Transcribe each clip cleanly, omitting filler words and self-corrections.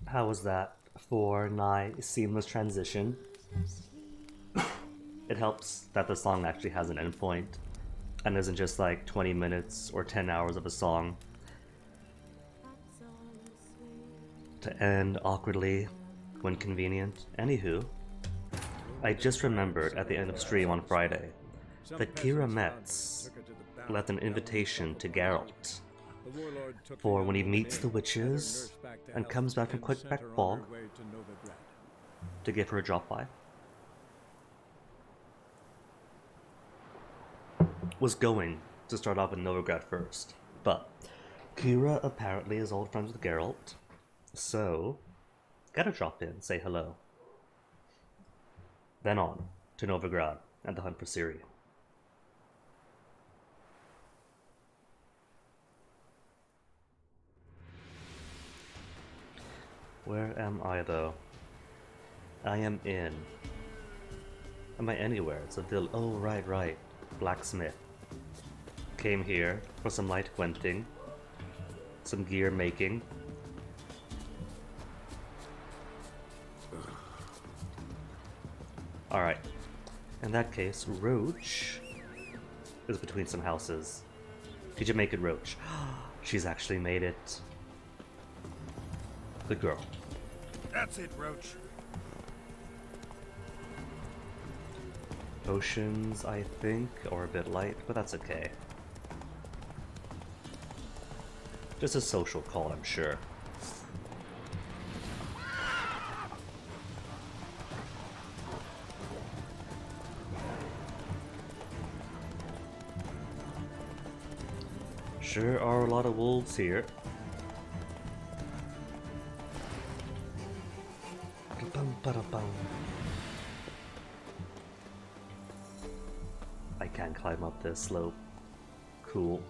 How was that for nigh seamless transition? It helps that the song actually has an endpoint and isn't just like 20 minutes or 10 hours of a song to end awkwardly when convenient. Anywho, I just remembered at the end of stream on Friday that Keira Metz left an invitation to Geralt for when he meets the witches and comes back from Quickback Bog to give her a drop by. Was going to start off in Novigrad first, but Keira apparently is old friends with Geralt, so gotta drop in, say hello. Then on to Novigrad and the hunt for Ciri. Where am I though? I am in. Am I anywhere? It's a oh right. Blacksmith. Came here for some light gwenting, some gear making. Alright. In that case, Roach is between some houses. Did you make it, Roach? She's actually made it. Good girl. That's it, Roach. Potions, I think, are a bit light, but that's okay. Just a social call, I'm sure. Sure are a lot of wolves here. I can't climb up this slope. Cool.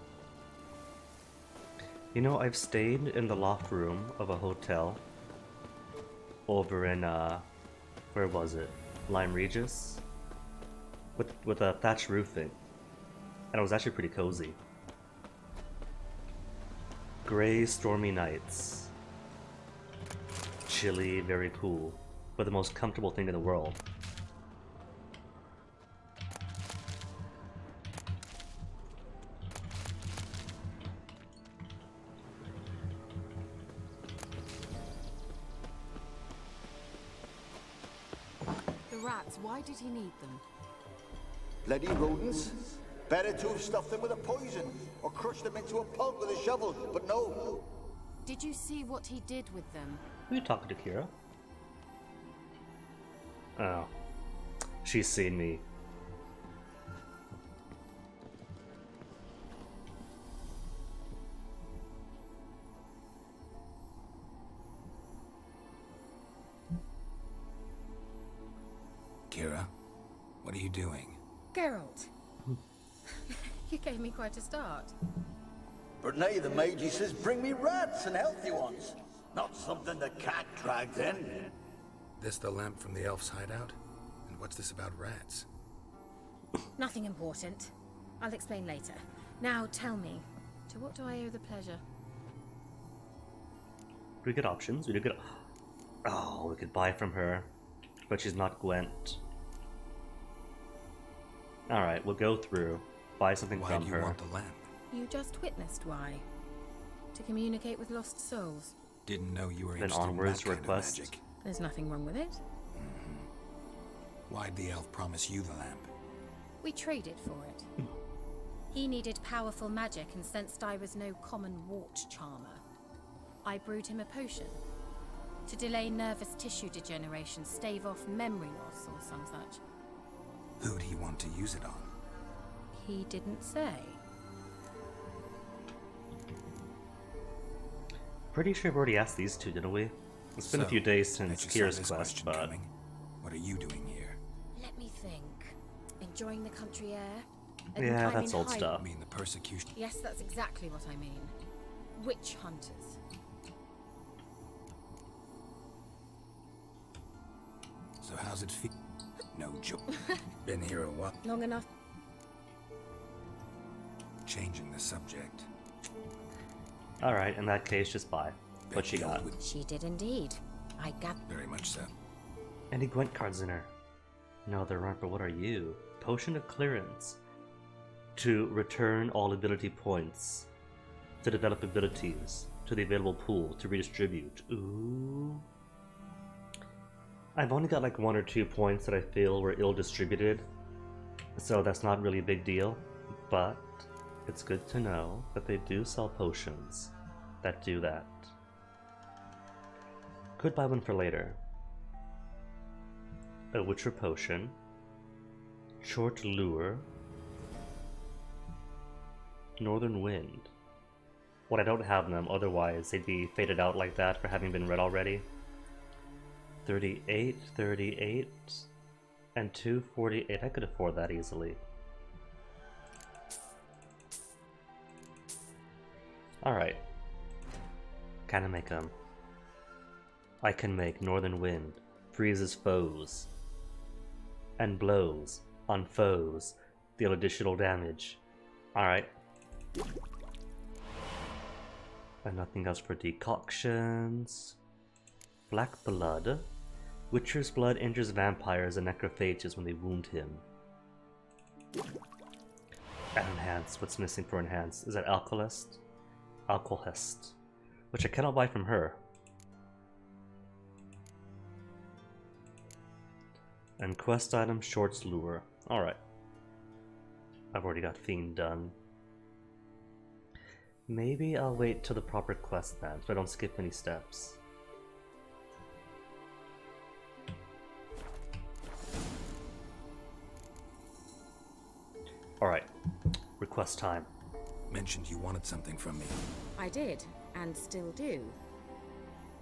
You know, I've stayed in the loft room of a hotel over in, where was it? Lyme Regis? With a thatched roofing. And it was actually pretty cozy. Gray, stormy nights. Chilly, very cool. But the most comfortable thing in the world. The rats, why did he need them? Bloody rodents. Better to have stuffed them with a poison, or crushed them into a pulp with a shovel, but no. Did you see what he did with them? Who are you talking to, Keira? Oh. She's seen me. Keira, what are you doing? Geralt. You gave me quite a start. But nay, the mage, he says, bring me rats and healthy ones. Not something the cat dragged in. This the lamp from the elf's hideout? And what's this about rats? Nothing important. I'll explain later. Now tell me, to what do I owe the pleasure? We get options. We could. Oh, we could buy from her, but she's not Gwent. All right, we'll go through. Buy something Why from do you her. want the lamp? You just witnessed why. To communicate with lost souls. Didn't know you were Then interested onwards in that kind request. of magic. There's nothing wrong with it. Why'd the elf promise you the lamp? We traded for it. He needed powerful magic and sensed I was no common wart charmer. I brewed him a potion. To delay nervous tissue degeneration, stave off memory loss or some such. Who'd he want to use it on? He didn't say. Pretty sure we've already asked these two, didn't we? It's been a few days since bet you saw Kira's this quest, question but coming. What are you doing here? Let me think. Enjoying the country air? yeah, that's climbing old high- stuff. I mean the persecution. Yes, that's exactly what I mean. Witch hunters. So how's it feel? No joke. Been here a while. Long enough. Changing the subject. All right, in that case, just buy. what she got. She did indeed. I got. Very much so. Any Gwent cards in her? No, there aren't, but what are you? Potion of Clearance. To return all ability points. To develop abilities to the available pool to redistribute. Ooh. I've only got like 1 or 2 points that I feel were ill distributed, so that's not really a big deal, but it's good to know that they do sell potions that do that. Could buy one for later. A Witcher Potion. Short Lure. Northern Wind. What I don't have them, otherwise they'd be faded out like that for having been read already. 38, 38, and 248. I could afford that easily. Alright. Can I make them? I can make Northern Wind, freezes foes, and blows on foes, deal additional damage. Alright. And nothing else for decoctions. Black Blood. Witcher's blood injures vampires and necrophages when they wound him. And enhance. What's missing for enhance? Is that Alcohest? Alcohest. Which I cannot buy from her. And quest item, Short's Lure. Alright. I've already got Fiend done. Maybe I'll wait till the proper quest then, so I don't skip any steps. Alright, request time. Mentioned you wanted something from me. I did, and still do.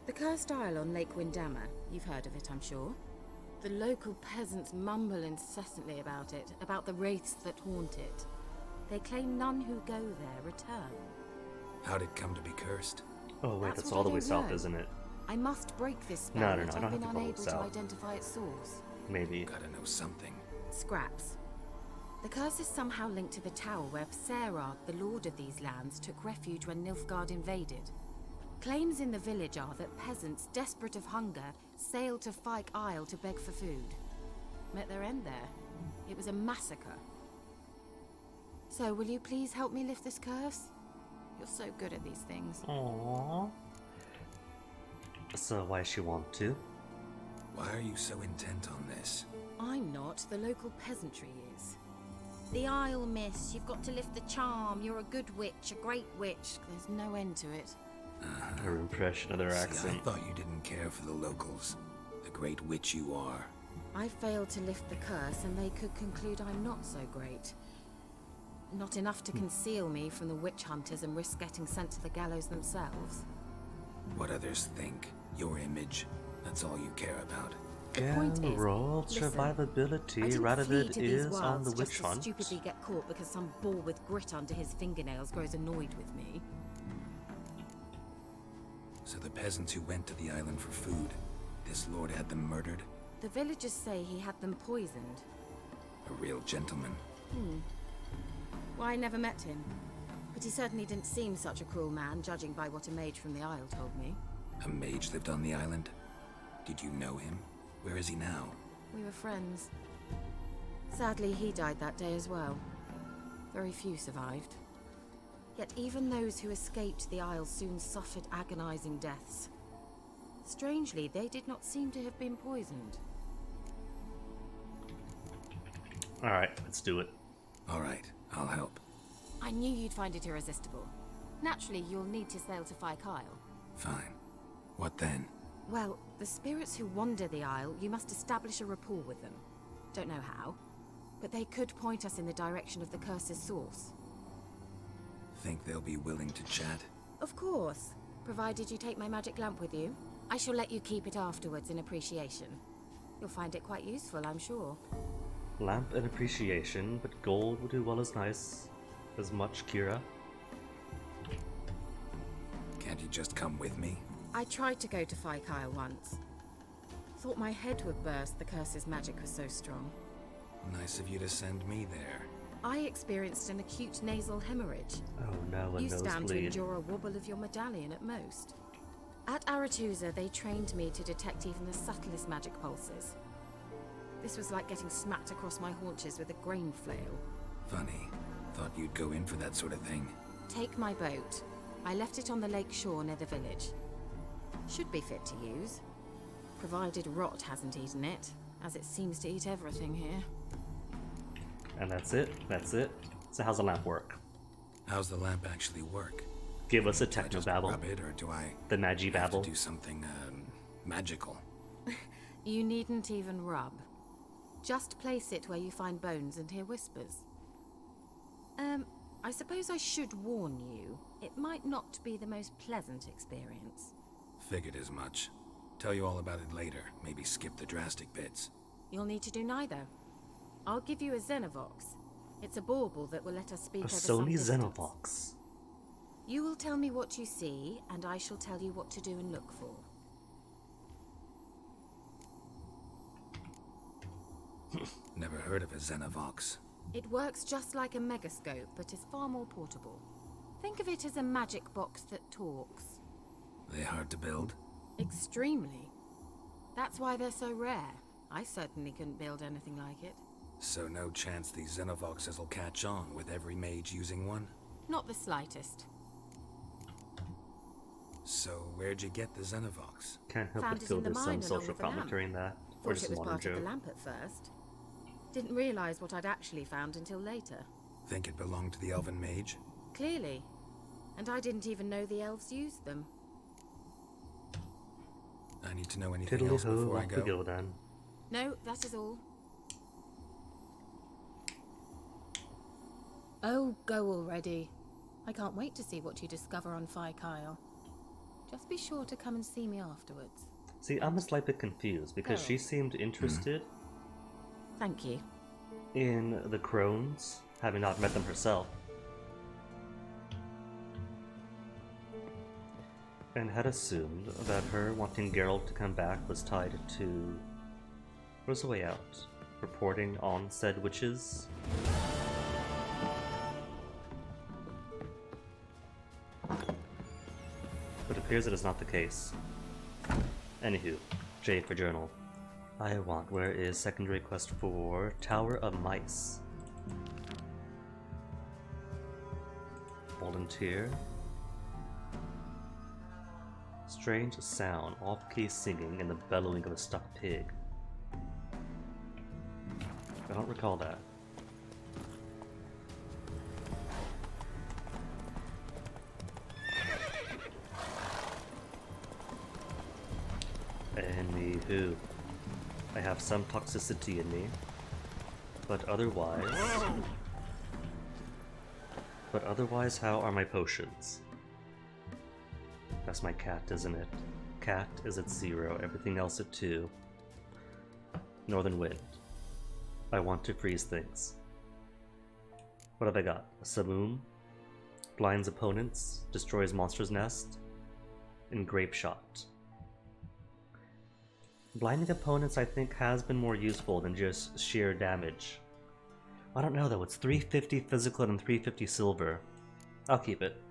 The Cursed Isle on Lake Windammer. You've heard of it, I'm sure. The local peasants mumble incessantly about it, about the wraiths that haunt it. They claim none who go there return. How'd it come to be cursed? Oh wait, that's what all the I way don't south, know. isn't it? I must break this spell. No, I I've don't have been to follow unable to south. identify its source. Maybe. Gotta know something. Scraps. The curse is somehow linked to the tower where Serard, the lord of these lands, took refuge when Nilfgaard invaded. Claims in the village are that peasants, desperate of hunger, sailed to Fyke Isle to beg for food. Met their end there. It was a massacre. So, will you please help me lift this curse? You're so good at these things. Aww. So why she want to? Why are you so intent on this? I'm not, the local peasantry is. The Isle, miss. You've got to lift the charm. You're a good witch, a great witch. There's no end to it. Her impression of their See, accent. I thought you didn't care for the locals. The great witch you are. I failed to lift the curse, and they could conclude I'm not so great. Not enough to conceal me from the witch hunters and risk getting sent to the gallows themselves. What others think, your image, that's all you care about. The point is, Rolled listen, survivability. I didn't flee Radovid to these is on the wilds witch just to hunt. stupidly get caught because some bull with grit under his fingernails grows annoyed with me. So the peasants who went to the island for food, this lord had them murdered? The villagers say he had them poisoned. A real gentleman. Well, I never met him, but he certainly didn't seem such a cruel man, judging by what a mage from the Isle told me. A mage lived on the island? Did you know him? Where is he now? We were friends. Sadly, he died that day as well. Very few survived. Yet even those who escaped the Isle soon suffered agonizing deaths. Strangely, they did not seem to have been poisoned. Alright, let's do it. Alright, I'll help. I knew you'd find it irresistible. Naturally, you'll need to sail to Fyke Isle. Fine. What then? Well, the spirits who wander the Isle, you must establish a rapport with them. Don't know how, but they could point us in the direction of the curse's source. Think they'll be willing to chat? Of course, provided you take my magic lamp with you. I shall let you keep it afterwards in appreciation. You'll find it quite useful, I'm sure. Lamp and appreciation, but gold would do well as nice as much, Keira. Can't you just come with me? I tried to go to Fyke Isle once. Thought my head would burst, the curse's magic was so strong. Nice of you to send me there. I experienced an acute nasal hemorrhage. Oh no, a You stand to nosebleed. endure a wobble of your medallion at most. At Aretusa, they trained me to detect even the subtlest magic pulses. This was like getting smacked across my haunches with a grain flail. Funny. Thought you'd go in for that sort of thing. Take my boat. I left it on the lake shore near the village. Should be fit to use. Provided rot hasn't eaten it, as it seems to eat everything here. And that's it. That's it. So how's the lamp work? How's the lamp actually work? Give us a Do I just techno-babble. rub it, or do I The magi have to babble. do something, magical? You needn't even rub. Just place it where you find bones and hear whispers. I suppose I should warn you, it might not be the most pleasant experience. Figured as much. Tell you all about it later. Maybe skip the drastic bits. You'll need to do neither. I'll give you a Xenovox. It's a bauble that will let us speak A over some Sony distance. Xenovox. You will tell me what you see, and I shall tell you what to do and look for. Never heard of a Xenovox. It works just like a megascope, but is far more portable. Think of it as a magic box that talks. They hard to build? Extremely. That's why they're so rare. I certainly couldn't build anything like it. So no chance these Xenovoxes will catch on with every mage using one? Not the slightest. So where'd you get the Xenovox? Can't help Found but it feel in the there's some mine along social with the lamp. commentary in that. Or Thought just it a was modern part of joke. the lamp at first. Didn't realize what I'd actually found until later. Think it belonged to the elven mage? Clearly. And I didn't even know the elves used them. I need to know anything Tiddly else ho, before I off we go. go then. No, that is all. Oh, go already. I can't wait to see what you discover on Phi Kyle. Just be sure to come and see me afterwards. See, I'm a slight bit confused because she seemed interested Thank you. in the crones, having not met them herself. And had assumed that her wanting Geralt to come back was tied to Where's the Way Out? Reporting on said witches? But it appears it is not the case. Anywho, J for journal. I want, where is secondary quest for Tower of Mice? Volunteer. Strange sound, off-key singing, and the bellowing of a stuck pig. I don't recall that. Anywho, I have some toxicity in me, but otherwise, how are my potions? That's my cat, isn't it? Cat is at 0, everything else at 2. Northern Wind. I want to freeze things. What have I got? A Samoom? Blinds opponents, destroys monster's nest, and Grape Shot. Blinding opponents, I think, has been more useful than just sheer damage. I don't know though, it's 350 physical and 350 silver. I'll keep it.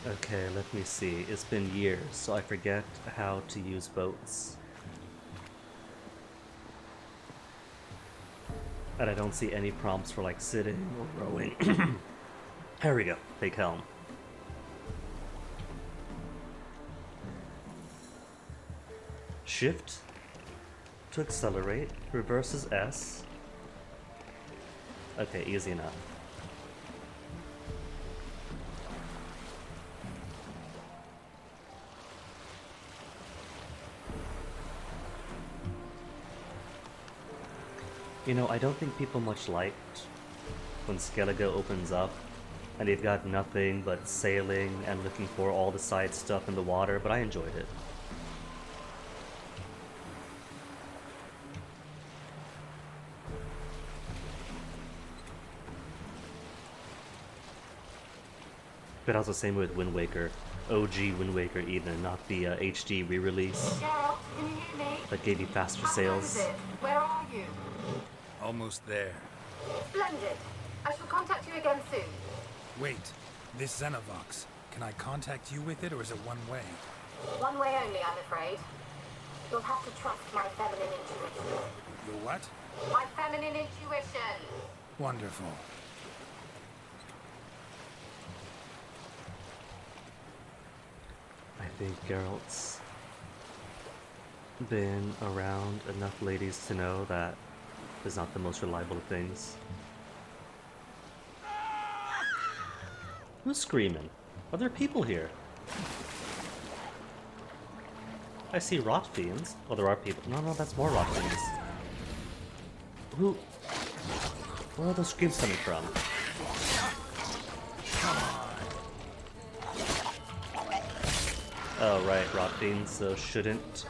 Okay, let me see. It's been years, so I forget how to use boats. And I don't see any prompts for like sitting or rowing. Here we go. Take helm. Shift to accelerate. Reverse is S. Okay, easy enough. You know, I don't think people much liked when Skellige opens up and they've got nothing but sailing and looking for all the side stuff in the water, but I enjoyed it. But also same with Wind Waker. OG Wind Waker even, not the HD re-release Geralt, can you hear me? that gave you faster How close sails. is it? Where are you? Almost there. Splendid. I shall contact you again soon. Wait, this Xenovox. Can I contact you with it, or is it one way? One way only, I'm afraid. You'll have to trust my feminine intuition. Your what? My feminine intuition! Wonderful. I think Geralt's been around enough ladies to know that is not the most reliable of things. Who's screaming? Are there people here? I see rot fiends. Oh, there are people. No, that's more rot fiends. Who? Where are those screams coming from? Oh, right, rot fiends, so shouldn't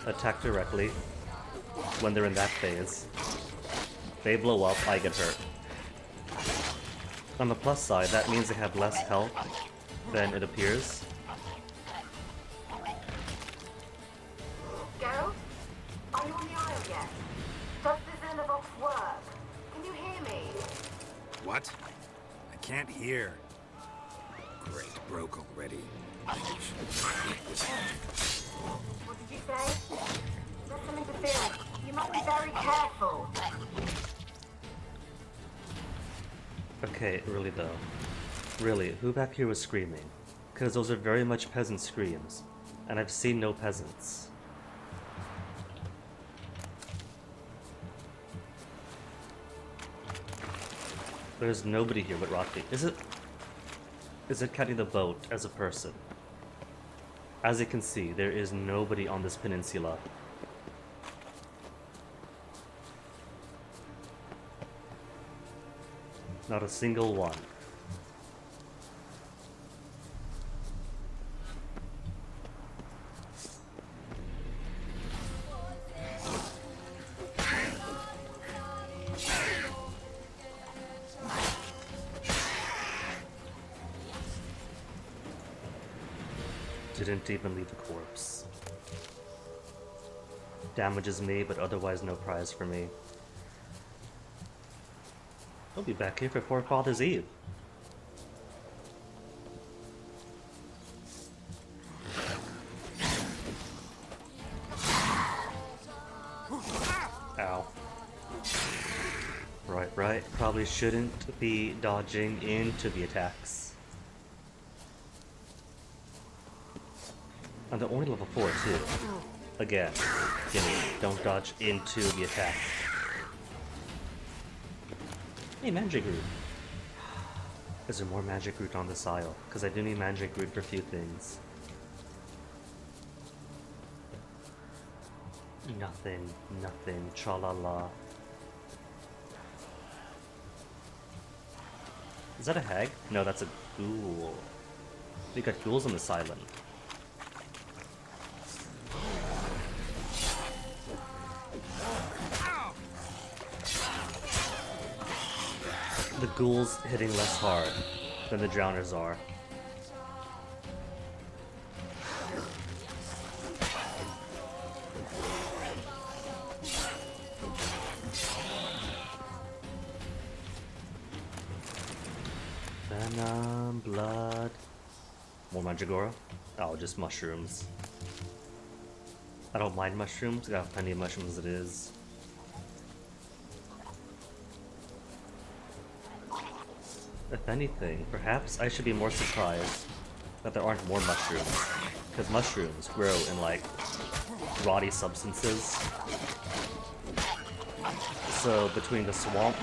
attack directly when they're in that phase. They blow up, I get hurt. On the plus side, that means they have less health than it appears. Geralt? Are you on the Isle yet? Does the Xenovox work? Can you hear me? What? I can't hear. Great, broke already. What did you say? There's some interference. You must be very careful. Okay, really though. Really, who back here was screaming? Because those are very much peasant screams, and I've seen no peasants. There's nobody here but Rocky. Is it counting the boat as a person? As you can see, there is nobody on this peninsula. Not a single one. Didn't even leave the corpse. Damages me, but otherwise no prize for me. I'll be back here for Forefather's Eve. Ow. Right. Probably shouldn't be dodging into the attacks. And they're only level 4 too. Again, don't dodge into the attack. Hey, magic root. Is there more magic root on this isle? Because I do need magic root for a few things. Nothing, tra-la-la. Is that a hag? No, that's a ghoul. We got ghouls on this island. The ghouls hitting less hard than the drowners are. Venom, blood. More Mandragora? Oh, just mushrooms. I don't mind mushrooms, I got plenty of mushrooms as it is. If anything, perhaps I should be more surprised that there aren't more mushrooms. Because mushrooms grow in, like, rotty substances. So, between the swamp,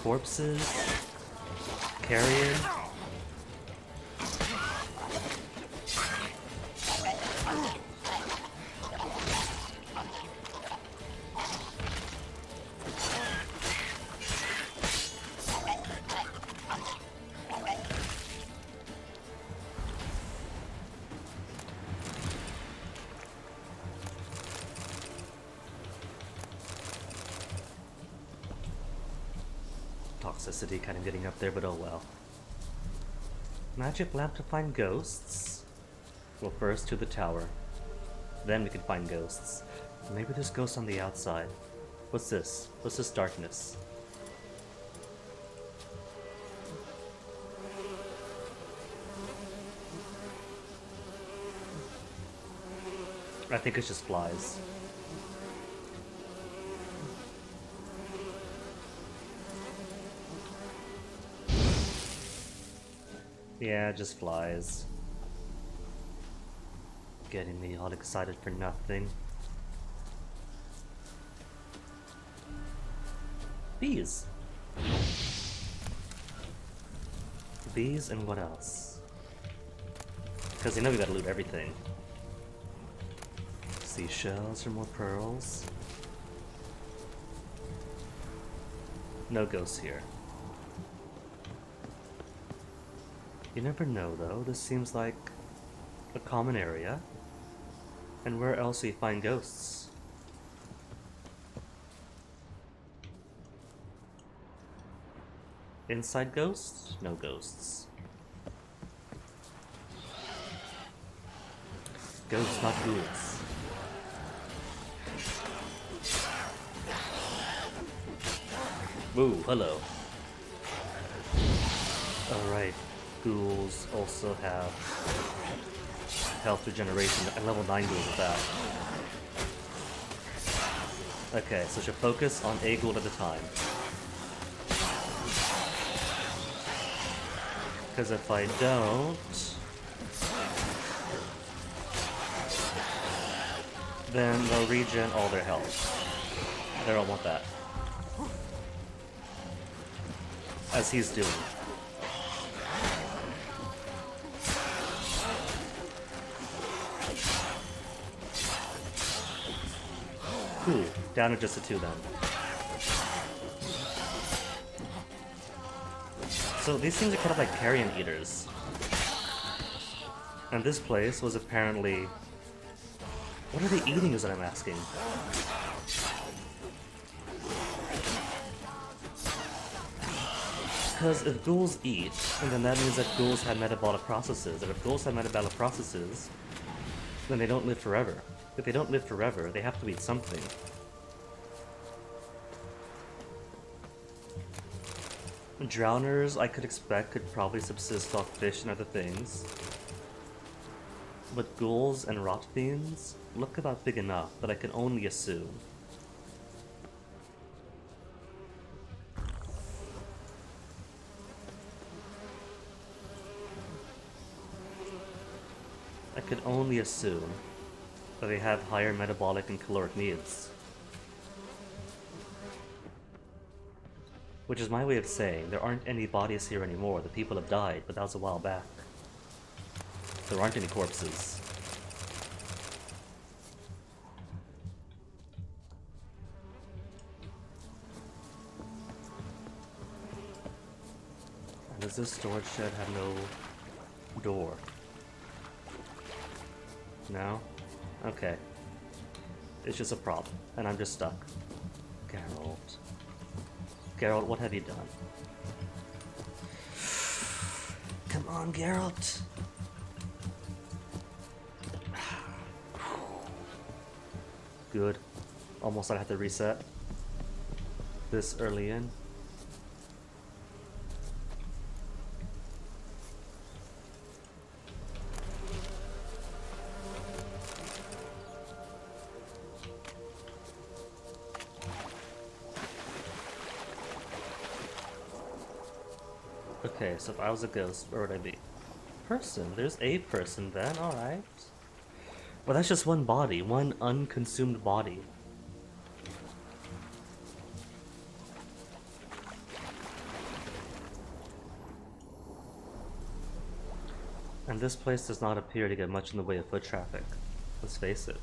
corpses, carrion, toxicity kind of getting up there, but oh well. Magic lamp to find ghosts? Well, first to the tower. then we can find ghosts. Maybe there's ghosts on the outside. What's this? What's this darkness? I think it's just flies. Yeah, just flies. Getting me all excited for nothing. Bees! Bees and what else? Because you know we gotta loot everything. Seashells or more pearls? No ghosts here. You never know though, this seems like a common area. And where else do you find ghosts? Inside ghosts? No ghosts. Ghosts, not ghouls. Woo, hello. Alright, ghouls also have health regeneration. I level 9 ghouls with that. Okay, so should focus on a ghoul at a time. Because if I don't, then they'll regen all their health. I don't want that. As he's doing. Cool. Down to just a 2 then. So these things are kind of like carrion eaters. And this place was apparently... What are they eating is what I'm asking. Because if ghouls eat, and then that means that ghouls have metabolic processes. And if ghouls have metabolic processes, then they don't live forever. If they don't live forever, they have to eat something. Drowners, I could expect, could probably subsist off fish and other things. But ghouls and rot fiends look about big enough that I can only assume. I could only assume that they have higher metabolic and caloric needs. Which is my way of saying there aren't any bodies here anymore. The people have died, but that was a while back. There aren't any corpses. And does this storage shed have no door? No? Okay. It's just a problem, and I'm just stuck. Geralt. Geralt, what have you done? Come on, Geralt! Good. Almost I have to reset. This early in. Okay, so if I was a ghost, where would I be? Person. There's a person then, alright. Well, that's just one body, one unconsumed body. And this place does not appear to get much in the way of foot traffic. Let's face it.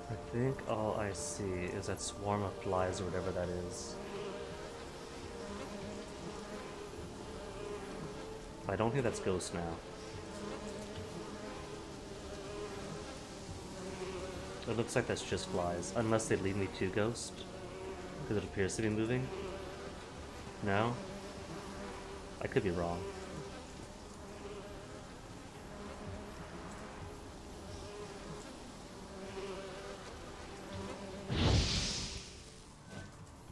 I think all I see is that swarm of flies or whatever that is. I don't think that's ghost now. It looks like that's just flies, unless they lead me to ghost, because it appears to be moving. No? I could be wrong.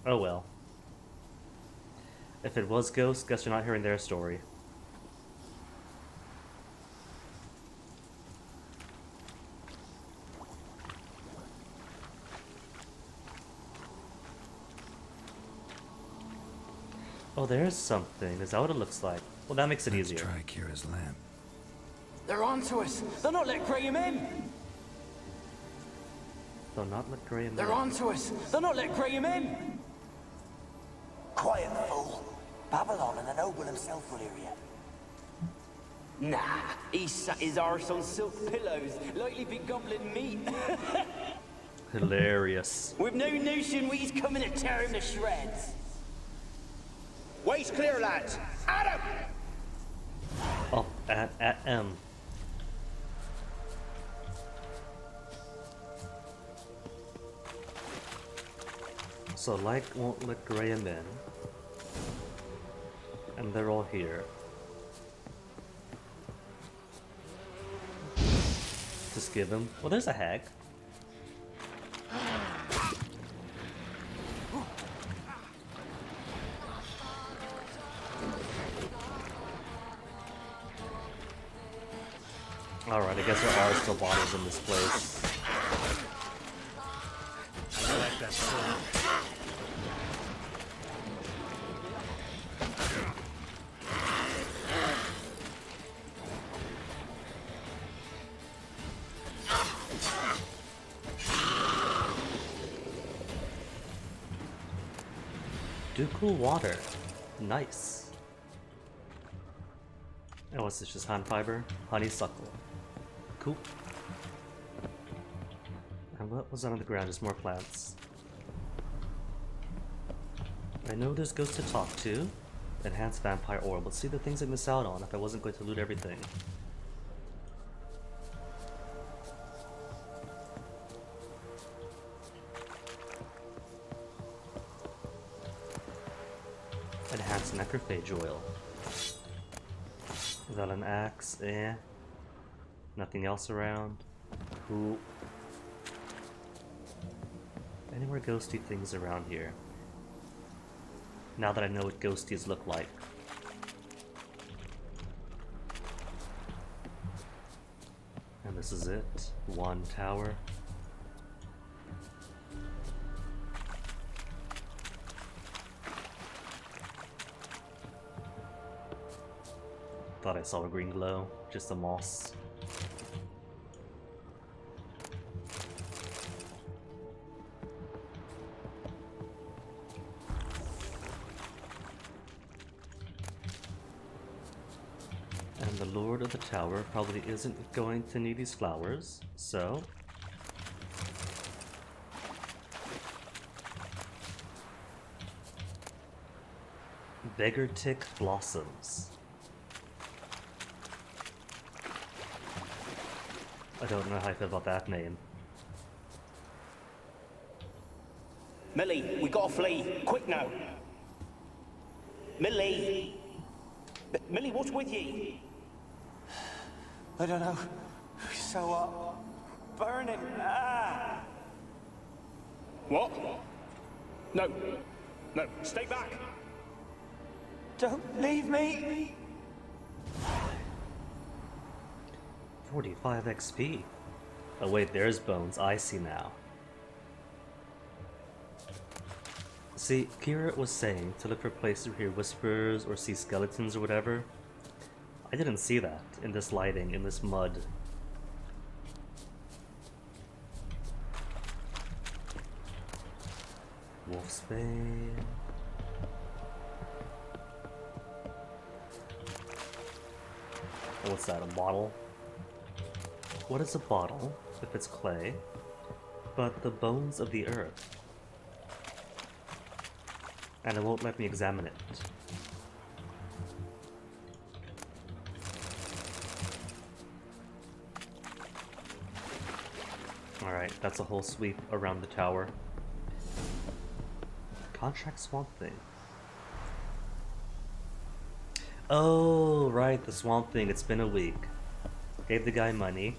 Oh well. If it was ghosts, guess you're not hearing their story. Oh, there's something. Is that what it looks like? Well, that makes it Let's easier. try Kira's lamp. They're onto us. They'll not let Graham in. They'll not let Graham They're in. onto us. They'll not let Graham in. Quiet, fool. Babylon and the noble himself will hear you. Nah, he sat his arse on silk pillows, likely be goblin meat. Hilarious. With no notion we's coming to tear him to shreds. Way's clear, lads. Adam! Oh, at M. So Light won't let Graham in. And they're all here. Just give him. Well, there's a hag. Alright, I guess there are still bottles in this place. I like that sword. Do cool water. Nice. And what's this? Just hand fiber? Honeysuckle. Cool. And what was that on the ground? Just more plants. I know there's ghosts to talk to. Enhanced vampire orb. Let's see the things I miss out on if I wasn't going to loot everything. Enhanced necrophage oil. Is that an axe? Eh. Nothing else around. Cool. Any more ghosty things around here? Now that I know what ghosties look like. And this is it. One tower. Thought I saw a green glow. Just a moss. And the Lord of the Tower probably isn't going to need these flowers, so... Beggar Tick Blossoms. I don't know how I feel about that name. Millie, we gotta flee. Quick now. Millie! Millie, what's with you? I don't know. So, burning. Ah! What? No. No, stay back. Don't leave me! 45 XP. Oh wait, there's bones. I see now. See, Keira was saying to look for places to hear whispers or see skeletons or whatever. I didn't see that in this lighting, in this mud. Wolfsbane. What's that, a bottle? What is a bottle, if it's clay, but the bones of the earth? And it won't let me examine it. Alright, that's a whole sweep around the tower. Contract Swamp Thing. Oh, right, the swamp thing. It's been a week. Gave the guy money,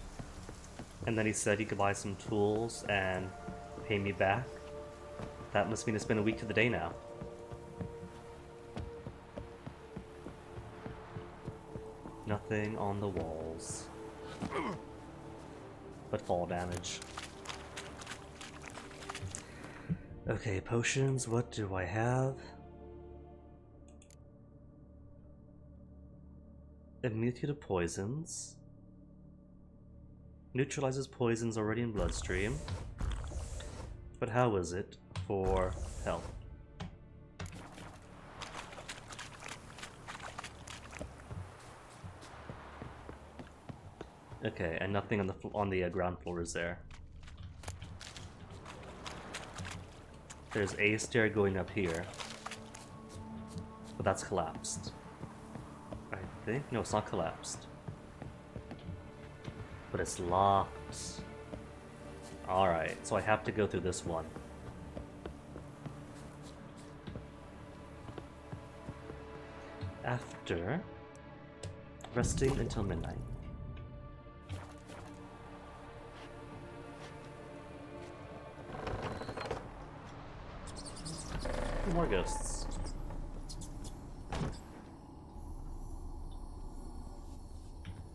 and then he said he could buy some tools and pay me back. That must mean it's been a week to the day now. Nothing on the walls. But fall damage. Okay, potions, what do I have? Immunity to poisons. Neutralizes poisons already in bloodstream. But how is it for health? Okay, and nothing on the ground floor is there. There's a stair going up here, but that's collapsed. I think no, it's not collapsed, but it's locked. All right, so I have to go through this one. After resting until midnight. More ghosts.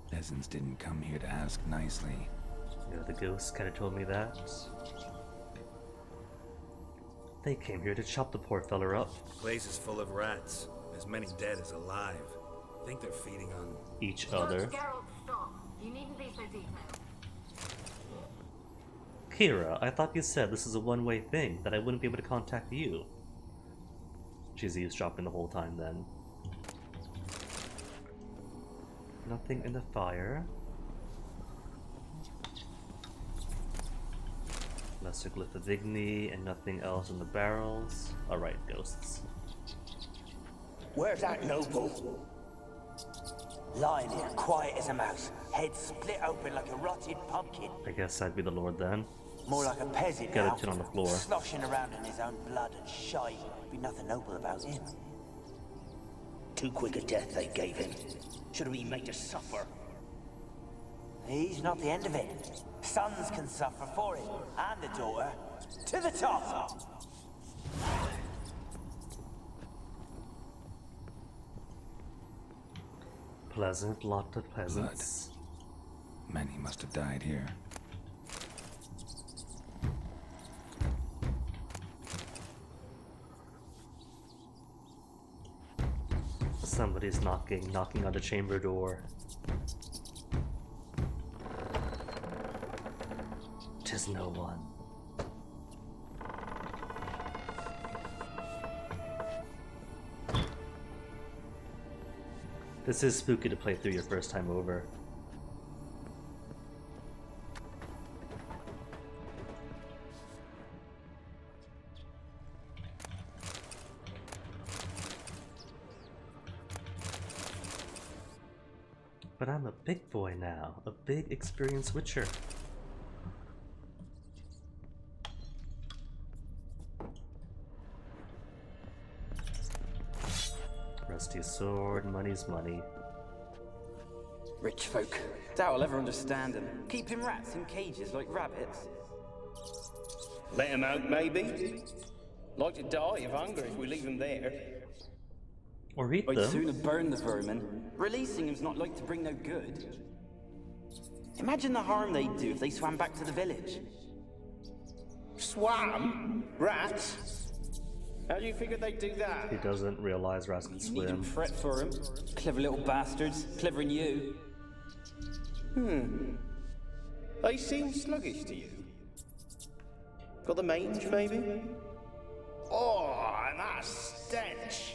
Peasants didn't come here to ask nicely. Yeah, the ghosts kind of told me that. They came here to chop the poor fella up. The place is full of rats. As many dead as alive. I think they're feeding on Each other. Geralt, stop. You needn't be so detailed. Keira, I thought you said this is a one-way thing, that I wouldn't be able to contact you. She's eavesdropping the whole time then. Nothing in the fire. Lesser Glyph of Igni, and nothing else in the barrels. Alright, ghosts. Where's that noble? Lying here, quiet as a mouse, head split open like a rotted pumpkin. I guess I'd be the Lord then. More like a peasant Got now, a chin on the floor. sloshing around in his own blood and shite. Be nothing noble about him. Too quick a death they gave him. Should have been made to suffer. He's not the end of it. Sons can suffer for it, and the daughter. To the top! Pleasant, locked of peasants. Many must have died here. Somebody's knocking on the chamber door. 'Tis no one. This is spooky to play through your first time over. But I'm a big boy now, a big experienced witcher. Rusty sword, money's money. Rich folk. Doubt I'll ever understand them. Keeping rats in cages like rabbits. Let him out, maybe? Like to die of hunger if we leave him there. Or eat I'd them. sooner burn the vermin. Releasing him's not like to bring no good. Imagine the harm they'd do if they swam back to the village. Swam? Rats? How do you figure they'd do that? He doesn't realize rats can You needn't swim. fret for him. Clever little bastards. Clever than you. They seem sluggish to you. Got the mange, maybe? Oh, and that stench!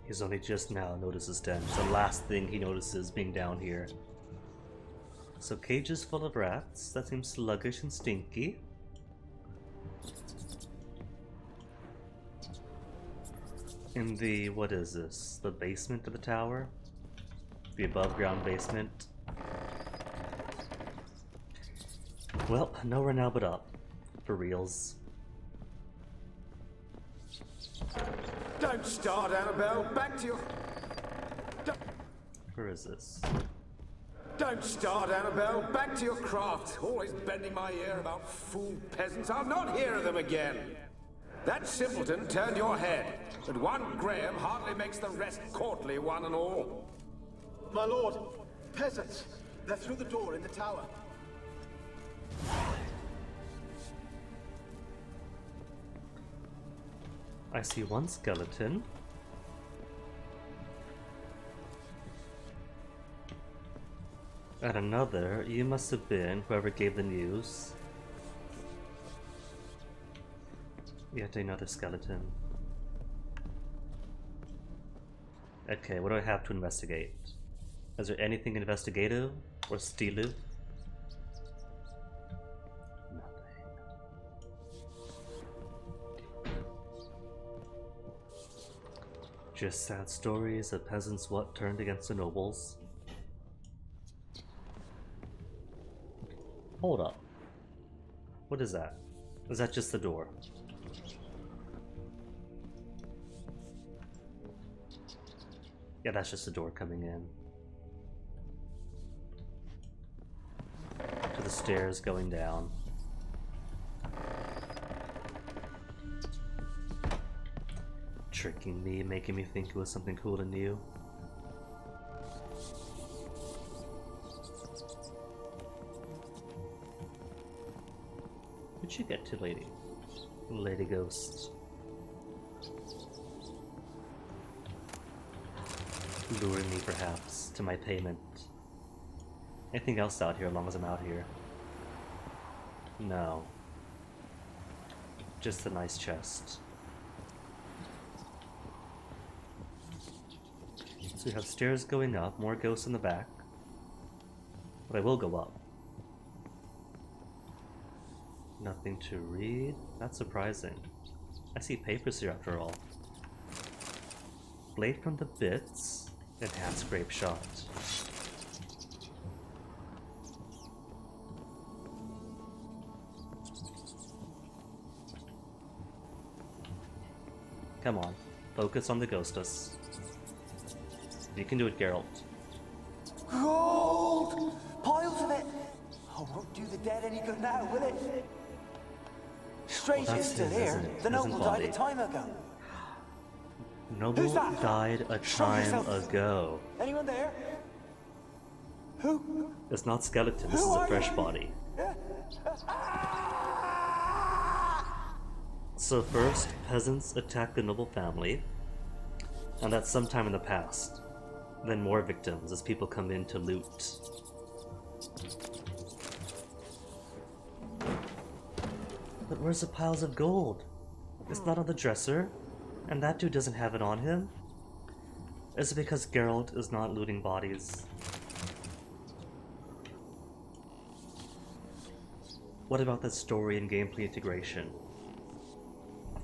He's only just now notices stench. The last thing he notices being down here. So cages full of rats. That seems sluggish and stinky. In the, what is this? The basement of the tower? The above ground basement? Well, nowhere now but up. For reals. Don't start, Annabelle. Back to your... Where is this? Don't start, Annabelle. Back to your craft. Always bending my ear about fool peasants. I'll not hear of them again. That simpleton turned your head, but one Graham hardly makes the rest courtly, one and all. My lord, peasants. They're through the door in the tower. I see one skeleton. And another, you must have been whoever gave the news. Yet another skeleton. Okay, what do I have to investigate? Is there anything investigative or steative? Nothing. Just sad stories of peasants what turned against the nobles. Hold up. What is that? Is that just the door? Yeah, that's just the door coming in. To the stairs going down. Tricking me, making me think it was something cool and new. Where'd you get to, lady? Lady Ghost. Luring me, perhaps, to my payment. Anything else out here, as long as I'm out here? No. Just a nice chest. So we have stairs going up, more ghosts in the back. But I will go up. Nothing to read? That's surprising. I see papers here after all. Blade from the bits. Enhanced grape shot. Come on, focus on the ghostess. You can do it, Geralt. Gold! Piles of it! Oh, won't do the dead any good now, will it? Strange Well, it's still his, here. The noble died a time ago. Noble Who's that? died a Show time yourself. ago. Anyone there? Who? It's not skeleton, this Who is a are fresh you? body. So first, peasants attack the noble family, and that's sometime in the past. Then more victims as people come in to loot. But where's the piles of gold? It's not on the dresser, and that dude doesn't have it on him? Is it because Geralt is not looting bodies? What about the story and gameplay integration?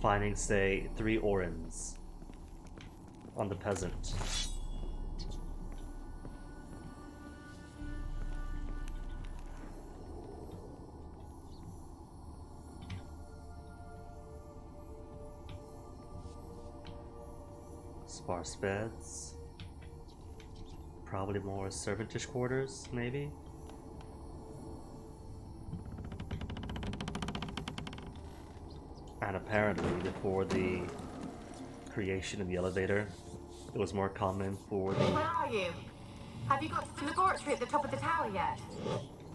Finding, say, 3 orens on the peasant. Sparse beds. Probably more servantish quarters, maybe? And apparently, before the creation of the elevator, it was more common for the... Where are you? Have you got to the laboratory at the top of the tower yet?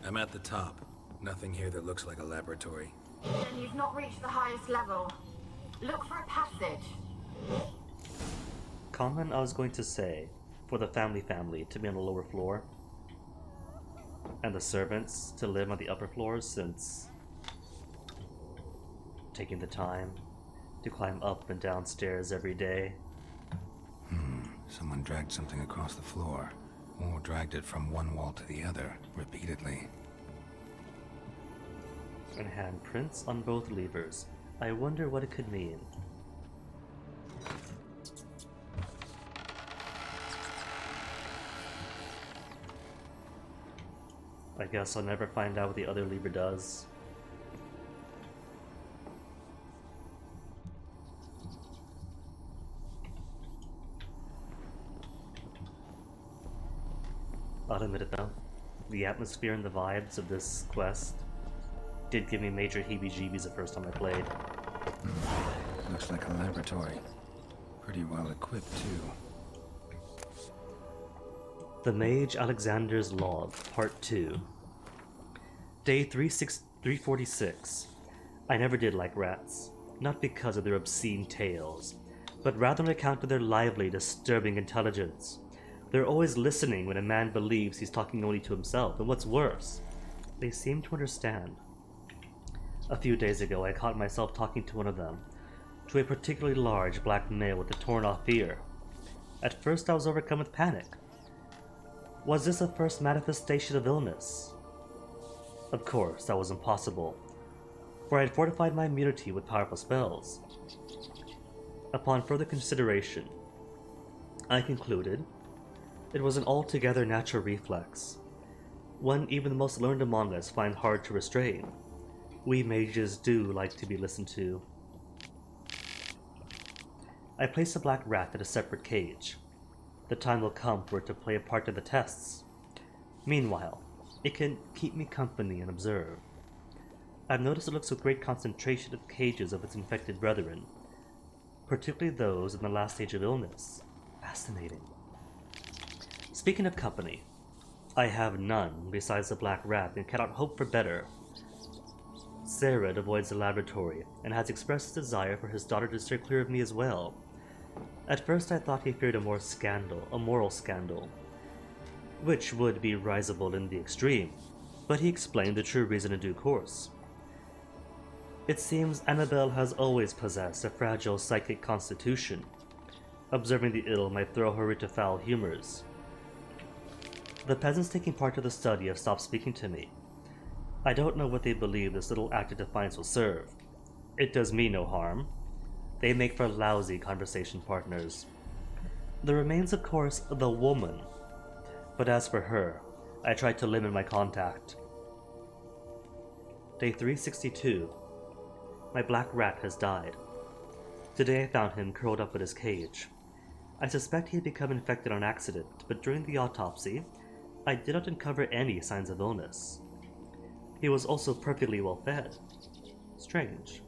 I'm at the top. Nothing here that looks like a laboratory. Then you've not reached the highest level. Look for a passage. Common, I was going to say, for the family to be on the lower floor, and the servants to live on the upper floors, since taking the time to climb up and down stairs every day. Someone dragged something across the floor, or dragged it from one wall to the other, repeatedly. And handprints on both levers. I wonder what it could mean. I guess I'll never find out what the other lever does. I'll admit it though, the atmosphere and the vibes of this quest did give me major heebie-jeebies the first time I played. Looks like a laboratory. Pretty well equipped, too. The Mage Alexander's Log, Part 2. Day 346. I never did like rats, not because of their obscene tales, but rather on account of their lively, disturbing intelligence. They're always listening when a man believes he's talking only to himself, and what's worse, they seem to understand. A few days ago, I caught myself talking to one of them, to a particularly large black male with a torn-off ear. At first, I was overcome with panic. Was this a first manifestation of illness? Of course, that was impossible, for I had fortified my immunity with powerful spells. Upon further consideration, I concluded it was an altogether natural reflex, one even the most learned among us find hard to restrain. We mages do like to be listened to. I placed the black rat in a separate cage. The time will come for it to play a part in the tests. Meanwhile, it can keep me company and observe. I've noticed it looks with great concentration at the cages of its infected brethren, particularly those in the last stage of illness. Fascinating. Speaking of company, I have none besides the black rat and cannot hope for better. Sarah avoids the laboratory and has expressed his desire for his daughter to steer clear of me as well. At first I thought he feared a moral scandal, which would be risible in the extreme, but he explained the true reason in due course. It seems Annabelle has always possessed a fragile psychic constitution. Observing the ill might throw her into foul humors. The peasants taking part of the study have stopped speaking to me. I don't know what they believe this little act of defiance will serve. It does me no harm. They make for lousy conversation partners. There remains, of course, the woman. But as for her, I tried to limit my contact. Day 362. My black rat has died. Today I found him curled up in his cage. I suspect he had become infected on accident, but during the autopsy, I did not uncover any signs of illness. He was also perfectly well fed. Strange.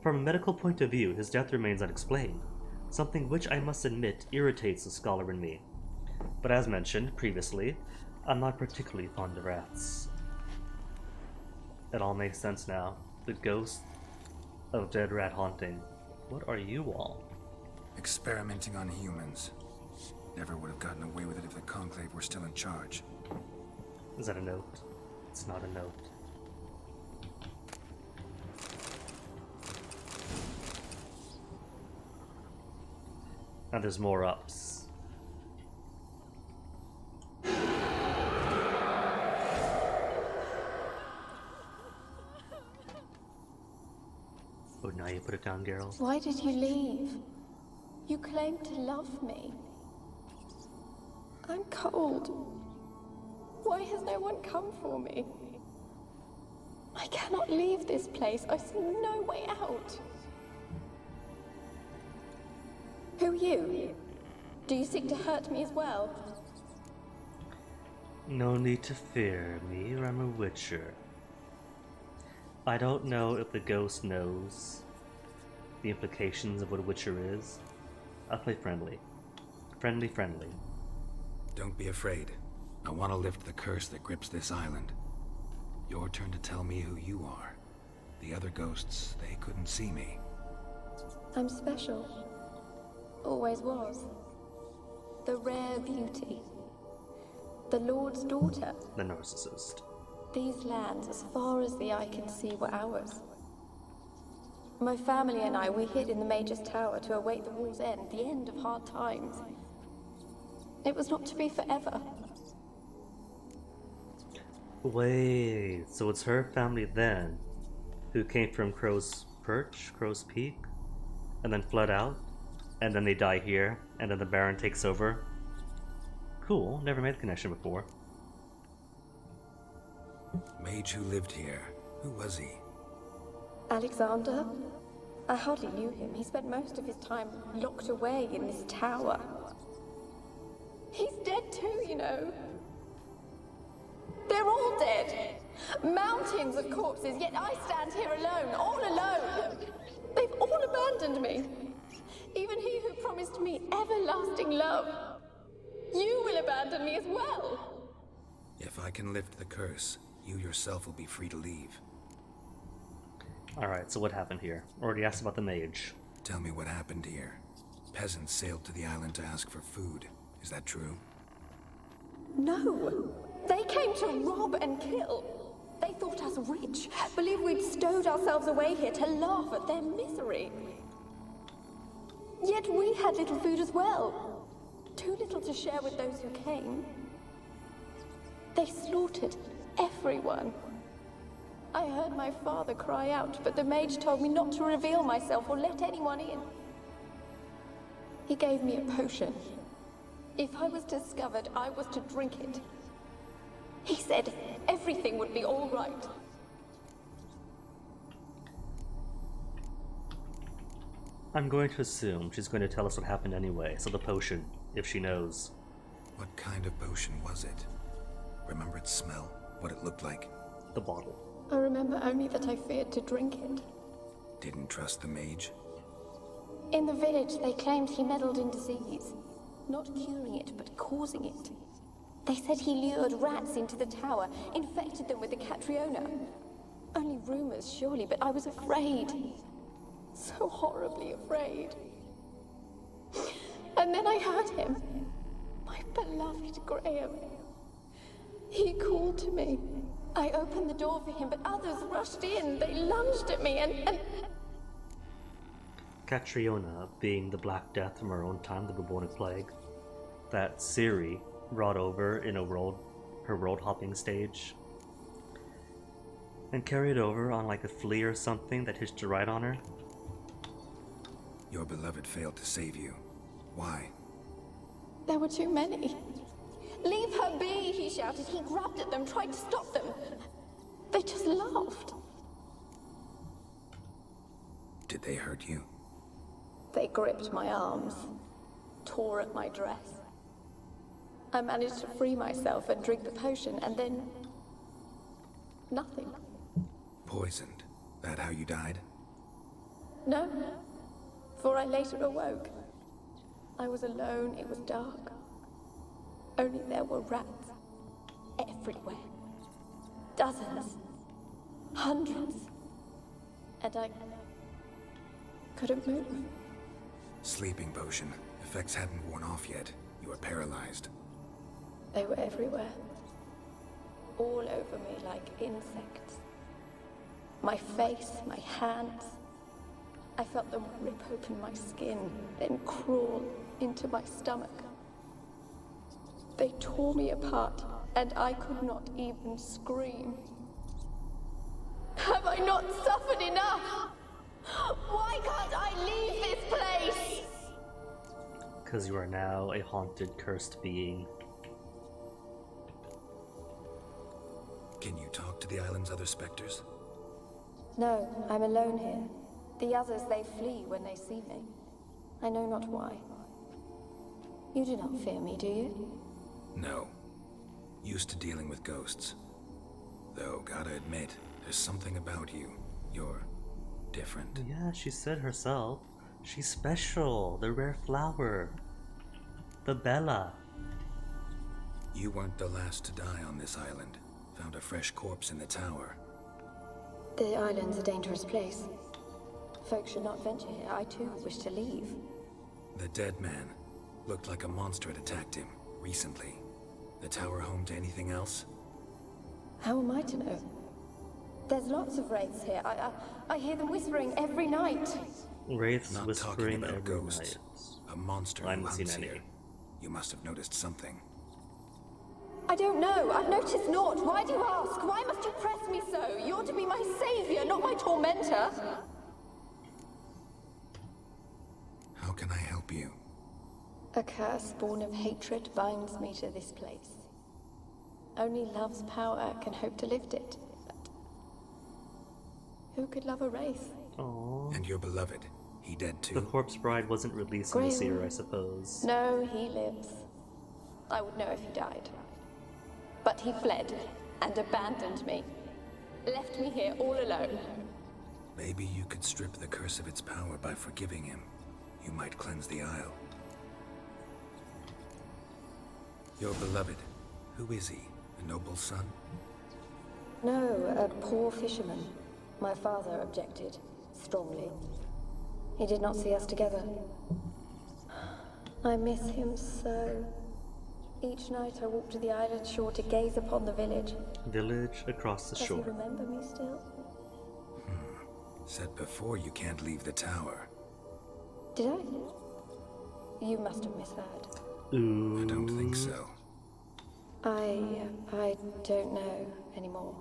From a medical point of view, his death remains unexplained, something which I must admit irritates the scholar in me. But as mentioned previously, I'm not particularly fond of rats. It all makes sense now. The ghost of dead rat haunting. What are you all? Experimenting on humans. Never would have gotten away with it if the Conclave were still in charge. Is that a note? It's not a note. And there's more ups. Oh, now you put it down, Geralt. Why did you leave? You claimed to love me. I'm cold. Why has no one come for me? I cannot leave this place. I see no way out. Who are you? Do you seek to hurt me as well? No need to fear me, I'm a witcher. I don't know if the ghost knows the implications of what a witcher is. I'll play friendly. Friendly. Don't be afraid. I want to lift the curse that grips this island. Your turn to tell me who you are. The other ghosts, they couldn't see me. I'm special. Always was. The rare beauty. The Lord's daughter. The narcissist. These lands, as far as the eye can see, were ours. My family and I, we hid in the Mage's Tower to await the war's end, the end of hard times. It was not to be forever. Wait, so it's her family then who came from Crow's Peak, and then fled out, and then they die here, and then the Baron takes over? Cool, never made the connection before. Mage who lived here. Who was he? Alexander? I hardly knew him. He spent most of his time locked away in this tower. He's dead too, you know. They're all dead. Mountains of corpses, yet I stand here alone, all alone. They've all abandoned me. Even he who promised me everlasting love. You will abandon me as well. If I can lift the curse, you yourself will be free to leave. Alright, so what happened here? Already asked about the mage. Tell me what happened here. Peasants sailed to the island to ask for food. Is that true? No. They came to rob and kill. They thought us rich, believed we'd stowed ourselves away here to laugh at their misery. Yet we had little food as well. Too little to share with those who came. They slaughtered everyone. I heard my father cry out, but the mage told me not to reveal myself or let anyone in. He gave me a potion. If I was discovered, I was to drink it. He said everything would be all right. I'm going to assume she's going to tell us what happened anyway, so the potion, if she knows. What kind of potion was it? Remember its smell? What it looked like? The bottle. I remember only that I feared to drink it. Didn't trust the mage? In the village, they claimed he meddled in disease. Not curing it, but causing it. They said he lured rats into the tower, infected them with the Catriona. Only rumors, surely, but I was afraid. So horribly afraid. And then I heard him. My beloved Graham. He called to me. I opened the door for him, but others rushed in. They lunged at me and... Catriona being the Black Death from our own time, the bubonic plague, that Ciri brought over in her world hopping stage and carried over on like a flea or something that hitched a ride on her. Your beloved failed to save you. Why? There were too many. Leave her be, he shouted. He grabbed at them, tried to stop them. They just laughed. Did they hurt you? They gripped my arms, tore at my dress. I managed to free myself and drink the potion, and then... nothing. Poisoned? That how you died? No, for I later awoke. I was alone, it was dark. Only there were rats. Everywhere. Dozens. Hundreds. And I... couldn't move. Sleeping potion. Effects hadn't worn off yet. You were paralyzed. They were everywhere. All over me like insects. My face, my hands. I felt them rip open my skin, then crawl into my stomach. They tore me apart, and I could not even scream. Have I not suffered enough? Why can't I leave this place? Because you are now a haunted, cursed being. Can you talk to the island's other specters? No, I'm alone here. The others, they flee when they see me. I know not why. You do not fear me, do you? No. Used to dealing with ghosts. Though, gotta admit, there's something about you. You're different. Yeah, she said herself. She's special. The rare flower. The Bella. You weren't the last to die on this island. Found a fresh corpse in the tower. The island's a dangerous place. Folks should not venture here. I too wish to leave. The dead man. Looked like a monster had attacked him, recently. The tower home to anything else? How am I to know? There's lots of wraiths here. I hear them whispering every night. Wraiths Not whispering talking about every ghosts. night. A monster I who haven't seen hunts any. here. You must have noticed something. I don't know. I've noticed naught. Why do you ask? Why must you press me so? You're to be my savior, not my tormentor. How can I help you? A curse born of hatred binds me to this place. Only love's power can hope to lift it. But who could love a wraith? Aww. And your beloved, he dead too? The corpse bride wasn't released in the seer, I suppose. No, he lives. I would know if he died. But he fled. and abandoned me. Left me here all alone. Maybe you could strip the curse of its power by forgiving him. You might cleanse the Isle. Your beloved, who is he? A noble son? No, a poor fisherman. My father objected, strongly. He did not see us together. I miss him so. Each night I walk to the island shore to gaze upon the village. Village across the shore. Does he remember me still? Said before you can't leave the tower. Did I? You must have misheard. Ooh. I don't think so. I don't know anymore.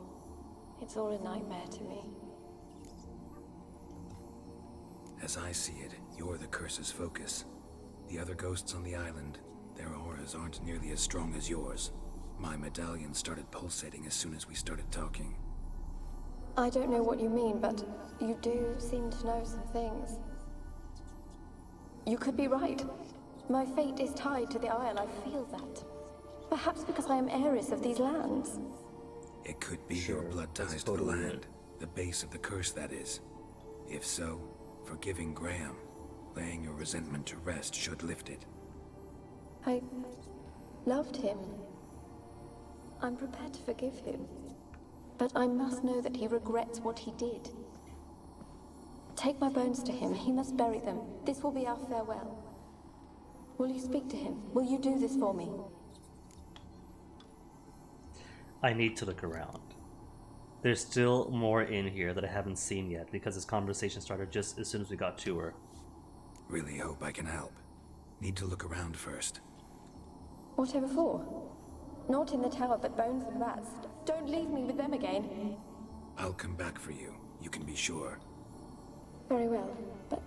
It's all a nightmare to me. As I see it, you're the curse's focus. The other ghosts on the island, their auras aren't nearly as strong as yours. My medallion started pulsating as soon as we started talking. I don't know what you mean, but you do seem to know some things. You could be right. My fate is tied to the Isle, I feel that. Perhaps because I am heiress of these lands. It could be Sure, your blood that's ties to the totally land. it. The base of the curse, that is. If so, forgiving Graham, laying your resentment to rest should lift it. I loved him. I'm prepared to forgive him. But I must know that he regrets what he did. Take my bones to him. He must bury them. This will be our farewell. Will you speak to him? Will you do this for me? I need to look around. There's still more in here that I haven't seen yet because this conversation started just as soon as we got to her. Really hope I can help. Need to look around first. Whatever for? Not in the tower, but bones and rats. Don't leave me with them again. I'll come back for you. You can be sure. Very well, but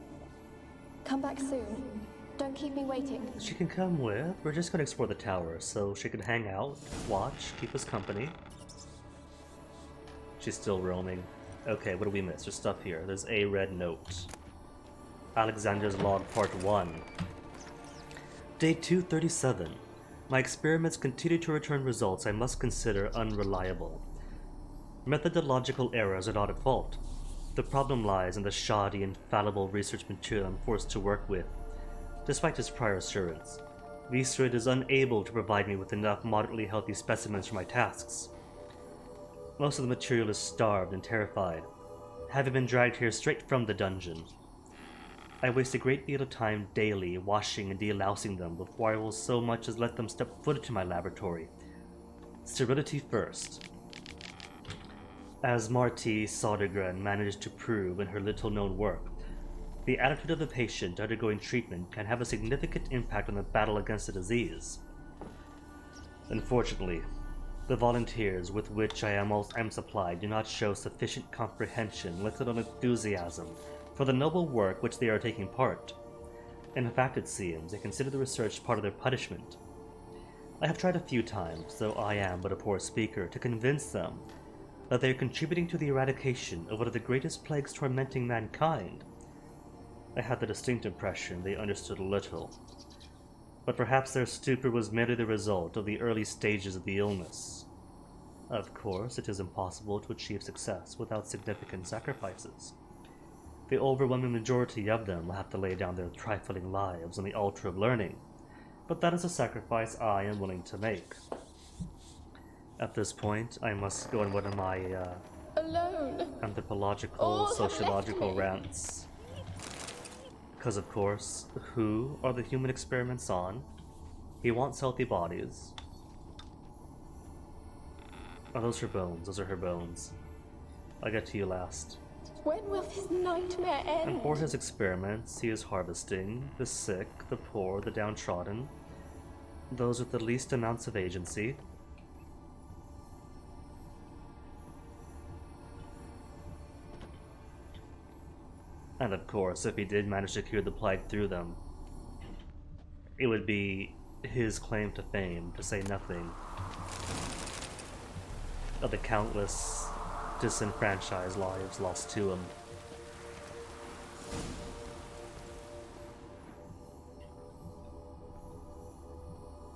come back soon. Don't keep me waiting. She can come with. We're just gonna explore the tower, so she can hang out, watch, keep us company. She's still roaming. Okay, what do we miss? There's stuff here. There's a red note. Alexander's Log Part 1. Day 237. My experiments continue to return results I must consider unreliable. Methodological errors are not at fault. The problem lies in the shoddy, infallible research material I'm forced to work with. Despite his prior assurance, Viserid is unable to provide me with enough moderately healthy specimens for my tasks. Most of the material is starved and terrified, having been dragged here straight from the dungeon. I waste a great deal of time daily washing and delousing them before I will so much as let them step foot into my laboratory. Sterility first. As Marti Sodergren managed to prove in her little-known work, the attitude of the patient undergoing treatment can have a significant impact on the battle against the disease. Unfortunately, the volunteers with which I am supplied do not show sufficient comprehension, let alone enthusiasm, for the noble work which they are taking part. In fact, it seems they consider the research part of their punishment. I have tried a few times, though I am but a poor speaker, to convince them that they are contributing to the eradication of one of the greatest plagues tormenting mankind. I had the distinct impression they understood little, but perhaps their stupor was merely the result of the early stages of the illness. Of course, it is impossible to achieve success without significant sacrifices. The overwhelming majority of them will have to lay down their trifling lives on the altar of learning, but that is a sacrifice I am willing to make. At this point, I must go on one of my Alone. anthropological, sociological rants. Because of course, who are the human experiments on? He wants healthy bodies. Oh, those are her bones. Those are her bones. I'll get to you last. When will this nightmare end? And for his experiments, he is harvesting the sick, the poor, the downtrodden, those with the least amounts of agency. And of course, if he did manage to cure the plague through them, it would be his claim to fame, to say nothing of the countless disenfranchised lives lost to him.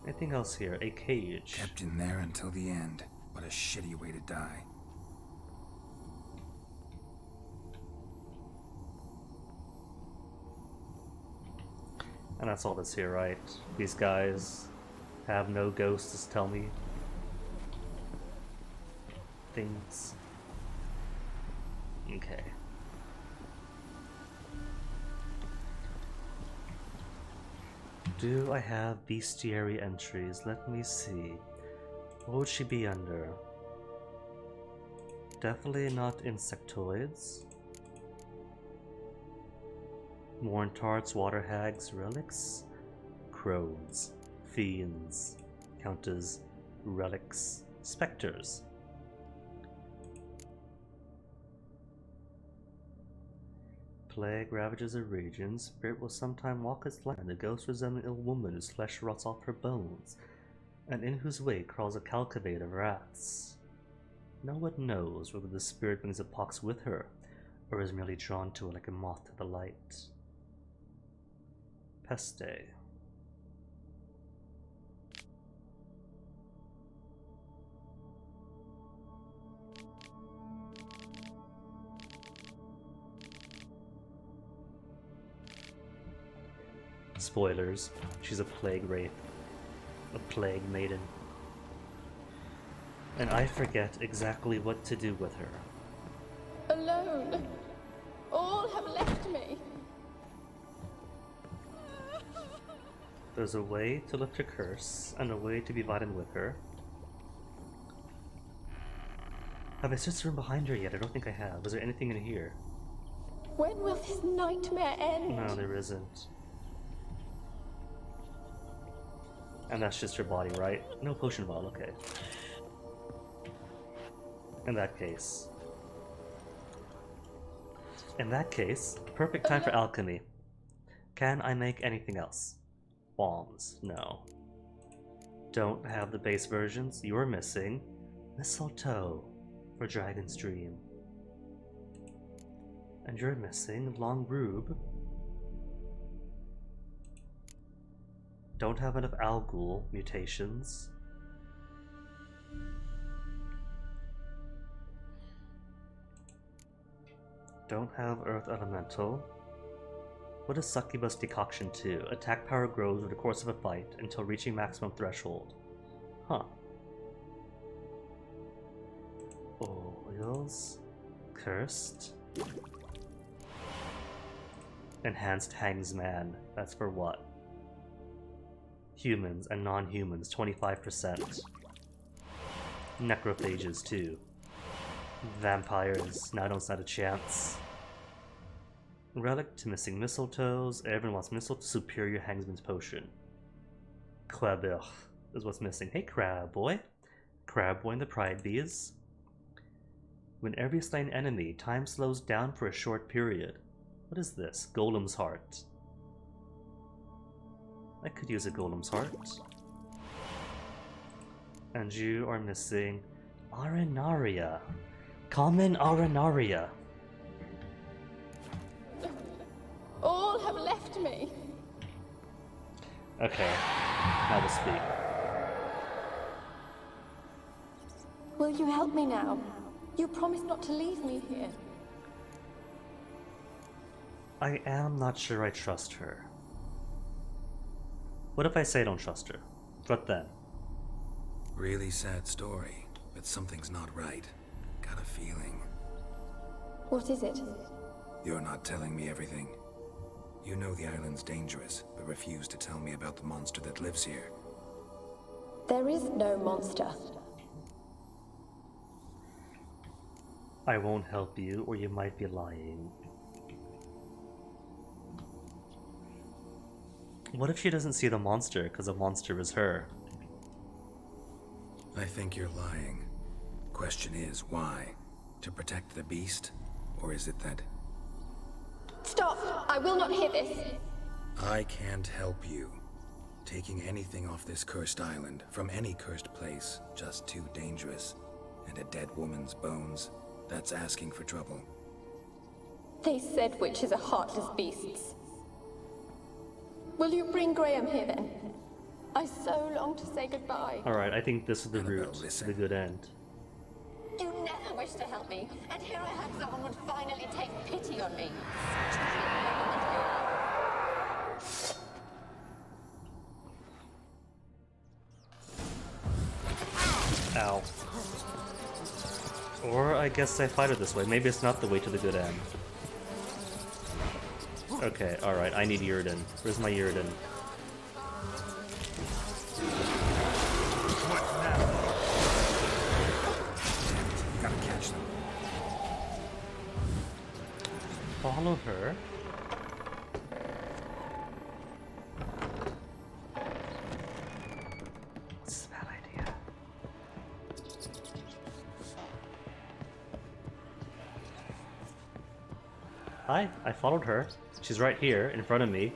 Anything else here? A cage. Kept in there until the end. What a shitty way to die. And that's all that's here, right? These guys have no ghosts to tell me things. Okay. Do I have bestiary entries? Let me see. What would she be under? Definitely not insectoids. Worn tarts, water hags, relics, crones, fiends, count as relics, specters. Plague ravages a region, spirit will sometime walk its land, a ghost resembling an ill woman whose flesh rots off her bones, and in whose wake crawls a cavalcade of rats. No one knows whether the spirit brings a pox with her, or is merely drawn to it like a moth to the light. Peste. Spoilers, she's a plague wraith. A plague maiden. And I forget exactly what to do with her. Alone. All have left me. There's a way to lift her curse, and a way to be violent with her. Have I searched the room behind her yet? I don't think I have. Is there anything in here? When will this nightmare end? No, there isn't. And that's just her body, right? No potion bottle, okay. In that case, perfect time for alchemy. Can I make anything else? Bombs, no. Don't have the base versions. You're missing mistletoe for Dragon's Dream. And you're missing long rube. Don't have enough Algul mutations. Don't have Earth Elemental. What is Succubus Decoction 2? Attack power grows over the course of a fight until reaching maximum threshold. Huh. Oils. Cursed. Enhanced Hangsman. That's for what? Humans and non-humans, 25%. Necrophages too. Vampires, now I don't stand a chance. Relic to missing mistletoes. Everyone wants mistletoe. Superior Hangsman's Potion. Klebich is what's missing. Hey Crab Boy. Crab Boy and the Pride Bees. Whenever you slay an enemy, time slows down for a short period. What is this? Golem's Heart. I could use a Golem's Heart. And you are missing Arenaria. Common Arenaria. All have left me. Okay, now to speak. Will you help me now? You promised not to leave me here. I am not sure I trust her. What if I say I don't trust her? What then? Really sad story, but something's not right. Got a feeling. What is it? You're not telling me everything. You know the island's dangerous, but refuse to tell me about the monster that lives here. There is no monster. I won't help you, or you might be lying. What if she doesn't see the monster because the monster is her? I think you're lying. Question is, why? To protect the beast? Or is it that... Stop! I will not hear this! I can't help you. Taking anything off this cursed island, from any cursed place, just too dangerous. And a dead woman's bones, that's asking for trouble. They said witches are heartless beasts. Will you bring Graham here then? I so long to say goodbye. Alright, I think this is the route to the good end. never wished to help me, and here I had someone would finally take pity on me. Ow. Or I guess I fight it this way. Maybe it's not the way to the good end. Okay, alright, I need Yrden. Where's my Yrden? What now? Gotta catch them. Follow her? This is a bad idea. Hi, I followed her. She's right here, in front of me.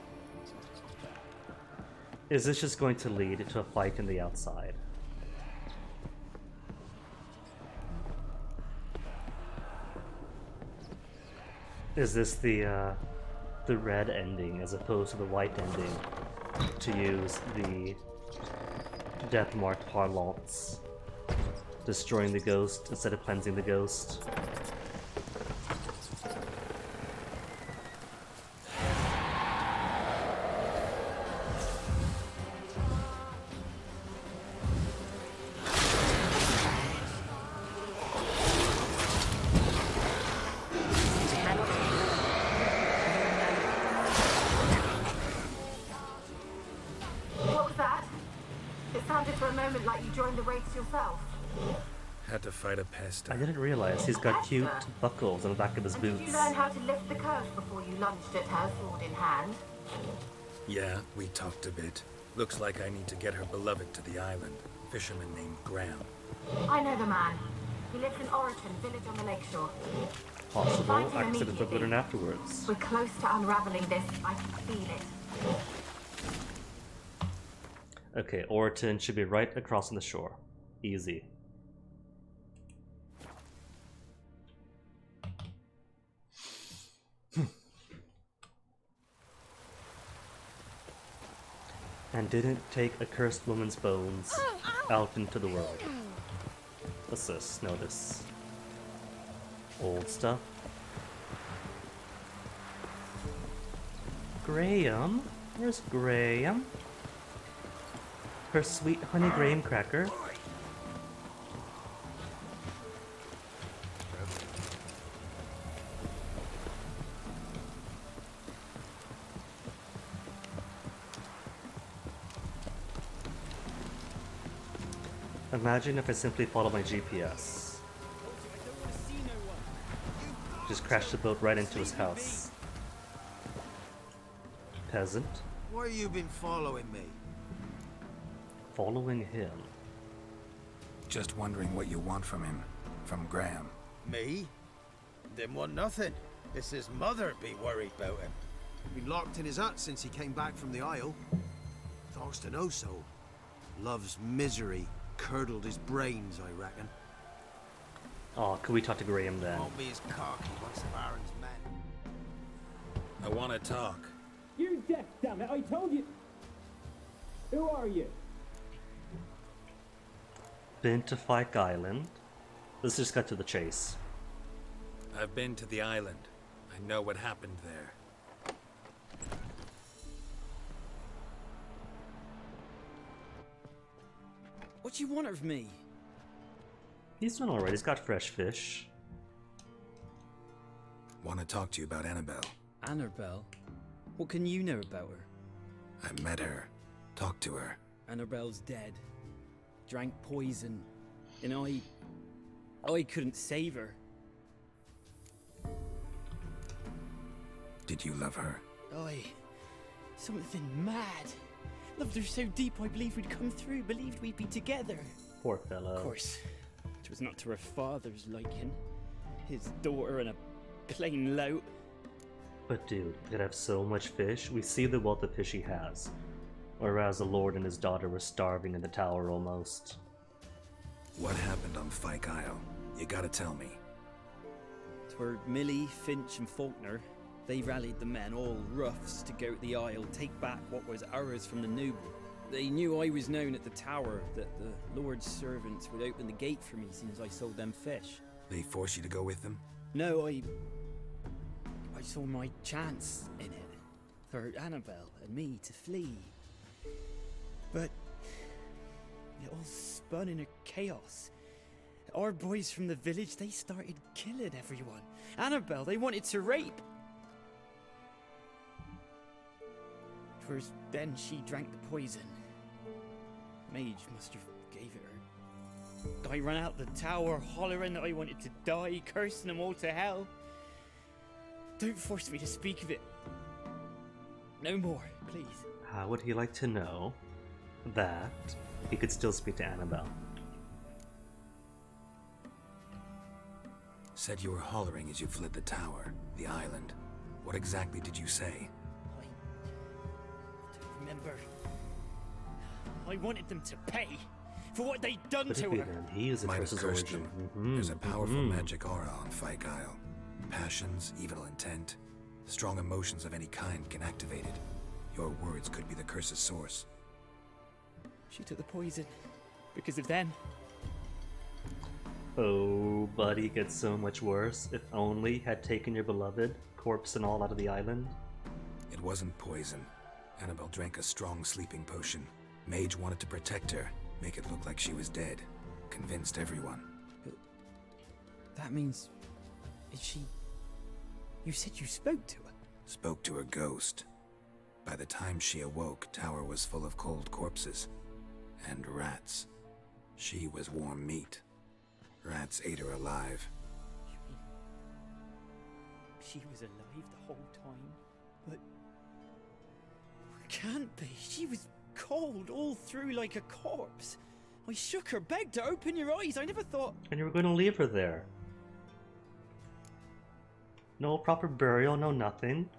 Is this just going to lead to a fight in the outside? Is this the red ending as opposed to the white ending, to use the death mark parlance? Destroying the ghost instead of cleansing the ghost? Had to fight a pest. I didn't realize he's got cute buckles on the back of his boots. Did you learn how to lift the curse before you lunged at her, sword in hand? Yeah, we talked a bit. Looks like I need to get her beloved to the island. Fisherman named Graham. I know the man. He lives in Oriton, village on the lakeshore. Possible accident of Glittern afterwards. We're close to unraveling this. I can feel it. Okay, Oriton should be right across on the shore. Easy. And didn't take a cursed woman's bones out into the world. What's this? Notice. Old stuff. Graham? Where's Graham? Her sweet honey graham cracker. Imagine if I simply follow my GPS. Just crash the boat right into his house. Peasant. Why you been following me? Following him. Just wondering what you want from him. From Graham. Me? Didn't want nothing. It's his mother be worried about him. Been locked in his hut since he came back from the Isle. Talks to no soul. Love's misery curdled his brains, I reckon. Oh, could we talk to Graham then? Won't be as cocky once the Baron's men. I want to talk. You're deaf, damn it! I told you. Who are you? Been to Fyke Island. Let's just cut to the chase. I've been to the island. I know what happened there. What do you want of me? He's doing alright, he's got fresh fish. Want to talk to you about Annabelle. Annabelle? What can you know about her? I met her. Talked to her. Annabelle's dead. Drank poison. And I couldn't save her. Did you love her? Something mad. Loved her so deep I believed we'd come through, believed we'd be together. Poor fellow. Of course, it was not to her father's liking. His daughter and a plain lout. But dude, they have so much fish. We see the wealth of fish he has. Whereas the Lord and his daughter were starving in the tower almost. What happened on Fyke Isle? You gotta tell me. 'Twere Millie, Finch and Faulkner. They rallied the men, all roughs, to go to the Isle, take back what was ours from the noble. They knew I was known at the tower, that the Lord's servants would open the gate for me since I sold them fish. They force you to go with them? No, I saw my chance in it. For Annabelle and me to flee. But it all spun in a chaos. Our boys from the village, they started killing everyone. Annabelle, they wanted to rape. First, then she drank the poison. Mage must have gave it her. I ran out the tower, hollering that I wanted to die, cursing them all to hell. Don't force me to speak of it. No more, please. How would he like to know that he could still speak to Annabelle? Said you were hollering as you fled the tower, the island. What exactly did you say? I don't remember. I wanted them to pay for what they'd done But to if her. then he is the Might have curse's cursed origin. them. There's a powerful magic aura on Fyke Isle. Passions, evil intent, strong emotions of any kind can activate it. Your words could be the curse's source. She took the poison because of them. Oh, buddy, gets so much worse. If only had taken your beloved, corpse and all, out of the island. It wasn't poison. Annabelle drank a strong sleeping potion. Mage wanted to protect her, make it look like she was dead. Convinced everyone. But that means... Is she... You said you spoke to her? Spoke to her ghost. By the time she awoke, Tower was full of cold corpses. And rats. She was warm meat. Rats ate her alive. You mean... She was alive the whole time? But... Can't be. She was cold all through like a corpse. I shook her, begged her, open your eyes. I never thought... And you were going to leave her there. No proper burial, no nothing.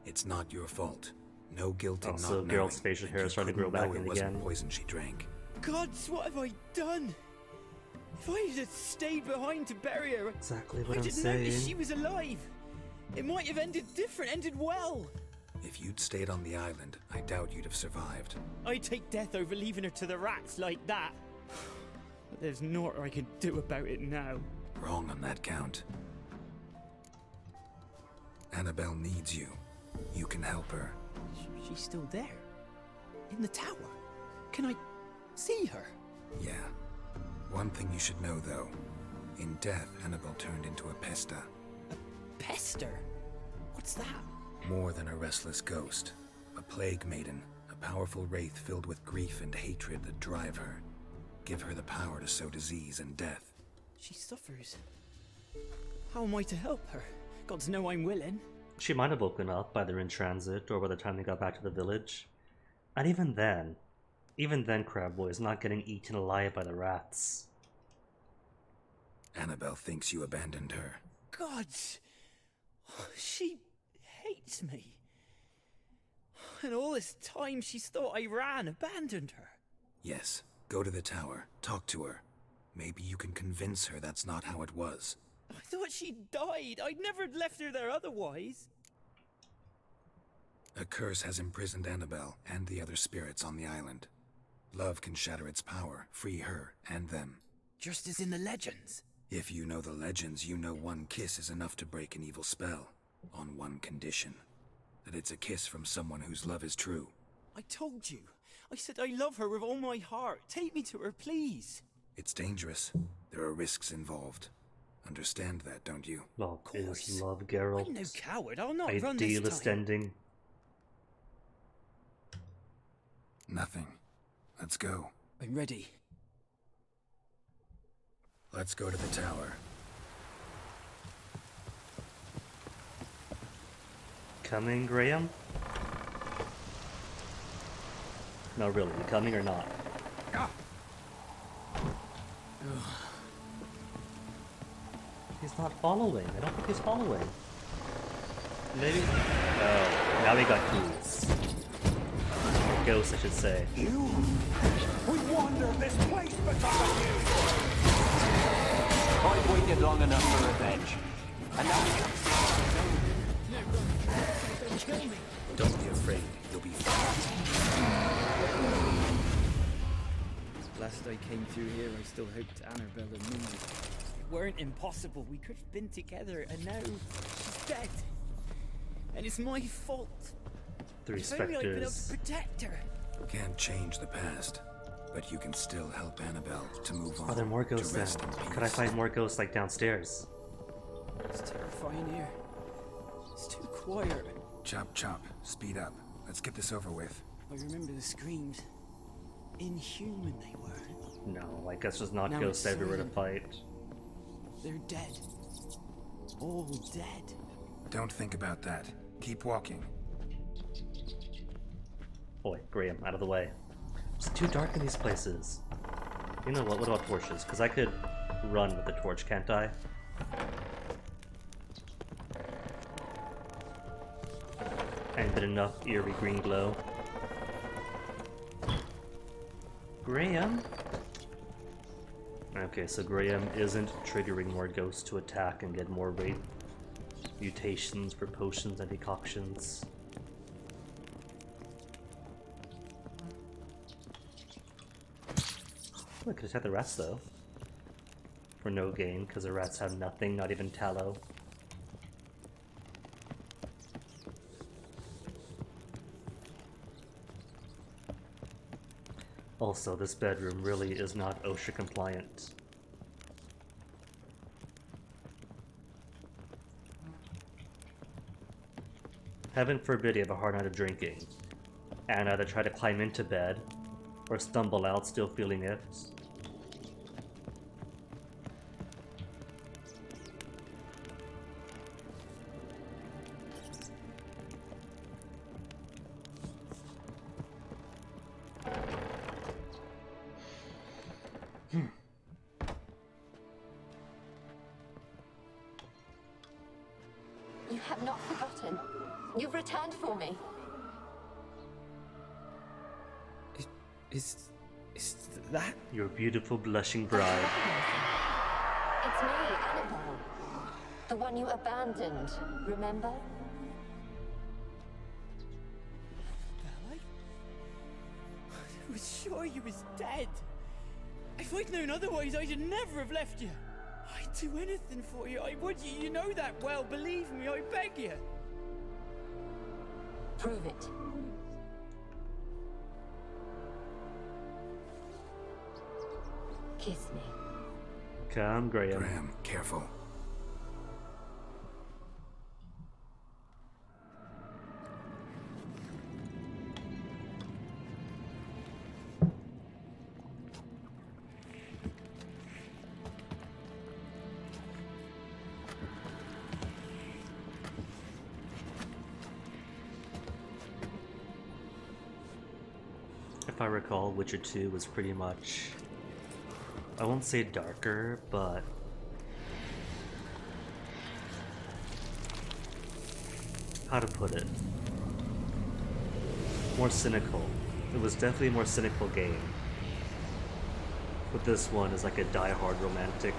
It's not your fault. No guilt in Also, not knowing. Geralt's facial And hair you is starting to grow couldn't know back it in wasn't again. poison she drank. Gods, what have I done? If I had stayed behind to bury her... Exactly what I I'm didn't saying. notice she was alive. It might have ended different, ended well. If you'd stayed on the island, I doubt you'd have survived. I'd take death over leaving her to the rats like that. But there's naught I can do about it now. Wrong on that count. Annabelle needs you. You can help her. She's still there. In the tower. Can I see her? Yeah. One thing you should know, though. In death, Annabelle turned into a pesta. Pester? What's that? More than a restless ghost. A plague maiden. A powerful wraith filled with grief and hatred that drive her. Give her the power to sow disease and death. She suffers. How am I to help her? Gods know I'm willing. She might have woken up either in transit or by the time they got back to the village. And even then, Crab Boy is not getting eaten alive by the rats. Annabelle thinks you abandoned her. Gods! She hates me. And all this time she's thought I abandoned her. Yes. Go to the tower. Talk to her. Maybe you can convince her that's not how it was. I thought she died. I'd never left her there otherwise. A curse has imprisoned Annabelle and the other spirits on the island. Love can shatter its power, free her and them. Just as in the legends. If you know the legends, you know one kiss is enough to break an evil spell. On one condition. That it's a kiss from someone whose love is true. I told you. I said I love her with all my heart. Take me to her, please. It's dangerous. There are risks involved. Understand that, don't you? Love is love, Geralt. I'm no coward. I'll not run this Idealist time. ending. Nothing. Let's go. I'm ready. Let's go to the tower. Coming, Graham? No, really, you coming or not? He's not following. I don't think he's following. Maybe? Oh, now we got keys. Or ghosts, I should say. You? We wandered this place because of you! I've waited long enough for revenge. And now we come. Don't be afraid. You'll be fine. Last I came through here, I still hoped Annabelle and me weren't impossible. We could have been together, and now she's dead. And it's my fault. Three If only I'd been able to specters. protect her. Can't change the past, but you can still help Annabelle to move on. Are there more ghosts to then? rest in peace. Could I find more ghosts like downstairs? It's terrifying here. It's too quiet. Chop, chop. Speed up. Let's get this over with. I remember the screams. Inhuman they were. No, I guess there's not Now ghosts it's everywhere to silent. fight. They're dead. All dead. Don't think about that. Keep walking. Boy, Graham, out of the way. It's too dark in these places. You know what about torches? Because I could run with the torch, can't I? And get enough eerie green glow. Graham? Okay, so Graham isn't triggering more ghosts to attack and get more rate mutations for potions and decoctions. Oh, I could attack the rats though. For no gain, because the rats have nothing, not even tallow. Also, this bedroom really is not OSHA compliant. Heaven forbid you have a hard night of drinking, and either try to climb into bed, or stumble out still feeling it. You have not forgotten. You've returned for me. Is that Your beautiful blushing bride. It's me, Annabelle. The one you abandoned, remember? Bella? I was sure you was dead. If I'd known otherwise, I'd never have left you. I'd do anything for you. I would. You know that well. Believe me, I beg you. Prove it. Kiss me. Come, Graham. Graham, careful. If I recall, Witcher 2 was pretty much, I won't say darker, but how to put it? More cynical. It was definitely a more cynical game. But this one is like a die-hard romantic.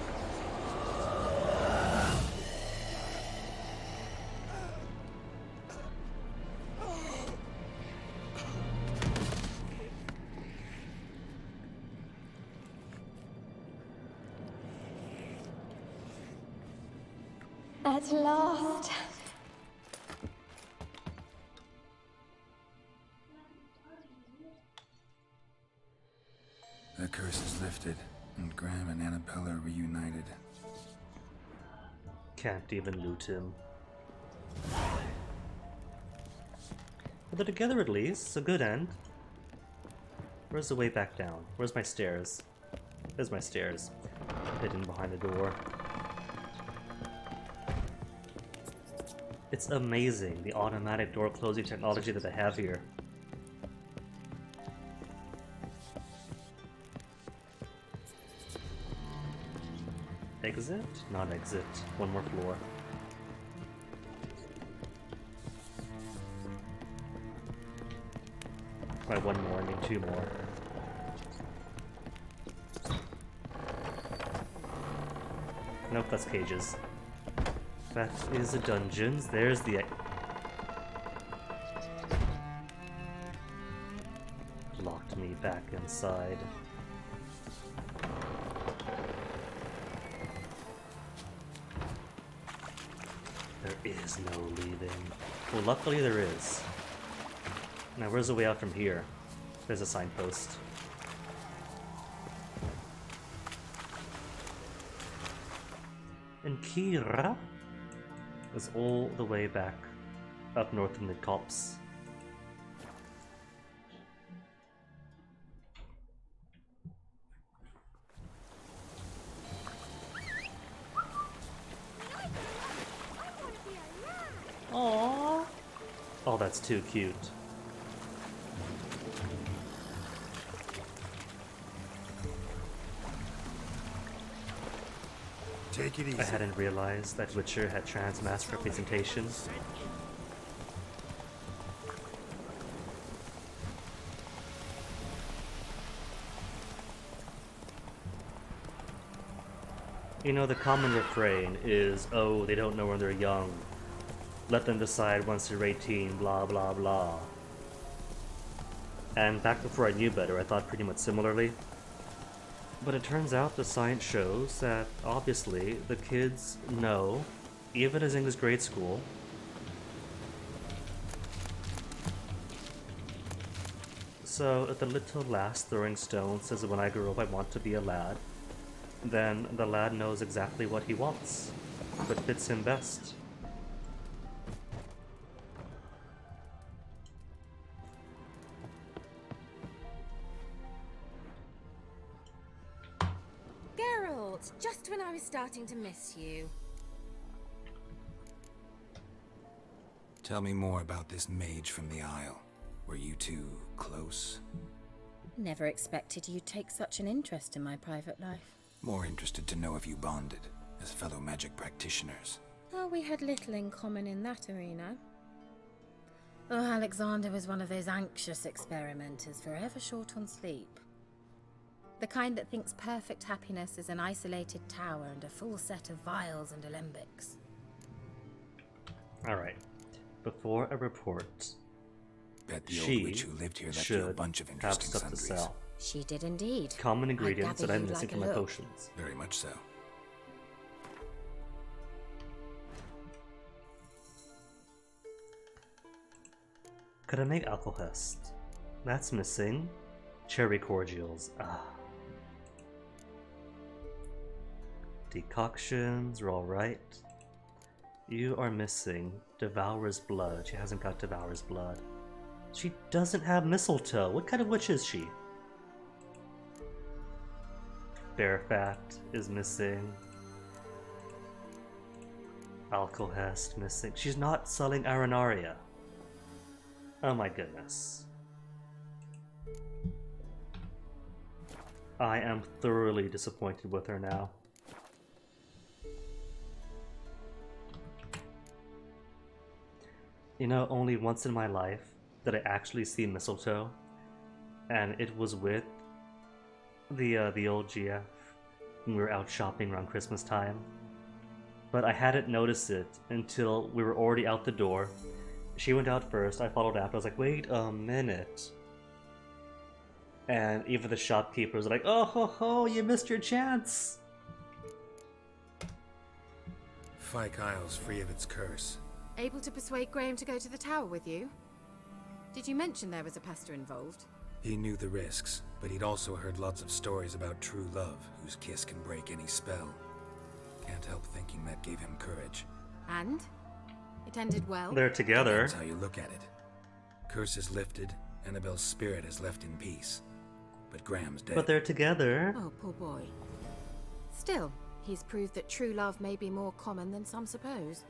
At last. The curse is lifted, and Graham and Annabelle are reunited. Can't even loot him. But they're together at least. It's a good end. Where's the way back down? Where's my stairs? There's my stairs. Hidden behind the door. It's amazing, the automatic door closing technology that they have here. Exit? Not exit. One more floor. Right, one more, I need two more. Nope, that's cages. That is a dungeons. There's the... Locked me back inside. There is no leaving. Well, luckily there is. Now, where's the way out from here? There's a signpost. And Keira is all the way back up north in the Copse. Aww. Oh, that's too cute. Take it easy. I hadn't realized that Witcher had trans mask representation. You know, the common refrain is, oh, they don't know when they're young. Let them decide once they're 18, blah blah blah. And back before I knew better, I thought pretty much similarly. But it turns out the science shows that, obviously, the kids know, even as young as grade school. So, if the little lass throwing stones says when I grow up I want to be a lad, then the lad knows exactly what he wants, what fits him best. Just when I was starting to miss you. Tell me more about this mage from the Isle. Were you two close? Never expected you'd take such an interest in my private life. More interested to know if you bonded as fellow magic practitioners. Oh, we had little in common in that arena. Oh, Alexander was one of those anxious experimenters, forever short on sleep. The kind that thinks perfect happiness is an isolated tower and a full set of vials and alembics. Alright. Before I report, Bet the old witch who lived here left you a bunch of interesting have stuff to sundries. sell. She did indeed. Common ingredients that I'm missing like from my look. potions. Very much so. Could I make alcohest? That's missing. Cherry cordials. Ah. Decoctions are alright. You are missing Devourer's blood. She hasn't got Devourer's blood. She doesn't have mistletoe. What kind of witch is she? Bear fat is missing. Alcohest missing. She's not selling Arenaria. Oh my goodness. I am thoroughly disappointed with her now. You know, only once in my life did I actually see mistletoe, and it was with the old GF when we were out shopping around Christmas time. But I hadn't noticed it until we were already out the door. She went out first, I followed after. I was like, wait a minute. And even the shopkeepers were like, oh ho ho, you missed your chance. Fyke Isle's free of its curse. Able to persuade Graham to go to the tower with you? Did you mention there was a pester involved? He knew the risks, but he'd also heard lots of stories about true love, whose kiss can break any spell. Can't help thinking that gave him courage. And? It ended well? They're together. That's how you look at it. Curse is lifted, Annabelle's spirit is left in peace. But Graham's dead. But they're together. Oh, poor boy. Still, he's proved that true love may be more common than some suppose.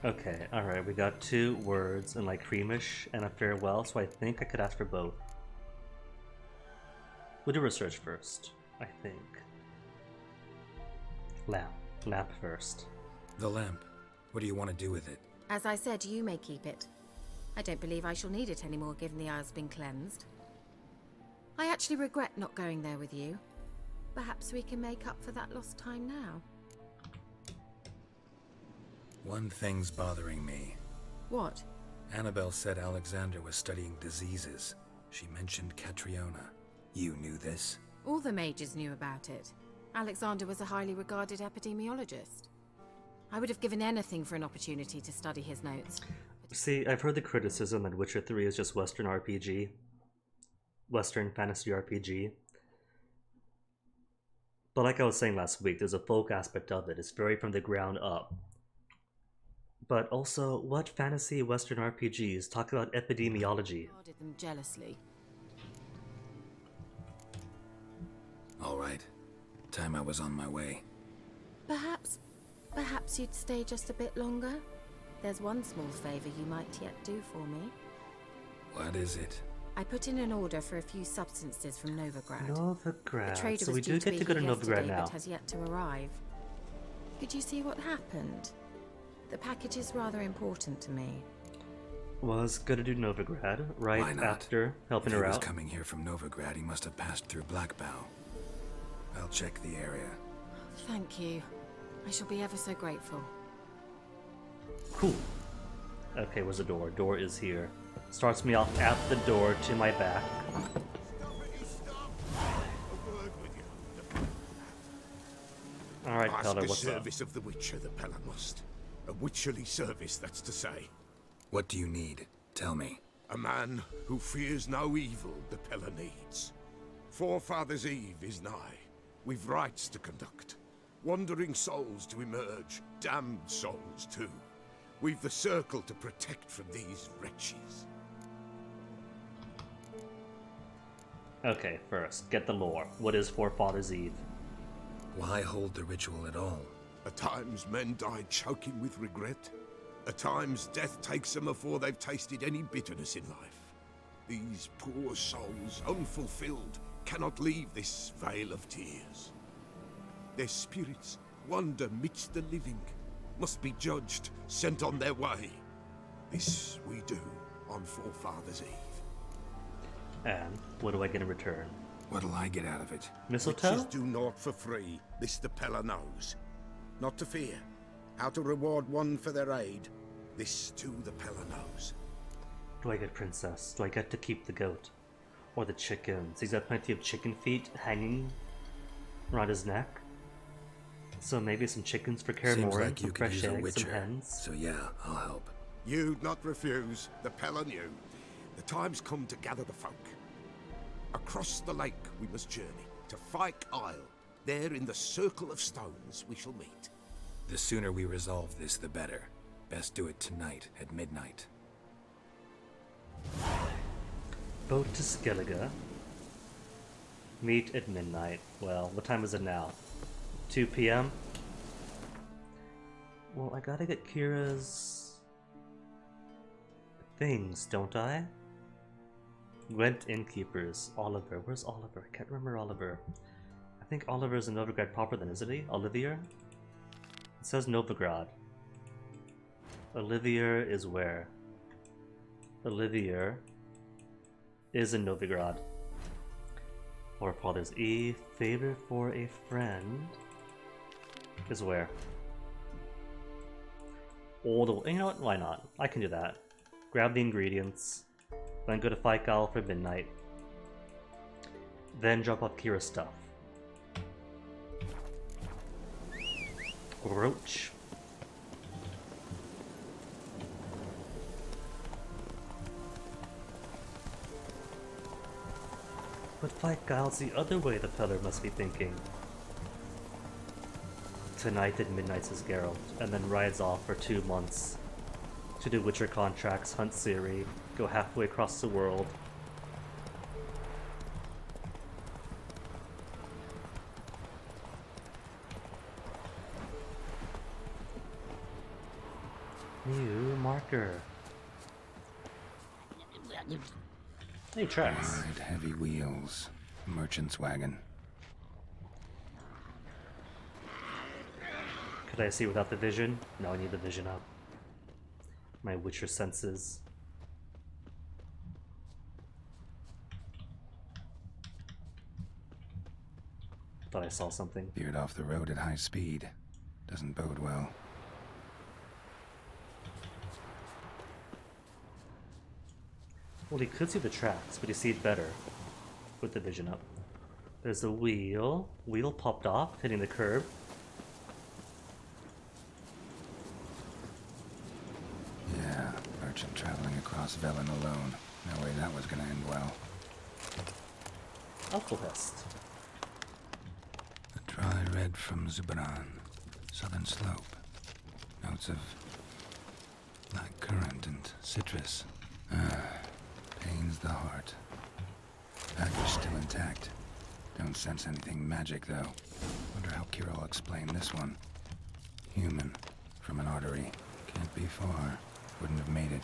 Okay, alright, we got 2 words and like creamish and a farewell, so I think I could ask for both. We'll do research first, I think. Lamp. Lamp first. The lamp. What do you want to do with it? As I said, you may keep it. I don't believe I shall need it anymore, given the Isle's been cleansed. I actually regret not going there with you. Perhaps we can make up for that lost time now. One thing's bothering me. What? Annabelle said Alexander was studying diseases. She mentioned Catriona. You knew this? All the mages knew about it. Alexander was a highly regarded epidemiologist. I would have given anything for an opportunity to study his notes. See, I've heard the criticism that Witcher 3 is just Western RPG. Western fantasy RPG. But like I was saying last week, there's a folk aspect of it. It's very from the ground up. But also, what fantasy Western RPGs talk about epidemiology? Regarded them jealously. All right. Time I was on my way. Perhaps you'd stay just a bit longer? There's one small favor you might yet do for me. What is it? I put in an order for a few substances from Novigrad. Novigrad. The trader So was we do due get to go to be here Novigrad yesterday, now. but has yet to arrive. Could you see what happened? The package is rather important to me. Was gonna do Novigrad right Why not? after helping If her he was out. coming here from Novigrad, he must have passed through Blackbow. I'll check the area. Thank you. I shall be ever so grateful. Cool. Okay, where's the door? Door is here. Starts me off at the door to my back. Alright, Peller, the what's up? service of the Witcher, the Peller must. A witcherly service, that's to say. What do you need? Tell me. A man who fears no evil the Peller needs. Forefathers' Eve is nigh. We've rites to conduct. Wandering souls to emerge. Damned souls, too. We've the circle to protect from these wretches. Okay, first, get the lore. What is Forefathers' Eve? Why hold the ritual at all? At times men die choking with regret. At times death takes them before they've tasted any bitterness in life. These poor souls, unfulfilled, cannot leave this vale of tears. Their spirits wander midst the living, must be judged, sent on their way. This we do on Forefathers' Eve. And what do I get in return? What'll I get out of it? Mistletoe? Witches do naught for free, this the Peller knows. Not to fear. How to reward one for their aid, this too the Peller knows. Do I get Princess? Do I get to keep the goat? Or the chickens? He's got plenty of chicken feet hanging around his neck. So maybe some chickens for Keira, Seems like you some could fresh use a eggs, some witcher. hens. So yeah, I'll help. You'd not refuse, the Peller knew. The time's come to gather the folk. Across the lake we must journey, to Fyke Isle. There in the circle of stones we shall meet. The sooner we resolve this, the better. Best do it tonight at midnight. Boat to Skellige. Meet at midnight. Well, what time is it now? 2 p.m.? Well, I gotta get Kira's things, don't I? Gwent Innkeepers. Oliver. Where's Oliver? I can't remember Oliver. I think Oliver's in Novigrad proper then, isn't he? Olivier? It says Novigrad. Olivier is where? Olivier is in Novigrad. Forefathers' Eve. Favor for a friend is where? All the, you know what? Why not? I can do that. Grab the ingredients, then go to Fyke Isle for midnight, then drop off Kira's stuff. Roach. But Fyke Isle's the other way, the Peller must be thinking. Tonight at midnight, says Geralt, and then rides off for 2 months to do Witcher contracts, hunt Ciri, go halfway across the world. New marker. New tracks. Wide, heavy wheels. Merchant's wagon. Could I see without the vision? No, I need the vision up. My Witcher senses. Thought I saw something. Veered off the road at high speed. Doesn't bode well. Well, he could see the tracks, but he sees better with the vision up. There's a wheel. Wheel popped off, hitting the curb. Yeah, merchant traveling across Velen alone. No way that was gonna end well. Alcohest. A dry red from Zubran. Southern slope. Notes of black currant and citrus. Pains the heart. Package still intact. Don't sense anything magic, though. Wonder how Keira will explain this one. Human. From an artery. Can't be far. Wouldn't have made it.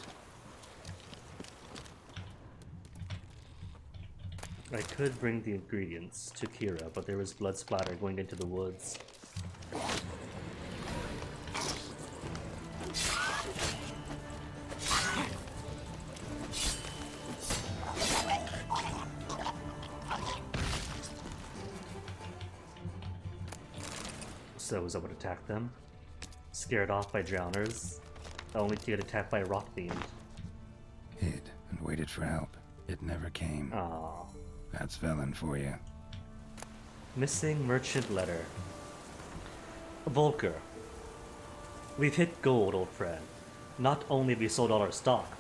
I could bring the ingredients to Keira, but there was blood splatter going into the woods. So as I would attack them, scared off by drowners, only to get attacked by a rock fiend. Hid and waited for help. It never came. Aww. That's Velen for you. Missing merchant letter. Volker. We've hit gold, old friend. Not only have we sold all our stock,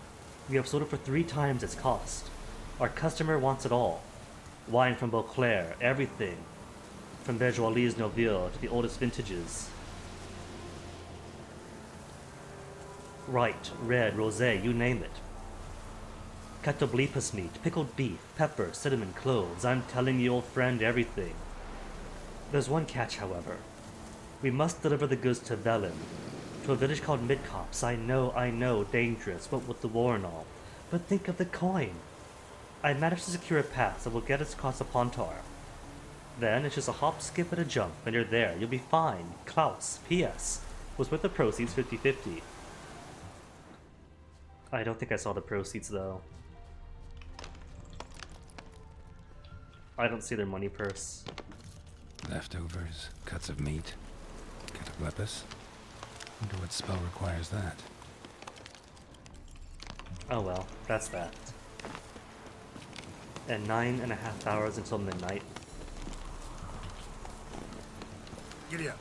we have sold it for 3 times its cost. Our customer wants it all. Wine from Beauclair, everything. From Bergeois Noville to the oldest vintages. White, red, rosé, you name it. Catoblepus meat, pickled beef, pepper, cinnamon, cloves. I'm telling you, old friend, everything. There's one catch, however. We must deliver the goods to Velen, to a village called Midcops. I know, dangerous, what with the war and all. But think of the coin. I managed to secure a pass that will get us across the Pontar. Then it's just a hop, skip, and a jump, and you're there. You'll be fine. Klaus, P.S. was with the proceeds 50-50. I don't think I saw the proceeds, though. I don't see their money purse. Leftovers, cuts of meat. Catoblepus. Wonder what spell requires that. Oh well, that's that. And 9.5 hours until midnight. Giddy up.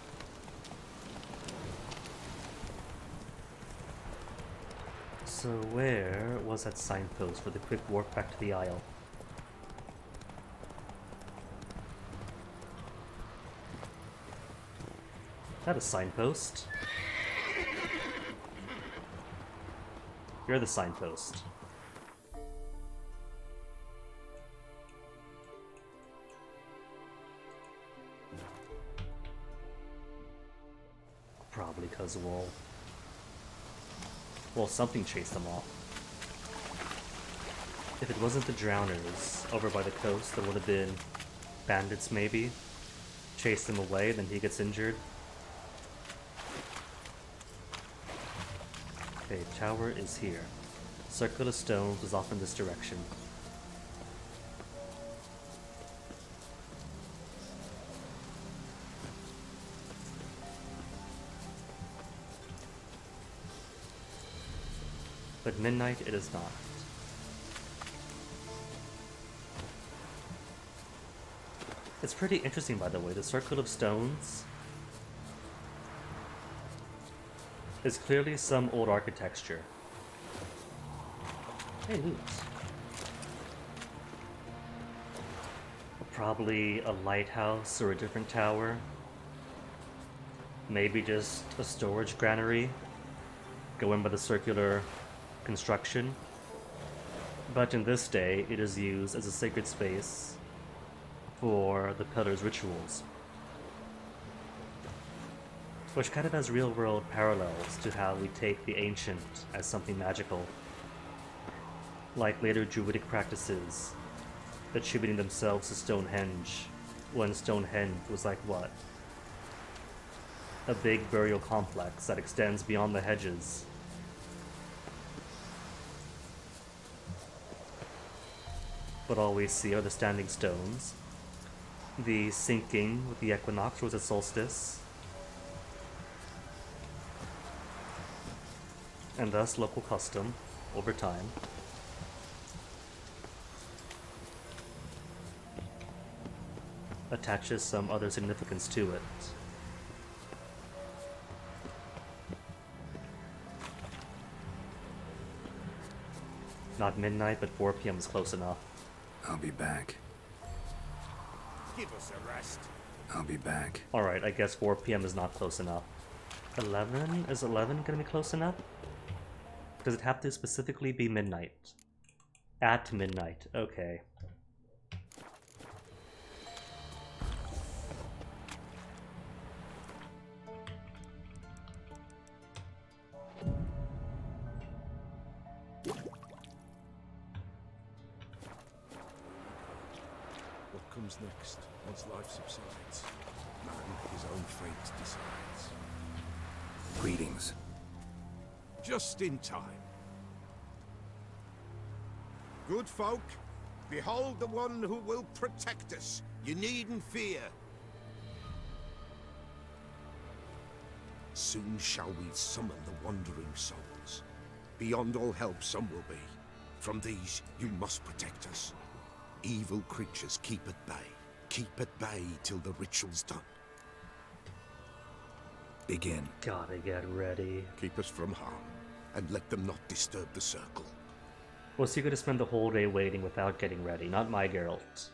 So where was that signpost for the quick warp back to the Isle? Is that a signpost? You're the signpost. Probably because well, something chased them off. If it wasn't the drowners over by the coast, there would have been bandits maybe. Chase them away, then he gets injured. Okay, tower is here. Circle of stones is off in this direction. But midnight it is not. It's pretty interesting, by the way. The circle of stones is clearly some old architecture. Hey, loot. Probably a lighthouse or a different tower. Maybe just a storage granary going by the circular construction. But in this day, it is used as a sacred space for the Pillar's rituals, which kind of has real-world parallels to how we take the ancient as something magical, like later Druidic practices attributing themselves to Stonehenge, when Stonehenge was like what? A big burial complex that extends beyond the hedges. But all we see are the standing stones, the sinking with the equinox was at solstice, and thus local custom over time. attaches some other significance to it. Not midnight, but 4 p.m. is close enough. I'll be back. Give us a rest. I'll be back. Alright, I guess 4 p.m. is not close enough. 11? Is 11 gonna be close enough? Does it have to specifically be midnight? At midnight, okay. What comes next, once life subsides? Man, his own fate decides. Greetings. Just in time. Good folk, behold the one who will protect us. You needn't fear. Soon shall we summon the wandering souls. Beyond all help some will be. From these you must protect us. Evil creatures keep at bay. Keep at bay till the ritual's done. Begin. Gotta get ready. Keep us from harm, and let them not disturb the circle. Well, so you're gonna spend the whole day waiting without getting ready, not my Geralt.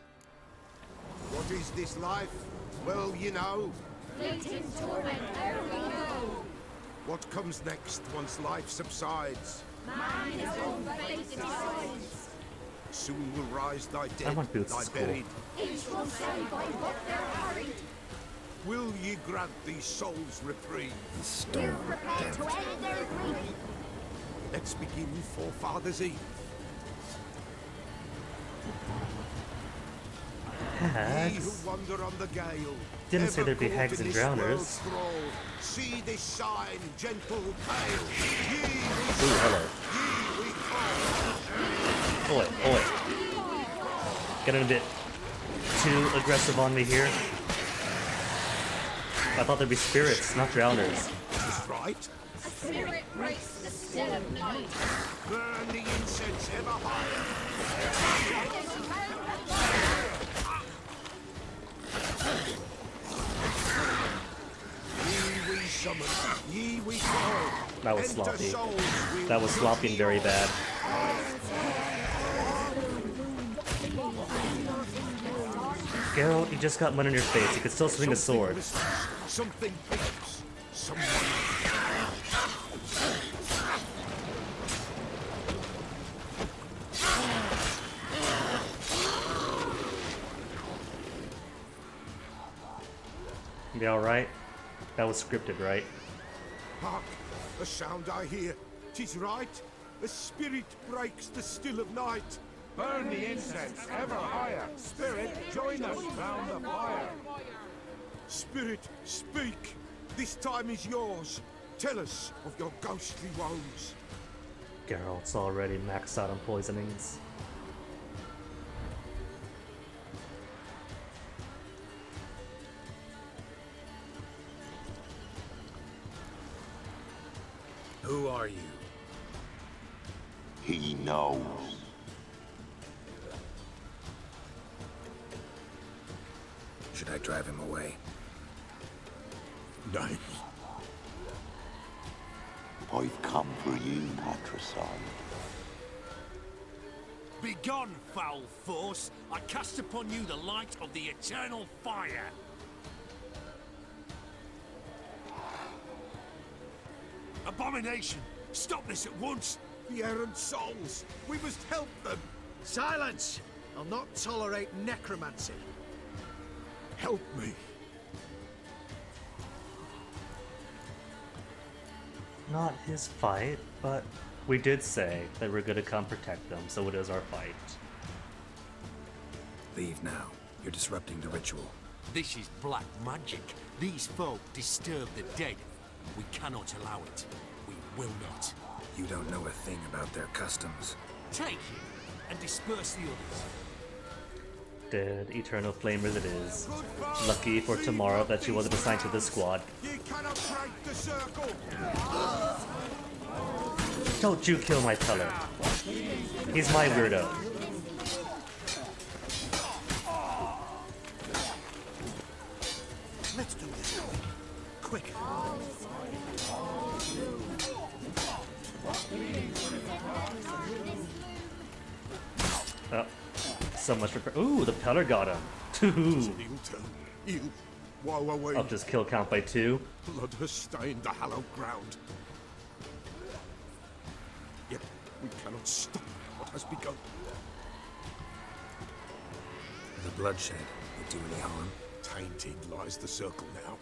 What is this life? Well, you know. Fleeting torment, there we go. What comes next once life subsides? Man his own fate decides. Soon will rise thy I dead, want boots thy at school. buried. Each will say by what they're harried. Will ye grant these souls reprieve? The storm Prepare to end their grief. Let's begin Forefathers' Eve. Ye who Hags? wander on the gale. Didn't say ever there'd be caught hags in and this drowners. world's thrall, see this sign, gentle pale. Ye Ooh, we hello. Oi, oi. Getting a bit too aggressive on me here. I thought there'd be spirits, not drowners. Is right? A spirit breaks the still of night. Burn the incense ever higher. Ye we summon, ye we call. That was Enter sloppy. souls, we That was sloppy and very bad. Geralt, you just got mud in your face. You could still swing a sword. Something peeps. Someone. Be alright? That was scripted, right? Hark, a sound I hear. 'Tis right. A spirit breaks the still of night. Burn the incense ever higher. Spirit, join us round the fire. Spirit, speak. This time is yours. Tell us of your ghostly woes. Geralt's already maxed out on poisonings. Who are you? He knows. Should I drive him away? Nay. I've come for you, patricide. Begone, foul force! I cast upon you the light of the eternal fire! Abomination! Stop this at once! The errant souls. We must help them. Silence! I'll not tolerate necromancy. Help me. Not his fight, but we did say that we're gonna come protect them, so it is our fight. Leave now. You're disrupting the ritual. This is black magic. These folk disturb the dead. We cannot allow it. We will not. You don't know a thing about their customs. Take him and disperse the others. Dead eternal flamers it is. Lucky for tomorrow that she wasn't assigned to this squad. Ye cannot break the circle. Don't you kill my teller. He's my weirdo. quick. Oh, so much for... Ooh, the Peller got him. Two. While away, Up his kill count by 2. blood has stained the hallowed ground. Yet we cannot stop what has begun. The bloodshed would do any harm? Tainted lies the circle now.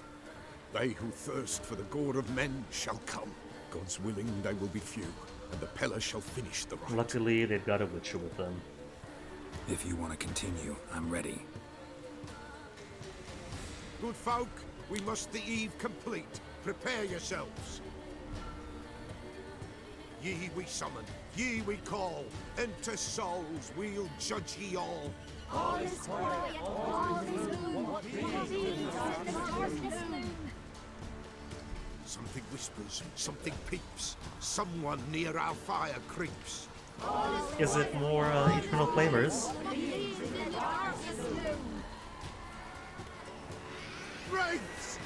They who thirst for the gore of men shall come. God's willing, they will be few, and the Peller shall finish the rite. Luckily, they've got a Witcher with them. If you want to continue, I'm ready. Good folk, we must the eve complete. Prepare yourselves. Ye we summon, ye we call. Enter souls, we'll judge ye all. All is quiet, all is gloom. What is the darkness loom? Something whispers, something peeps. Someone near our fire creeps. Is it more Eternal Flamers? Wraiths!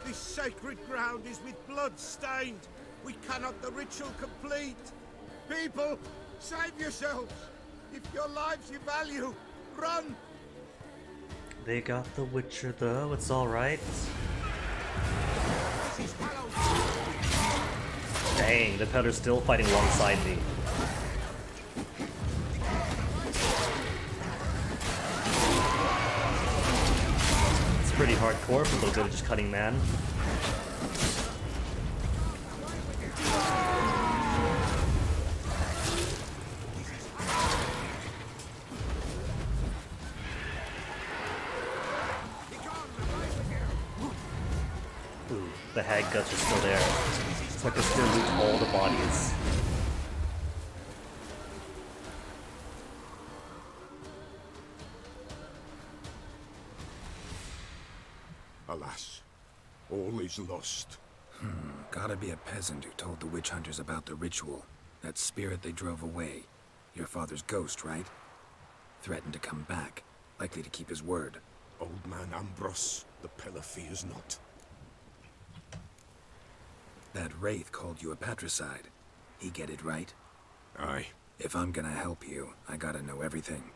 This sacred ground is with blood stained. We cannot the ritual complete. People, save yourselves. If your lives you value, run! They got the Witcher though, it's alright. Dang, the Peller's still fighting alongside me. It's pretty hardcore for a little bit of just cutting man. Ooh, the hag guts are still there. So I can still loot all the bodies. Alas, all is lost. Gotta be a peasant who told the witch hunters about the ritual. That spirit they drove away. Your father's ghost, right? Threatened to come back. Likely to keep his word. Old man Ambros, the Peller fears not. That wraith called you a patricide. He get it right? Aye. If I'm gonna help you, I gotta know everything.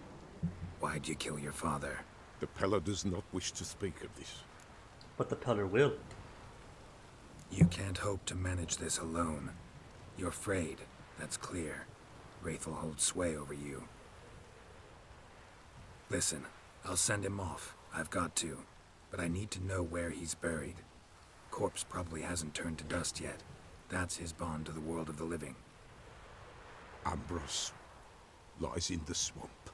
Why'd you kill your father? The Peller does not wish to speak of this. But the Peller will. You can't hope to manage this alone. You're afraid, that's clear. Wraith will hold sway over you. Listen, I'll send him off. I've got to. But I need to know where he's buried. Corpse probably hasn't turned to dust yet. That's his bond to the world of the living. Ambros lies in the swamp.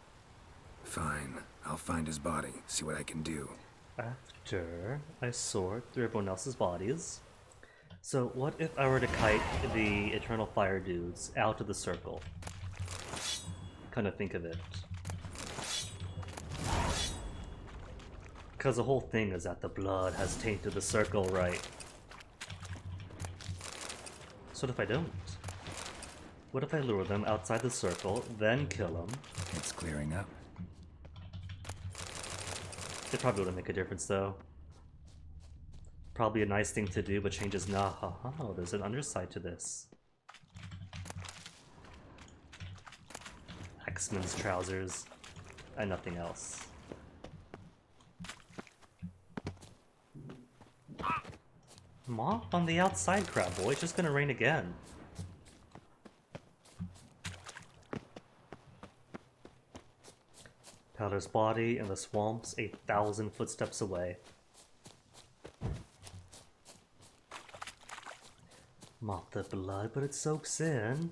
Fine. I'll find his body, see what I can do. After I sort through everyone else's bodies. So what if I were to kite the Eternal Fire dudes out of the circle? Kind of think of it. Because the whole thing is that the blood has tainted the circle, right? So what if I don't? What if I lure them outside the circle, then kill them? It's clearing up. It probably wouldn't make a difference though. Probably a nice thing to do, but changes nah. Haha, there's an underside to this. Axeman's trousers, and nothing else. Mop on the outside, crab boy. It's just gonna rain again. Powder's body in the swamps, 8,000 footsteps away. Mop the blood, but it soaks in.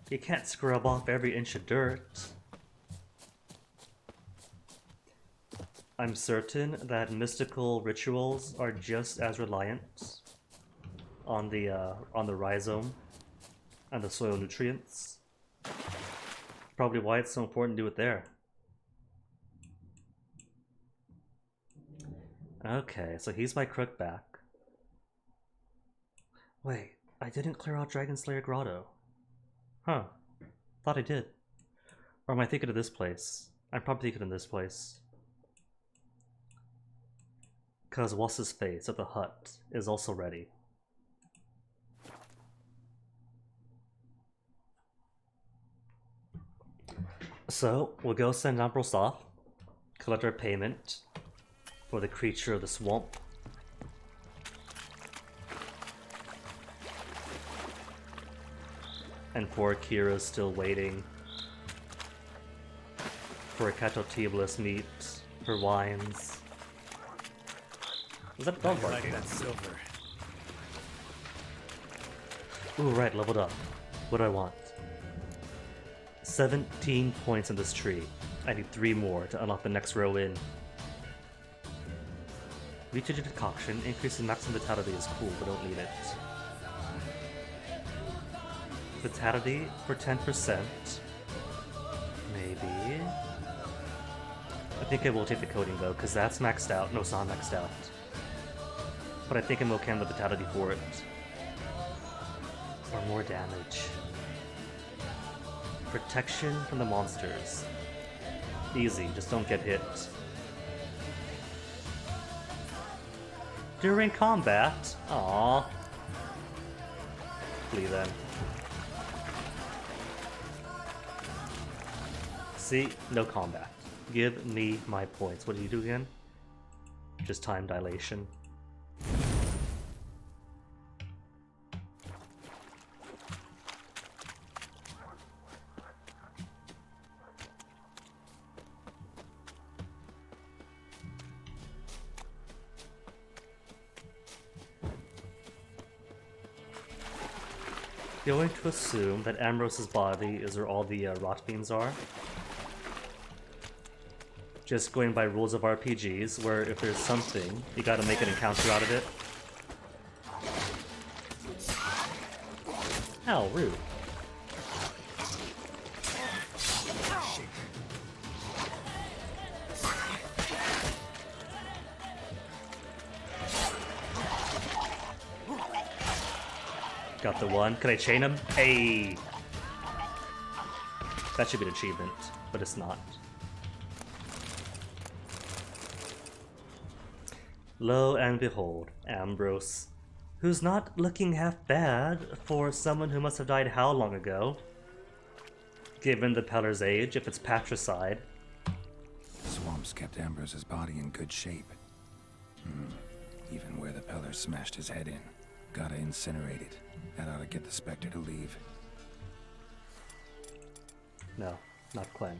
You can't scrub off every inch of dirt. I'm certain that mystical rituals are just as reliant on the rhizome and the soil nutrients. Probably why it's so important to do it there. Okay, so he's my crook back. Wait, I didn't clear out Dragon Slayer Grotto. Huh. Thought I did. Or am I thinking of this place? I'm probably thinking of this place. Cause what's his face at the hut is also ready. So we'll go send Ambrose off, collect our payment for the creature of the swamp. And poor Keira's still waiting for a Catotibulus meat, for wines. Was that dog barking? That silver. Ooh, right, leveled up. What do I want? 17 points in this tree. I need 3 more to unlock the next row in. Mutagen Decoction increases maximum vitality is cool, but don't need it. Vitality for 10%. Maybe. I think I will take the coating though, because that's maxed out. No, it's not maxed out. But I think I'm okay on the vitality for it. Or more damage. Protection from the monsters. Easy, just don't get hit. During combat? Aww. Flee then. See? No combat. Give me my points. What do you do again? Just time dilation. Going to assume that Ambrose's body is where all the rot beans are. Just going by rules of RPGs, where if there's something, you gotta make an encounter out of it. How rude. Got the one. Could I chain him? Hey! That should be an achievement, but it's not. Lo and behold, Ambrose, who's not looking half bad for someone who must have died how long ago? Given the Peller's age, if it's patricide. Swamps kept Ambrose's body in good shape. Even where the Peller smashed his head in. Gotta incinerate it. That ought to get the Spectre to leave. No, not Clem.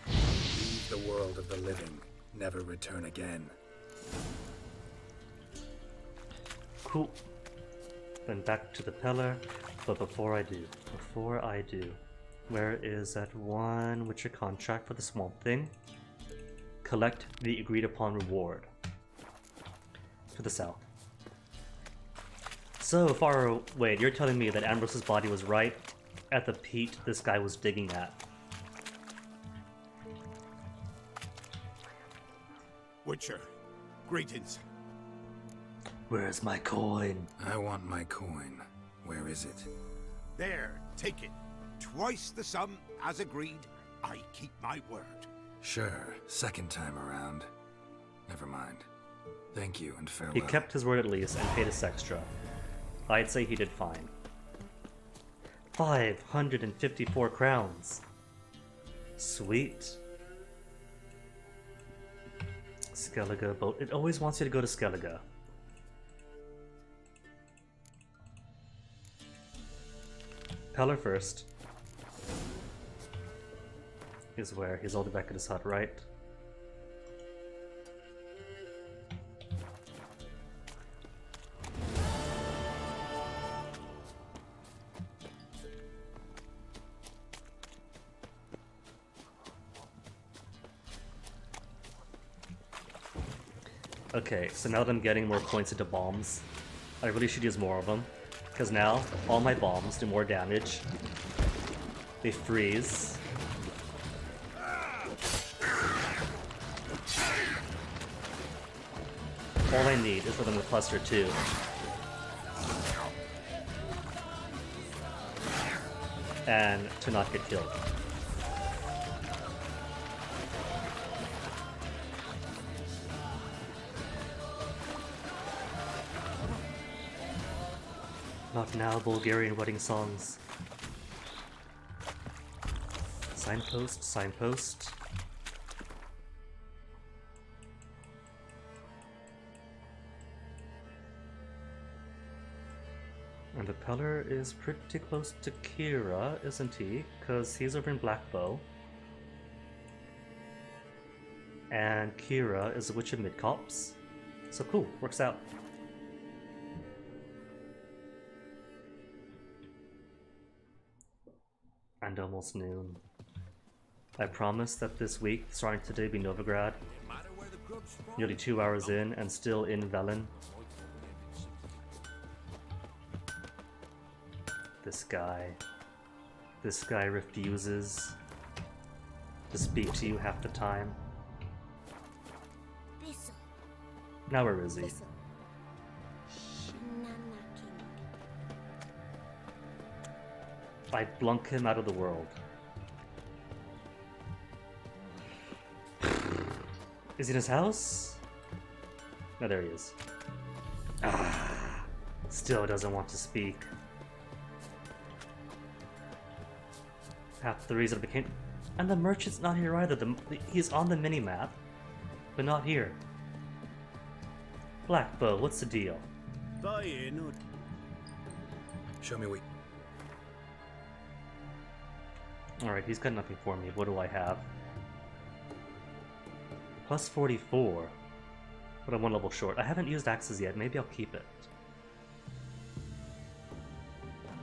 Leave the world of the living. Never return again. Cool. Then back to the Peller. But before I do, where is that one Witcher contract for the Swamp Thing? Collect the agreed upon reward. To the south. So far, wait, you're telling me that Ambrose's body was right at the peat this guy was digging at? Witcher, greetings. Where's my coin? I want my coin. Where is it? There, take it. Twice the sum, as agreed. I keep my word. Sure, second time around. Never mind. Thank you and farewell. He kept his word at least and paid us extra. I'd say he did fine. 554 crowns. Sweet. Skellige boat. It always wants you to go to Skellige. Peller first. Is where he's all the way back at his hut, right? Okay, so now that I'm getting more points into bombs, I really should use more of them. Because now, all my bombs do more damage. They freeze. All I need is for them to cluster too. And to not get killed. Not now, Bulgarian wedding songs. Signpost, signpost. And the Peller is pretty close to Keira, isn't he? Because he's over in Blackbow. And Keira is a witch of Midcopse. So cool, works out. And almost noon. I promise that this week, starting today, be Novigrad. Nearly 2 hours in and still in Velen. This guy refuses to speak to you half the time. Now where is he? I blunk him out of the world. Is he in his house? No, there he is. Ah, still doesn't want to speak. Half the reason I became... And the merchant's not here either. He's on the mini-map, but not here. Blackbow, what's the deal? Show me what... Alright, he's got nothing for me. What do I have? Plus 44. But I'm one level short. I haven't used axes yet. Maybe I'll keep it.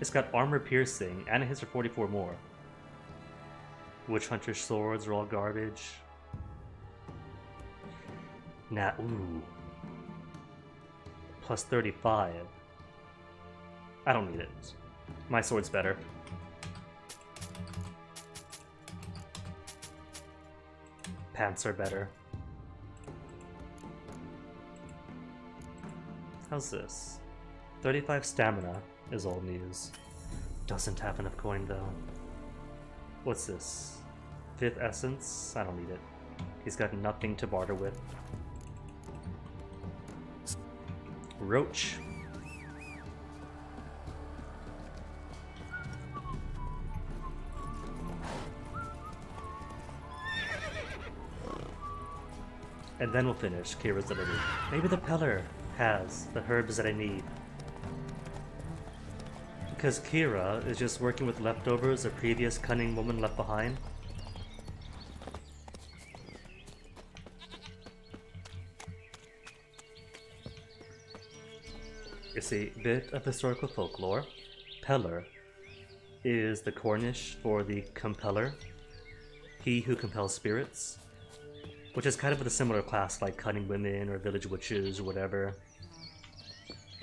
It's got armor piercing, and it hits for 44 more. Witch Hunter swords are all garbage. Nah, ooh. Plus 35. I don't need it. My sword's better. Pants are better. How's this? 35 stamina is old news. Doesn't have enough coin though. What's this? 5th essence? I don't need it. He's got nothing to barter with. Roach. And then we'll finish Keira's delivery. Maybe the Peller has the herbs that I need. Because Keira is just working with leftovers a previous cunning woman left behind. You see, bit of historical folklore. Peller is the Cornish for the compeller. He who compels spirits. Which is kind of a similar class like cunning women or village witches or whatever.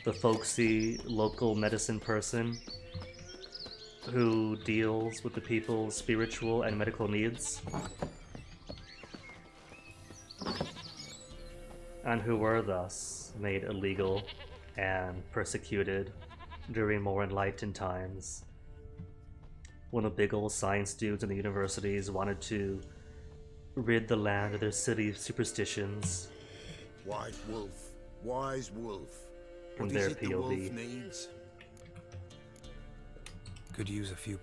The folksy local medicine person who deals with the people's spiritual and medical needs. And who were thus made illegal and persecuted during more enlightened times. When the big old science dudes in the universities wanted to rid the land of their silly superstitions. White wolf, wise wolf. From What their is it the POV. wolf needs? Could use a few...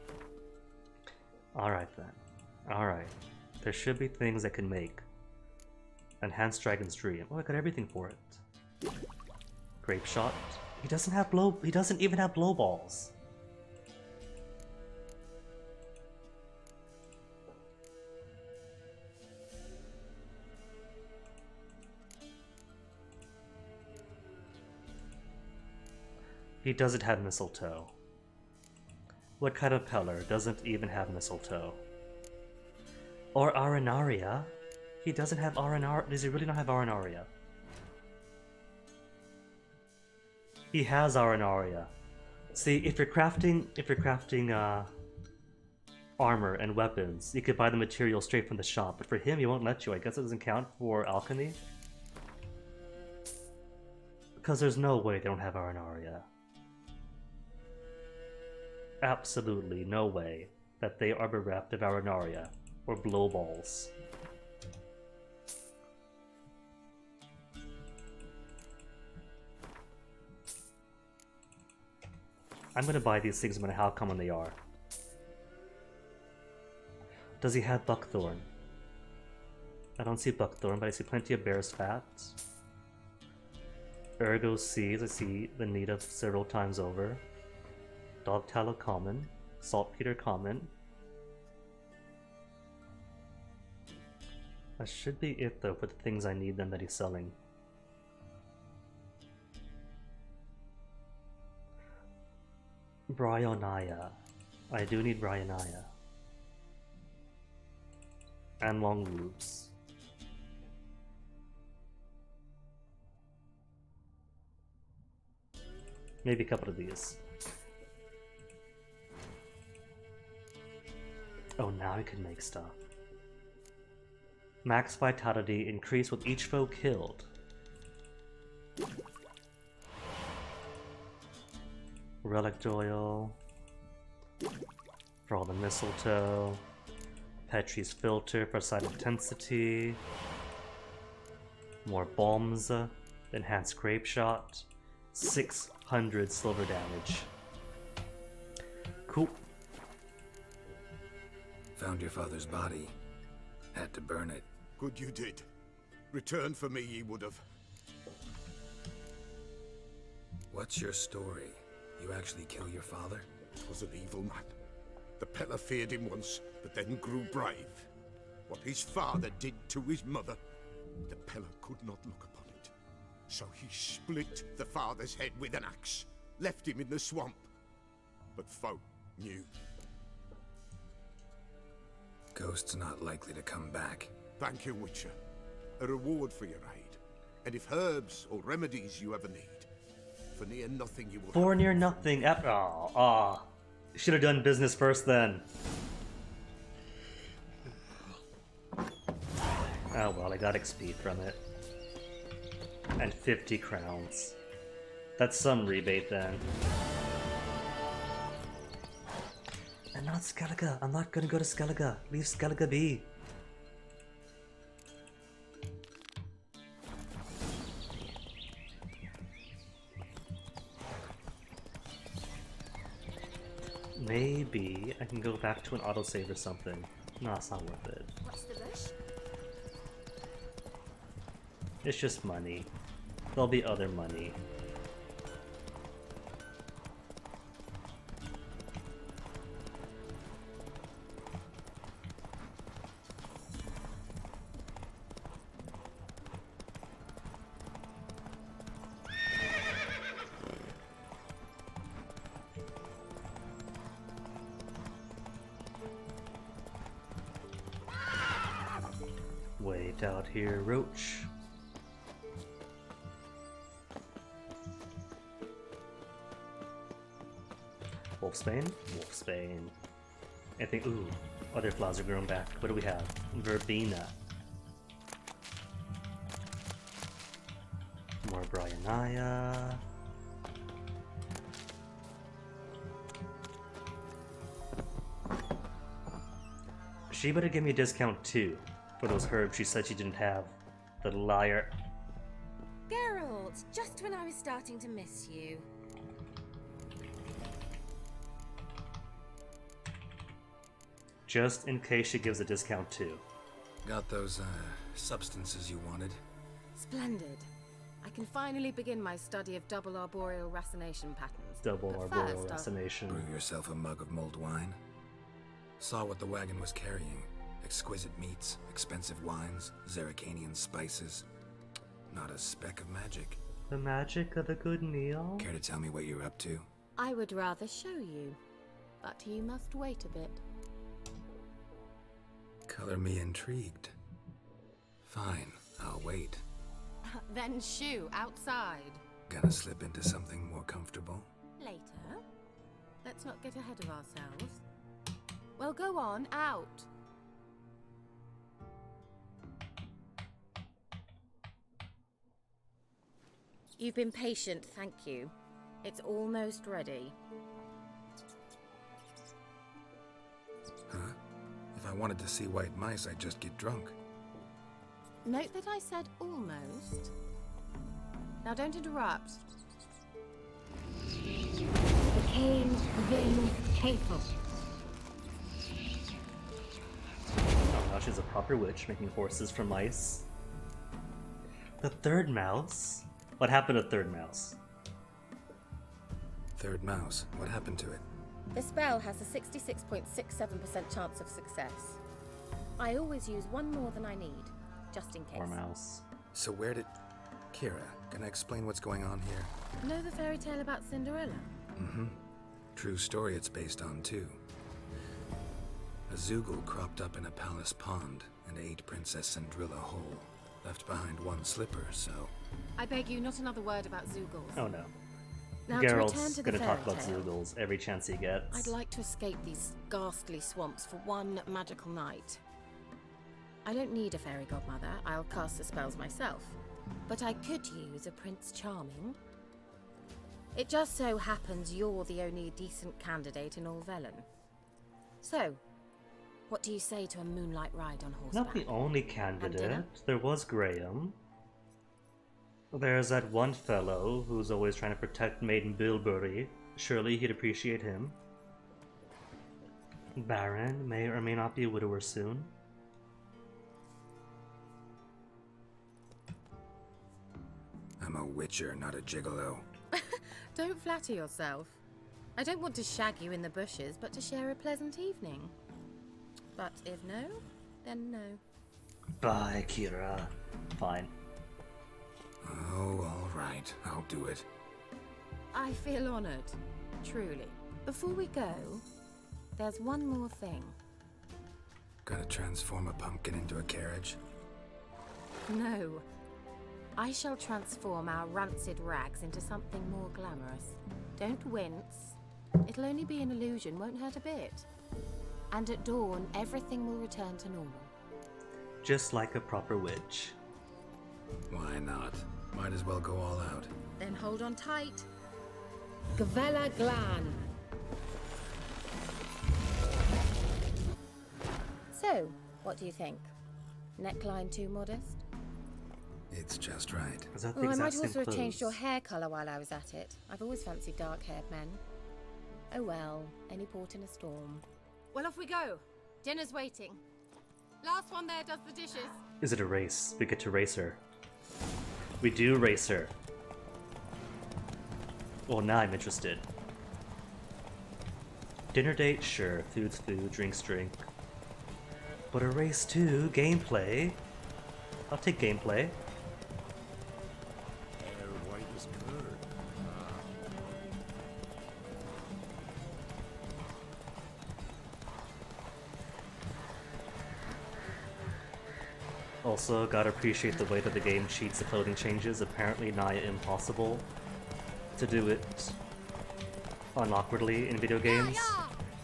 Alright then. Alright. There should be things I can make. Enhanced Dragon's Dream. Oh, I got everything for it. Grape Shot. He doesn't even have blow balls. He doesn't have mistletoe. What kind of Peller doesn't even have mistletoe? Or Arenaria? He doesn't have Arenaria. Does he really not have Arenaria? He has Arenaria. See, if you're crafting armor and weapons, you could buy the material straight from the shop. But for him, he won't let you. I guess it doesn't count for alchemy. Because there's no way they don't have Arenaria. Absolutely no way that they are bereft of Arenaria or blowballs. I'm gonna buy these things no matter how common they are. Does he have buckthorn? I don't see buckthorn, but I see plenty of bear's fat. Ergo seeds, I see the need of several times over. Dog tallow common. Saltpeter common. That should be it though for the things I need then that he's selling. Bryonia. I do need Bryonia. And long roots. Maybe a couple of these. Oh, now I can make stuff. Max vitality increased with each foe killed. Relic oil. For all the mistletoe. Petrie's filter for side intensity. More bombs. Enhanced grape shot. 600 silver damage. Cool. Found your father's body. Had to burn it. Good you did. Return for me ye would have. What's your story? You actually kill your father? Was an evil man. The Peller feared him once, but then grew brave. What his father did to his mother, the Peller could not look upon it. So he split the father's head with an axe, left him in the swamp. But folk knew. Ghost's not likely to come back. Thank you, Witcher. A reward for your aid. And if herbs or remedies you ever need, for near nothing you will For near nothing. Should have done business first then. Oh well, I got XP from it. And 50 crowns. That's some rebate then. And not Skellige. I'm not gonna go to Skellige. Leave Skellige be. Maybe I can go back to an autosave or something. No, it's not worth it. What's the bush? It's just money. There'll be other money. Wait out here, Roach. Wolfsbane? Wolfsbane. I think, ooh, other flowers are growing back. What do we have? Verbena. More Bryonia. She better give me a discount too for those herbs she said she didn't have. The liar. Geralt, just when I was starting to miss you. Just in case she gives a discount too. Got those, substances you wanted? Splendid. I can finally begin my study of double arboreal racination patterns. Double But arboreal first, racination. Brew yourself a mug of mulled wine. Saw what the wagon was carrying. Exquisite meats, expensive wines, Zerrikanian spices. Not a speck of magic. The magic of a good meal? Care to tell me what you're up to? I would rather show you, but you must wait a bit. Color me intrigued. Fine, I'll wait. Then shoo, outside. Gonna slip into something more comfortable? Later. Let's not get ahead of ourselves. Well, go on, out. You've been patient, thank you. It's almost ready. Huh? If I wanted to see white mice, I'd just get drunk. Note that I said almost. Now don't interrupt. Cain Vin Hateful. Oh, now she's a proper witch, making horses from mice. The third mouse? What happened to third mouse? Third mouse. What happened to it? The spell has a 66.67% chance of success. I always use one more than I need, just in case. Poor mouse. So where did... Keira, can I explain what's going on here? Know the fairy tale about Cinderella? Mm-hmm. True story it's based on, too. A Zoogle cropped up in a palace pond and ate Princess Cinderella whole. Left behind one slipper, so... I beg you, not another word about Zoogles. Oh no. Now, to return Geralt's to the gonna talk about fairy tale. Zoogles every chance he gets. I'd like to escape these ghastly swamps for one magical night. I don't need a fairy godmother, I'll cast the spells myself. But I could use a Prince Charming. It just so happens you're the only decent candidate in all Velen. So, what do you say to a moonlight ride on horseback? Not the only candidate. There was Graham. There's that one fellow who's always trying to protect Maiden Bilberry. Surely he'd appreciate him. Baron may or may not be a widower soon. I'm a witcher, not a gigolo. Don't flatter yourself. I don't want to shag you in the bushes, but to share a pleasant evening. But if no, then no. Bye, Keira. Fine. Oh, all right. I'll do it. I feel honored, truly. Before we go, there's one more thing. Gonna transform a pumpkin into a carriage? No. I shall transform our rancid rags into something more glamorous. Don't wince. It'll only be an illusion, won't hurt a bit. And at dawn, everything will return to normal. Just like a proper witch. Why not? Might as well go all out. Then hold on tight. Gavella Glan. So, what do you think? Neckline too modest? It's just right. Is that the I exact might same also have clothes? changed your hair colour while I was at it. I've always fancied dark-haired men. Oh well, any port in a storm. Well, off we go. Dinner's waiting. Last one there does the dishes. Is it a race? We get to race her. We do race her. Well, now I'm interested. Dinner date? Sure. Food's food, drinks drink. But a race too? Gameplay? I'll take gameplay. White as curd. Also, gotta appreciate the way that the game cheats the clothing changes. Apparently nigh impossible to do it unawkwardly in video games.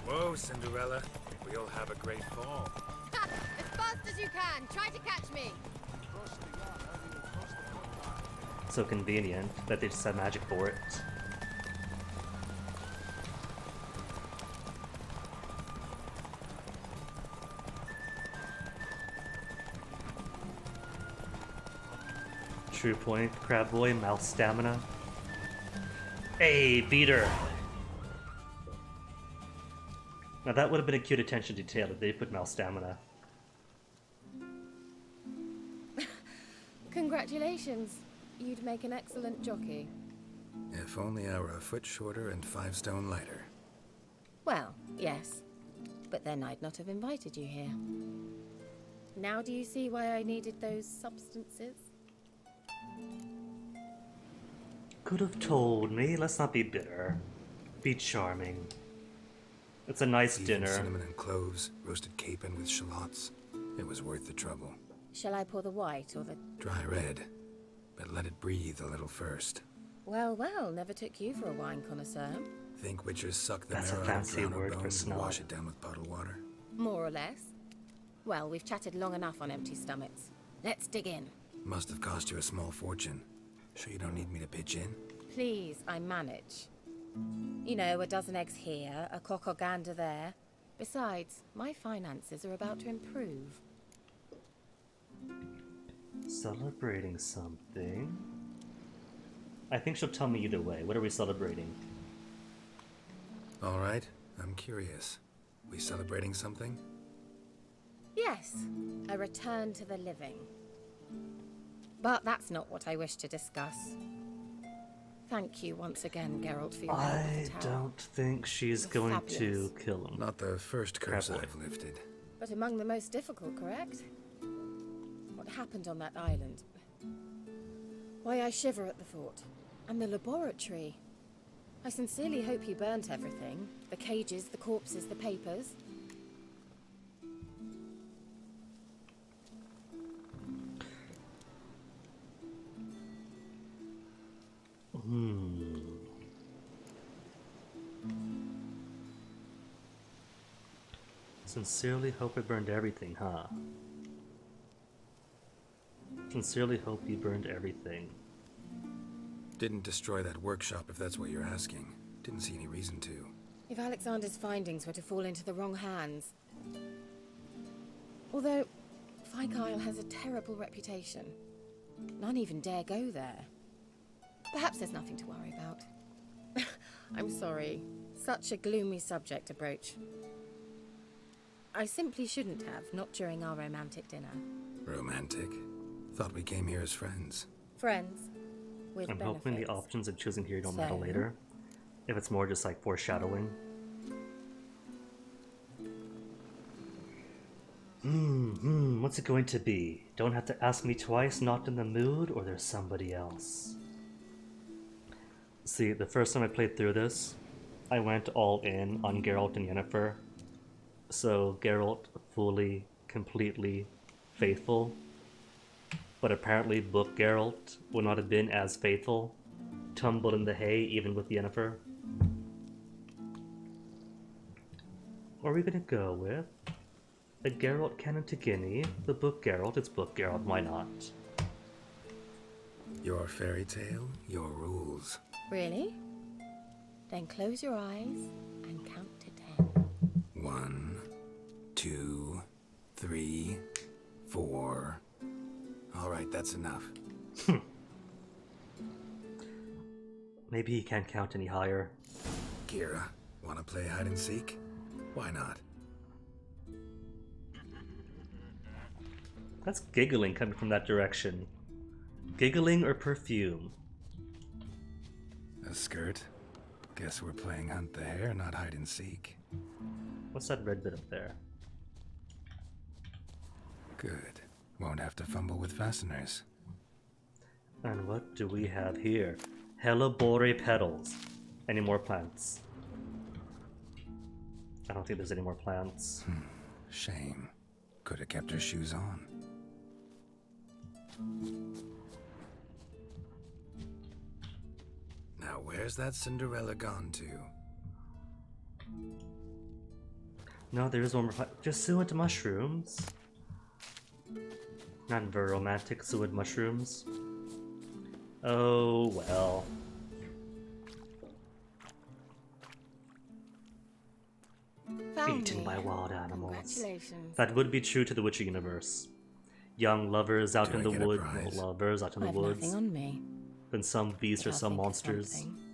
Whoa, Cinderella. We'll have a great fall. As fast as you can. Try to catch me. So convenient that they just have magic for it. True point, Crab Boy, mouth stamina. Hey, beat her! Now that would have been a cute attention to detail if they put mouth stamina. Congratulations. You'd make an excellent jockey. If only I were a foot shorter and 5 stone lighter. Well, yes. But then I'd not have invited you here. Now do you see why I needed those substances? Could have told me. Let's not be bitter. Be charming. It's a nice Even dinner. Cinnamon and cloves, roasted capon with shallots. It was worth the trouble. Shall I pour the white or the... Dry red, but let it breathe a little first. Well, well, never took you for a wine connoisseur. Think witchers suck the That's a marrow out of fancy drowned word for bones and snob. wash it down with puddle water? More or less. Well, we've chatted long enough on empty stomachs. Let's dig in. Must have cost you a small fortune. Sure you don't need me to pitch in? Please, I manage. You know, a dozen eggs here, a cock or gander there. Besides, my finances are about to improve. Celebrating something? I think she'll tell me either way. What are we celebrating? All right, I'm curious. We celebrating something? Yes, a return to the living. But that's not what I wish to discuss. Thank you once again, Geralt, for your help with the I tower. don't think she's You're going fabulous. to kill him. Not the first curse Crapboy. I've lifted. But among the most difficult, correct? What happened on that island? Why, I shiver at the thought. And the laboratory. I sincerely hope you burnt everything. The cages, the corpses, the papers. Sincerely hope it burned everything, huh? Sincerely hope you burned everything. Didn't destroy that workshop, if that's what you're asking. Didn't see any reason to. If Alexander's findings were to fall into the wrong hands. Although, Fyke Isle has a terrible reputation. None even dare go there. Perhaps there's nothing to worry about. I'm sorry. Such a gloomy subject to broach. I simply shouldn't have, not during our romantic dinner. Romantic? Thought we came here as friends. Friends. With I'm hoping the benefits. options of choosing here don't matter So? later. If it's more just like foreshadowing. What's it going to be? Don't have to ask me twice, not in the mood, or there's somebody else. See, the first time I played through this, I went all in on Geralt and Yennefer. So Geralt fully, completely faithful. But apparently book Geralt would not have been as faithful. Tumbled in the hay even with Yennefer. Or are we gonna go with a Geralt canon to Guinea, the book Geralt, it's book Geralt, why not? Your fairy tale, your rules. Really? Then close your eyes and count to 10. 1, 2, 3, 4. All right, that's enough. Maybe he can't count any higher. Keira, wanna play hide and seek? Why not? That's giggling coming from that direction. Giggling or perfume? A skirt? Guess we're playing hunt the hare, not hide and seek. What's that red bit up there? Good. Won't have to fumble with fasteners. And what do we have here? Hellebore petals. Any more plants? I don't think there's any more plants. Shame. Could have kept her shoes on. Now where's that Cinderella gone to? No, there is one more plant. Just suet mushrooms. Not very romantic suet mushrooms. Oh, well. Found Eaten me. by wild animals. Congratulations. That would be true to the Witcher universe. Young lovers out Do in I the get a woods. prize? Lovers out in the I've woods. nothing on me. Then some beast or I'll some think of monsters. something.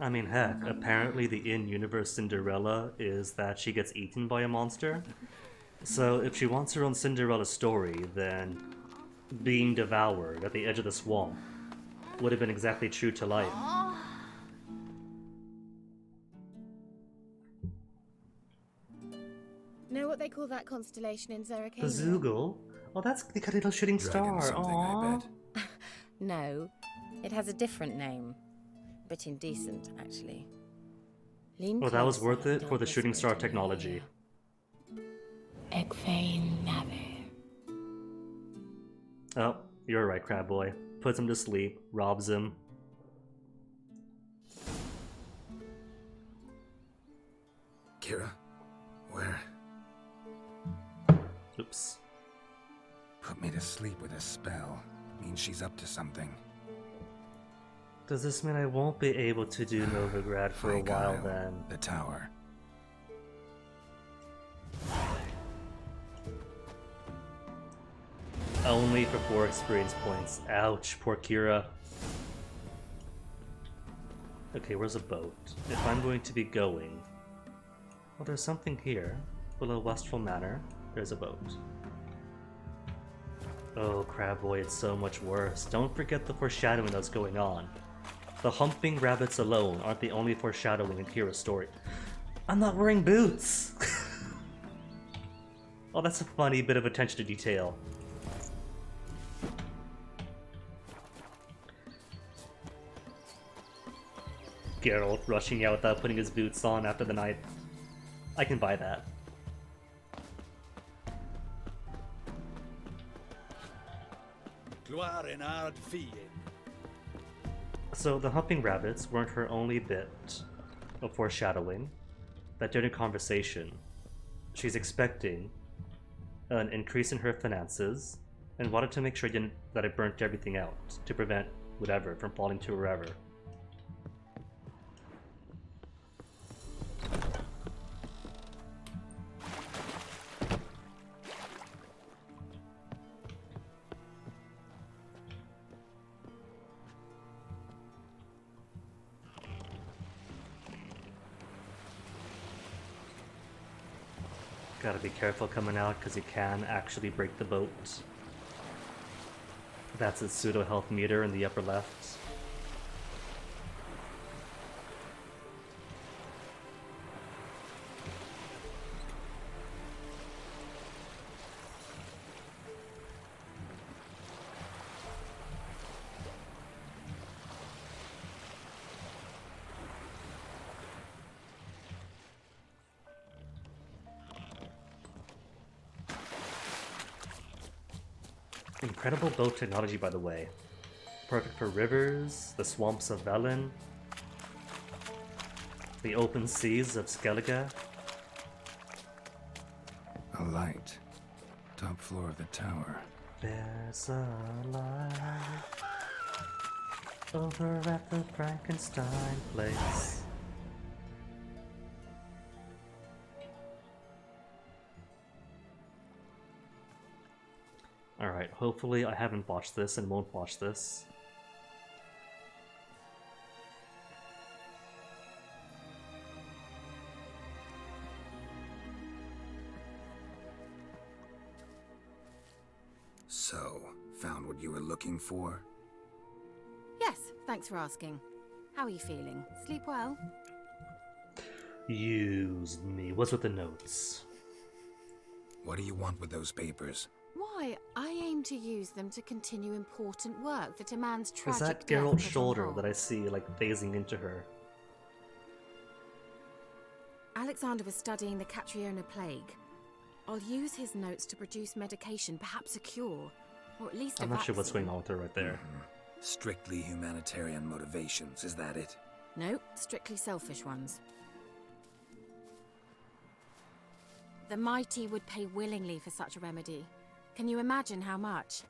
I mean, heck, apparently the in-universe Cinderella is that she gets eaten by a monster. So if she wants her own Cinderella story, then being devoured at the edge of the swamp would have been exactly true to life. Know what they call that constellation in Zerrikania? The Zoogle? Oh, that's the little shooting Dragon star. something, I Aww. bet. No, it has a different name. A bit indecent, actually. Lean Well, that was closer, worth it don't for the shooting whisper star it in your technology. ear. Egfain Nave. Oh, you're right, Crab Boy. Puts him to sleep, robs him. Keira, where? Oops. Put me to sleep with a spell. Means she's up to something. Does this mean I won't be able to do Novigrad for a Fyke while Isle, then? The tower. Only for 4 experience points. Ouch, poor Keira. Okay, where's a boat? If I'm going to be going... Well, there's something here. Below Westfall Manor, there's a boat. Oh, Crab Boy, it's so much worse. Don't forget the foreshadowing that's going on. The humping rabbits alone aren't the only foreshadowing in Keira's story. I'm not wearing boots! Oh, that's a funny bit of attention to detail. Geralt rushing out without putting his boots on after the night. I can buy that. So the humping rabbits weren't her only bit of foreshadowing. That during conversation, she's expecting an increase in her finances and wanted to make sure that it burnt everything out to prevent whatever from falling to wherever. Gotta be careful coming out because you can actually break the boat. That's its pseudo health meter in the upper left. Incredible boat technology, by the way. Perfect for rivers, the swamps of Velen, the open seas of Skellige. A light. Top floor of the tower. There's a light over at the Frankenstein place. Alright, hopefully I haven't watched this and won't watch this. So, found what you were looking for? Yes, thanks for asking. How are you feeling? Sleep well? Use me. What's with the notes? What do you want with those papers? Why, I aim to use them to continue important work that a man's tragic Is that death Geralt's put on shoulder hold. that I see, like, phasing into her? Alexander was studying the Catriona plague. I'll use his notes to produce medication, perhaps a cure, or at least a I'm not sure what's vaccine. going on with her right there. Strictly humanitarian motivations, is that it? No, strictly selfish ones. The mighty would pay willingly for such a remedy. Can you imagine how much?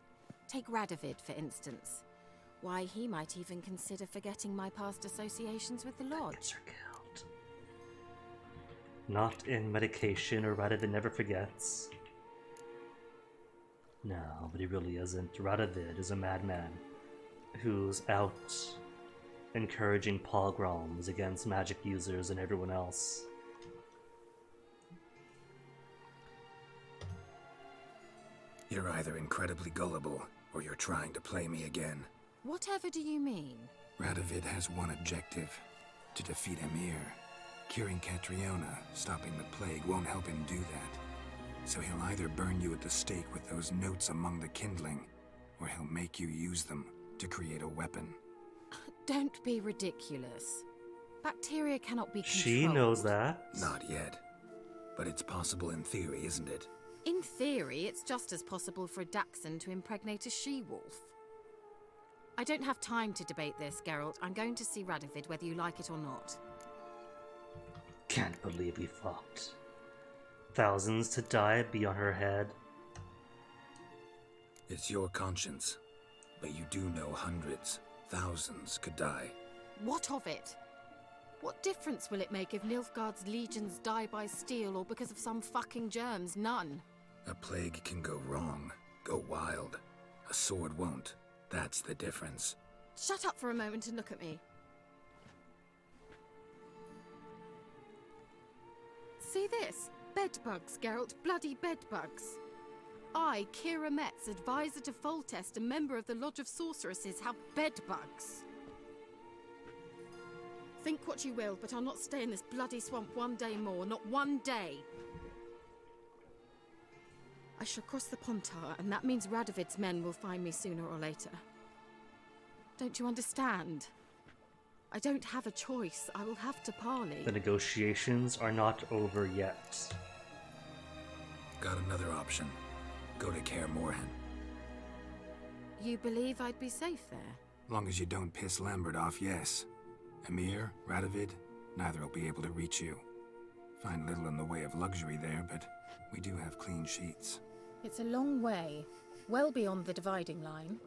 Take Radovid, for instance. Why, he might even consider forgetting my past associations with the Lodge. Not in medication, or Radovid never forgets. No, but he really isn't. Radovid is a madman who's out encouraging pogroms against magic users and everyone else. You're either incredibly gullible, or you're trying to play me again. Whatever do you mean? Radovid has one objective: to defeat Emir. Curing Catriona, stopping the plague, won't help him do that. So he'll either burn you at the stake with those notes among the kindling, or he'll make you use them to create a weapon. Don't be ridiculous. Bacteria cannot be controlled. She knows that. Not yet. But it's possible in theory, isn't it? In theory, it's just as possible for a Dachshund to impregnate a she-wolf. I don't have time to debate this, Geralt. I'm going to see Radovid whether you like it or not. Can't believe we fought. Thousands to die be on her head. It's your conscience. But you do know hundreds, thousands could die. What of it? What difference will it make if Nilfgaard's legions die by steel or because of some fucking germs? None. A plague can go wrong, go wild. A sword won't. That's the difference. Shut up for a moment and look at me. this. Bedbugs, Geralt. Bloody bedbugs. I, Keira Metz, advisor to Foltest, a member of the Lodge of Sorceresses, have bedbugs. Think what you will, but I'll not stay in this bloody swamp one day more. Not one day. I shall cross the Pontar, and that means Radovid's men will find me sooner or later. Don't you understand? I don't have a choice. I will have to parley. The negotiations are not over yet. Got another option. Go to Kaer Morhen. You believe I'd be safe there? Long as you don't piss Lambert off, yes. Emir, Radovid, neither will be able to reach you. Find little in the way of luxury there, but we do have clean sheets. It's a long way, well beyond the dividing line.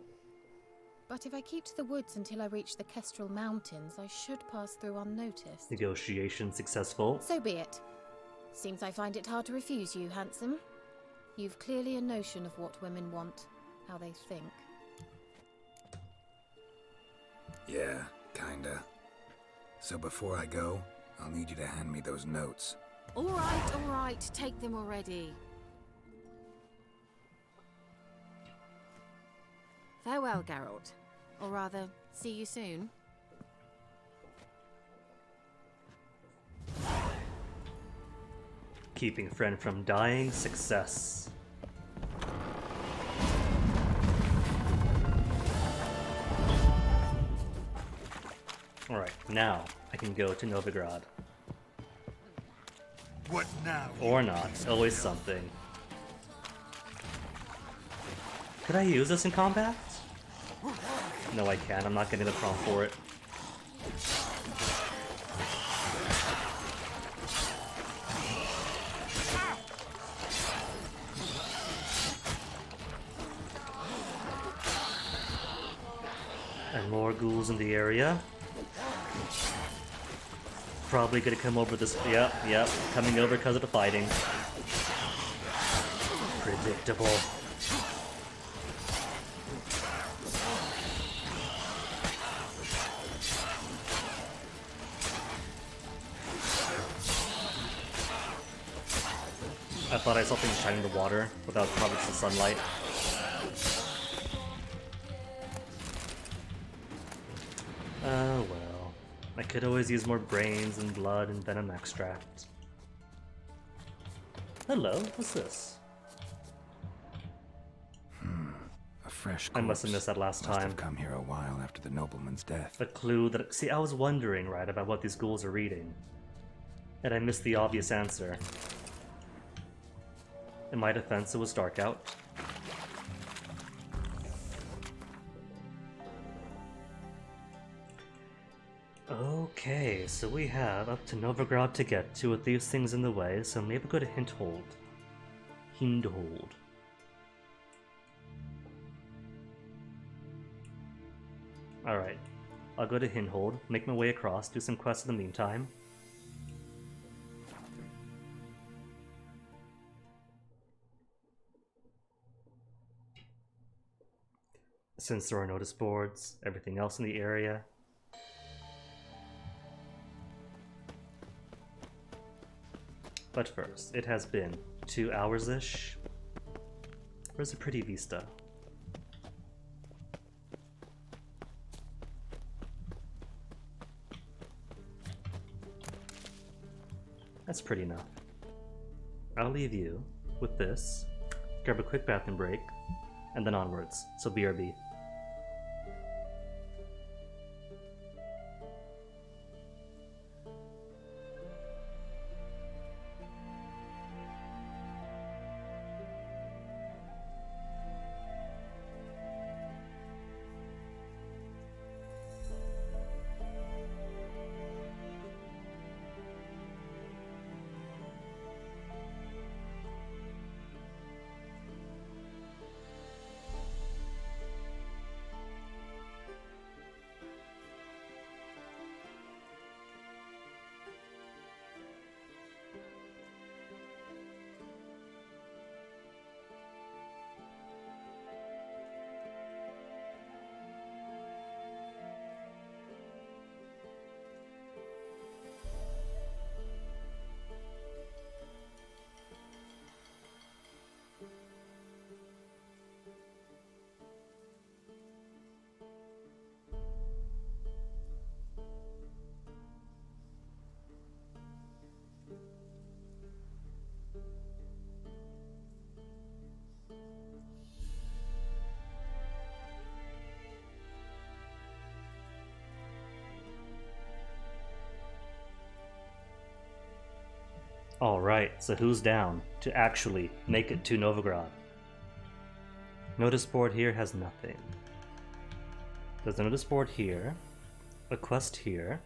But if I keep to the woods until I reach the Kestrel Mountains, I should pass through unnoticed. Negotiation successful. So be it. Seems I find it hard to refuse you, handsome. You've clearly a notion of what women want, how they think. Yeah, kinda. So before I go, I'll need you to hand me those notes. All right, take them already. Farewell, Geralt. Or rather, see you soon. Keeping friend from dying, success. Alright, now I can go to Novigrad. What now? Or not, always something. Could I use this in combat? No, I can't. I'm not getting the prompt for it. And more ghouls in the area. Probably gonna come over this. Yep, coming over because of the fighting. Predictable. I thought I saw things shining in the water, but that was probably just the sunlight. Oh well. I could always use more brains and blood and venom extract. Hello, what's this? A fresh corpse. I must have missed that last Must time. have come here a while after the nobleman's death. A clue that... See, I was wondering, right, about what these ghouls are reading. And I missed the obvious answer. In my defense, it was dark out. Okay, so we have up to Novigrad to get to with these things in the way, so maybe go to Hindhold. Hindhold. Alright, I'll go to Hindhold, make my way across, do some quests in the meantime. Since there are notice boards, everything else in the area. But first, it has been 2 hours-ish. Where's a pretty vista? That's pretty enough. I'll leave you with this, grab a quick bathroom break, and then onwards, so BRB. Alright, so who's down to actually make it to Novigrad? Notice board here has nothing. There's a notice board here, a quest here.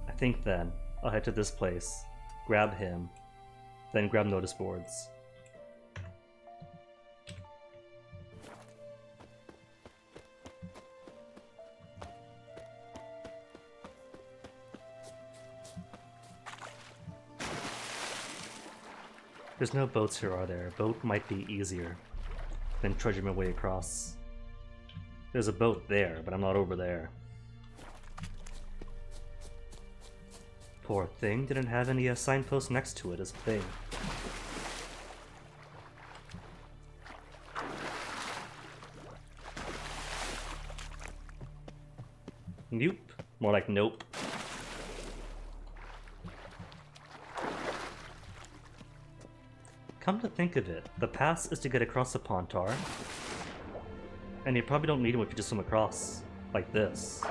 I think then I'll head to this place, grab him, then grab notice boards. There's no boats here, are there? A boat might be easier than trudging my way across. There's a boat there, but I'm not over there. Poor thing, didn't have any signposts next to it as a thing. Nope. More like nope. Come to think of it, the pass is to get across the Pontar, and you probably don't need them if you just swim across, like this.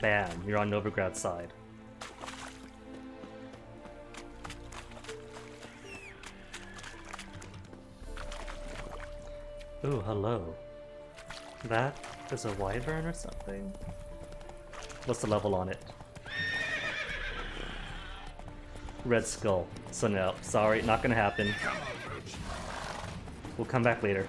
Bam, you're on Novigrad's side. Ooh, hello. That is a wyvern or something? What's the level on it? Red skull. So no, sorry, not gonna happen. We'll come back later.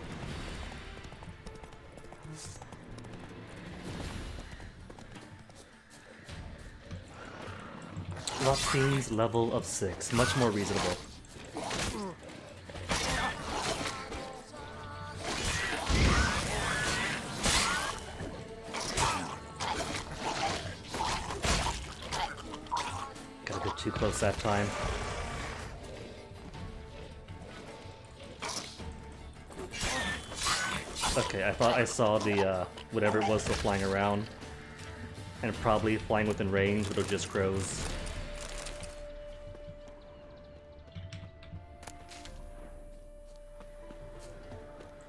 Rothstein's level of 6, much more reasonable. Gotta get too close that time. Okay, I thought I saw the, whatever it was still flying around. And probably flying within range, but it just grows.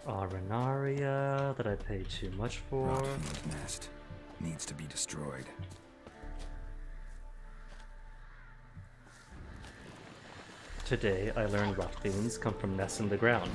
Arenaria that I paid too much for. Rockfiend's nest needs to be destroyed. Today I learned rockfiends come from nests in the ground.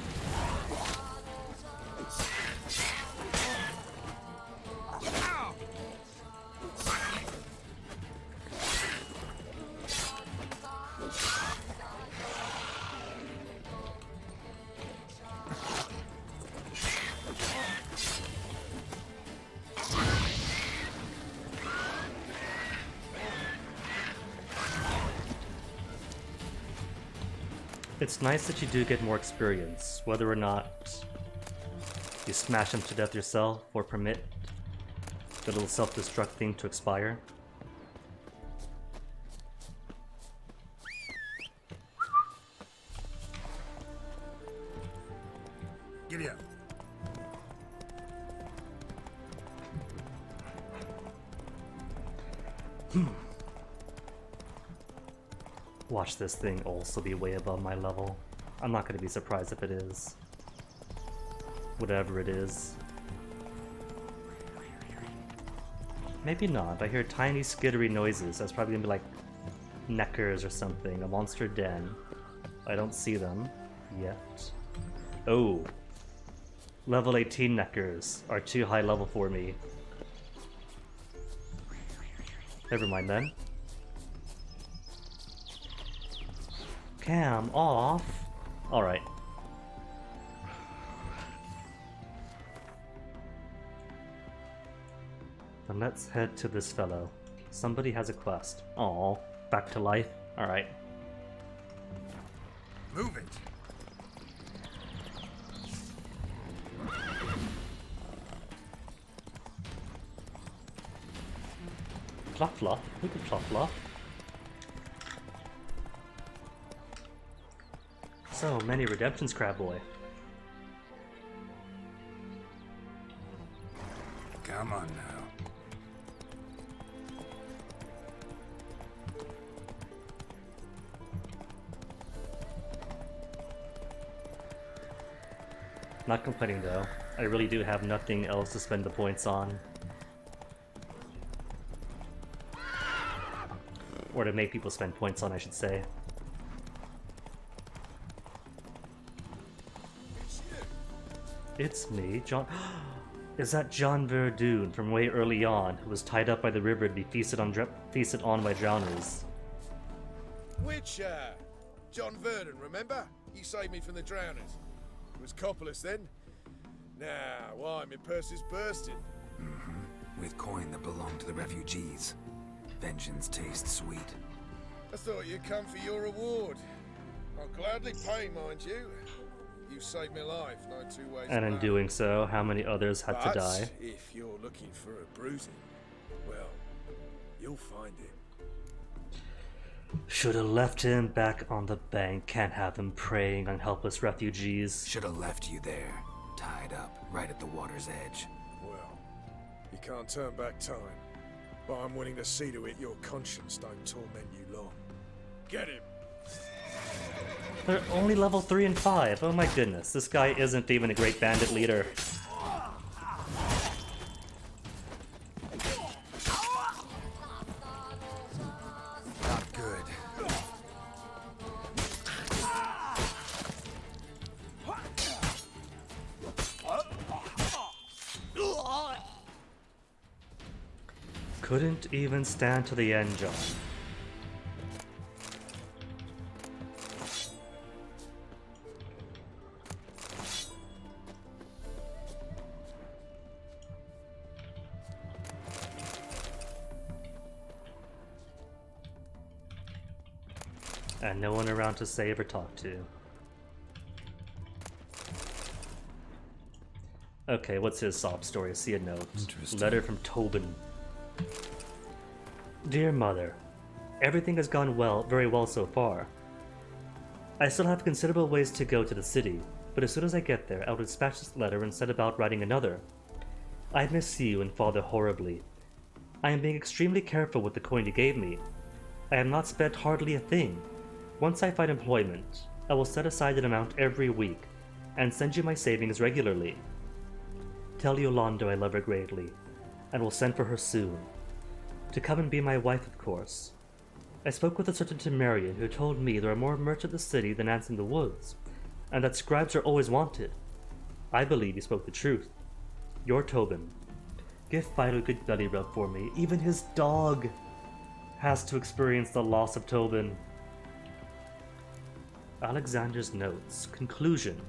It's nice that you do get more experience, whether or not you smash them to death yourself or permit the little self-destruct thing to expire. Giddy up. Watch this thing also be way above my level. I'm not going to be surprised if it is. Whatever it is. Maybe not. I hear tiny skittery noises. That's probably going to be like neckers or something. A monster den. I don't see them yet. Oh. Level 18 neckers are too high level for me. Never mind then. Cam off. Alright. Then let's head to this fellow. Somebody has a quest. Aw, back to life. Alright. Move it. Fluff fluff. We can fluff fluff. So many redemptions, Crab Boy. Come on now. Not complaining though. I really do have nothing else to spend the points on. Or to make people spend points on, I should say. It's me, John. Is that John Verdun from way early on, who was tied up by the river to be feasted on by drowners? Which, John Verdun, remember? You saved me from the drowners. It was Coppolis then. Now, why, my purse is bursting. Mm-hmm. With coin that belonged to the refugees. Vengeance tastes sweet. I thought you'd come for your reward. I'll gladly pay, mind you. You saved my life, no two ways And in about doing so, how many others had to die? If you're looking for a bruising, well, you'll find it. Should have left him back on the bank. Can't have him preying on helpless refugees. Should have left you there, tied up, right at the water's edge. Well, you can't turn back time, but I'm willing to see to it your conscience don't torment you long. Get him! They're only level 3 and 5. Oh my goodness, this guy isn't even a great bandit leader. Not good. Couldn't even stand to the end, John. And no one around to save or talk to. Okay, what's his sob story? See a note. Letter from Tobin. Dear Mother, everything has gone very well so far. I still have considerable ways to go to the city, but as soon as I get there, I'll dispatch this letter and set about writing another. I miss you and Father horribly. I am being extremely careful with the coin you gave me. I have not spent hardly a thing. Once I find employment, I will set aside an amount every week and send you my savings regularly. Tell Yolanda I love her greatly, and will send for her soon. To come and be my wife, of course. I spoke with a certain Temerian who told me there are more merchants in the city than ants in the woods, and that scribes are always wanted. I believe he spoke the truth. Your Tobin. Give Fido a good belly rub for me. Even his dog has to experience the loss of Tobin. Alexander's notes. Conclusion.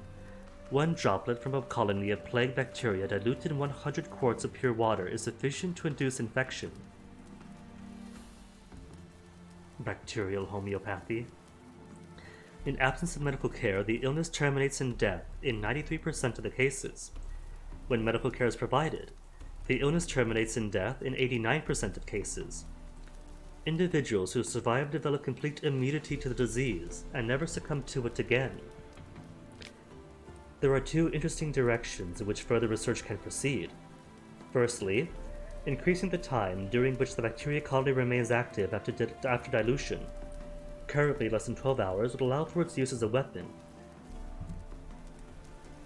1 droplet from a colony of plague bacteria diluted in 100 quarts of pure water is sufficient to induce infection. Bacterial homeopathy. In absence of medical care, the illness terminates in death in 93% of the cases. When medical care is provided, the illness terminates in death in 89% of cases. Individuals who survive develop complete immunity to the disease and never succumb to it again. There are 2 interesting directions in which further research can proceed. Firstly, increasing the time during which the bacteria colony remains active after dilution. Currently less than 12 hours would allow for its use as a weapon.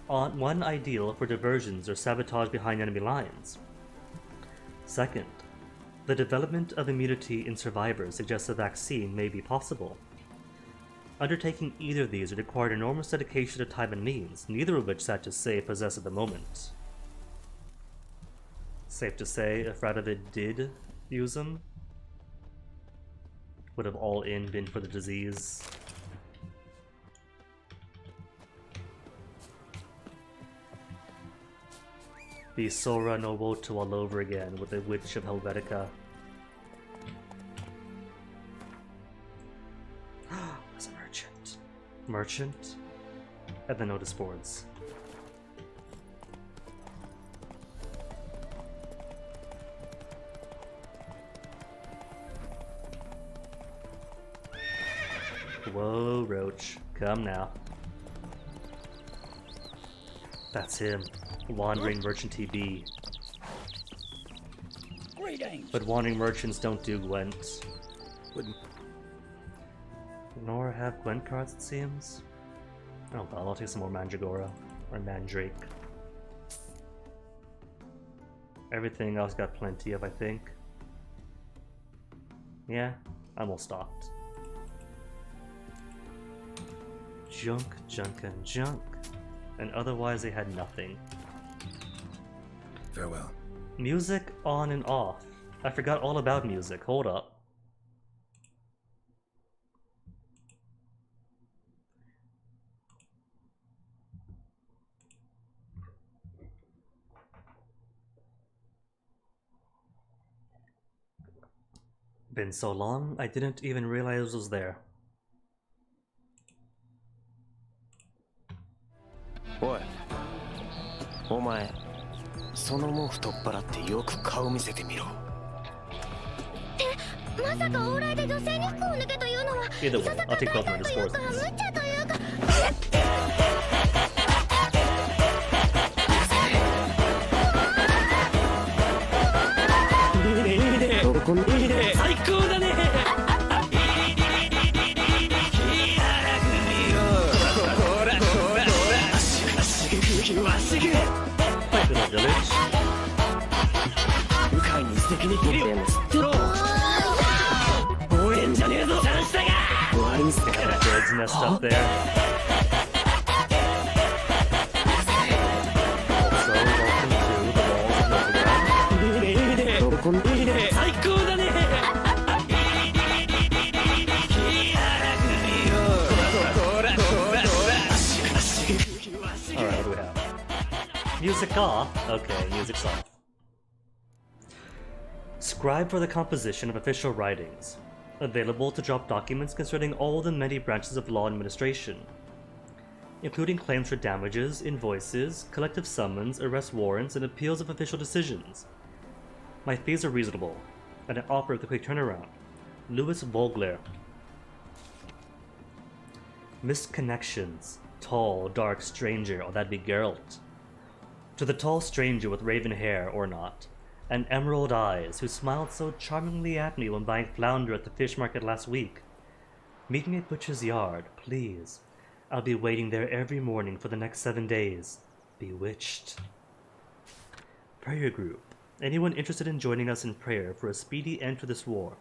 One ideal for diversions or sabotage behind enemy lines. Second, the development of immunity in survivors suggests a vaccine may be possible. Undertaking either of these would require enormous dedication of time and means, neither of which, sad to say, possess at the moment. Safe to say, if Radovid did use them, would have all in been for the disease. Be Sora no Woto all over again with the Witch of Helvetica. As a merchant. Merchant? And the notice boards. Whoa, Roach. Come now. That's him. Wandering Merchant TB. Greetings. But wandering merchants don't do Gwent. Nor have Gwent cards, it seems. Oh well, I'll take some more Mandragora. Or Mandrake. Everything else got plenty of, I think. Yeah, I'm all stocked. Junk, junk, and junk. and otherwise they had nothing. Farewell. Music on and off. I forgot all about music. Hold up. Been so long, I didn't even realize it was there. おい、お前、その毛布取っ払ってよく顔見せてみろ。まさか往来で女性に服を脱けというのは、 Either way, I'll take both my というか discourses. 無茶というか。いいね、いいね、最高だね。Birds messed up there. Also, welcome to the walls of Novigrad. Alright, what do we have? Music off? Okay, music's off. Scribe for the composition of official writings. Available to drop documents concerning all the many branches of law administration, including claims for damages, invoices, collective summons, arrest warrants, and appeals of official decisions. My fees are reasonable, and I offer the quick turnaround. Louis Vogler. Misconnections. Tall, dark stranger, or that'd be Geralt. To the tall stranger with raven hair, or not, and emerald eyes, who smiled so charmingly at me when buying flounder at the fish market last week. Meet me at Butcher's Yard, please. I'll be waiting there every morning for the next 7 days. Bewitched. Prayer Group. Anyone interested in joining us in prayer for a speedy end to this war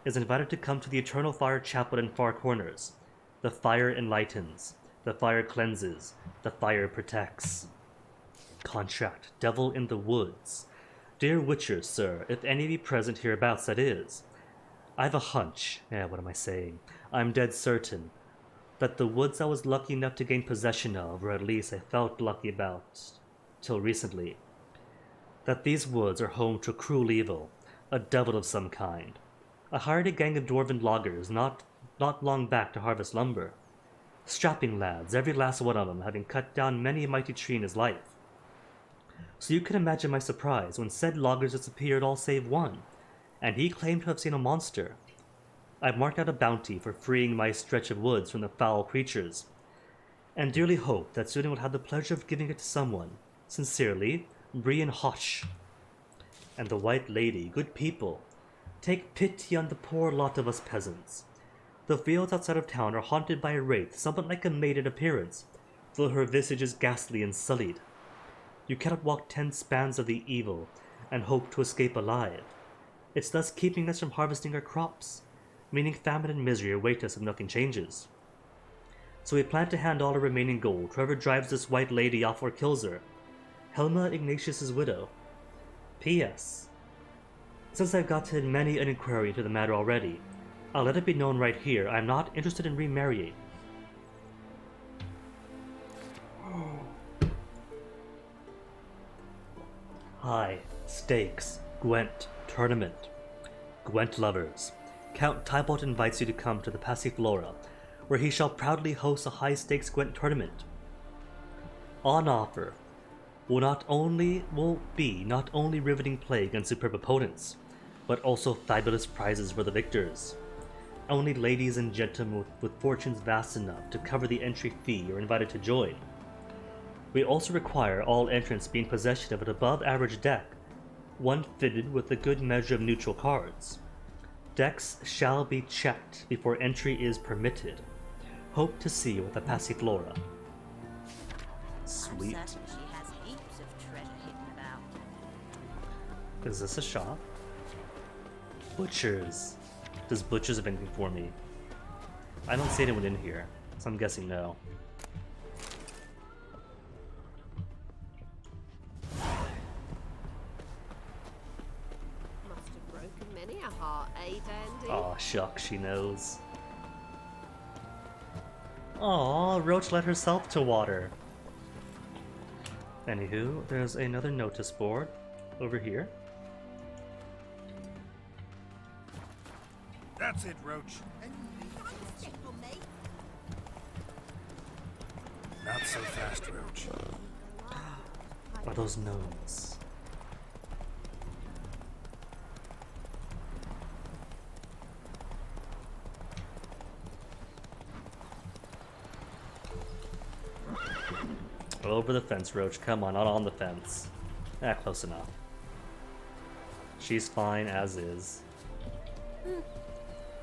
is invited to come to the Eternal Fire Chapel in Far Corners. The fire enlightens. The fire cleanses. The fire protects. Contract. Devil in the Woods. Dear Witcher, sir, if any be present hereabouts, that is. I've a hunch, what am I saying? I'm dead certain, that the woods I was lucky enough to gain possession of, or at least I felt lucky about, till recently, that these woods are home to cruel evil, a devil of some kind. I hired a gang of dwarven loggers not long back to harvest lumber. Strapping lads, every last one of them, having cut down many a mighty tree in his life. So you can imagine my surprise when said loggers disappeared all save one, and he claimed to have seen a monster. I've marked out a bounty for freeing my stretch of woods from the foul creatures, and dearly hope that soon I will have the pleasure of giving it to someone. Sincerely, Brian Hosh. And the White Lady, good people, take pity on the poor lot of us peasants. The fields outside of town are haunted by a wraith somewhat like a maid in appearance, though her visage is ghastly and sullied. You cannot walk 10 spans of the evil and hope to escape alive. It's thus keeping us from harvesting our crops, meaning famine and misery await us if nothing changes. So we plan to hand all our remaining gold to whoever drives this White Lady off or kills her. Helma Ignatius's widow. P.S. Since I've gotten many an inquiry into the matter already, I'll let it be known right here I'm not interested in remarrying. Hi, stakes, Gwent, tournament. Gwent lovers, Count Tybalt invites you to come to the Passiflora, where he shall proudly host a high-stakes Gwent tournament. On offer will be not only riveting play against superb opponents, but also fabulous prizes for the victors. Only ladies and gentlemen with fortunes vast enough to cover the entry fee are invited to join. We also require all entrants be in possession of an above-average deck, one fitted with a good measure of neutral cards. Decks shall be checked before entry is permitted. Hope to see you at the Passiflora. Sweet. I'm certain she has heaps of treasure hidden about. Is this a shop? Butchers. Does Butchers have anything for me? I don't see anyone in here, so I'm guessing no. Aw, shucks, she knows. Aw, Roach let herself to water. Anywho, there's another notice board over here. That's it, Roach. Not so fast, Roach. Are those gnomes? Over the fence, Roach. Come on, not on the fence. Ah, close enough. She's fine as is.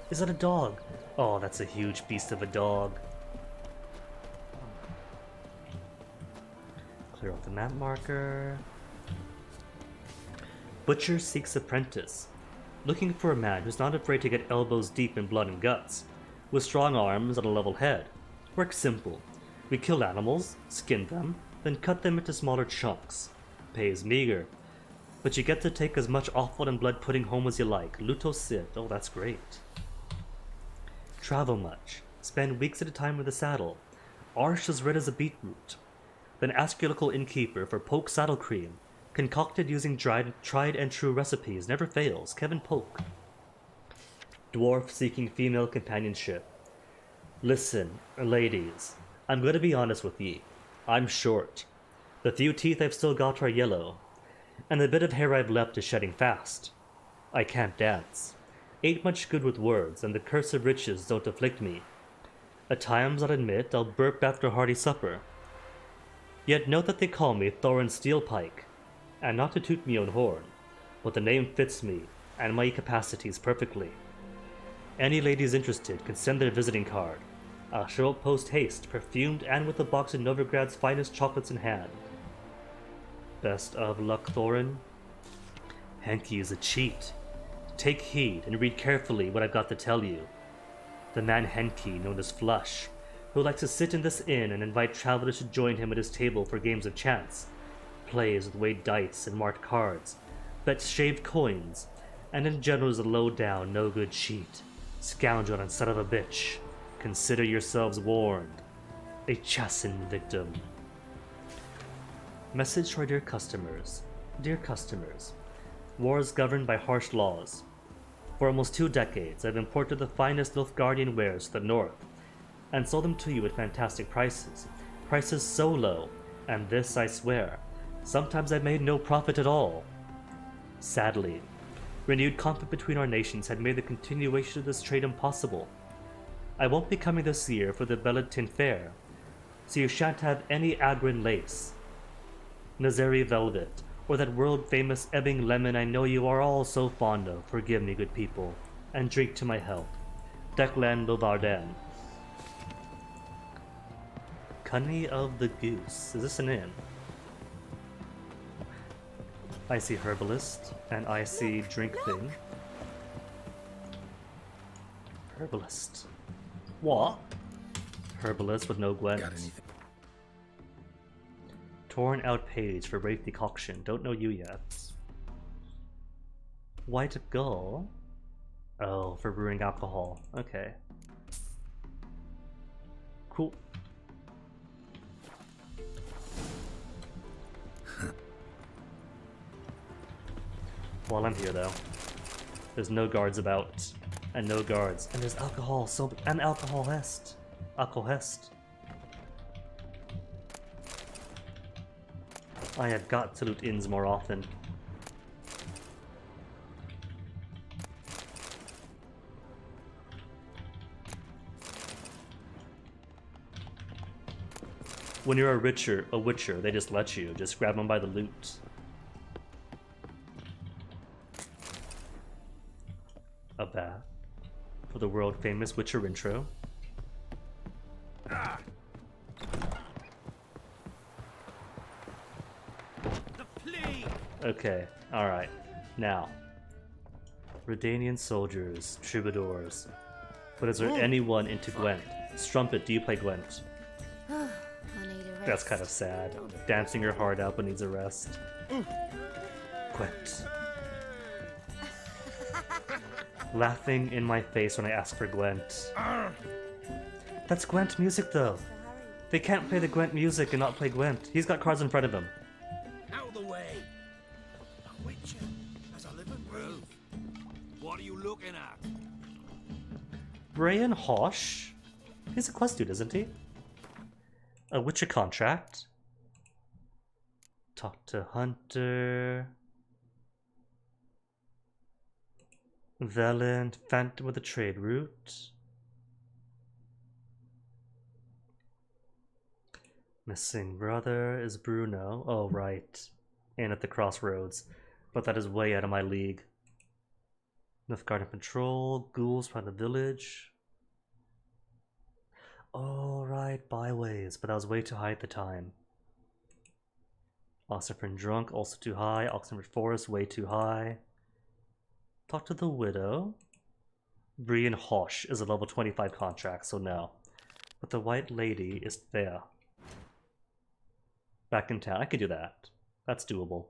Is that a dog? Oh, that's a huge beast of a dog. Clear off the map marker. Butcher seeks apprentice. Looking for a man who's not afraid to get elbows deep in blood and guts. With strong arms and a level head. Works simple. We kill animals, skin them, then cut them into smaller chunks. Pay is meager, but you get to take as much offal and blood pudding home as you like. Luto sit. Oh, that's great. Travel much. Spend weeks at a time with the saddle. Arsh as red as a beetroot. Then ask your local innkeeper for poke saddle cream. Concocted using tried and true recipes. Never fails. Kevin Polk. Dwarf seeking female companionship. Listen, ladies. I'm gonna be honest with ye. I'm short. The few teeth I've still got are yellow, and the bit of hair I've left is shedding fast. I can't dance. Ain't much good with words, and the curse of riches don't afflict me. At times, I'll admit, I'll burp after a hearty supper. Yet note that they call me Thorin Steelpike, and not to toot me own horn, but the name fits me and my capacities perfectly. Any ladies interested can send their visiting card. I'll show up post haste, perfumed and with a box of Novigrad's finest chocolates in hand. Best of luck, Thorin. Henke is a cheat. Take heed and read carefully what I've got to tell you. The man Henke, known as Flush, who likes to sit in this inn and invite travelers to join him at his table for games of chance, plays with weighed dice and marked cards, bets shaved coins, and in general is a low-down, no-good cheat. Scoundrel and son of a bitch. Consider yourselves warned. A chastened victim. Message to our dear customers. Dear customers, war is governed by harsh laws. For almost 2 decades, I've imported the finest Nilfgaardian wares to the north, and sold them to you at fantastic prices. Prices so low, and this I swear, sometimes I've made no profit at all. Sadly, renewed conflict between our nations had made the continuation of this trade impossible. I won't be coming this year for the Belletin Fair, so you shan't have any Agrin lace, Nazari velvet, or that world-famous ebbing lemon I know you are all so fond of. Forgive me, good people, and drink to my health. Declan Bovarden. Cunny of the Goose. Is this an inn? I see herbalist, and I see drink thing. Herbalist. What? Herbalist with no Gwent. Got anything? Torn out page for Wraith Decoction. Don't know you yet. White Gull? Oh, for brewing alcohol. Okay. Cool. While I'm here though, there's no guards about. And no guards. And there's alcohol, so and alcohol hest. Alcohol hest. I have got to loot inns more often. When you're a witcher, they just let you. Just grab them by the loot. A bath for the world famous Witcher intro. Okay, alright. Now, Redanian soldiers, troubadours. But is there anyone into Gwent? Strumpet, do you play Gwent? That's kind of sad. Dancing your heart out but needs a rest. Gwent. Laughing in my face when I ask for Gwent. That's Gwent music though. They can't play the Gwent music and not play Gwent. He's got cards in front of him. Out of the way! A witcher as I live and breathe. What are you looking at? Brian Hosh? He's a quest dude, isn't he? A Witcher contract. Talk to Hunter. Veland, Phantom with a trade route. Missing brother is Bruno. Oh, right. And at the crossroads. But that is way out of my league. Nilfgaard in patrol. Ghouls by the village. Oh, right. Byways. But that was way too high at the time. Oxenford Drunk, also too high. Oxenford Forest, way too high. Talk to the Widow. Brian Hosh is a level 25 contract, so no. But the White Lady is there. Back in town. I could do that. That's doable.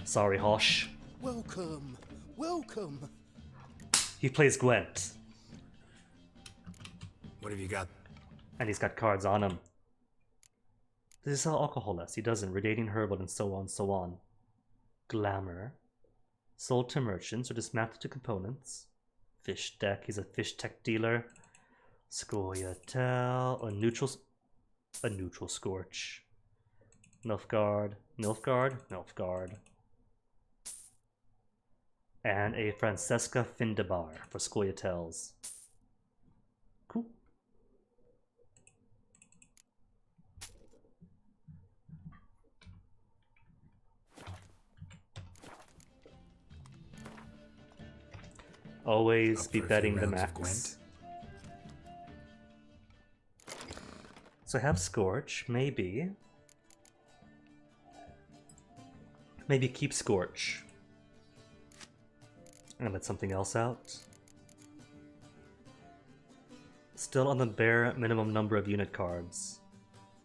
Sorry, Hosh. Welcome. Welcome. He plays Gwent. What have you got? And he's got cards on him. Does he sell alcohol less? He doesn't. Radiating Herbal and so on, so on. Glamour. Sold to merchants or dismantled to components. Fish deck. He's a fish tech dealer. Scoia'tael. A neutral Scorch. Nilfgaard. Nilfgaard. And a Francesca Findabar for Scoia'taels. Cool. Always be betting the max. So I have Scorch, maybe. Maybe keep Scorch. And let something else out. Still on the bare minimum number of unit cards.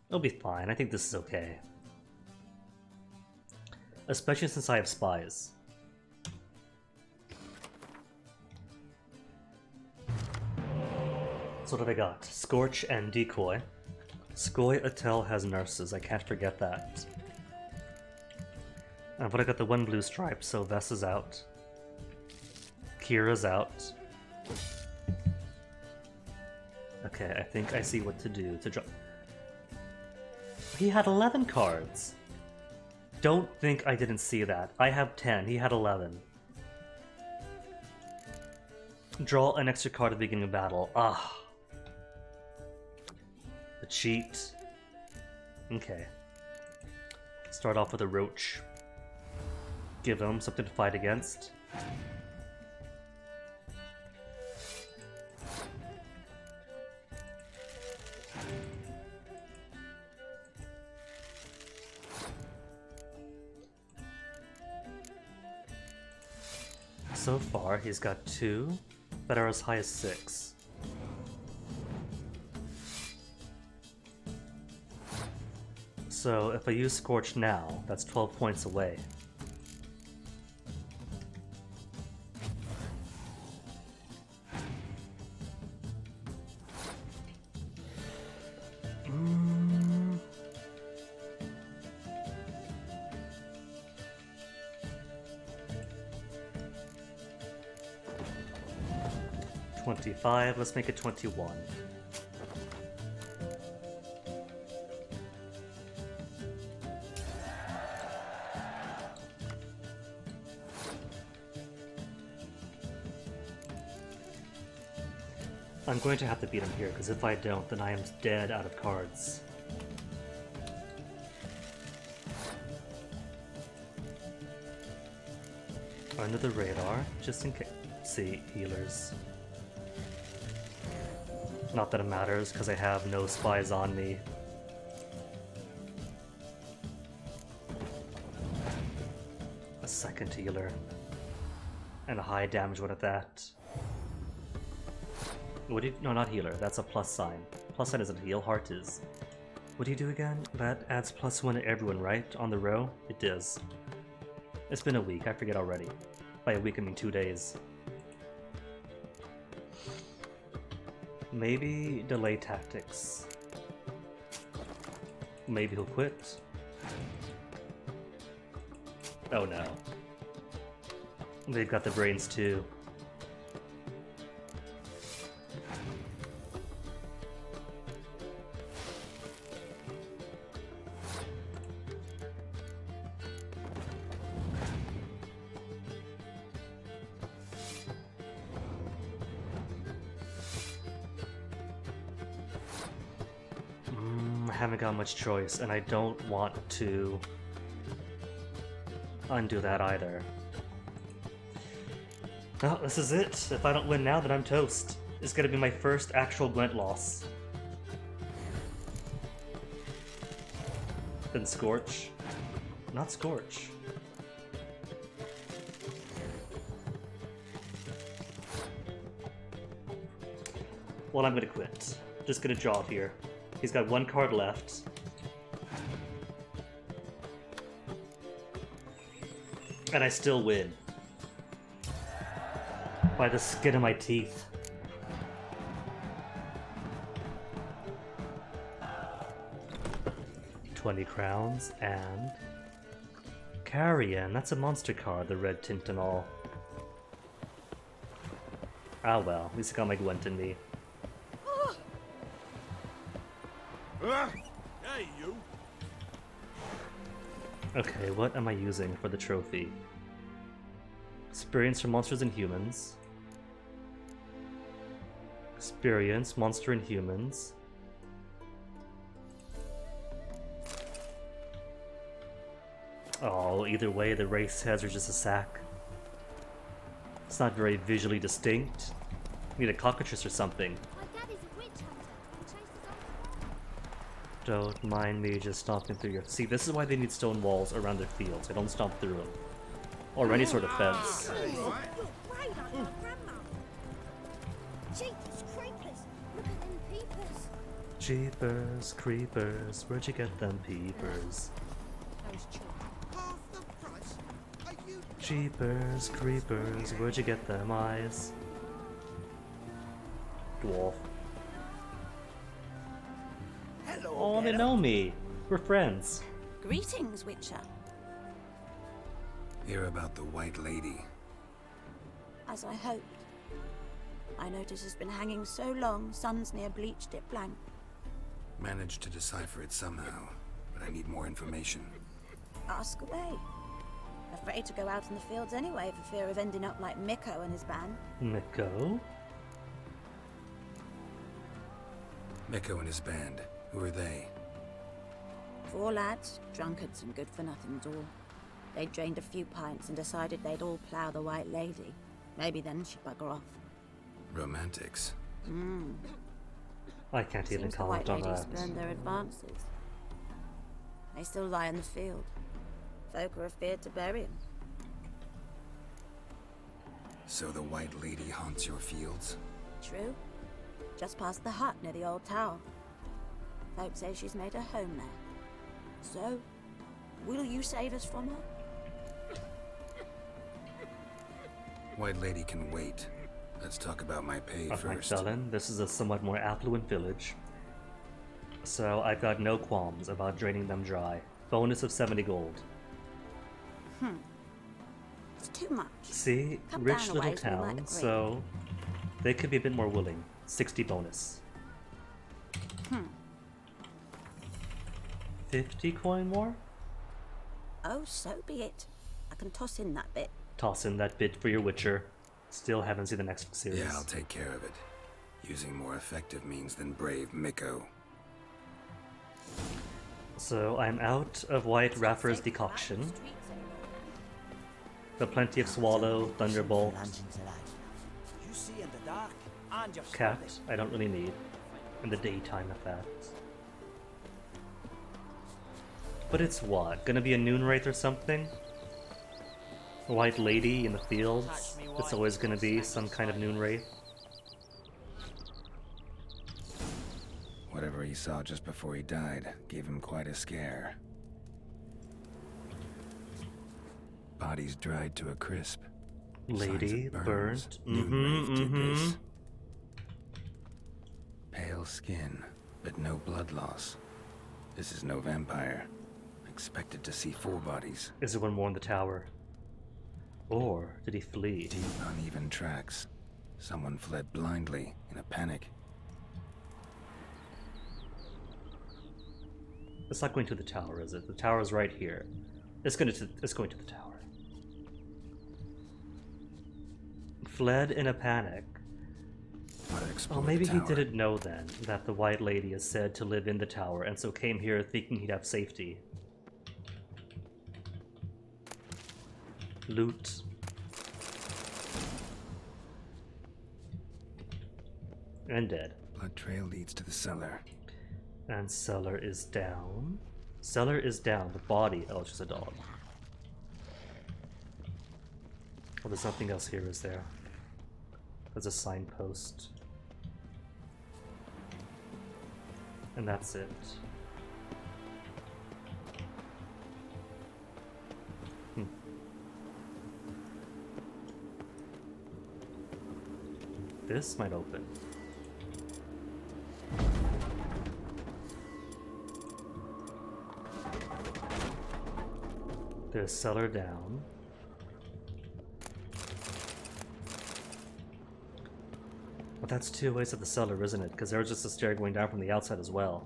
It'll be fine, I think this is okay. Especially since I have spies. So what have I got? Scorch and Decoy. Scoia'tael has nurses, I can't forget that. But I got the one blue stripe, so Vess is out. Keira's out. Okay, I think I see what to do to drop. He had 11 cards! Don't think I didn't see that. I have 10, he had 11. Draw an extra card at the beginning of battle. Ah. A cheat. Okay. Start off with a roach. Give him something to fight against. So far, he's got 2 that are as high as 6. So if I use Scorch now, that's 12 points away. $25, let's make it 21. I'm going to have to beat him here, because if I don't, then I am dead out of cards. Under the radar, just in case. See, healers. Not that it matters, because I have no spies on me. A second healer. And a high damage one at that. What do you... No, not healer. That's a plus sign. Plus sign isn't heal. Heart is. What do you do again? That adds +1 to everyone, right? On the row? It does. It's been a week, I forget already. By a week I mean 2 days. Maybe delay tactics. Maybe he'll quit. Oh no. They've got the brains too. I haven't got much choice, and I don't want to undo that either. Oh, this is it. If I don't win now, then I'm toast. It's gonna be my first actual Gwent loss. Then Scorch. Not Scorch. Well, I'm gonna quit. Just gonna draw here. He's got 1 card left. And I still win. By the skin of my teeth. $20 crowns and Carrion. That's a monster card, the red tint and all. Ah well, at least I got my Gwent in me. Hey, you! Okay, what am I using for the trophy? Experience for monsters and humans. Experience, monster and humans. Oh, either way, the race heads are just a sack. It's not very visually distinct. Need a cockatrice or something. Don't mind me just stomping through your... See, this is why they need stone walls around their fields. I don't stomp through them. Or any sort of fence. Jeepers, creepers, where'd you get them peepers? Jeepers, creepers, where'd you get them eyes? Dwarf. Oh, they know me. We're friends. Greetings, Witcher. Hear about the White Lady. As I hoped. I notice it's been hanging so long, Sun's near bleached it blank. Managed to decipher it somehow, but I need more information. Ask away. Afraid to go out in the fields anyway for fear of ending up like Mikko and his band. Mikko? Mikko and his band. Who are they? 4 lads, drunkards and good-for-nothings all. They drained a few pints and decided they'd all plough the White Lady. Maybe then she'd bugger off. Romantics. I can't even comment on that. Burned their advances. They still lie in the field. Folk are afeard to bury them. So the White Lady haunts your fields? True. Just past the hut near the old tower. Folk say she's made a home there. So, will you save us from her? White Lady can wait. Let's talk about my pay first. Dylan, this is a somewhat more affluent village. So I've got no qualms about draining them dry. Bonus of 70 gold. It's too much. See? Come Rich down a little ways, we might town, agree. so they could be a bit more willing. 60 bonus. 50 coin more? Oh, so be it. I can toss in that bit. Toss in that bit for your Witcher. Still haven't seen the next series. Yeah, I'll take care of it. Using more effective means than brave Mikko. So I'm out of White Rapper's decoction. But plenty of Swallow, Thunderbolt, Cat, I don't really need. In the daytime at that. But it's what? Gonna be a noon wraith or something? A White Lady in the fields? It's always gonna be some kind of noon wraith. Whatever he saw just before he died gave him quite a scare. Bodies dried to a crisp. Lady burnt. Pale skin, but no blood loss. This is no vampire. Expected to see 4 bodies. Is there one more in the tower? Or did he flee? Deep, uneven tracks. Someone fled blindly, in a panic. It's not going to the tower, is it? The tower is right here. It's going to the tower. Fled in a panic. Oh, maybe he didn't know then that the White Lady is said to live in the tower, and so came here thinking he'd have safety. Loot. And dead. Blood trail leads to the cellar. And cellar is down. Cellar is down. The body. Oh, it's just a dog. Oh, there's nothing else here, is there? There's a signpost. And that's it. This might open. There's cellar down. But that's 2 ways to the cellar, isn't it? Because there's just a stair going down from the outside as well.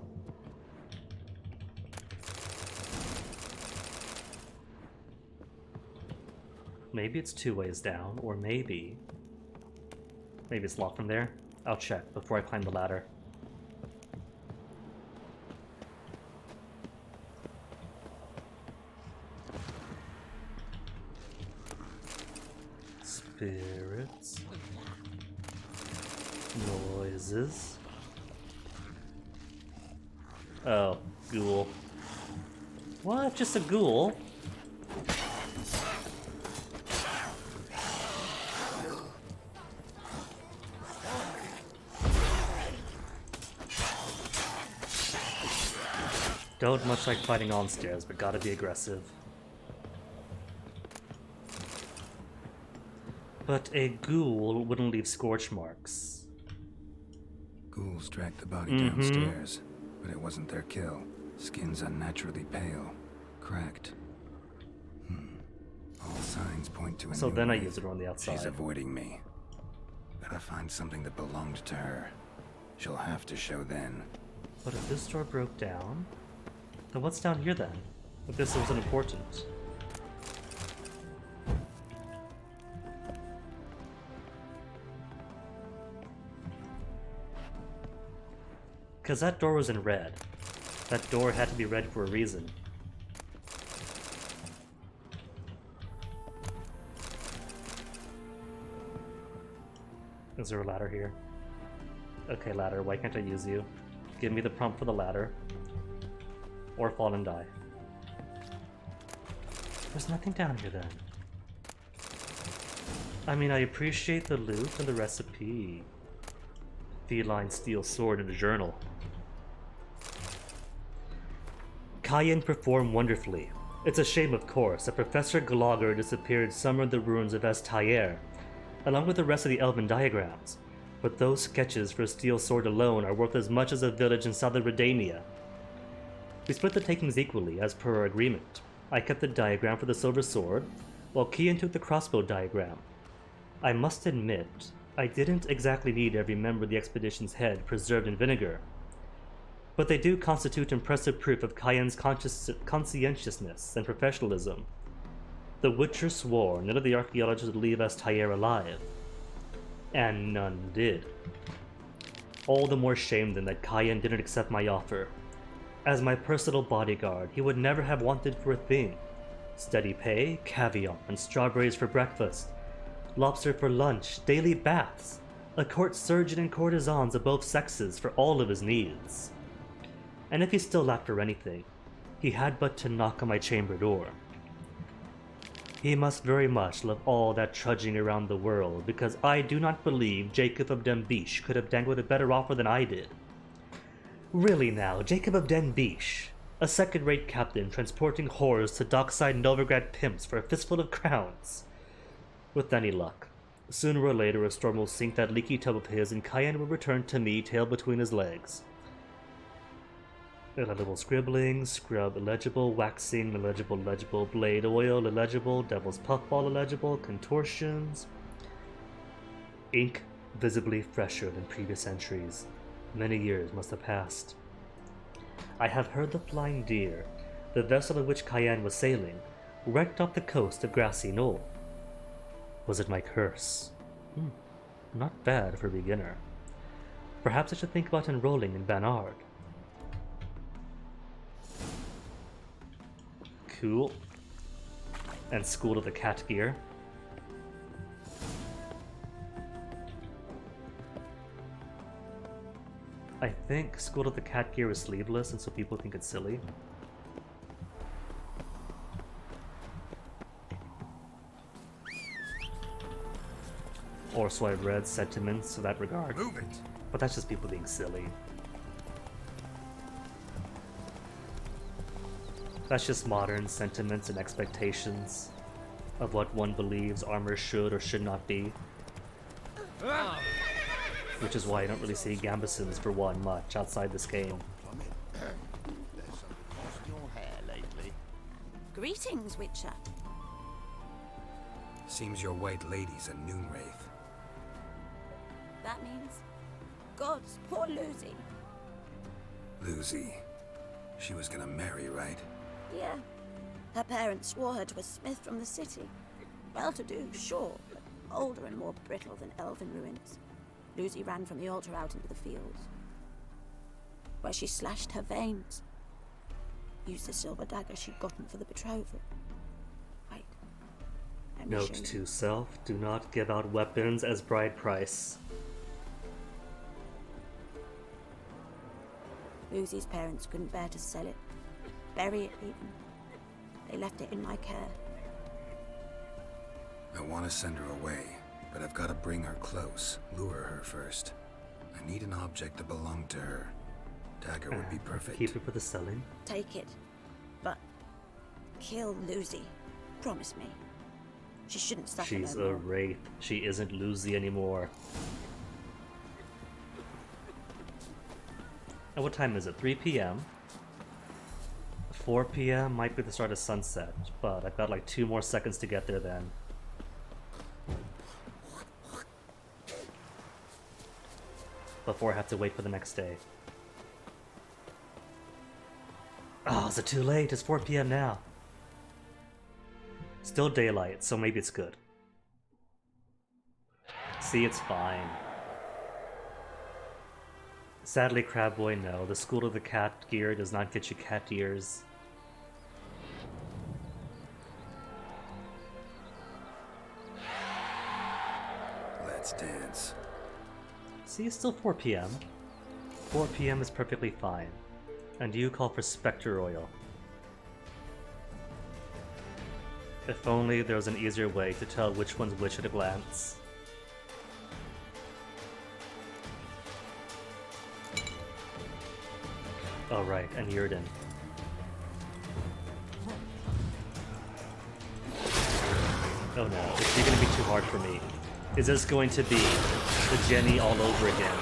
Maybe it's 2 ways down, or maybe it's locked from there. I'll check before I climb the ladder. Spirits. Noises. Oh, ghoul. What? Just a ghoul? Don't much like fighting on stairs, but gotta be aggressive. But a ghoul wouldn't leave scorch marks. Ghouls dragged the body downstairs, but it wasn't their kill. Skin's unnaturally pale, cracked. All signs point to a So new then I way. use it on the outside. She's avoiding me. Gotta find something that belonged to her. She'll have to show then. But if this door broke down, then what's down here then? If this wasn't important. Because that door was in red. That door had to be red for a reason. Is there a ladder here? Okay, ladder, why can't I use you? Give me the prompt for the ladder. Or fall and die. There's nothing down here then. I mean, I appreciate the loot and the recipe. Feline steel sword and a journal. Cayenne performed wonderfully. It's a shame, of course, that Professor Glogger disappeared somewhere in the ruins of Estaire, along with the rest of the elven diagrams, but those sketches for a steel sword alone are worth as much as a village in southern Redania. We split the takings equally, as per our agreement. I kept the diagram for the silver sword, while Kian took the crossbow diagram. I must admit, I didn't exactly need every member of the expedition's head preserved in vinegar, but they do constitute impressive proof of Cayenne's conscientiousness and professionalism. The Witcher swore none of the archaeologists would leave Estaire alive, and none did. All the more shame then that Cayenne didn't accept my offer. As my personal bodyguard, he would never have wanted for a thing. Steady pay, caviar, and strawberries for breakfast, lobster for lunch, daily baths, a court surgeon and courtesans of both sexes for all of his needs. And if he still lacked for anything, he had but to knock on my chamber door. He must very much love all that trudging around the world, because I do not believe Jacob of Dembiche could have dangled a better offer than I did. Really now, Jacob of Denbiche, A second-rate captain transporting whores to dockside Novigrad pimps for a fistful of crowns. With any luck, sooner or later a storm will sink that leaky tub of his and Cayenne will return to me, tail between his legs. Illegible scribbling, scrub illegible, waxing illegible, legible, blade oil illegible, devil's puffball illegible, contortions. Ink visibly fresher than previous entries. Many years must have passed. I have heard the Flying Deer, the vessel in which Cayenne was sailing, wrecked off the coast of Grassy Knoll. Was it my curse? Not bad for a beginner. Perhaps I should think about enrolling in Banard. Cool. And School of the Cat Gear. I think School of the Cat Gear is sleeveless, and so people think it's silly. Or so I've read sentiments to that regard. Move it. But that's just people being silly. That's just modern sentiments and expectations of what one believes armor should or should not be. Which is why I don't really see gambesons for one much outside this game. Greetings, Witcher. Seems your white lady's a noon wraith. That means gods, poor Lucy. Lucy. She was gonna marry, right? Yeah. Her parents swore her to a smith from the city. Well-to-do, sure, but older and more brittle than elven ruins. Lucy ran from the altar out into the fields, where she slashed her veins. Used the silver dagger she'd gotten for the betrothal. Wait. Note to self, do not give out weapons as bride price. Lucy's parents couldn't bear to sell it. Bury it even. They left it in my care. I want to send her away, but I've got to bring her close, lure her first. I need an object to belong to her. Dagger would be perfect. Keep it for the selling? Take it, but kill Lucy. Promise me. She shouldn't suffer. She's no a more. wraith. She isn't Lucy anymore. And what time is it? 3 p.m. 4 p.m. might be the start of sunset, but I've got like 2 more seconds to get there then. Before I have to wait for the next day. Oh, is it too late? It's 4 p.m. now. Still daylight, so maybe it's good. See, it's fine. Sadly, Crabboy, no. The School of the Cat Gear does not get you cat ears. Let's dance. See, it's still 4 p.m. 4 p.m. is perfectly fine. And you call for Spectre Oil. If only there was an easier way to tell which one's which at a glance. Oh right, and Yurden. Oh no, is she gonna be too hard for me? Is this going to be the Jenny all over again?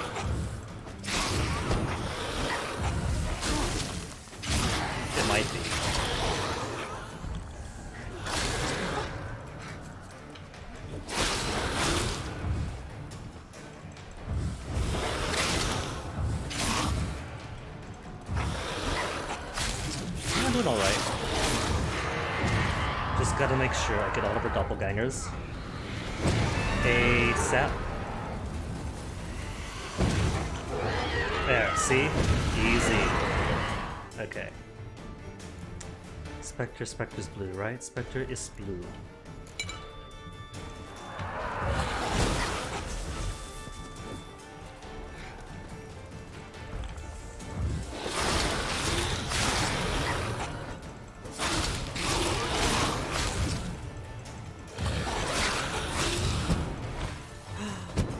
It might be. I'm doing alright. Just gotta make sure I get all of her doppelgangers. ASAP. There, see? Easy. Okay. Spectre's blue, right? Spectre is blue.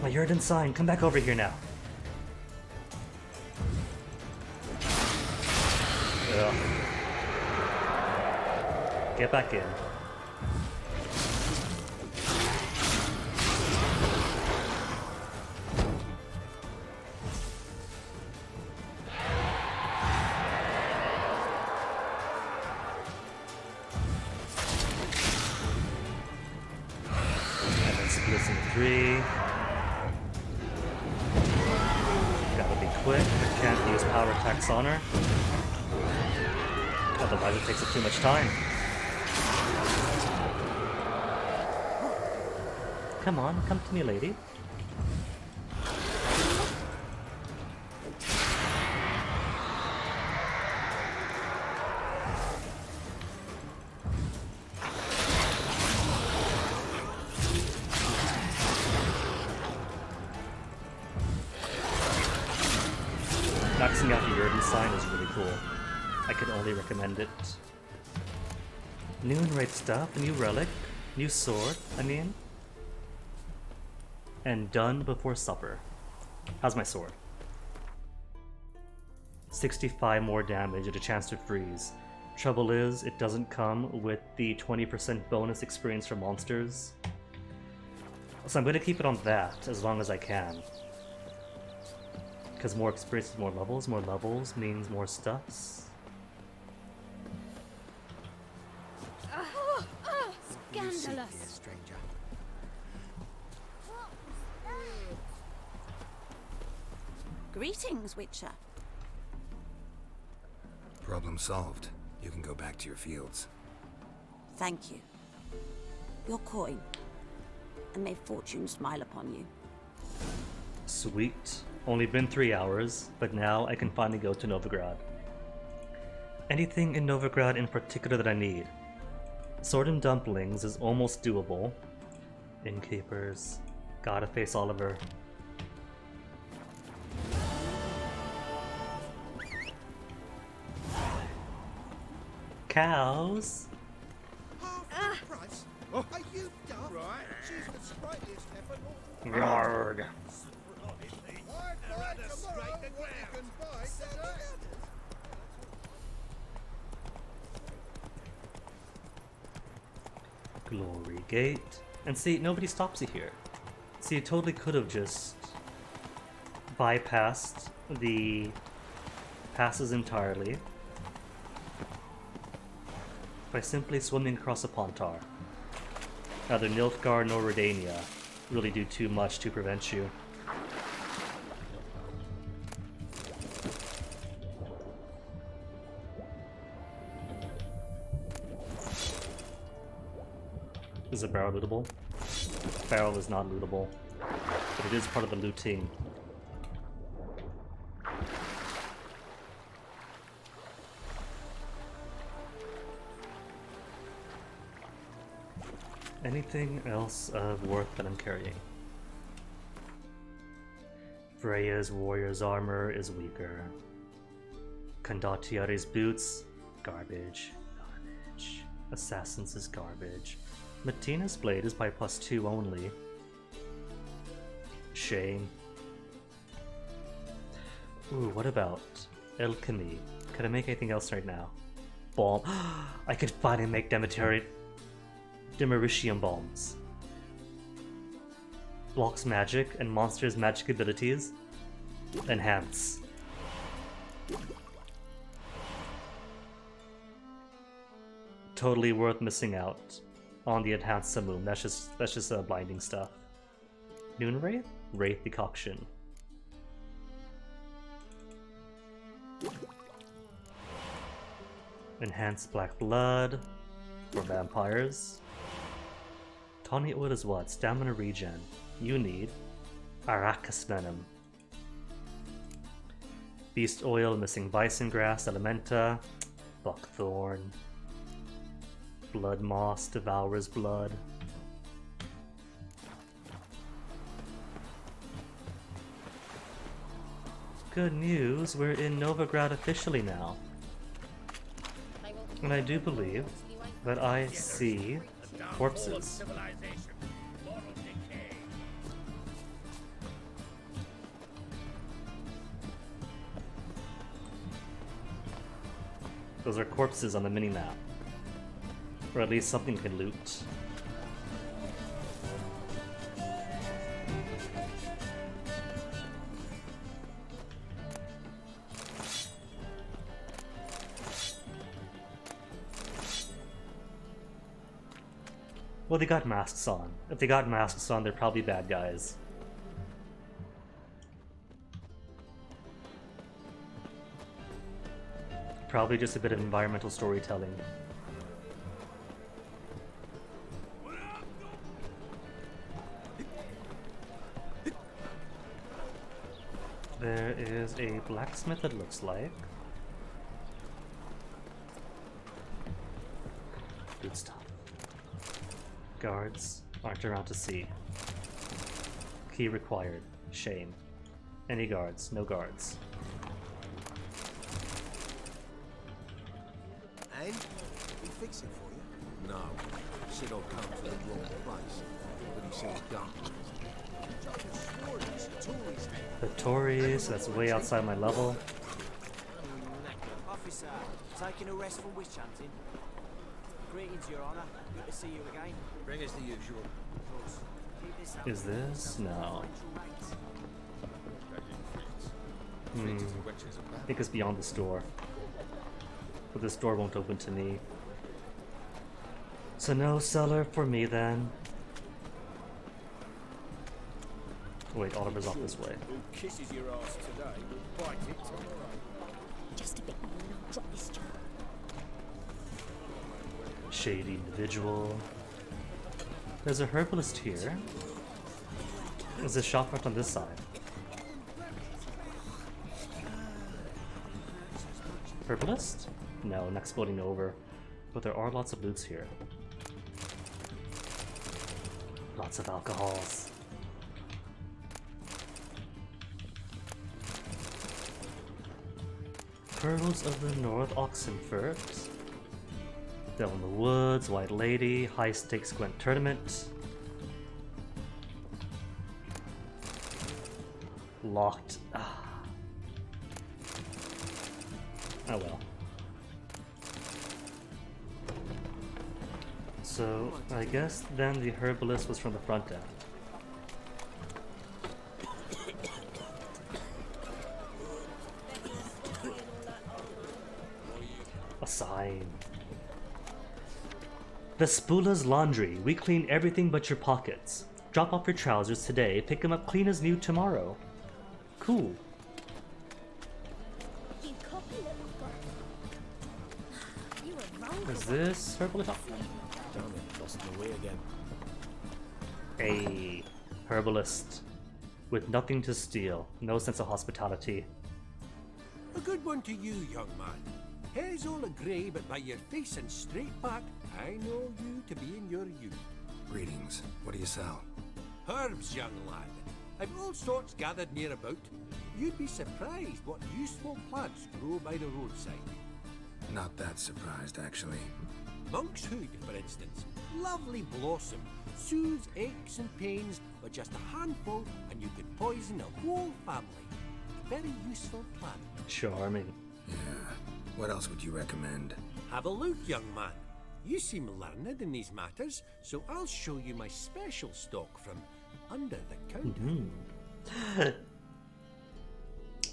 My Yurden sign, come back over here now. Ugh. Get back in. And then splits into 3. Gotta be quick, but can't use power attacks on her. Otherwise it takes up too much time. Come on, come to me, lady. Maxing out the Urban sign is really cool. I could only recommend it. New and right stuff, a new relic, new sword, I mean. And done before supper. How's my sword? 65 more damage and a chance to freeze. Trouble is, it doesn't come with the 20% bonus experience for monsters. So I'm going to keep it on that as long as I can. Because more experience is more levels means more stuffs. Scandalous. Greetings, Witcher. Problem solved. You can go back to your fields. Thank you. Your coin. And may fortune smile upon you. Sweet. Only been 3 hours, but now I can finally go to Novigrad. Anything in Novigrad in particular that I need? Sword and Dumplings is almost doable. Innkeepers. Gotta face Oliver. Cows. Price? Are you dumb? Right. She's the sprightliest heifer north. Yarg. Glory Gate. And see, nobody stops you here. See, you totally could have just bypassed the passes entirely by simply swimming across a Pontar. Neither Nilfgaard nor Redania really do too much to prevent you. Is a barrel lootable? Barrel is not lootable, but it is part of the looting. Anything else of worth that I'm carrying? Freya's warrior's armor is weaker. Condottieri's boots, garbage. Garbage. Assassin's is garbage. Matina's blade is by +2 only. Shame. Ooh, what about alchemy? Could I make anything else right now? Bomb. I could finally make Demeritium bombs. Blocks magic and monsters' magic abilities. Enhance. Totally worth missing out on the enhanced Samum. That's just blinding stuff. Noon Wraith? Wraith Decoction. Enhanced Black Blood for vampires. Tawny Wood is what? Stamina regen. You need Arachas Venom. Beast Oil, Missing Bison Grass, Elementa, Buckthorn. Blood Moss, Devourer's Blood. Good news, we're in Novigrad officially now. And I do believe that I see corpses. Those are corpses on the mini-map. Or at least something can loot. Well, they got masks on. If they got masks on, they're probably bad guys. Probably just a bit of environmental storytelling. There is a blacksmith, it looks like. Good stuff. Guards aren't around to see. Key required. Shame. Any guards? No guards. And? We fix it for you? No. Shit all come to the wrong place. What do you say done? The Tories, that's way outside my level. Officer, taking a rest from witch hunting. Greetings, Your Honor. Good to see you again. Bring us the usual. Is this? No. I think it's beyond the store. But this door won't open to me. So no cellar for me then. Wait, Oliver's off this way. Who kisses your ass today will bite it tomorrow. Just a bit more and I'll drop this job. Shady individual. There's a herbalist here. There's a shop right on this side. Herbalist? No, not exploding over. But there are lots of loots here. Lots of alcohols. Pearls of the North Oxenfurt. Devil in the Woods, White Lady, High Stakes Gwent Tournament. Locked. Ah. Oh well. So, I guess then the herbalist was from the front end. A sign. The Spula's Laundry. We clean everything but your pockets. Drop off your trousers today, pick them up clean as new tomorrow. Cool. Is this herbalist? Damn it, lost my way again. A herbalist with nothing to steal, no sense of hospitality. A good one to you, young man. Hair's all a grey, but by your face and straight back, I know you to be in your youth. Greetings. What do you sell? Herbs, young lad. I've all sorts gathered near about. You'd be surprised what useful plants grow by the roadside. Not that surprised, actually. Monk's hood, for instance. Lovely blossom. Soothes aches and pains with just a handful, and you could poison a whole family. Very useful plant. Charming. Yeah. What else would you recommend? Have a look, young man. You seem learned in these matters, so I'll show you my special stock from under the counter.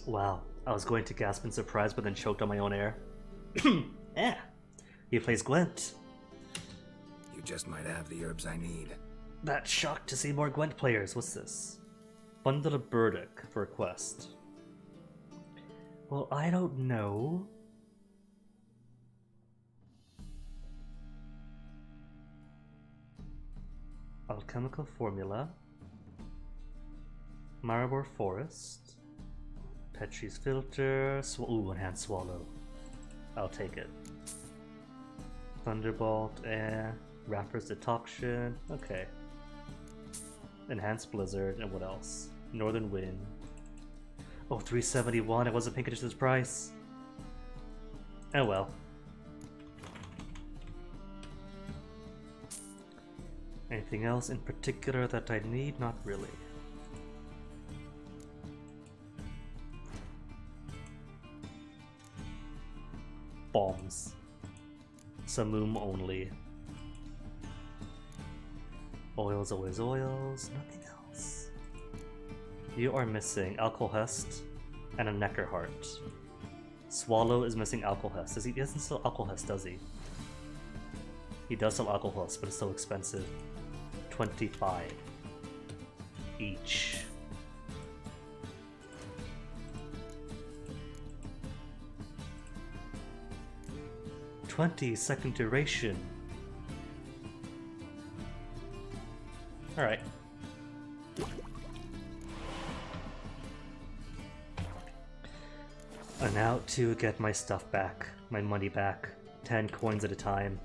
Wow, I was going to gasp in surprise but then choked on my own air. Yeah, he plays Gwent. You just might have the herbs I need. That shocked to see more Gwent players. What's this? Bundle of Burdock for a quest. Well, I don't know. Alchemical formula. Maribor Forest. Petrie's filter. Ooh, enhanced swallow. I'll take it. Thunderbolt, Rapper's decoction. Okay. Enhanced blizzard, and what else? Northern wind. Oh, 371. I wasn't paying attention to this price. Oh well. Anything else in particular that I need? Not really. Bombs. Samum only. Oils, always oils, nothing else. You are missing Alcohest and a Neckarheart. Swallow is missing Alcohest. He doesn't sell Alcohest, does he? He does sell Alcohest, but it's so expensive. 25 each. Second duration. Alright. And out to get my stuff back, my money back, 10 coins at a time.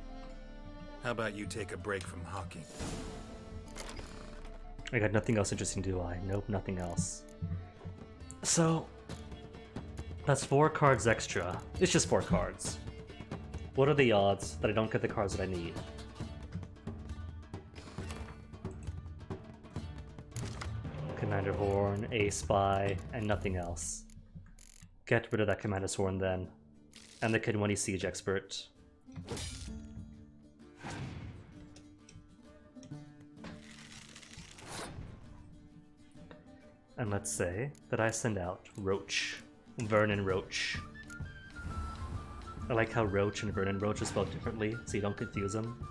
How about you take a break from hockey? I got nothing else interesting, do I? Nope, nothing else. So, that's 4 cards extra. It's just 4 cards. What are the odds that I don't get the cards that I need? Commander Horn, a Spy, and nothing else. Get rid of that Commander's Horn then. And the Kinwani Siege Expert. And let's say that I send out Roach. Vernon Roach. I like how Roach and Vernon Roach are spelled differently, so you don't confuse them.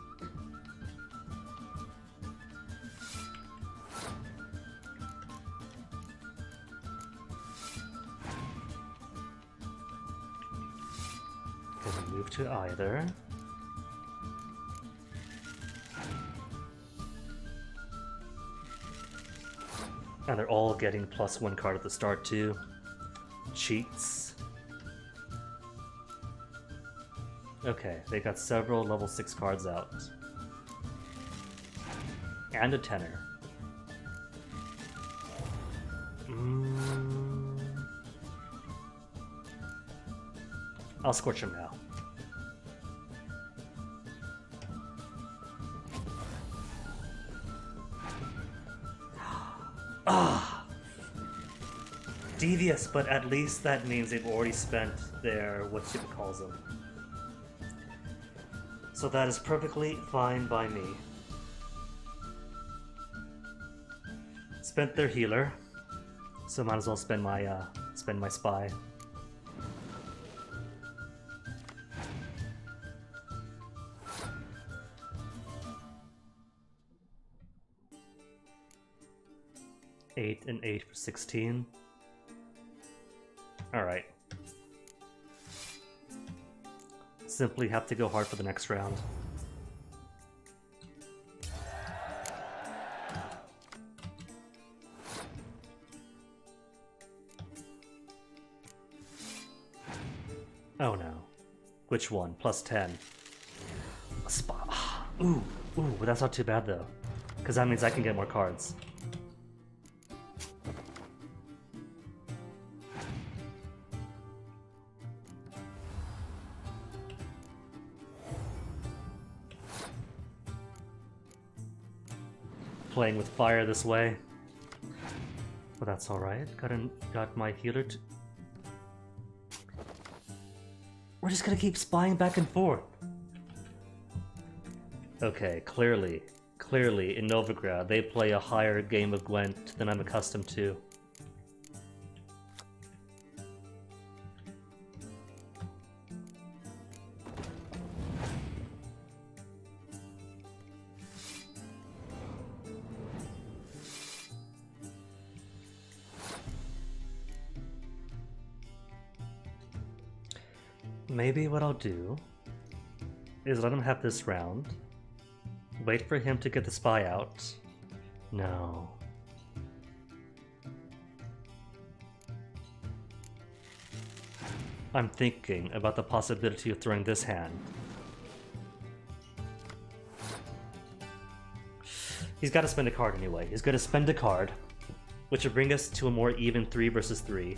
Can move to either. And they're all getting +1 card at the start too. Cheats. Okay, they got several level 6 cards out. And a tenor. I'll scorch him now. Ah! Devious, but at least that means they've already spent their whatchamacalls. So that is perfectly fine by me. Spent their healer, so might as well spend my spy. Eight and 8 for 16. All right. Simply have to go hard for the next round. Oh no. Which one? +10. A spot. Ooh, that's not too bad though. Because that means I can get more cards. Playing with fire this way. Well, that's alright. Got my healer t- We're just gonna keep spying back and forth. Okay, clearly in Novigrad, they play a higher game of Gwent than I'm accustomed to. Maybe what I'll do is let him have this round. Wait for him to get the spy out. No. I'm thinking about the possibility of throwing this hand. He's got to spend a card anyway. He's going to spend a card, which will bring us to a more even 3 versus 3.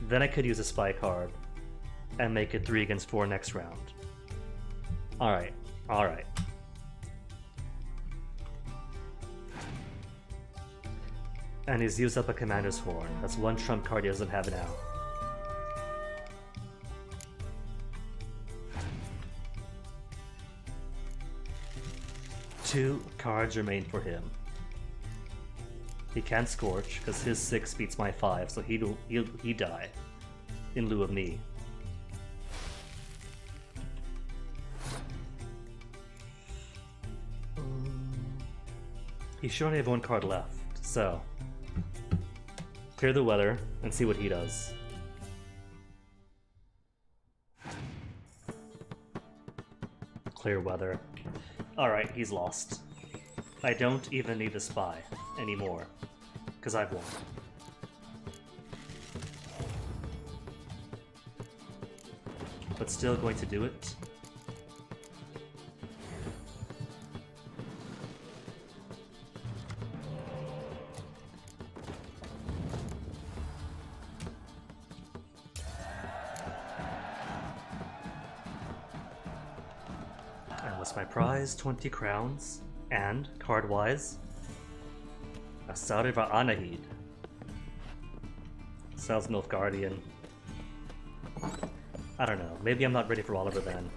Then I could use a spy card and make it 3 against 4 next round. Alright. And he's used up a Commander's Horn. That's 1 trump card he doesn't have now. 2 cards remain for him. He can't Scorch because his 6 beats my 5, so he die in lieu of me. He should only have 1 card left, so clear the weather and see what he does. Clear weather. Alright, he's lost. I don't even need to spy anymore, because I've won. But still going to do it. And what's my prize? 20 crowns. And, card-wise, a Sauriva Anahid. Sounds Nilfgaardian. I don't know, maybe I'm not ready for Oliver then.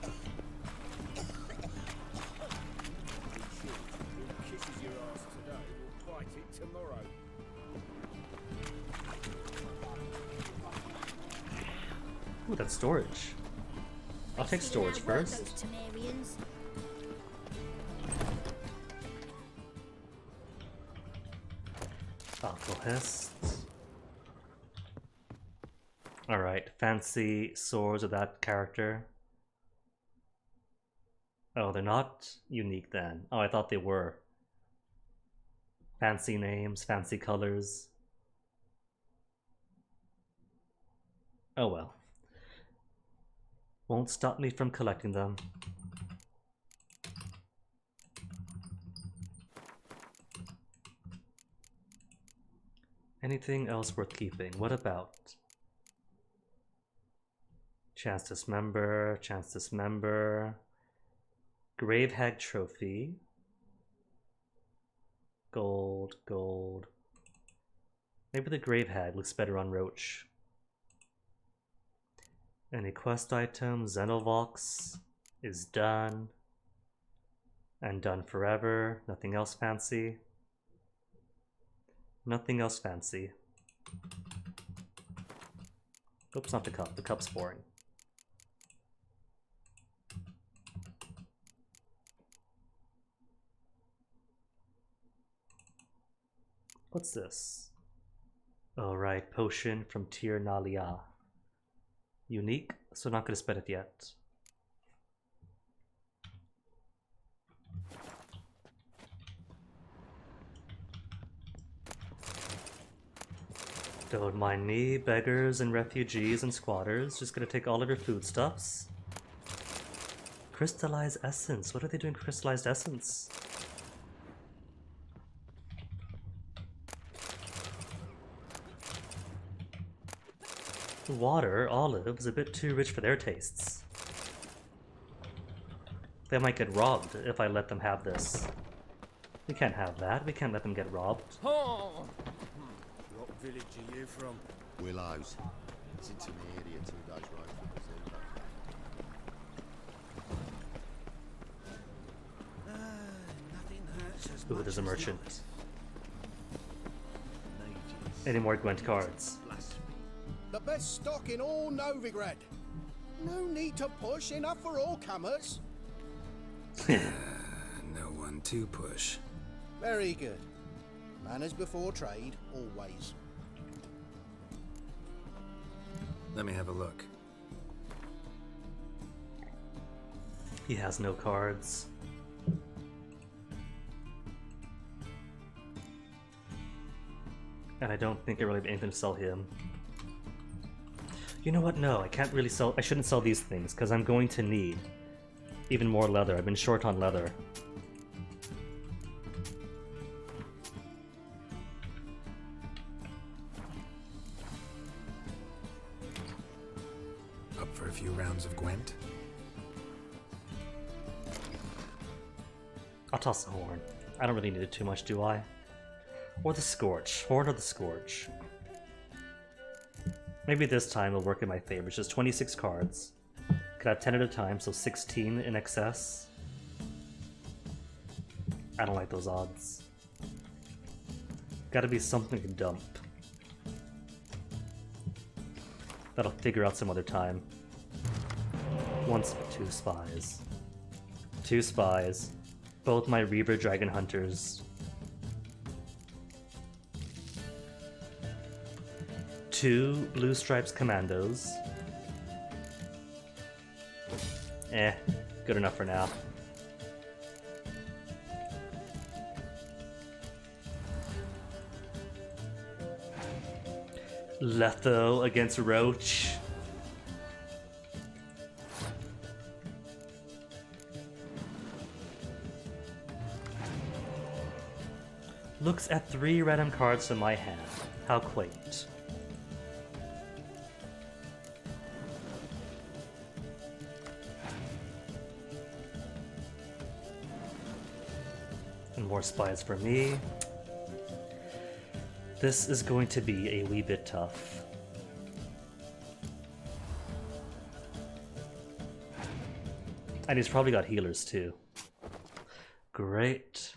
Ooh, that's storage. I'll take storage first. Alcohest. Alright, fancy swords of that character. Oh, they're not unique then. Oh, I thought they were. Fancy names, fancy colors. Oh well. Won't stop me from collecting them. Anything else worth keeping? What about chance dismember, chance dismember, grave hag trophy, gold, gold. Maybe the grave hag looks better on Roach. Any quest item? Xenovox is done and done forever. Nothing else fancy. Nothing else fancy. Oops, not the cup. The cup's boring. What's this? Oh right, potion from Tir Nalia. Unique, so not gonna spend it yet. Don't mind me, beggars and refugees and squatters. Just gonna take all of your foodstuffs. Crystallized essence. What are they doing crystallized essence? Water, olives, a bit too rich for their tastes. They might get robbed if I let them have this. We can't have that. We can't let them get robbed. What village are you from? Willows. It's into the area 2 days ride from the Ooh, there's a merchant. Any more Gwent cards? The best stock in all Novigrad. No need to push, enough for all comers. No one to push. Very good. Manners before trade, always. Let me have a look. He has no cards. And I don't think I really have anything to sell him. You know what? No, I can't really sell. I shouldn't sell these things because I'm going to need even more leather. I've been short on leather. Up for a few rounds of Gwent? I'll toss the horn. I don't really need it too much, do I? Or the Scorch. Horn or the Scorch. Maybe this time it'll work in my favor. It's just 26 cards. Could have 10 at a time, so 16 in excess. I don't like those odds. Gotta be something to dump. That'll figure out some other time. Two spies. 2 spies. Both my Reaver Dragon Hunters. 2 Blue Stripes Commandos. Good enough for now. Letho against Roach. Looks at 3 random cards in my hand. How quaint. And more spies for me. This is going to be a wee bit tough. And he's probably got healers too. Great.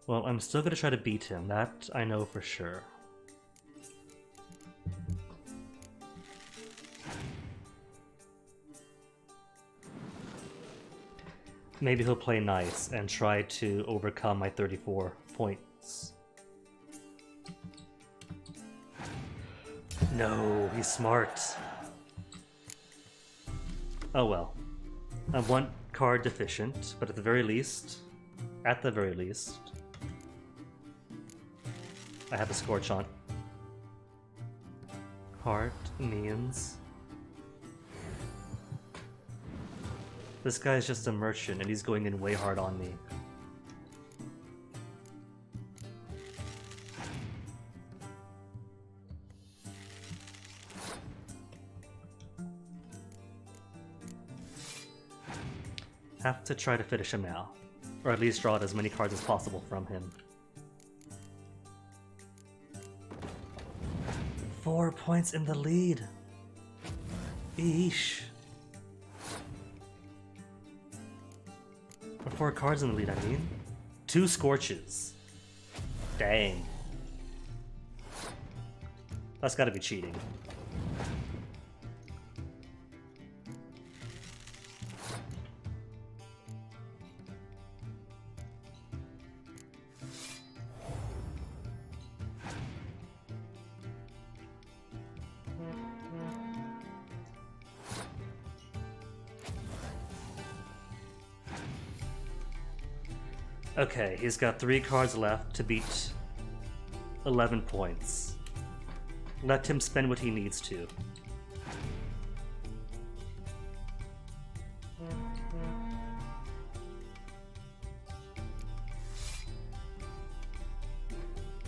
Well, I'm still gonna try to beat him, that I know for sure. Maybe he'll play nice and try to overcome my 34 points. No, he's smart. Oh well. I'm 1 card deficient, but at the very least, I have a Scorch on. Heart, Neons. This guy's just a merchant and he's going in way hard on me. Have to try to finish him now. Or at least draw out as many cards as possible from him. 4 points in the lead. Eesh. Or 4 cards in the lead, I mean. 2 Scorches. Dang. That's gotta be cheating. Okay, he's got 3 cards left to beat 11 points. Let him spend what he needs to.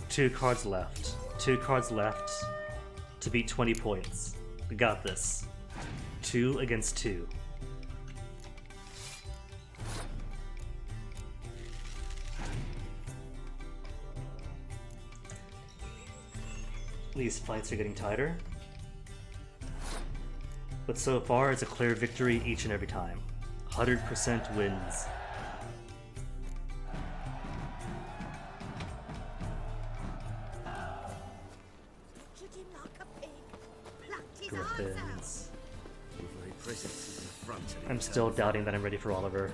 Two cards left to beat 20 points. We got this. 2 against 2. These fights are getting tighter. But so far, it's a clear victory each and every time. 100% wins. Griffins. I'm still doubting that I'm ready for Oliver.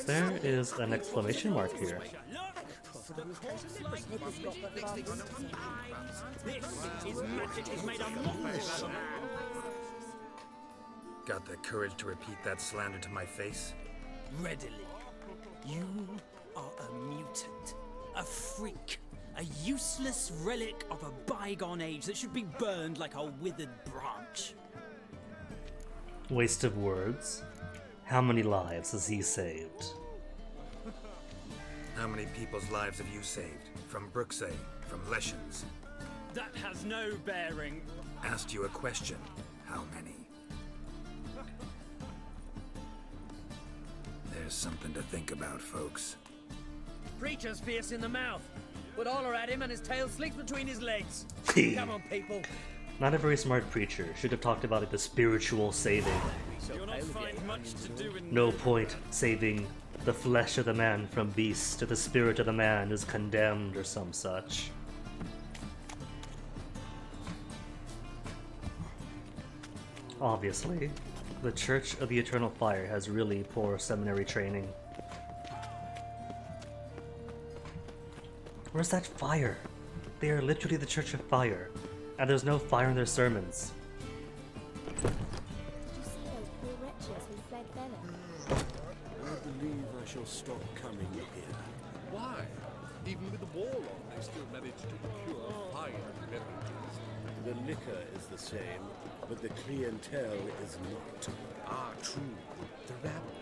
There is an exclamation mark here. Got the courage to repeat that slander to my face? Readily. You are a mutant, a freak, a useless relic of a bygone age that should be burned like a withered branch. Waste of words. How many lives has he saved? How many people's lives have you saved? From Brooksay, from Leshens? That has no bearing. Asked you a question. How many? There's something to think about, folks. Preacher's fierce in the mouth. but holler at him and his tail slicks between his legs. Come on, people. Not a very smart preacher. Should have talked about the spiritual saving. You'll not find much to do in No point saving the flesh of the man from beast if the spirit of the man is condemned or some such. Obviously, the Church of the Eternal Fire has really poor seminary training. Where's that fire? They are literally the Church of Fire, and there's no fire in their sermons. Did you see those poor wretches who fled Venice? I believe I shall stop coming here. Why? Even with the war on, they still manage to procure fine beverages. The liquor is the same, but the clientele is not. Ah, true. The rabble.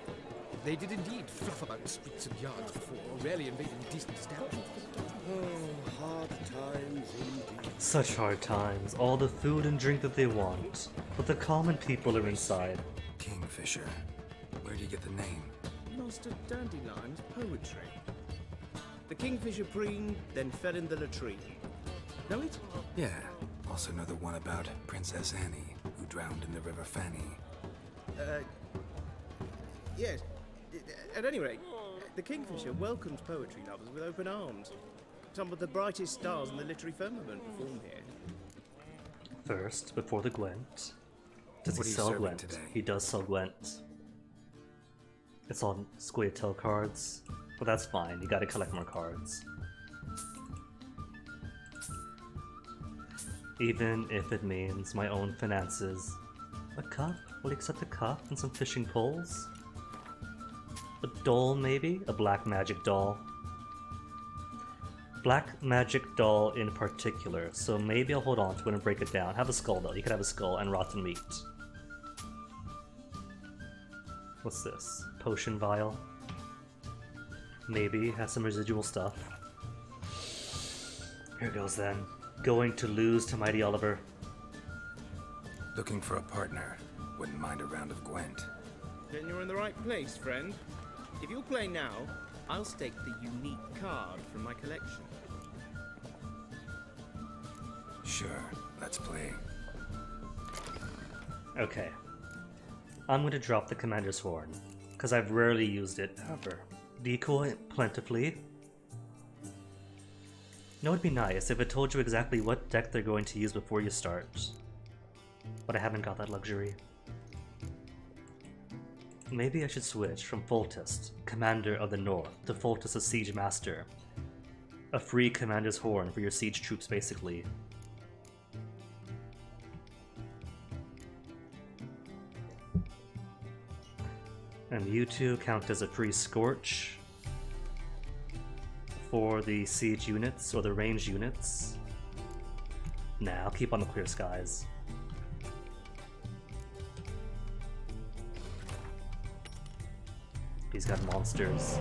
They did indeed fluff about streets and yards before, rarely invading decent establishments. Oh, hard times indeed. Such hard times, all the food and drink that they want, but the common people are inside. Kingfisher. Where do you get the name? Master Dandelion's poetry. The kingfisher preened, then fell in the latrine. Know it? Yeah. Also know the one about Princess Annie, who drowned in the River Fanny. Yes. At any rate, the kingfisher welcomes poetry lovers with open arms. Some of the brightest stars in the literary firmament perform here. First, before the Gwent. Does What he are you sell serving Gwent? today? He does sell Gwent. It's on Squaretel cards, but that's fine, you gotta collect more cards. Even if it means my own finances. A cup? Will you accept a cup and some fishing poles? A doll, maybe? A black magic doll. Black magic doll in particular, so maybe I'll hold on to it and break it down. Have a skull though, you could have a skull and rotten meat. What's this? Potion vial? Maybe, has some residual stuff. Here goes then. Going to lose to Mighty Oliver. Looking for a partner. Wouldn't mind a round of Gwent. Then you're in the right place, friend. If you'll play now, I'll stake the unique card from my collection. Sure, let's play. Okay. I'm going to drop the Commander's Horn, because I've rarely used it ever. Decoy plentifully. You know, it'd be nice if it told you exactly what deck they're going to use before you start. But I haven't got that luxury. Maybe I should switch from Foltest, Commander of the North, to Foltest the Siege Master. A free Commander's Horn for your siege troops, basically. And you two count as a free Scorch for the siege units, or the ranged units. Nah, I'll keep on the clear skies. He's got monsters.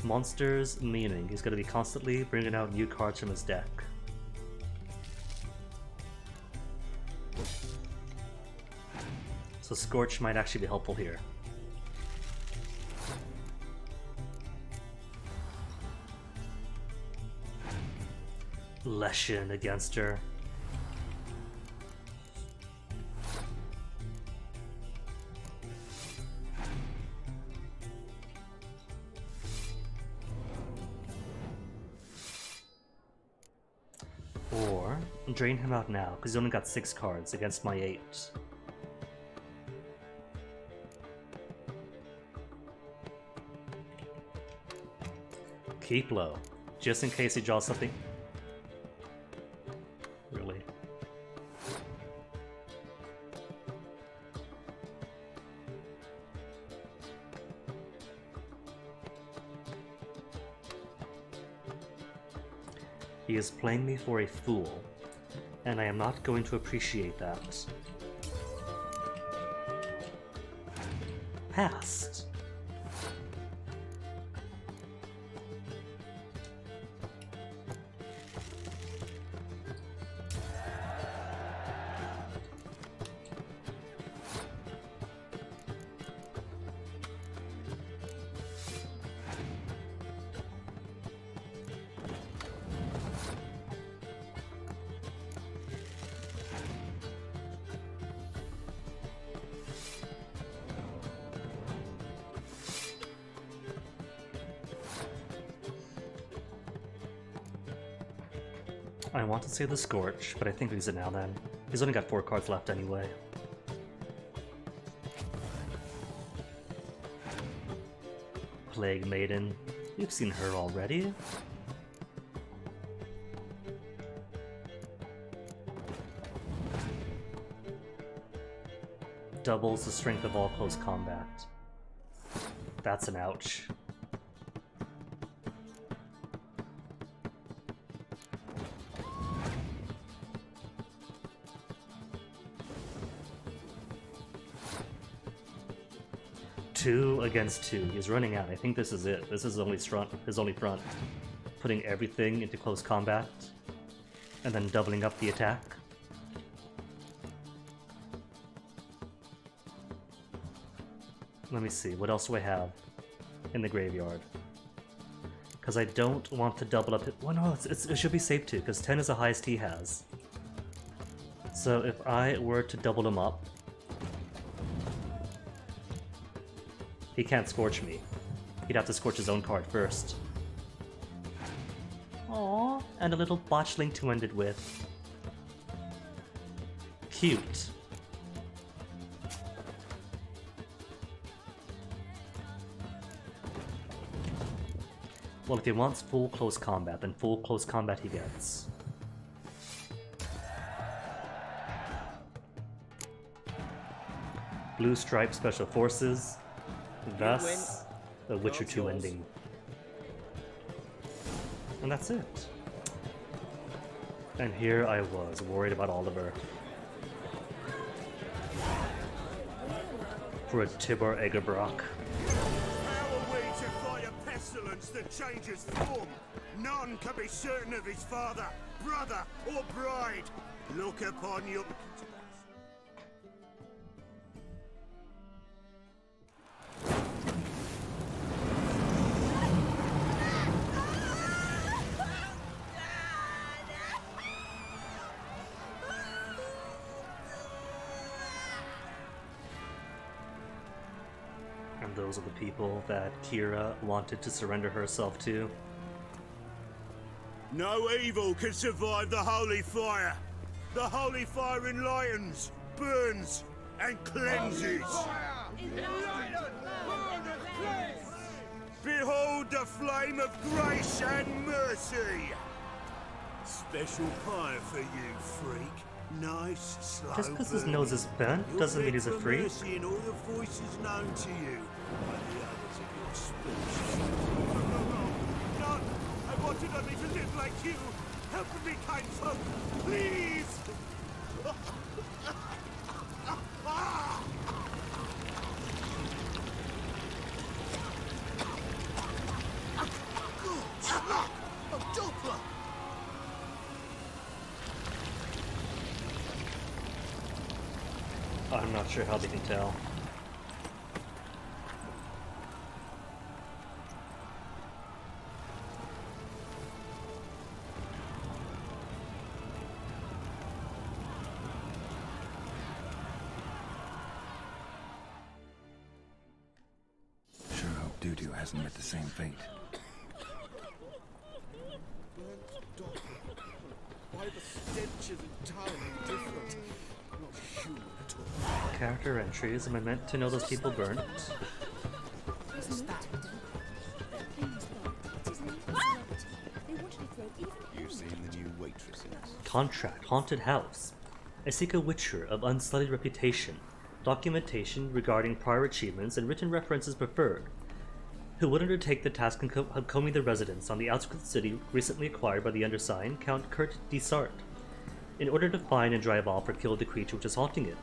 Monsters meaning he's going to be constantly bringing out new cards from his deck. So Scorch might actually be helpful here. Leshen against her. Or drain him out now, because he's only got 6 cards against my 8. Keep low, just in case he draws something. Really? He is playing me for a fool, and I am not going to appreciate that. Passed. I want to say the Scorch, but I think we use it now then. He's only got 4 cards left anyway. Plague Maiden. We've seen her already. Doubles the strength of all close combat. That's an ouch. Two against two. He's running out. I think this is it. This is his only front. Putting everything into close combat and then doubling up the attack. Let me see, what else do I have in the graveyard? Because I don't want to double up it. Well, no, it should be safe too, because 10 is the highest he has. So if I were to double him up, he can't Scorch me. He'd have to Scorch his own card first. Aww, and a little botchling to end it with. Cute. Well, if he wants full close combat, then full close combat he gets. Blue Stripe Special Forces, thus the Witcher 2 ending. And that's it. And here I was, worried about Oliver. For a Tibor Egerbrock. That changes form. None can be certain of his father, brother, or bride. Look upon your... And those are the people that Keira wanted to surrender herself to. No evil can survive the holy fire. The holy fire enlightens, burns, and cleanses. Behold the flame of grace and mercy. Special fire for you, freak. Nice, slow. Just because his nose is bent doesn't mean he's a freak. Mercy in all the voices known to you. By the others of your species. No, I wanted only to live like you. Help me, kind folk, please. I'm not sure how they can tell. Sure hope Dudu hasn't met the same fate. Why the stench is entirely different? Not human at all. Character entries. Am I meant to know those people burnt? You've seen the new waitresses. Contract. Haunted house. I seek a witcher of unsullied reputation. Documentation regarding prior achievements and written references preferred. Who would undertake the task of combing the residence on the outskirts of the city recently acquired by the undersigned Count Kurt de Sart, in order to find and drive off or kill the creature which is haunting it.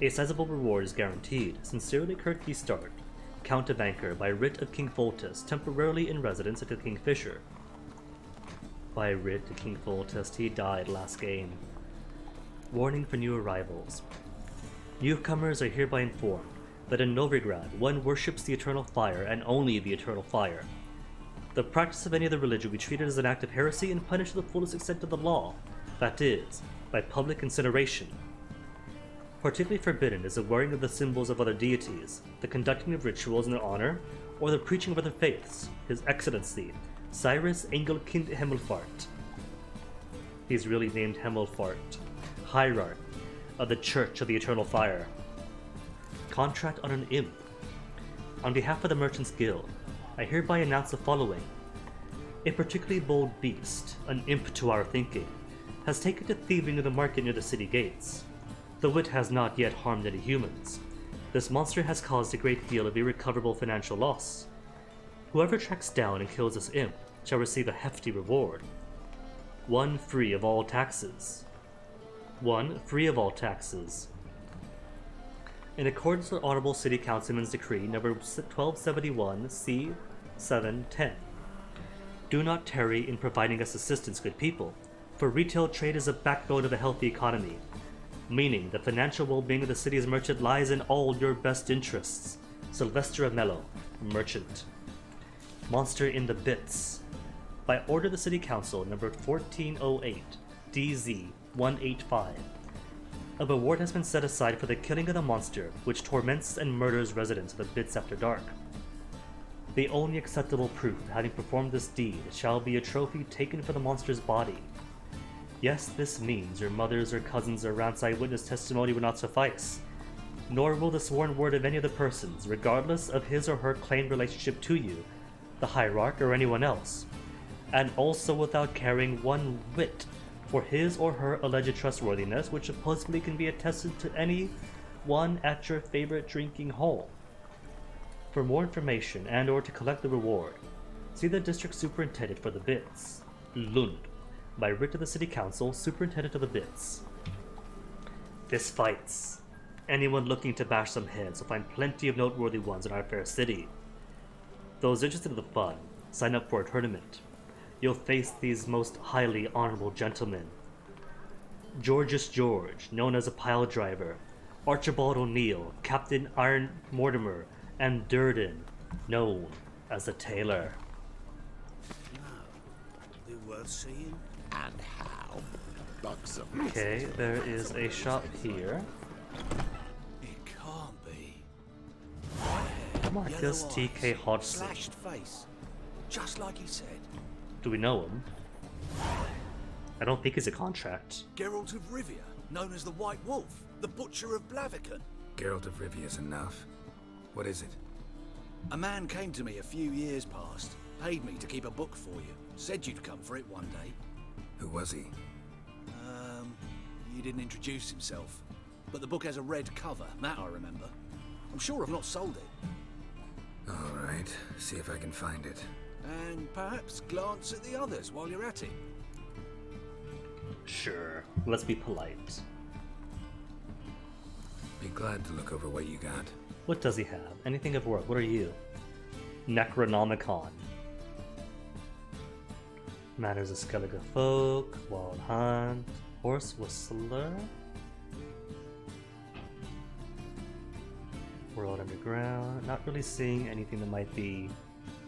A sizable reward is guaranteed. Sincerely, Kurt de Sart, Count of Anchor, by writ of King Foltest, temporarily in residence at the Kingfisher. By writ of King Foltest, he died last game. Warning for new arrivals. Newcomers are hereby informed that in Novigrad, one worships the eternal fire and only the eternal fire. The practice of any other religion will be treated as an act of heresy and punished to the fullest extent of the law, that is, by public incineration. Particularly forbidden is the wearing of the symbols of other deities, the conducting of rituals in their honor, or the preaching of other faiths. His Excellency, Cyrus Engelkind Himmelfahrt, He's really named Himmelfart, Hierarch of the Church of the Eternal Fire. Contract on an imp. On behalf of the Merchants Guild, I hereby announce the following. A particularly bold beast, an imp to our thinking, has taken to thieving near the market near the city gates. Though it has not yet harmed any humans, this monster has caused a great deal of irrecoverable financial loss. Whoever tracks down and kills this imp shall receive a hefty reward. 1 free of all taxes. 1 free of all taxes. In accordance with Honorable City Councilman's Decree number 1271 C710. Do not tarry in providing us assistance, good people, for retail trade is the backbone of a healthy economy, meaning the financial well-being of the city's merchant lies in all your best interests. Sylvester Amello, Merchant. Monster in the Bits. By order of the City Council number 1408 DZ 185. A reward has been set aside for the killing of the monster which torments and murders residents of the Bits after dark. The only acceptable proof of having performed this deed shall be a trophy taken for the monster's body. Yes, this means your mothers or cousins or aunt's eyewitness testimony will not suffice, nor will the sworn word of any of the persons, regardless of his or her claimed relationship to you, the hierarch or anyone else, and also without caring one whit for his or her alleged trustworthiness, which supposedly can be attested to any one at your favorite drinking hole. For more information and or to collect the reward, see the District Superintendent for the Bits, Lund, by writ of the City Council, Superintendent of the Bits. Fist fights. Anyone looking to bash some heads will find plenty of noteworthy ones in our fair city. Those interested in the fun, sign up for a tournament. You'll face these most highly honorable gentlemen. Georgius George, known as a pile driver, Archibald O'Neill, Captain Iron Mortimer, and Durden, known as the Tailor. They're worth seeing. And how? Buxom. Okay, there is a shop here. It can't be. Marcus Yellow T.K. eyes, Hodgson. Slashed face. Just like he said. Do we know him? I don't think he's a contract. Geralt of Rivia, known as the White Wolf, the Butcher of Blaviken. Geralt of Rivia is enough. What is it? A man came to me a few years past, paid me to keep a book for you, said you'd come for it one day. Who was he? He didn't introduce himself, but the book has a red cover, that I remember. I'm sure I've not sold it. All right, see if I can find it. And perhaps glance at the others while you're at it. Sure, let's be polite. Be glad to look over what you got. What does he have? Anything of worth? What are you? Necronomicon. Matters of Skellige Folk, Wild Hunt, Horse Whistler, World Underground. Not really seeing anything that might be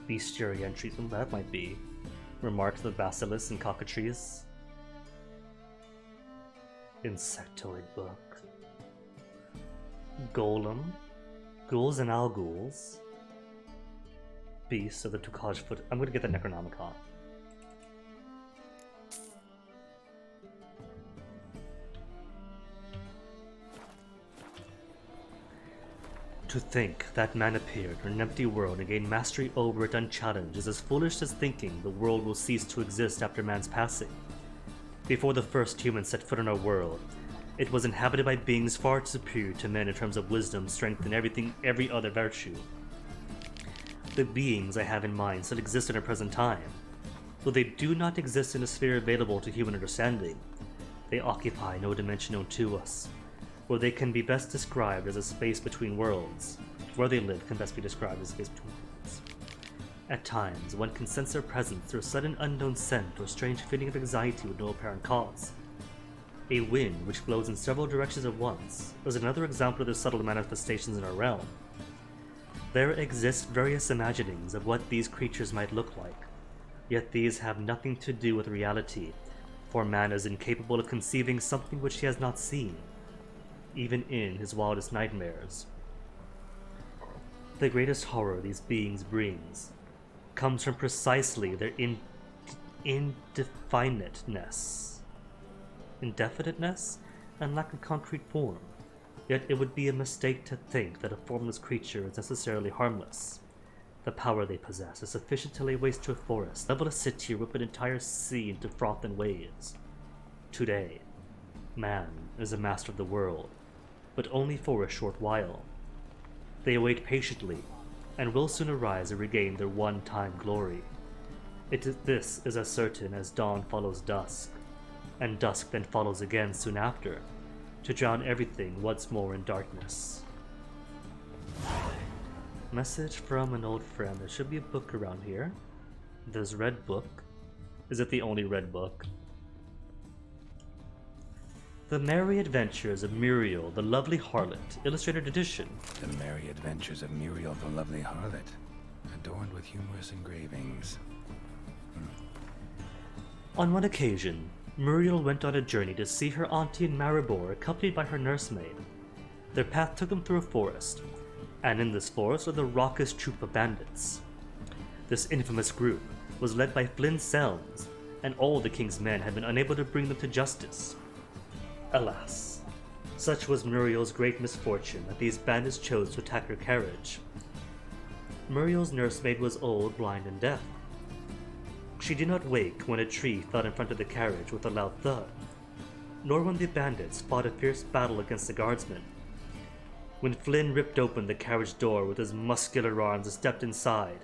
bestiary entries. That might be Remarks of the Basilisk and Cockatrice. Insectoid book. Golem. Ghouls and Alghouls. Beasts of the Tukaj Foot. I'm gonna get the Necronomicon. To think that man appeared in an empty world and gained mastery over it unchallenged is as foolish as thinking the world will cease to exist after man's passing. Before the first humans set foot in our world, it was inhabited by beings far superior to men in terms of wisdom, strength, and every other virtue. The beings I have in mind still exist in our present time, though they do not exist in a sphere available to human understanding. They occupy no dimension known to us, where they can be best described as a space between worlds. Where they live can best be described as a space between worlds. At times, one can sense their presence through a sudden unknown scent or strange feeling of anxiety with no apparent cause. A wind which blows in several directions at once is another example of the subtle manifestations in our realm. There exist various imaginings of what these creatures might look like, yet these have nothing to do with reality, for man is incapable of conceiving something which he has not seen, even in his wildest nightmares. The greatest horror these beings brings comes from precisely their indefiniteness. indefiniteness, and lack of concrete form. Yet it would be a mistake to think that a formless creature is necessarily harmless. The power they possess is sufficient to lay waste to a forest, level a city, or whip an entire sea into froth and waves. Today, man is a master of the world, but only for a short while. They await patiently, and will soon arise and regain their one-time glory. This is as certain as dawn follows dusk, and dusk then follows again soon after, to drown everything once more in darkness. Message from an old friend. There should be a book around here. There's red book. Is it the only red book? The Merry Adventures of Muriel, the Lovely Harlot, illustrated edition. The Merry Adventures of Muriel, the Lovely Harlot, adorned with humorous engravings. On one occasion, Muriel went on a journey to see her auntie in Maribor, accompanied by her nursemaid. Their path took them through a forest, and in this forest was a raucous troop of bandits. This infamous group was led by Flynn Selms, and all the king's men had been unable to bring them to justice. Alas, such was Muriel's great misfortune that these bandits chose to attack her carriage. Muriel's nursemaid was old, blind, and deaf. She did not wake when a tree fell in front of the carriage with a loud thud, nor when the bandits fought a fierce battle against the guardsmen. When Flynn ripped open the carriage door with his muscular arms and stepped inside,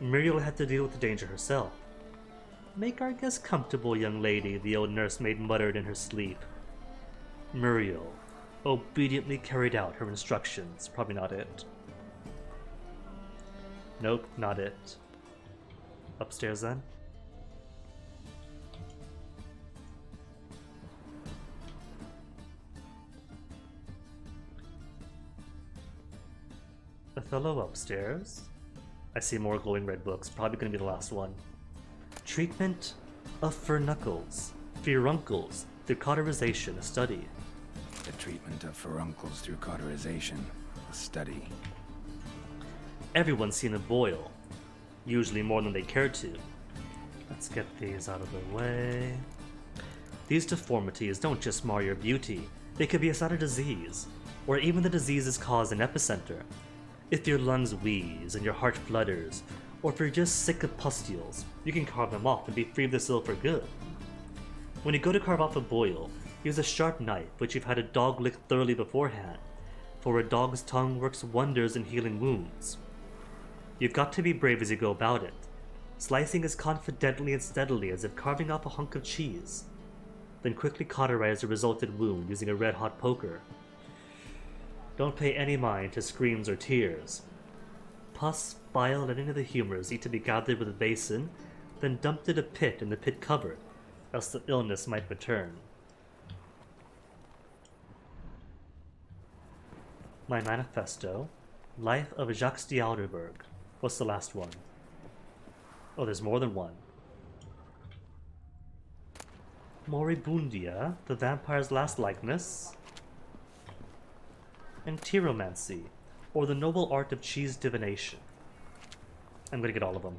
Muriel had to deal with the danger herself. "Make our guest comfortable, young lady," the old nursemaid muttered in her sleep. Muriel obediently carried out her instructions. Probably not it. Nope, not it. Upstairs then? Othello upstairs. I see more glowing red books, probably gonna be the last one. Treatment of furuncles through cauterization, a study. The treatment of furuncles through cauterization, a study. Everyone's seen a boil, usually more than they care to. Let's get these out of the way. These deformities don't just mar your beauty, they could be a sign of disease, or even the disease's cause and epicenter. If your lungs wheeze and your heart flutters, or if you're just sick of pustules, you can carve them off and be free of this ill for good. When you go to carve off a boil, use a sharp knife which you've had a dog lick thoroughly beforehand, for a dog's tongue works wonders in healing wounds. You've got to be brave as you go about it, slicing as confidently and steadily as if carving off a hunk of cheese. Then quickly cauterize the resulted wound using a red-hot poker. Don't pay any mind to screams or tears. Pus, bile, and any of the humors need to be gathered with a basin, then dumped in a pit and the pit covered, else the illness might return. My manifesto, Life of Jacques d'Alderberg. What's the last one? Oh, there's more than one. Moribundia, the vampire's last likeness. And Tyromancy, or the noble art of cheese divination. I'm gonna get all of them.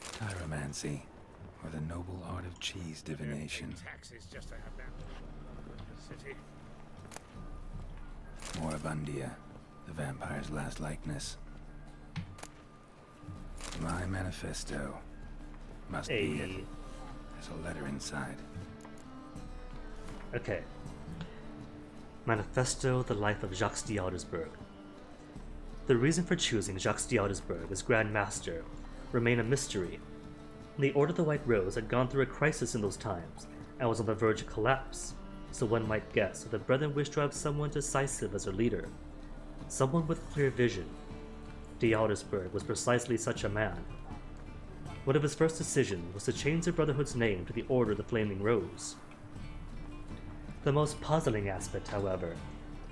Tyromancy, or the noble art of cheese divination. Taxes just to have that city. Moribundia, the vampire's last likeness. My manifesto. Must be it. There's a letter inside. Okay. Manifesto, the life of Jacques d'Aldersberg. The reason for choosing Jacques d'Aldersberg as Grand Master remain a mystery. The Order of the White Rose had gone through a crisis in those times, and was on the verge of collapse, so one might guess that the Brethren wished to have someone decisive as their leader. Someone with clear vision. d'Aldersberg was precisely such a man. One of his first decisions was to change the Brotherhood's name to the Order of the Flaming Rose. The most puzzling aspect, however,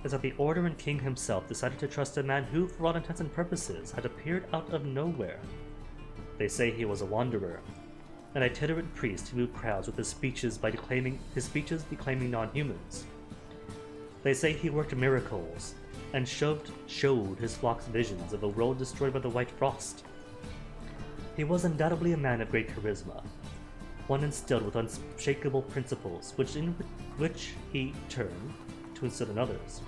is that the Order and King himself decided to trust a man who, for all intents and purposes, had appeared out of nowhere. They say he was a wanderer, an itinerant priest who moved crowds with his speeches declaiming non-humans. They say he worked miracles, and showed his flocks visions of a world destroyed by the White Frost. He was undoubtedly a man of great charisma, one instilled with unshakable principles, which he turned to instill in others.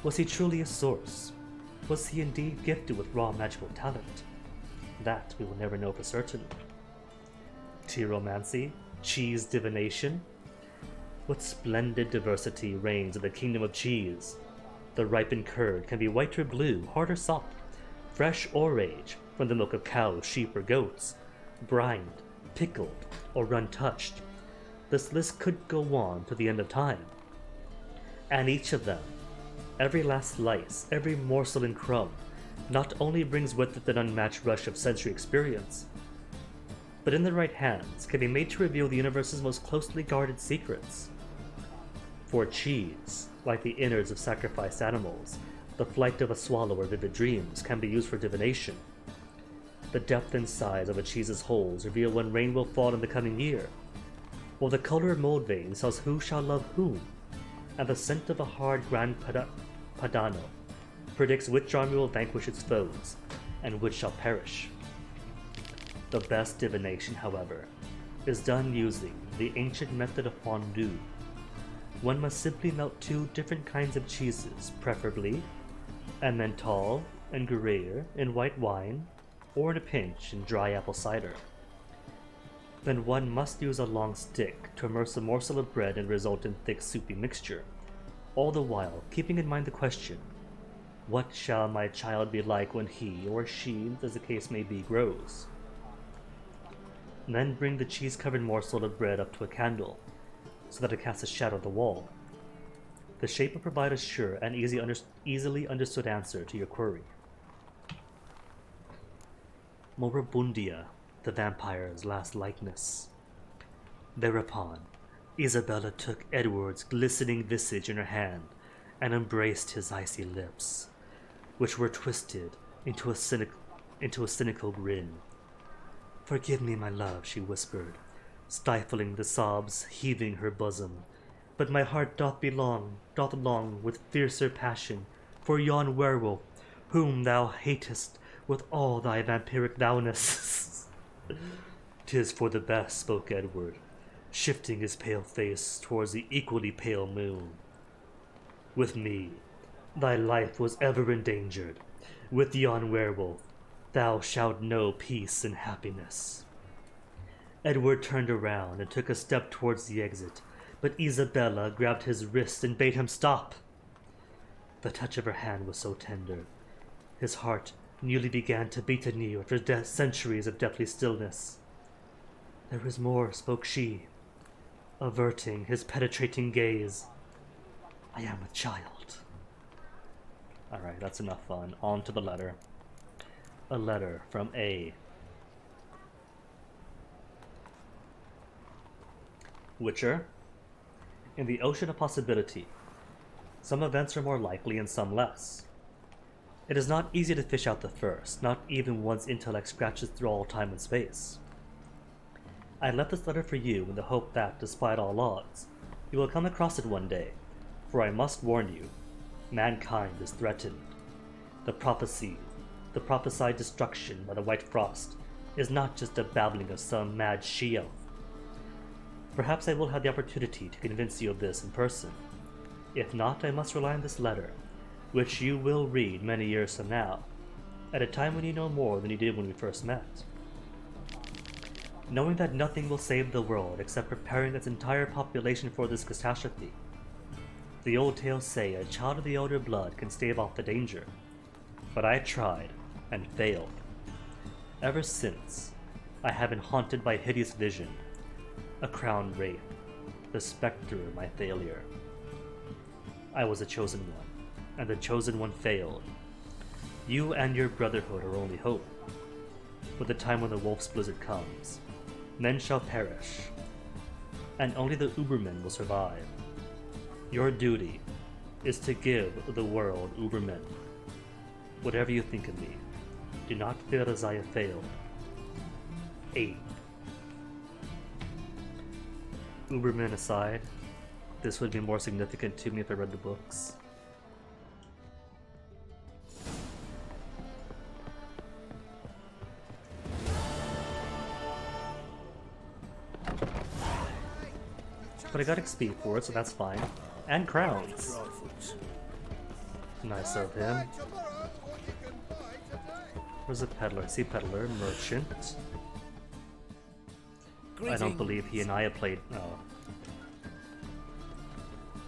Was he truly a source? Was he indeed gifted with raw magical talent? That we will never know for certain. Tearomancy? Cheese divination? What splendid diversity reigns in the kingdom of cheese! The ripened curd can be white or blue, hard or soft, fresh or aged, from the milk of cows, sheep, or goats, brined, pickled, or untouched. This list could go on to the end of time. And each of them, every last slice, every morsel and crumb, not only brings with it an unmatched rush of sensory experience, but in the right hands can be made to reveal the universe's most closely guarded secrets. For cheese, like the innards of sacrificed animals, the flight of a swallow or vivid dreams can be used for divination. The depth and size of a cheese's holes reveal when rain will fall in the coming year, while the color of mold veins tells who shall love whom, and the scent of a hard Gran Padano predicts which army will vanquish its foes, and which shall perish. The best divination, however, is done using the ancient method of fondue. One must simply melt two different kinds of cheeses, preferably Emmental and Gruyere in white wine, or in a pinch in dry apple cider. Then one must use a long stick to immerse a morsel of bread and result in thick soupy mixture, all the while keeping in mind the question, what shall my child be like when he, or she, as the case may be, grows? Then bring the cheese-covered morsel of bread up to a candle, so that it casts a shadow on the wall. The shape will provide a sure and easily understood answer to your query. Moribundia, the vampire's last likeness. Thereupon, Isabella took Edward's glistening visage in her hand and embraced his icy lips, which were twisted into a cynical grin. "Forgive me, my love," she whispered, stifling the sobs heaving her bosom, "but my heart doth long with fiercer passion for yon werewolf, whom thou hatest with all thy vampiric thoughts." "'Tis for the best," spoke Edward, shifting his pale face towards the equally pale moon. "With me, thy life was ever endangered. With yon werewolf, thou shalt know peace and happiness." Edward turned around and took a step towards the exit, but Isabella grabbed his wrist and bade him stop. The touch of her hand was so tender. His heart newly began to beat anew after centuries of deathly stillness. "There is more," spoke she, averting his penetrating gaze. "I am a child." Alright, that's enough fun. On to the letter. A letter from A. Witcher. In the ocean of possibility, some events are more likely and some less. It is not easy to fish out the first, not even one's intellect scratches through all time and space. I left this letter for you in the hope that, despite all odds, you will come across it one day, for I must warn you, mankind is threatened. The prophesied destruction by the White Frost is not just a babbling of some mad she-elf. Perhaps I will have the opportunity to convince you of this in person. If not, I must rely on this letter, which you will read many years from now, at a time when you know more than you did when we first met. Knowing that nothing will save the world except preparing its entire population for this catastrophe. The old tales say a child of the elder blood can stave off the danger, but I tried and failed. Ever since, I have been haunted by a hideous vision, a crowned wraith, the specter of my failure. I was a chosen one, and the chosen one failed. You and your brotherhood are only hope. But the time when the wolf's blizzard comes, men shall perish, and only the Ubermen will survive. Your duty is to give the world Ubermen. Whatever you think of me, do not fail as I have failed. 8. Ubermen aside, this would be more significant to me if I read the books. But I got XP for it, so that's fine. And crowns. Nice of him. Where's the peddler? I see peddler, merchant. I don't believe he and I have played. Oh.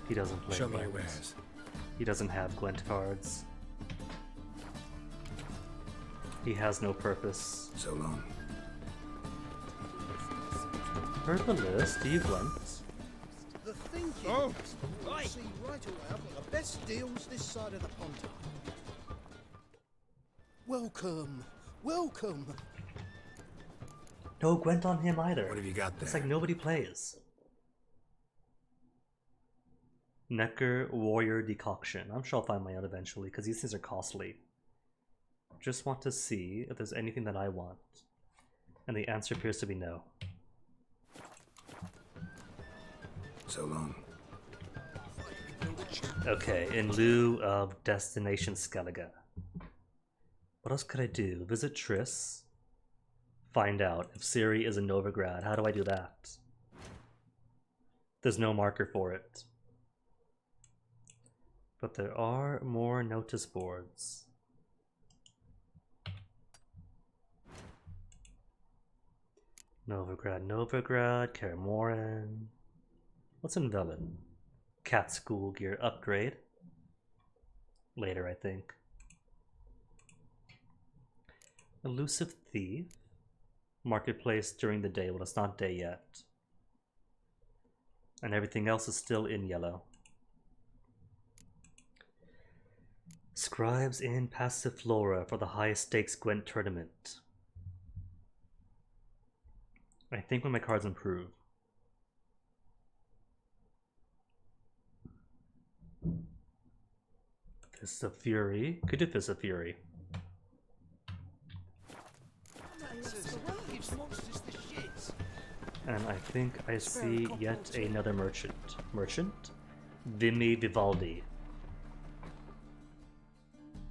He doesn't play Show me your Gwent. wares. He doesn't have Gwent cards. He has no purpose. So long. Herbalist, do you Gwent? The thinking Oh, I see right away I've got the best deals this side of the pond. Welcome, welcome. No Gwent on him either. What have you got there? It's like nobody plays. Necker Warrior Decoction. I'm sure I'll find my own eventually, because these things are costly. Just want to see if there's anything that I want. And the answer appears to be no. So long. Okay, in lieu of Destination Skellige. What else could I do? Visit Triss. Find out if Ciri is in Novigrad. How do I do that? There's no marker for it. But there are more notice boards. Novigrad, Kaer Morhen. What's in Velen? Cat School Gear upgrade. Later, I think. Elusive Thief. Marketplace during the day. Well, it's not day yet. And everything else is still in yellow. Scribes in Passiflora for the highest stakes Gwent tournament. I think when my cards improve. Fist of Fury. Could do Fist of Fury. And I think I see yet another merchant. Merchant? Vimy Vivaldi.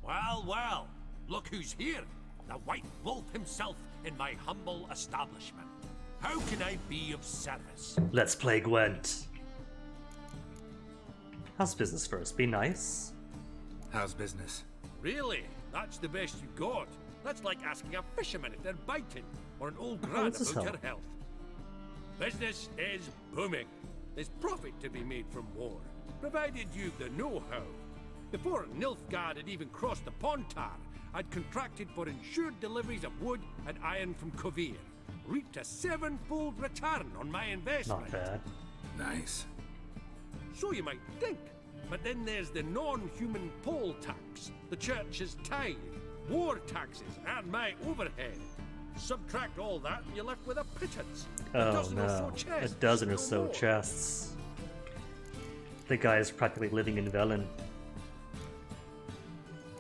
Well, well, look who's here. The White Wolf himself in my humble establishment. How can I be of service? Let's play Gwent. How's business first? Be nice. How's business? Really? That's the best you got? That's like asking a fisherman if they're biting, or an old Oh, grad what's this about help? your health. Business is booming. There's profit to be made from war, provided you've the know-how. Before Nilfgaard had even crossed the Pontar, I'd contracted for insured deliveries of wood and iron from Kovir. Reaped a 7-fold return on my investment. Not bad. Nice. So you might think. But then there's the non-human poll tax, the church's tithe, war taxes, and my overhead. Subtract all that and you're left with a pittance. Oh no. A dozen or so chests. The guy is practically living in Velen.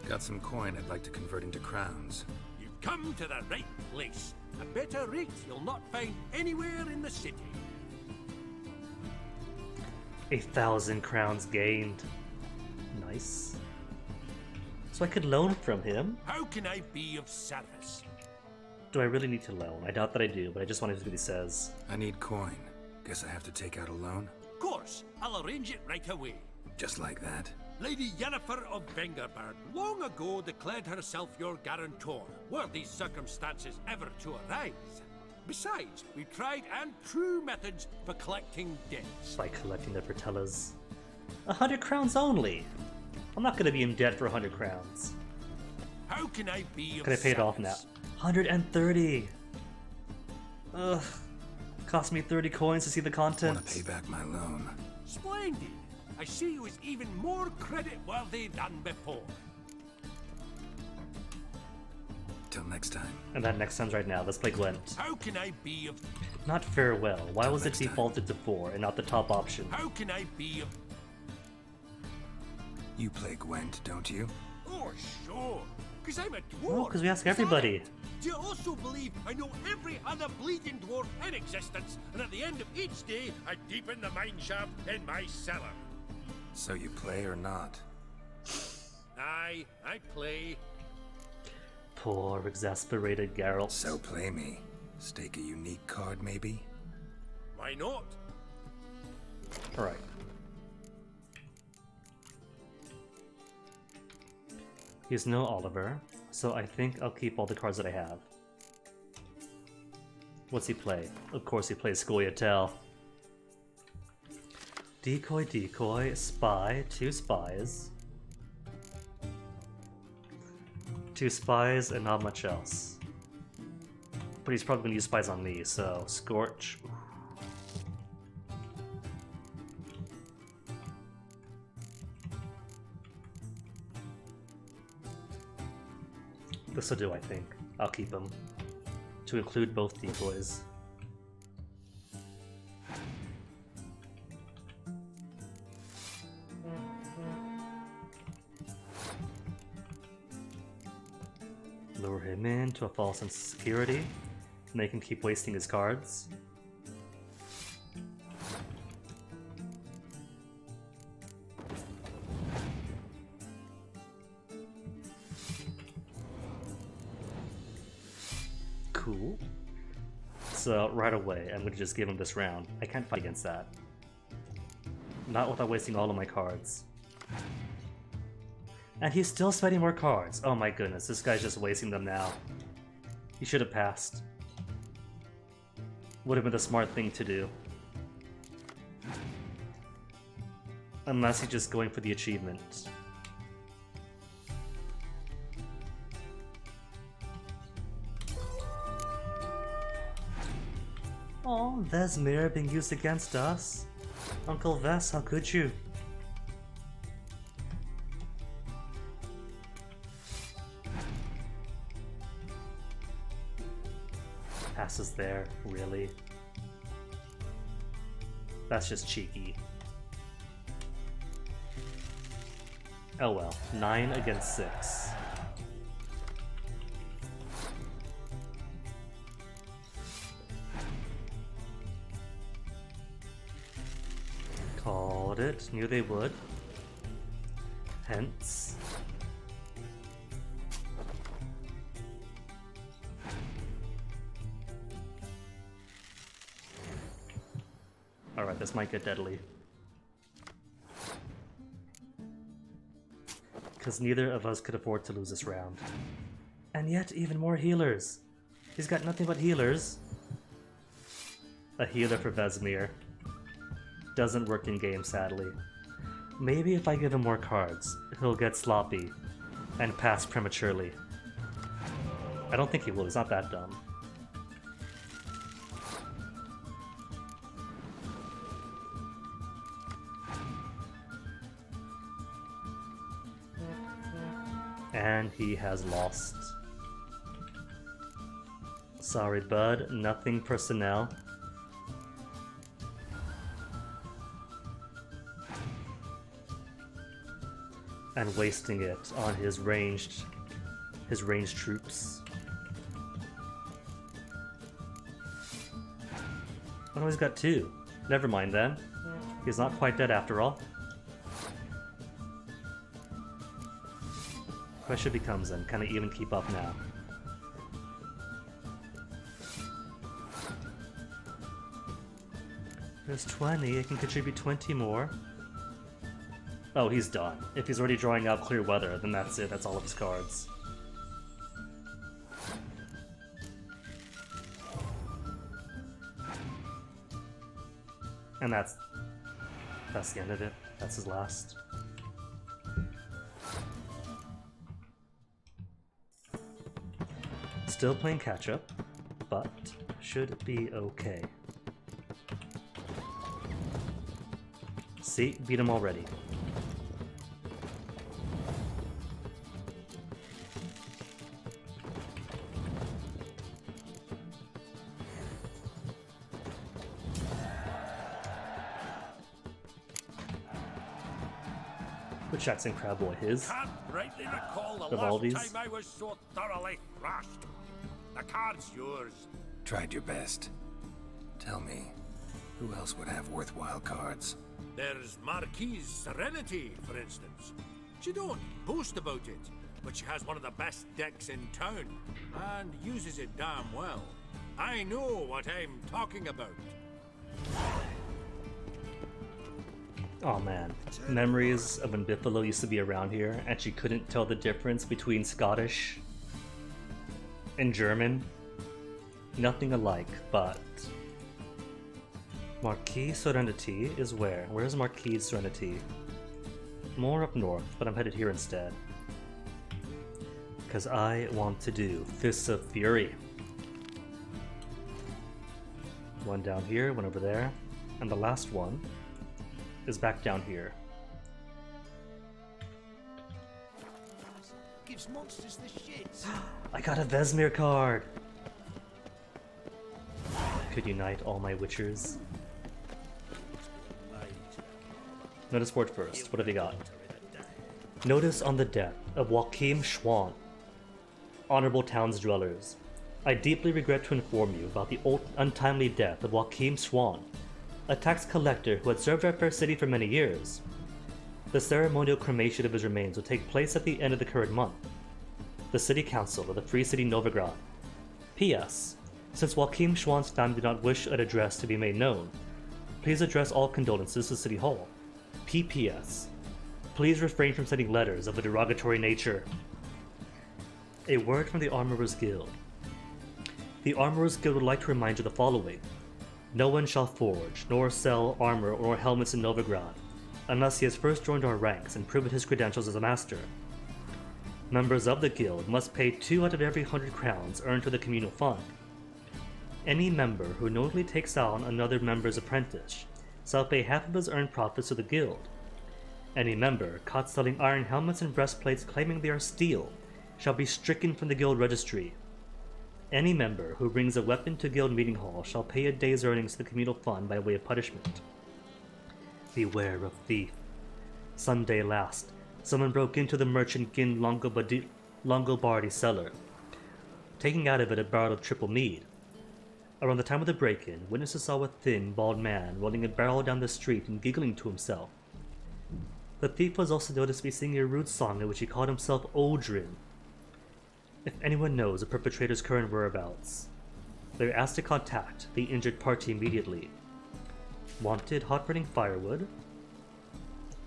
Got some coin I'd like to convert into crowns. You've come to the right place. A better rate you'll not find anywhere in the city. 1,000 crowns gained. Nice. So I could loan from him. How can I be of service? Do I really need to loan? I doubt that I do, but I just want to see what he says. I need coin. Guess I have to take out a loan? Of course, I'll arrange it right away. Just like that? Lady Yennefer of Vengerberg long ago declared herself your guarantor, were these circumstances ever to arise. Besides, we tried and true methods for collecting debts. By collecting the Fratellas. 100 crowns only! I'm not gonna be in debt for 100 crowns. How can I be of Can I pay it off now? 130! Ugh. Cost me 30 coins to see the content. Want to pay back my loan. Splendid! I see you as even more credit-worthy than before. Till next time. And that next time's right now. Let's play Gwent. How can I be of... Not farewell. Why Till was it next time. defaulted to 4 and not the top option? How can I be of... You play Gwent, don't you? Oh, sure. Because I'm a dwarf. No, because we ask everybody. Do you also believe I know every other bleeding dwarf in existence, and at the end of each day, I deepen the mine shaft in my cellar? So you play or not? Aye, I play. Poor, exasperated Geralt. So play me. Stake a unique card, maybe? Why not? Alright. He's no Oliver, so I think I'll keep all the cards that I have. What's he play? Of course he plays Scoia'tael. Decoy, decoy, spy, 2 spies. 2 spies and not much else. But he's probably gonna use spies on me, so Scorch. This'll do, I think. I'll keep him. To include both decoys. Lure him into a false sense of security, make him keep wasting his cards. Cool. So right away, I'm gonna just give him this round. I can't fight against that. Not without wasting all of my cards. And he's still spending more cards. Oh my goodness, this guy's just wasting them now. He should have passed. Would have been the smart thing to do. Unless he's just going for the achievement. Oh, Vesmir being used against us. Uncle Ves, how could you? Passes there, really? That's just cheeky. Oh well, 9 against 6. Called it, knew they would. Hence. Alright, this might get deadly. Because neither of us could afford to lose this round. And yet, even more healers! He's got nothing but healers. A healer for Vesmir. Doesn't work in game, sadly. Maybe if I give him more cards, he'll get sloppy and pass prematurely. I don't think he will, he's not that dumb. And he has lost. Sorry, bud, nothing personnel. And wasting it on his ranged troops. Oh no, he's got 2. Never mind then. He's not quite dead after all. Question becomes then, can I even keep up now? There's 20, I can contribute 20 more. Oh, he's done. If he's already drawing out clear weather, then that's it, that's all of his cards. And that's the end of it. That's his last. Still playing catch-up, but should be okay. See, beat him already. Which Jackson Crabboy his? Can't rightly recall the Vivaldi's. last time I was so thoroughly thrashed. The card's yours. Tried your best. Tell me, who else would have worthwhile cards? There's Marquise Serenity, for instance. She don't boast about it, but she has one of the best decks in town, and uses it damn well. I know what I'm talking about. Oh man, memories of when Biffalo used to be around here and she couldn't tell the difference between Scottish and German. Nothing alike, but... Marquis Serenity is where? Where's Marquis Serenity? More up north, but I'm headed here instead. Because I want to do Fists of Fury. One down here, one over there, and the last one is back down here. Gives monsters the shits. I got a Vesmir card! Could unite all my Witchers. Notice board first. What have you got? Notice on the death of Joachim Schwann. Honorable towns dwellers, I deeply regret to inform you about the untimely death of Joachim Schwann, a tax collector who had served our fair city for many years. The ceremonial cremation of his remains will take place at the end of the current month. The City Council of the Free City Novigrad. P.S. Since Joachim Schwann's family did not wish an address to be made known, please address all condolences to City Hall. P.P.S. Please refrain from sending letters of a derogatory nature. A word from the Armorers Guild. The Armorers Guild would like to remind you the following. No one shall forge, nor sell armor or helmets in Novigrad, unless he has first joined our ranks and proven his credentials as a master. Members of the guild must pay 2 out of every 100 crowns earned to the communal fund. Any member who knowingly takes on another member's apprentice shall pay half of his earned profits to the guild. Any member caught selling iron helmets and breastplates claiming they are steel shall be stricken from the guild registry. Any member who brings a weapon to guild meeting hall shall pay a day's earnings to the communal fund by way of punishment. Beware of thief. Sunday last, someone broke into the merchant Gin Longobardi cellar, taking out of it a barrel of triple mead. Around the time of the break-in, witnesses saw a thin, bald man rolling a barrel down the street and giggling to himself. The thief was also noticed to be singing a rude song in which he called himself Odrin. If anyone knows the perpetrator's current whereabouts, they are asked to contact the injured party immediately. Wanted hot-burning firewood?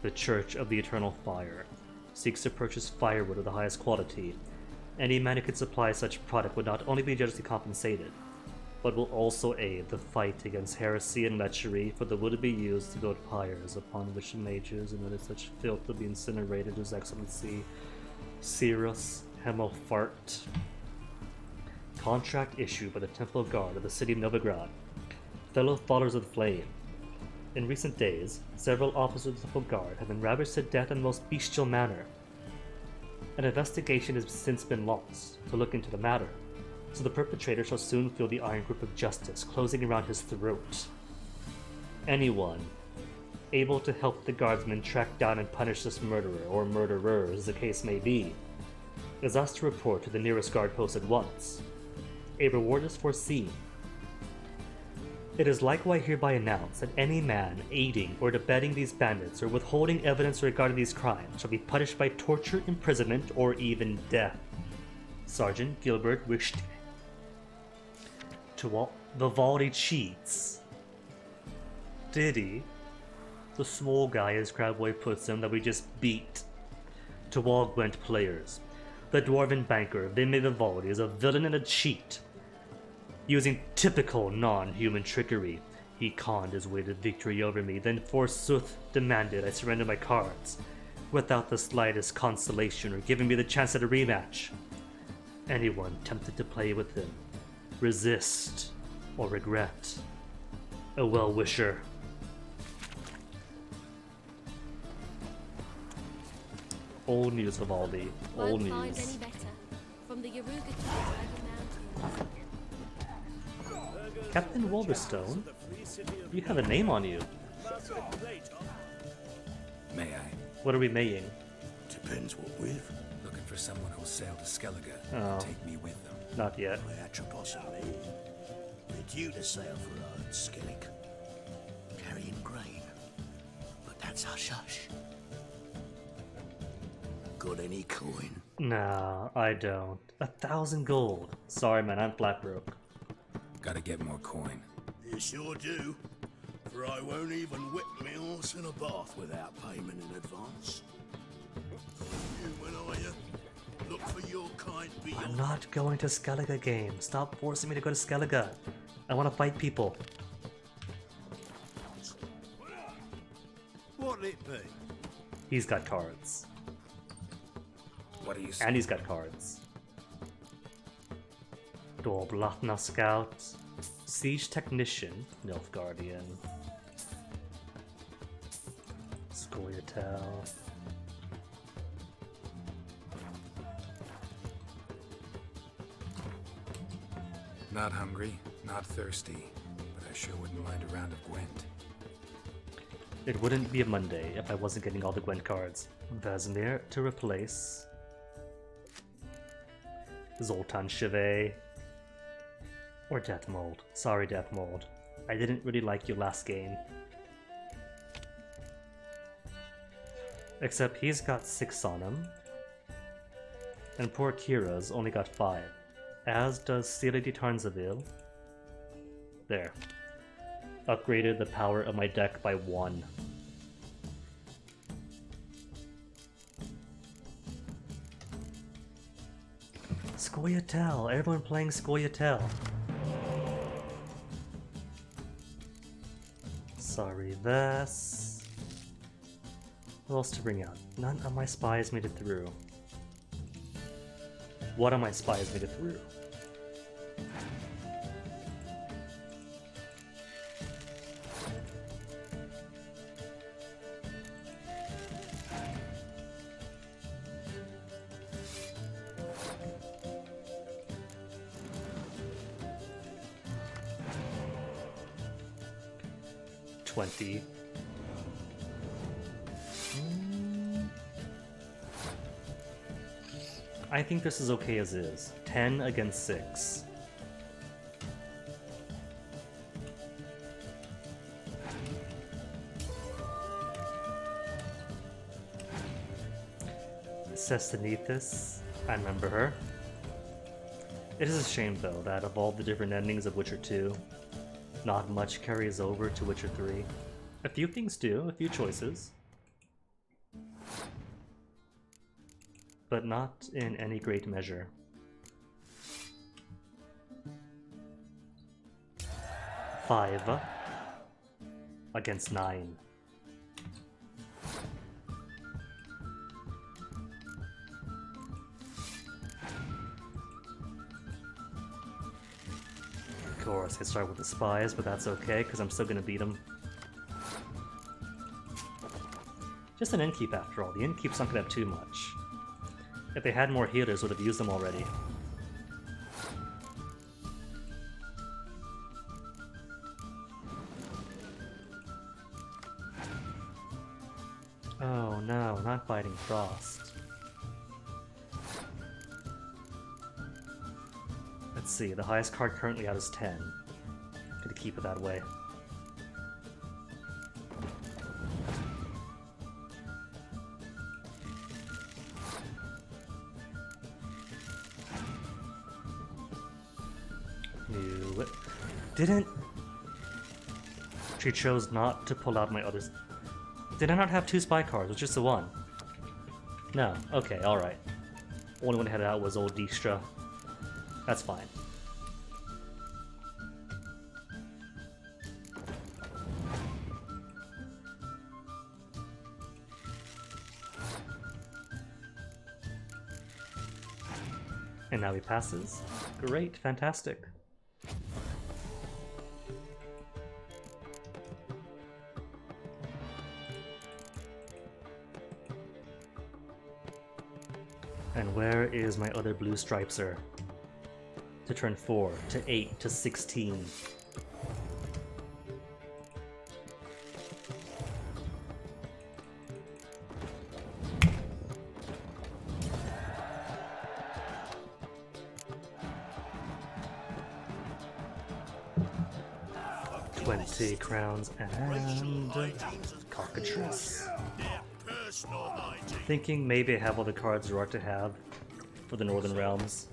The Church of the Eternal Fire seeks to purchase firewood of the highest quality. Any man who can supply such product would not only be generously compensated, but will also aid the fight against heresy and lechery, for the wood to be used to build pyres upon which mages and other such filth will be incinerated. His Excellency Cyrus Hemofart. Contract issued by the Temple Guard of the city of Novigrad. Fellow followers of the Flame. In recent days, several officers of the Temple Guard have been ravished to death in the most bestial manner. An investigation has since been launched to look into the matter, so the perpetrator shall soon feel the iron grip of justice closing around his throat. Anyone able to help the guardsmen track down and punish this murderer, or murderers as the case may be, is asked to report to the nearest guard post at once. A reward is foreseen. It is likewise hereby announced that any man aiding or abetting these bandits or withholding evidence regarding these crimes shall be punished by torture, imprisonment, or even death. Sergeant Gilbert wished to Vivaldi cheats. Did he? The small guy, as Crabboy puts him, that we just beat. To all Gwent players, the dwarven banker Vimy Vivaldi is a villain and a cheat. Using typical non-human trickery, he conned his way to victory over me, then forsooth demanded I surrender my cards, without the slightest consolation or giving me the chance at a rematch. Anyone tempted to play with him, resist, or regret, a well-wisher. Old news, Vivaldi. Old news. Find any better. From the Yaruga to the Dragon Mountains. Captain Wolverstone, you have a name on you. May I? What are we maying? Depends what with. Looking for someone who'll sail to Skellige Oh. and take me with them. Not yet. Possibly. We're due to sail for Skellig, carrying grain. But that's hush-hush. Got any coin? No, I don't. 1,000 gold. Sorry, man, I'm flat broke. Gotta get more coin. You sure do. For I won't even whip me horse in a bath without payment in advance. Human, are you? Look for your kind beyond. I'm not going to Skellige game. Stop forcing me to go to Skellige. I want to fight people. What'll it be? He's got cards. What do you say? And he's got cards. Dorblatna Scout. Siege Technician. Nilfgaardian. Scoia'tael. Not hungry, not thirsty, but I sure wouldn't mind a round of Gwent. It wouldn't be a Monday if I wasn't getting all the Gwent cards. Vesemir to replace. Zoltan Chevet. Or Deathmold. Sorry, Deathmold. I didn't really like you last game. Except he's got 6 on him. And poor Keira's only got 5. As does Celia de Tarnzaville. There. Upgraded the power of my deck by 1. Scoia'tael! Everyone playing Scoia'tael! Sorry, Vess. What else to bring out? None of my spies made it through. One of my spies made it through. I think this is okay as is. 10 against 6. Sestinethus, I remember her. It is a shame though that of all the different endings of Witcher 2, not much carries over to Witcher 3. A few things do, a few choices. But not in any great measure. Five against 9. Of course, I start with the spies, but that's okay, because I'm still gonna beat them. Just an innkeep after all. The innkeep's not gonna have too much. If they had more healers, would have used them already. Oh no, not fighting Frost. Let's see, the highest card currently out is 10. Gonna keep it that way. Didn't... She chose not to pull out my others. Did I not have 2 spy cards? It was just the 1. No. Okay, alright. Only one I had out was old Dijkstra. That's fine. And now he passes. Great, fantastic. And where is my other blue stripeser? To turn 4, to 8, to 16. Crowns and cockatrice. Thinking maybe I have all the cards there are to have for the Northern Realms.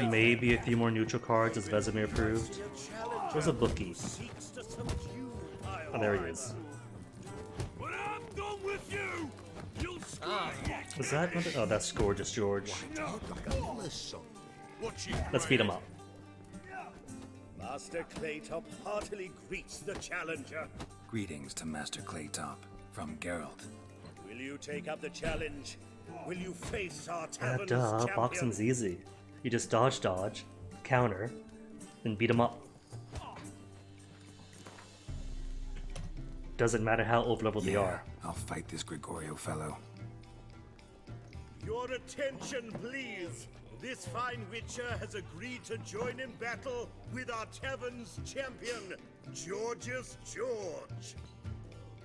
Maybe a few more neutral cards as Vesemir proved. There's a bookie. Oh, there he is. When I'm done with you, you'll Is that? Oh, that's Gorgeous George. What you Let's beat him up. Master Claytop heartily greets the challenger. Greetings to Master Claytop from Geralt. Will you take up the challenge? Will you face our Yeah, tavern's duh. champion? Boxing's easy. You just dodge, counter, then beat him up. Doesn't matter how overleveled they are. I'll fight this Gregorio fellow. Your attention, please. This fine witcher has agreed to join in battle with our tavern's champion, George's George.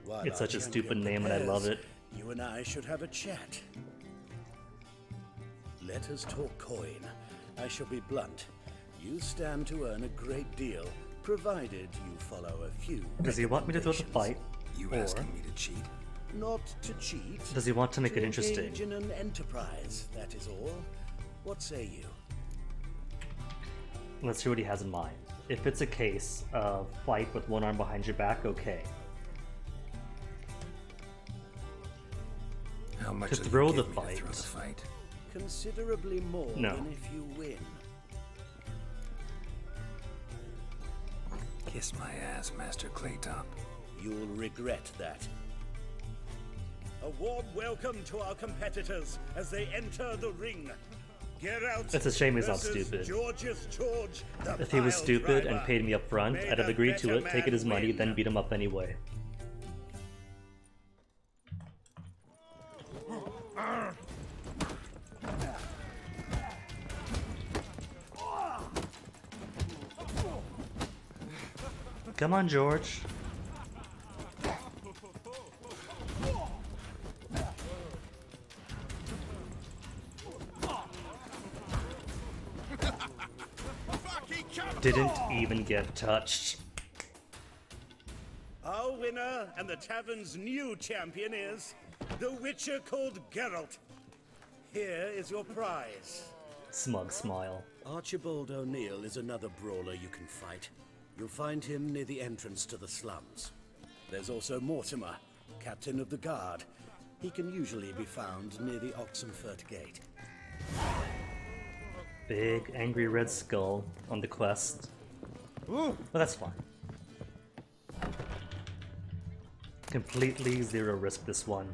While It's our such a champion stupid name and I love it. You and I should have a chat. Let us talk coin. I shall be blunt. You stand to earn a great deal, provided you follow a few. Does he want me to throw the fight? You or asking me to cheat? Not to cheat. does he want to make it interesting? Engage in an enterprise, that is all. What say you? Let's see what he has in mind. If it's a case of fight with one arm behind your back, okay. How much To will throw you the give me to fight. throw the fight? Considerably more No. than if you win. Kiss my ass, Master Claytop. You'll regret that. A warm welcome to our competitors as they enter the ring. Geralt It's a shame he's not versus stupid. George's George, the If he was pile stupid driver. and paid me up front, May I'd have the agreed to better it, taken his man money, win. then beat him up anyway. Come on, George. Didn't even get touched. Our winner and the tavern's new champion is the Witcher called Geralt. Here is your prize. Smug smile. Archibald O'Neill is another brawler you can fight. You'll find him near the entrance to the slums. There's also Mortimer, captain of the guard. He can usually be found near the Oxenfurt Gate. Big angry red skull on the quest. Well, that's fine. Completely zero risk this one.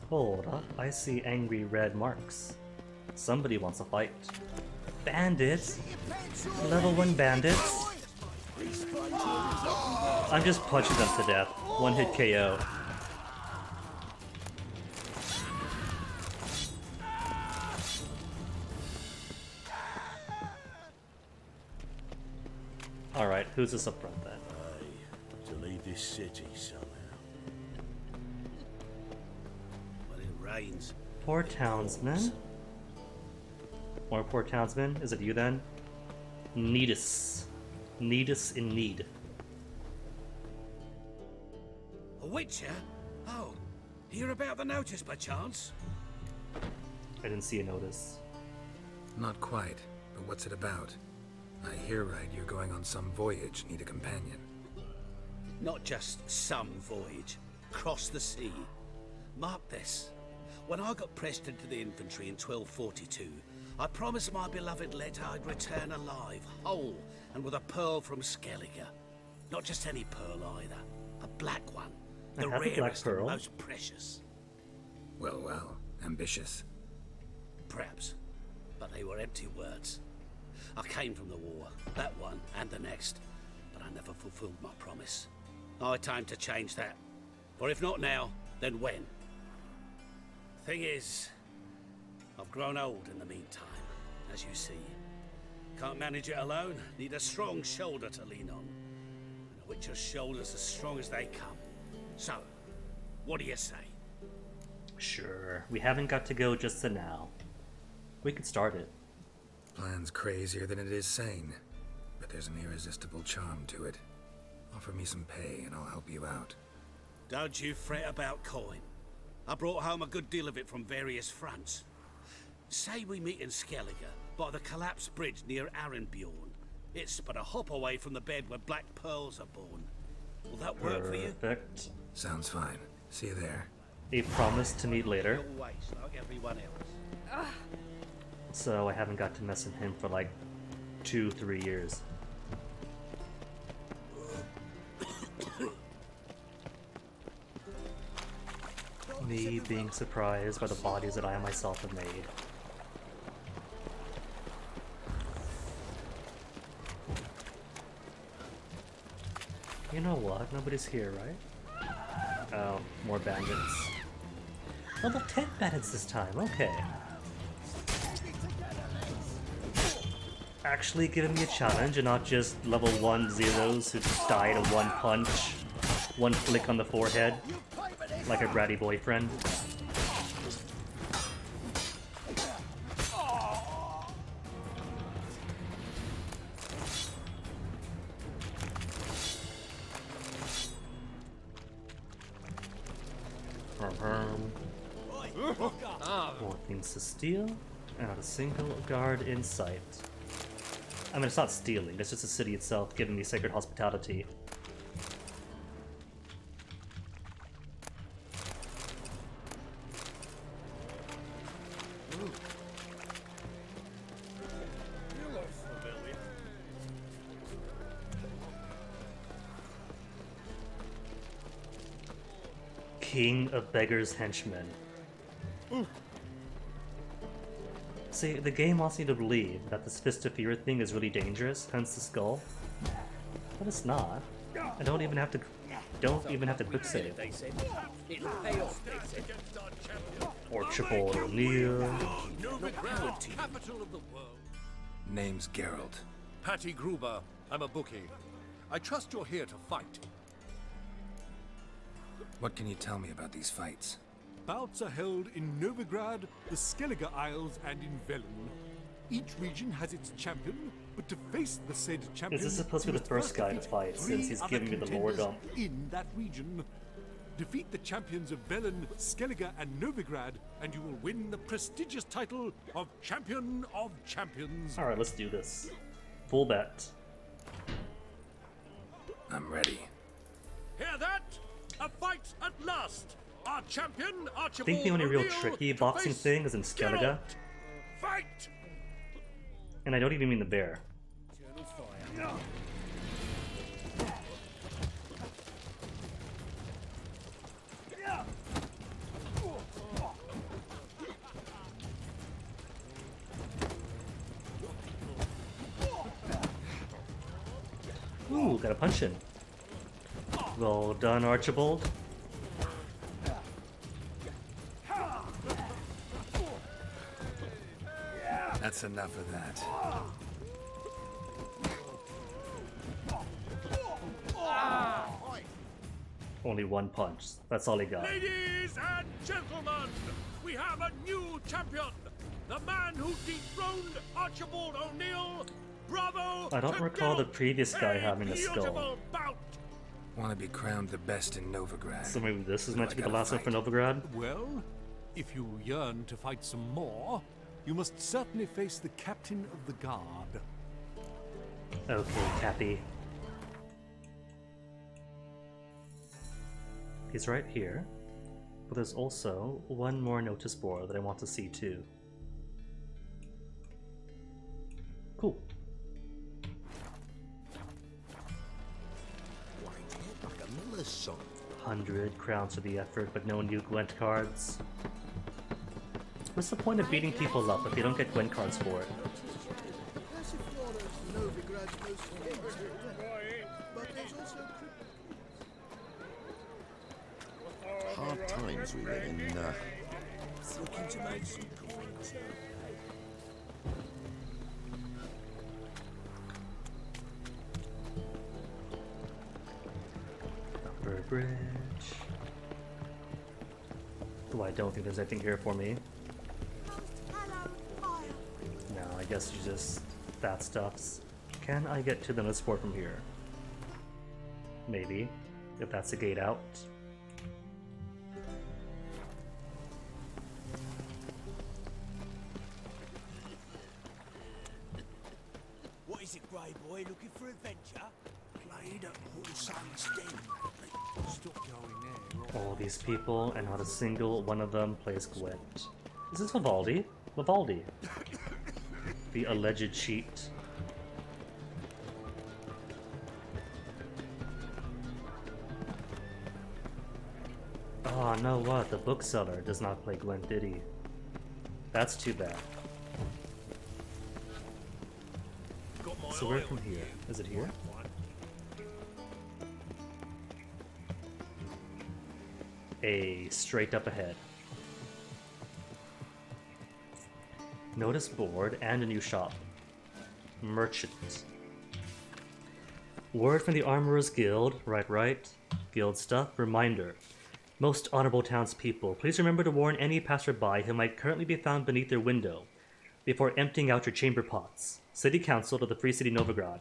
Hold up, I see angry red marks. Somebody wants a fight. Bandits? Level 1 bandits? I'm just punching them to death. One hit KO. Alright, who's this up front then? To leave this city somehow. When it rains. Poor townsman? More poor townsman? Is it you then? Needus. Needus in need. A witcher? Oh, hear about the notice by chance? I didn't see a notice. Not quite, but what's it about? I hear right you're going on some voyage, need a companion. Not just some voyage. Cross the sea. Mark this. When I got pressed into the infantry in 1242, I promised my beloved Letta I'd return alive, whole, and with a pearl from Skellige. Not just any pearl either. A black one. I The have a black rarest and pearl. most precious. Well, well, ambitious. Perhaps. But they were empty words. I came from the war, that one and the next, but I never fulfilled my promise. I had time to change that. For if not now, then when? Thing is, I've grown old in the meantime, as you see. Can't manage it alone, need a strong shoulder to lean on. And a witcher's shoulder's as strong as they come. So, what do you say? Sure, we haven't got to go just to now. We could start it. Plan's crazier than it is sane, but there's an irresistible charm to it. Offer me some pay and I'll help you out. Don't you fret about coin. I brought home a good deal of it from various fronts. Say we meet in Skellige. by the collapsed bridge near Arenbjorn. It's but a hop away from the bed where black pearls are born. Will that work for you? Perfect. Sounds fine. See you there. A promise to meet later. Always, like everyone else. So I haven't got to mess with him for like 2-3 years. Me being surprised by the bodies that I myself have made. You know what? Nobody's here, right? Oh, more bandits. Level 10 bandits this time, okay. Actually giving me a challenge and not just level 1 zeros who just die to one punch, one flick on the forehead, like a bratty boyfriend. More things to steal, and not a single guard in sight. I mean, it's not stealing, it's just the city itself giving me sacred hospitality. King of Beggars' Henchmen. See, the game wants me to believe that this Fist of Fear thing is really dangerous, hence the skull. But it's not. I don't even have to quick save. Or Triple O'Neill. Novigrad, capital of the world. Name's Geralt. Patty Gruber, I'm a bookie. I trust you're here to fight. What can you tell me about these fights? Bouts are held in Novigrad, the Skellige Isles, and in Velen. Each region has its champion, but to face the said champion, Is this supposed to be the first guy to fight, since he's giving me the lore dump? In that region, defeat the champions of Velen, Skellige, and Novigrad, and you will win the prestigious title of Champion of Champions. Alright, let's do this. Full bet. I'm ready. Hear that? A fight at last! Our champion, I think the only real tricky boxing thing is in Skellige. Fight! And I don't even mean the bear. Ooh, got a punch in. Well done, Archibald. That's enough of that. Only one punch. That's all he got. Ladies and gentlemen, we have a new champion. The man who dethroned Archibald O'Neill. Bravo! I don't recall the previous guy having a skull. Want to be crowned the best in Novigrad. So maybe this is meant to be the last one for Novigrad? Well, if you yearn to fight some more, you must certainly face the captain of the guard. Okay, Cappy. He's right here. But there's also one more notice board that I want to see too. Cool. 100 crowns for the effort, but no new Gwent cards. What's the point of beating people up if you don't get Gwent cards for it? Hard times we live in. Looking to make some coins. Upper Bridge. Oh, I don't think there's anything here for me. No, I guess you just... that stuffs. Can I get to the notice board from here? Maybe, if that's a gate out. Is it Grey Boy looking for adventure? Played at Horse's Den. Stop going there. All these people, and not a single one of them plays Gwent. Is this Vivaldi? Vivaldi. The alleged cheat. Oh, no what? The bookseller does not play Gwent, did he? That's too bad. So where from here? Is it here? Straight up ahead. Notice board and a new shop. Merchant. Word from the Armorers Guild. Right. Guild stuff. Reminder. Most honorable townspeople, please remember to warn any passerby who might currently be found beneath their window before emptying out your chamber pots. City Council of the Free City Novigrad.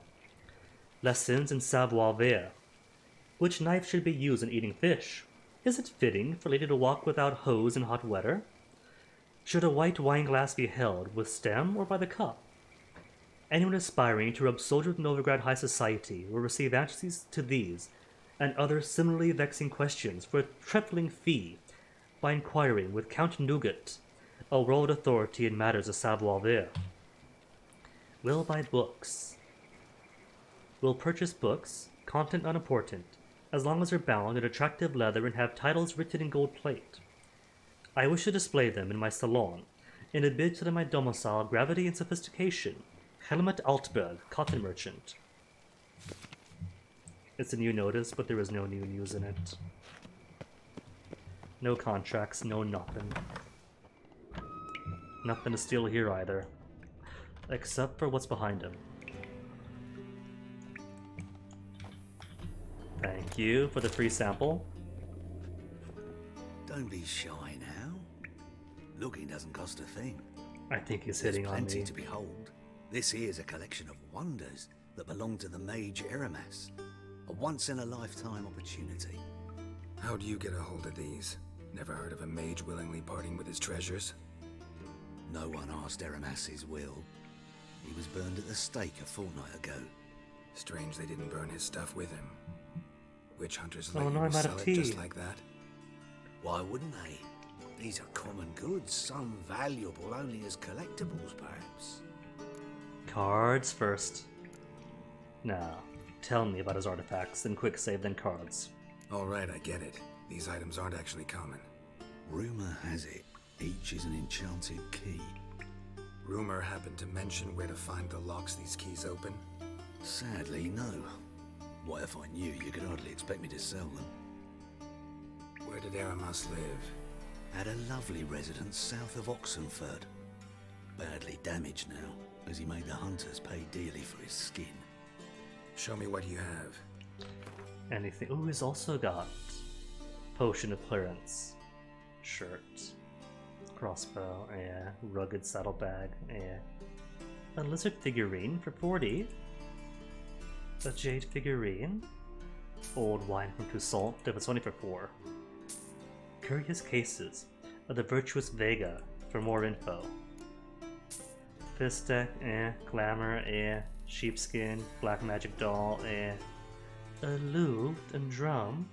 Lessons in savoir-faire. Which knife should be used in eating fish? Is it fitting for a lady to walk without hose in hot weather? Should a white wine glass be held with stem or by the cup? Anyone aspiring to rub soldier with Novigrad high society will receive answers to these and other similarly vexing questions for a trifling fee by inquiring with Count Nougat, a world authority in matters of savoir-faire. Will buy books. Will purchase books, content unimportant, as long as they're bound in attractive leather and have titles written in gold plate. I wish to display them in my salon, in a bid to my domicile gravity and sophistication. Helmut Altberg, cotton merchant. It's a new notice, but there is no new news in it. No contracts, no nothing. Nothing to steal here either. Except for what's behind him. Thank you for the free sample. Don't be shy now. Looking doesn't cost a thing. I think he's hitting on me. There's plenty to behold. This here's a collection of wonders that belong to the mage Eramas. A once-in-a-lifetime opportunity. How'd you get a hold of these? Never heard of a mage willingly parting with his treasures? No one asked Eramas's will. He was burned at the stake a fortnight ago. Strange they didn't burn his stuff with him. Witch hunters Oh, let no, you I'm out of sell it tea. just like that? Why wouldn't they? These are common goods, some valuable only as collectibles, perhaps. Cards first. Now, tell me about his artifacts, then quick save, then cards. Alright, I get it. These items aren't actually common. Rumor has it, each is an enchanted key. Rumor happened to mention where to find the locks these keys open? Sadly, no. What if I knew you could hardly expect me to sell them? Where did Eramas live? At a lovely residence south of Oxenford. Badly damaged now, as he made the hunters pay dearly for his skin. Show me what you have. Anything. Ooh, he's also got Potion of Clearance. Shirt. Crossbow, yeah. Rugged saddlebag, yeah. A lizard figurine for 40. A jade figurine. Old wine from Toussaint, if it's only for 4. Curious cases of the virtuous Vega for more info. Fist deck, glamour, sheepskin, black magic doll, a lute and drum,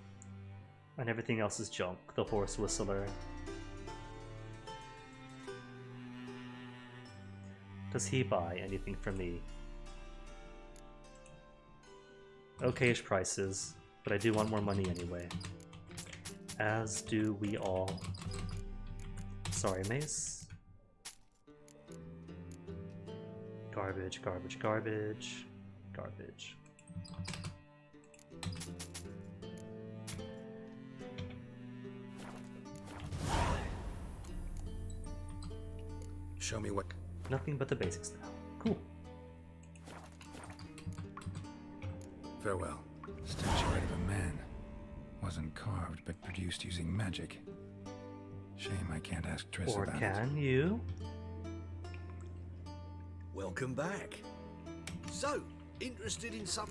and everything else is junk. The horse whistler. Does he buy anything from me? Okay-ish prices, but I do want more money anyway. As do we all. Sorry, Mace. Garbage, garbage, garbage, garbage. Show me what... Nothing but the basics now. Cool. Farewell. Statuette of a man. Wasn't carved, but produced using magic. Shame I can't ask Triss Or about it. can you? Welcome back. So, interested in some...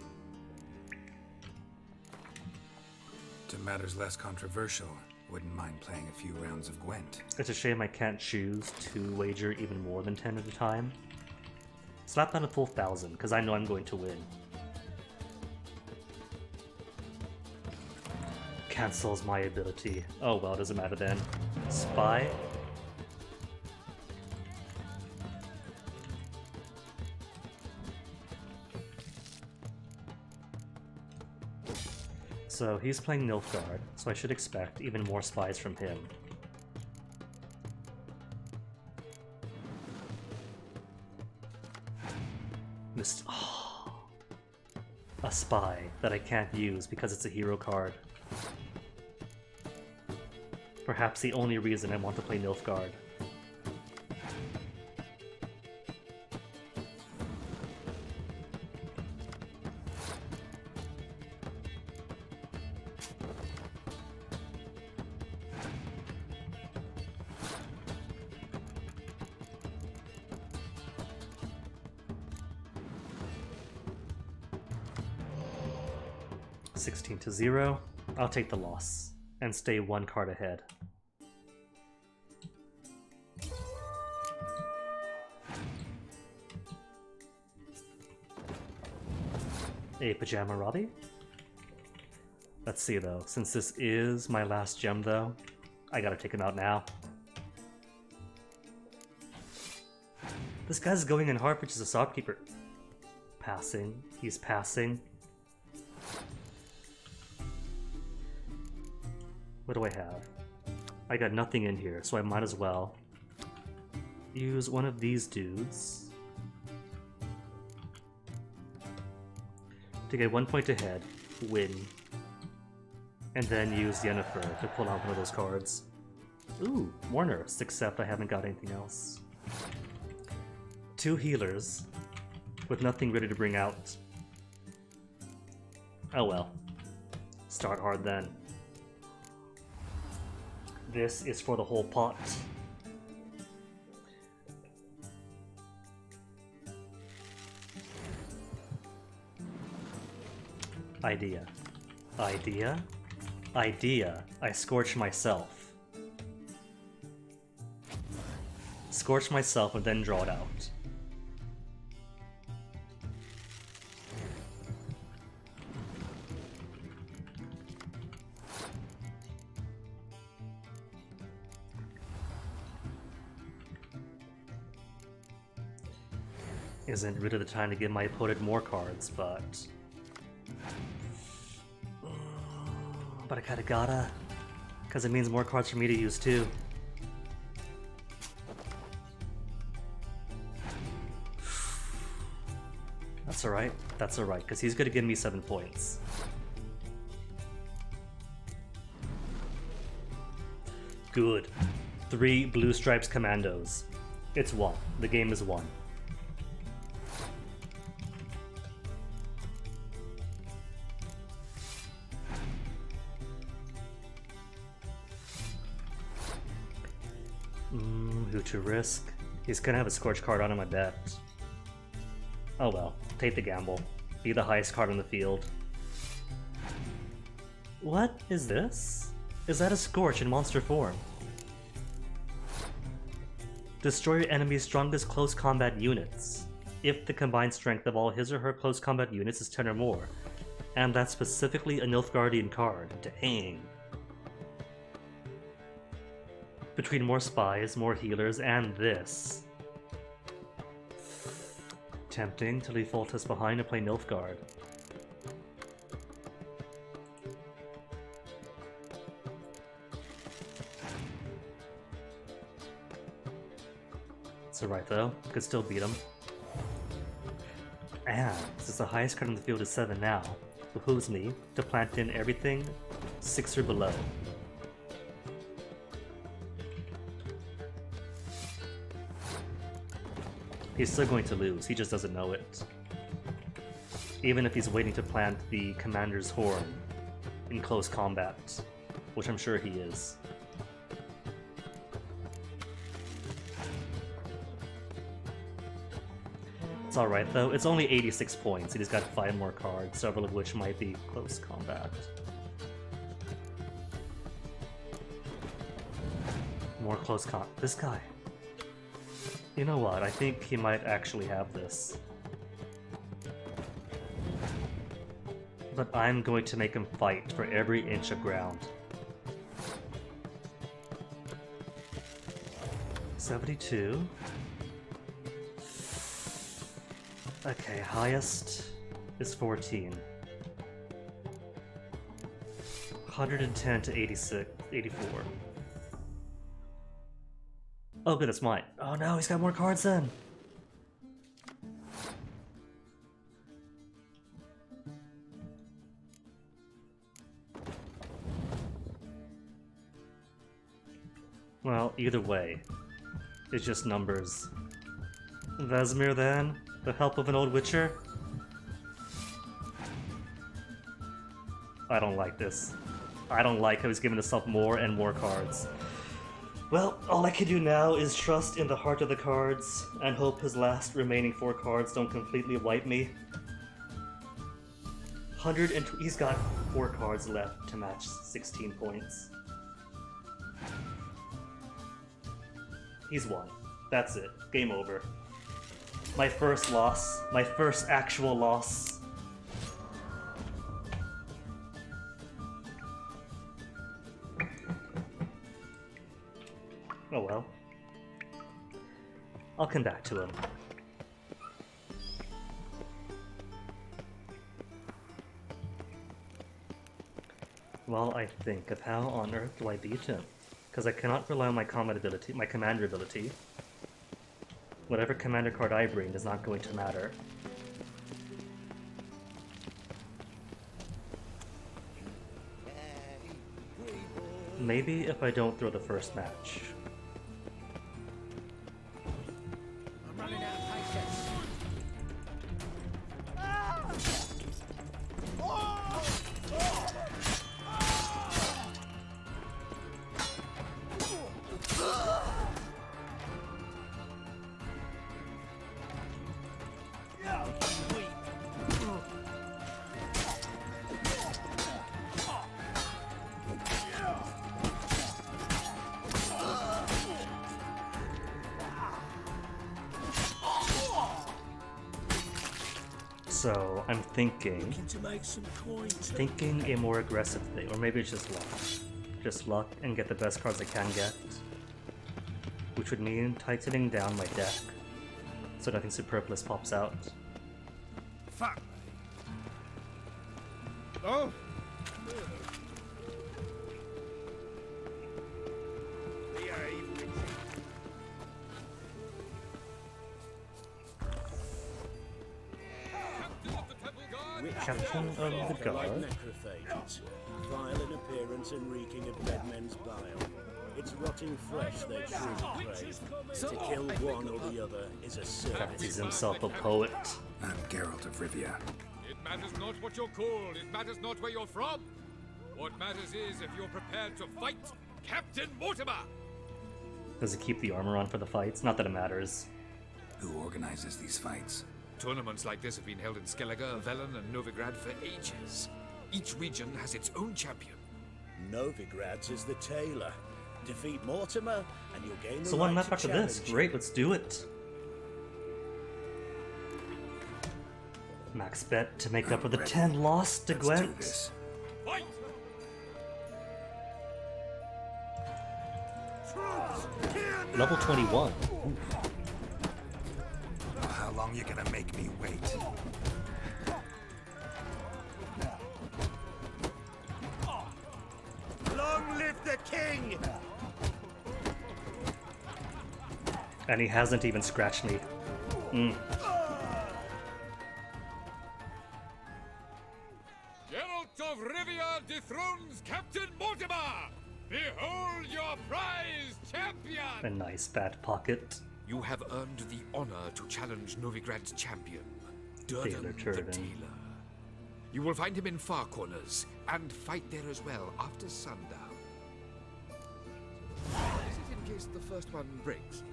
To matters less controversial, wouldn't mind playing a few rounds of Gwent. It's a shame I can't choose to wager even more than 10 at a time. Slap down a full 1,000, because I know I'm going to win. Cancels my ability. Oh well, doesn't matter then. Spy. So he's playing Nilfgaard, so I should expect even more spies from him. Oh, a spy that I can't use because it's a hero card. Perhaps the only reason I want to play Nilfgaard. $16-0. I'll take the loss and stay one card ahead. A Pajama Robbie? Let's see though, since this is my last gem though, I gotta take him out now. This guy's going in hard, which is a shopkeeper. Passing, he's passing. What do I have? I got nothing in here, so I might as well use one of these dudes to get 1 point ahead, win, and then use Yennefer to pull out one of those cards. Ooh, more nerfs, except I haven't got anything else. 2 healers with nothing ready to bring out. Oh well. Start hard then. This is for the whole pot. Idea. Idea. Idea. I scorch myself. Scorch myself and then draw it out. Isn't really the time to give my opponent more cards, but I kinda gotta, because it means more cards for me to use too. That's alright, because he's gonna give me 7 points. Good. 3 Blue Stripes Commandos. It's won. The game is won. Who to risk? He's gonna have a Scorch card on him, I bet. Oh well, take the gamble. Be the highest card on the field. What is this? Is that a Scorch in monster form? Destroy your enemy's strongest close combat units, if the combined strength of all his or her close combat units is 10 or more, and that's specifically a Nilfgaardian card. Dang. Between more spies, more healers, and this. Tempting to leave Foltest behind and play Nilfgaard. It's alright though, could still beat him. And since the highest card on the field is 7 now, behooves me to plant in everything 6 or below. He's still going to lose, he just doesn't know it. Even if he's waiting to plant the Commander's Horn in close combat, which I'm sure he is. It's alright though, it's only 86 points and he's got 5 more cards, several of which might be close combat. More close combat. This guy. You know what? I think he might actually have this. But I'm going to make him fight for every inch of ground. 72. Okay, highest is 14. 110 to 86, 84. Oh good, it's mine. Oh no, he's got more cards then! Well, either way, it's just numbers. Vesemir then? The help of an old witcher? I don't like this. I don't like how he's giving himself more and more cards. Well, all I can do now is trust in the heart of the cards and hope his last remaining 4 cards don't completely wipe me. He's got 4 cards left to match 16 points. He's won. That's it. Game over. My first loss. My first actual loss. Oh well. I'll come back to him. Well, I think of how on earth do I beat him? Because I cannot rely on my commander ability. Whatever commander card I bring is not going to matter. Maybe if I don't throw the first match. I'm running out of patience. So I'm thinking a more aggressive thing, or maybe it's just luck. Just luck and get the best cards I can get, which would mean tightening down my deck so nothing superfluous pops out. Fuck. Oh. Captain of the Guard. Necrophages, vile in appearance and reeking of dead men's bile. It's rotting flesh they truly crave. To kill one or the other is a sin. Fancies himself a poet. I'm Geralt of Rivia. It matters not what you're called, it matters not where you're from. What matters is if you're prepared to fight Captain Mortimer! Does he keep the armor on for the fights? Not that it matters. Who organizes these fights? Tournaments like this have been held in Skellige, Velen, and Novigrad for ages. Each region has its own champion. Novigrad's is the tailor. Defeat Mortimer, and you'll gain the So one right map to after this. challenge. Great, let's do it. Max bet to make up for the 10 lost to Gwent. Fight! Level 21. Oof. How long you gonna make me wait? Long live the king! And he hasn't even scratched me. Mm. Geralt of Rivia dethrones Captain Mortimer! Behold your prize champion! A nice fat pocket. You have earned the honor to challenge Novigrad's champion, Taylor Durden the Turden. Tailor. You will find him in Far Corners, and fight there as well after sundown. Is it in case the first one breaks?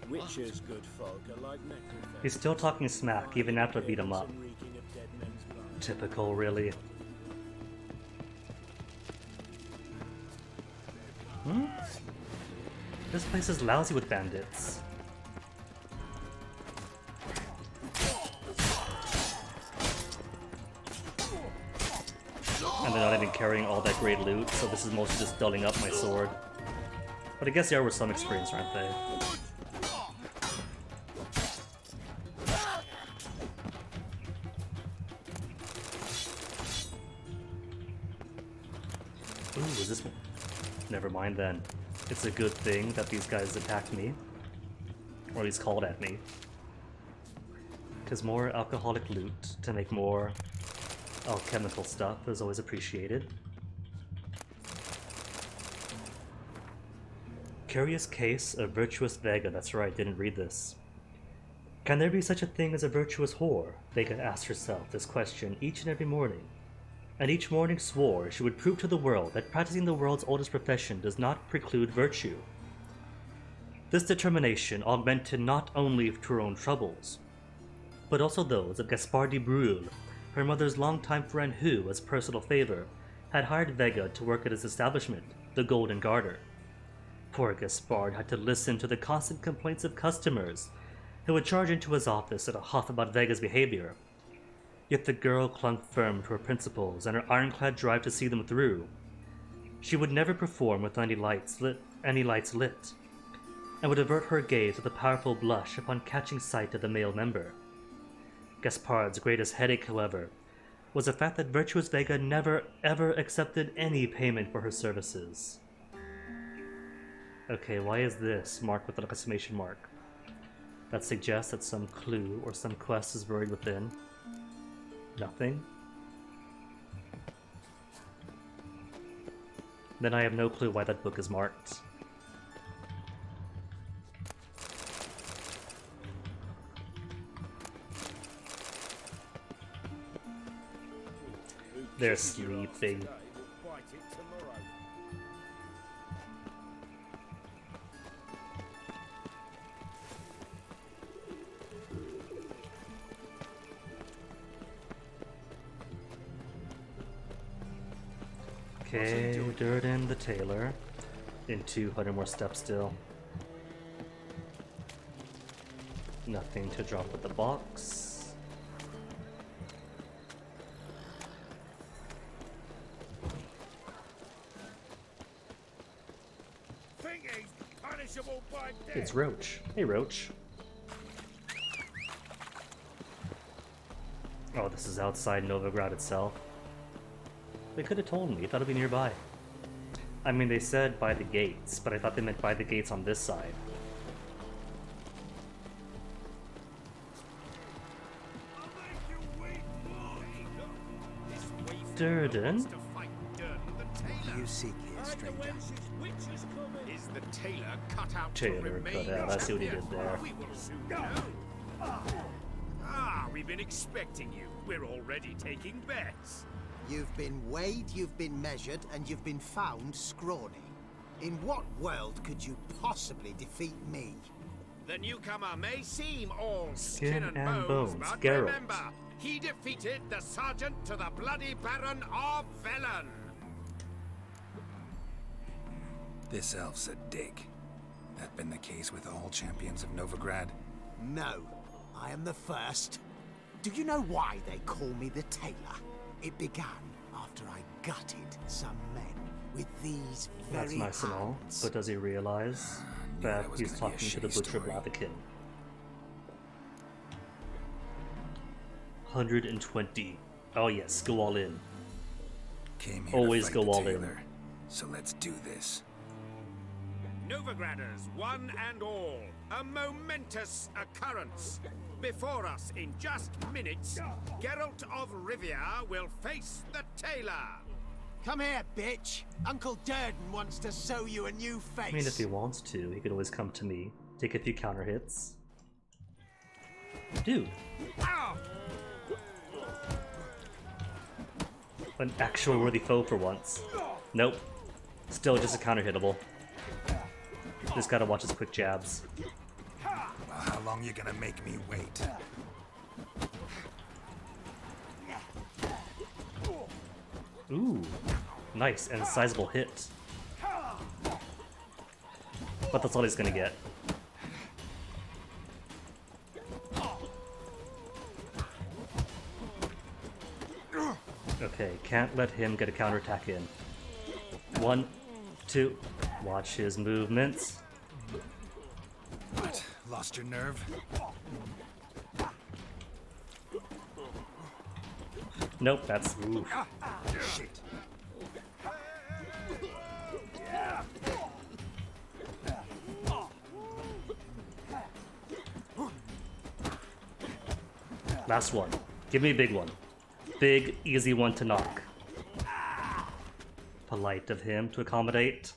Witches, good folk, are like necrophages. He's still talking smack even after I beat him up. Reeking of dead men's bile. Typical, really. Hmm? This place is lousy with bandits. they're not even carrying all that great loot, so this is mostly just dulling up my sword. But I guess they are with some experience, aren't they? Ooh, is this... Never mind then. It's a good thing that these guys attacked me. Or at least called at me. Because more alcoholic loot to make more alchemical stuff is always appreciated. Curious case of virtuous Vega. That's right, didn't read this. Can there be such a thing as a virtuous whore? Vega asked herself this question each and every morning. And each morning swore she would prove to the world that practicing the world's oldest profession does not preclude virtue. This determination augmented not only to her own troubles, but also those of Gaspard de Brule, her mother's longtime friend who, as personal favor, had hired Vega to work at his establishment, the Golden Garter. Poor Gaspard had to listen to the constant complaints of customers who would charge into his office at a huff about Vega's behavior. Yet the girl clung firm to her principles and her ironclad drive to see them through. She would never perform with any lights lit, and would avert her gaze with a powerful blush upon catching sight of the male member. Gaspard's greatest headache, however, was the fact that virtuous Vega never ever accepted any payment for her services. Okay, why is this marked with an exclamation mark? That suggests that some clue or some quest is buried within. Nothing? Then I have no clue why that book is marked. They're sleeping. Okay, Durden the tailor. In 200 more steps still. Nothing to drop with the box. It's Roach. Hey, Roach. Oh, this is outside Novigrad itself. They could have told me. I thought it'd be nearby. I mean, they said by the gates, but I thought they meant by the gates on this side. Durden? You seek here, stranger. Is the tailor cut out Tailor to remain cut out. I see what he did there. We will soon know. Ah, we've been expecting you. We're already taking bets. You've been weighed, you've been measured, and you've been found scrawny. In what world could you possibly defeat me? The newcomer may seem all Skin skin and bones, bones, but Geralt. remember, he defeated the sergeant to the bloody Baron of Velen. This elf's a dick. That been the case with all champions of Novigrad? No, I am the first. Do you know why they call me the tailor? It began after I gutted some men with these very That's nice and all, hands. but does he realize that he's talking to the Butcher Blaviken? 120. Oh yes, go all in. Came here Always to fight go the all tailor, in. So let's do this. Novigraders, one and all, a momentous occurrence. Before us, in just minutes, Geralt of Rivia will face the tailor. Come here, bitch. Uncle Durden wants to sew you a new face. I mean, if he wants to, he could always come to me, take a few counter hits. Dude. An actual worthy foe for once. Nope. Still just a counter hittable. Just gotta watch his quick jabs. Well, how long you gonna make me wait? Ooh. Nice and sizable hit. But that's all he's gonna get. Okay, can't let him get a counterattack in. 1, 2. Watch his movements. What? Lost your nerve? Nope, that's... Oof. Shit. Last one. Give me a big one. Big, easy one to knock. Polite of him to accommodate.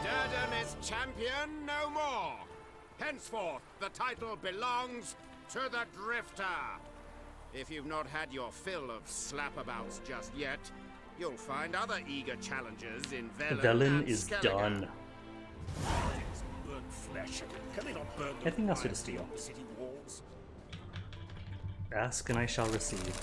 Durden is champion no more. Henceforth, the title belongs to the Drifter. If you've not had your fill of slapabouts just yet, you'll find other eager challengers in Velen and is Skellige. done. Burnt flesh. Can they not burn Anything else to steal? city walls? Ask and I shall receive.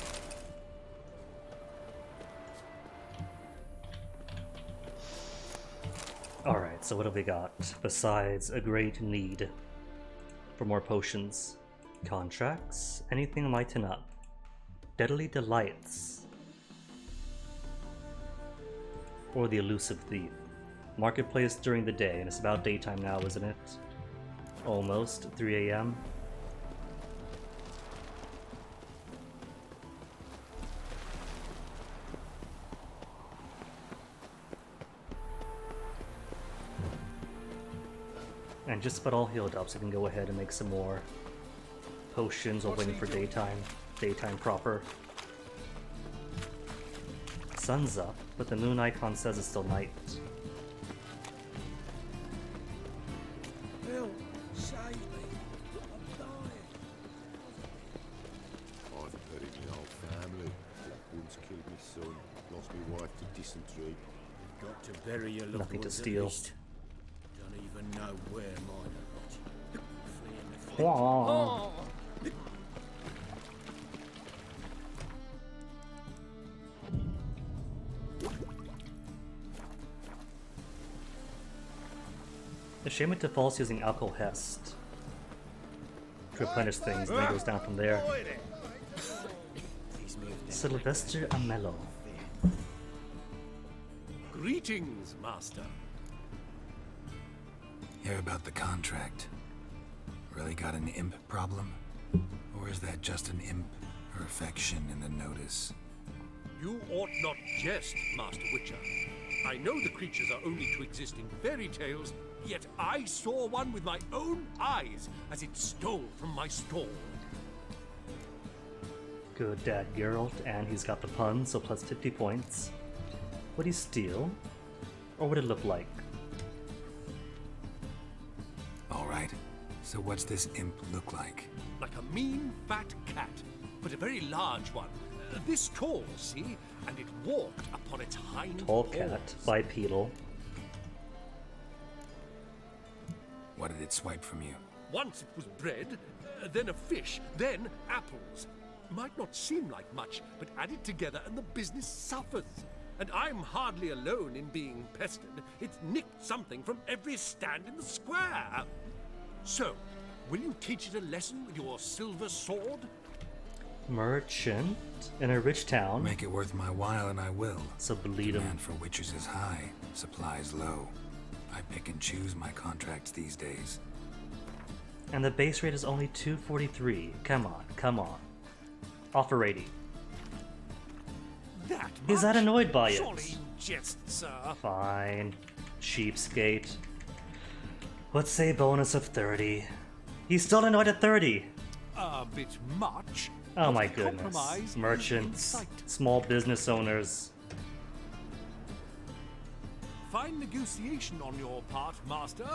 Alright, so what have we got? Besides a great need for more potions. Contracts? Anything lighten up? Deadly Delights? Or the Elusive Thief? Marketplace during the day, and it's about daytime now, isn't it? Almost 3 a.m. And just about all healed up, so we can go ahead and make some more potions while waiting for daytime. Daytime proper. Sun's up, but the moon icon says it's still night. Bill, save me. I'm dying. I've buried my whole family. Once killed my son, lost my wife to dysentery. You've got to bury your loved Nothing to ones at steal. least. Don't even know where mine are rotting. Wah. A shame it defaults using Alcohol Hest to replenish things, and then goes down from there. Sylvester Amello. Greetings, Master. Hear about the contract? Really got an imp problem? Or is that just an imp perfection in the notice? You ought not jest, Master Witcher. I know the creatures are only to exist in fairy tales, yet I saw one with my own eyes as it stole from my stall. Good Dad Geralt, and he's got the pun, so plus 50 points. Would he steal? Or would it look like? Alright, so what's this imp look like? Like a mean, fat cat, but a very large one. This tall, see? And it walked upon its hind Tall paws. cat, bipedal. What did it swipe from you? Once it was bread, then a fish, then apples. Might not seem like much, but add it together and the business suffers. And I'm hardly alone in being pestered. It's nicked something from every stand in the square. So, will you teach it a lesson with your silver sword? Merchant in a rich town. Make it worth my while and I will. So bleed him. Demand for witches is high, supplies low. I pick and choose my contracts these days. And the base rate is only 243. Come on, come on. Offer rating. That He's that annoyed by it. Surely you jest, sir. Fine. Cheapskate. Let's say bonus of 30. He's still annoyed at 30. A bit much. Oh but my the goodness. compromise is in Merchants, sight. small business owners. Fine negotiation on your part, Master.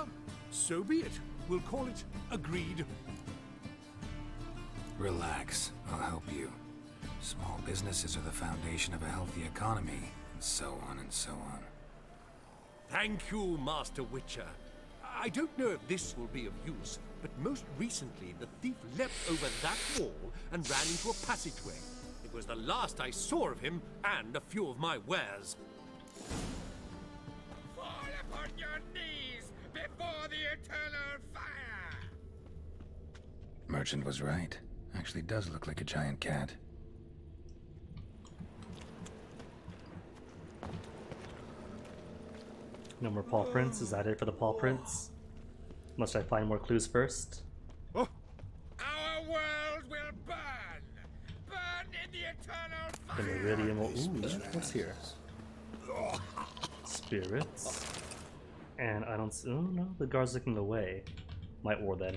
So be it. We'll call it agreed. Relax, I'll help you. Small businesses are the foundation of a healthy economy, and so on and so on. Thank you, Master Witcher. I don't know if this will be of use, but most recently the thief leapt over that wall and ran into a passageway. It was the last I saw of him and a few of my wares. Fall upon your knees before the eternal fire! Merchant was right. Actually does look like a giant cat. No more paw prints. Is that it for the paw prints? Must I find more clues first? Our world will burn! Burn in the eternal The fire! Meridian will... Ooh, what's here? Spirits. And I don't see... Oh no, the guard's looking away. My ore then.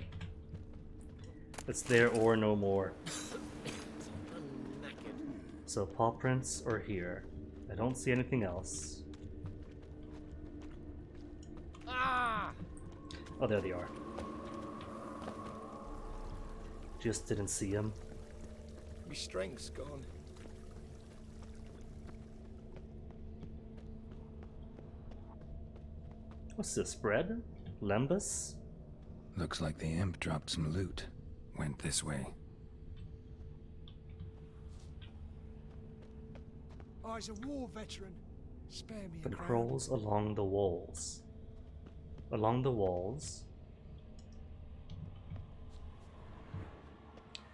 It's there or no more. So paw prints are here. I don't see anything else. Oh, there they are. Just didn't see him. My strength's gone. What's this, bread? Lembus? Looks like the imp dropped some loot. Went this way. I's a war veteran. Spare me The a crown. crawls along the walls. Along the walls.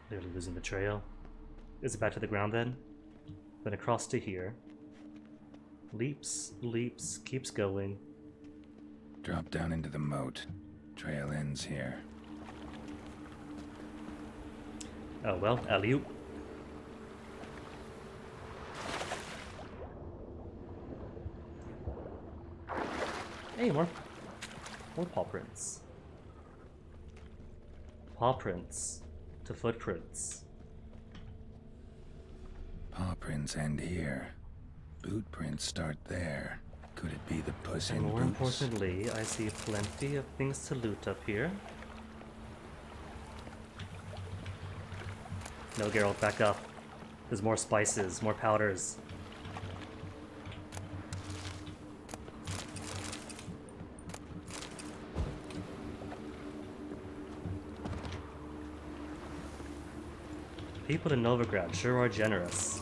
Nearly losing the trail. Is it back to the ground then? Then across to here. Leaps, leaps, keeps going. Drop down into the moat. Trail ends here. Oh well, alley-oop. Hey, more paw prints. Paw prints to footprints. Paw prints end here. Boot prints start there. Could it be the puss in And more boots? importantly, I see plenty of things to loot up here. No, Geralt, back up. There's more spices, more powders. People in Novigrad sure are generous.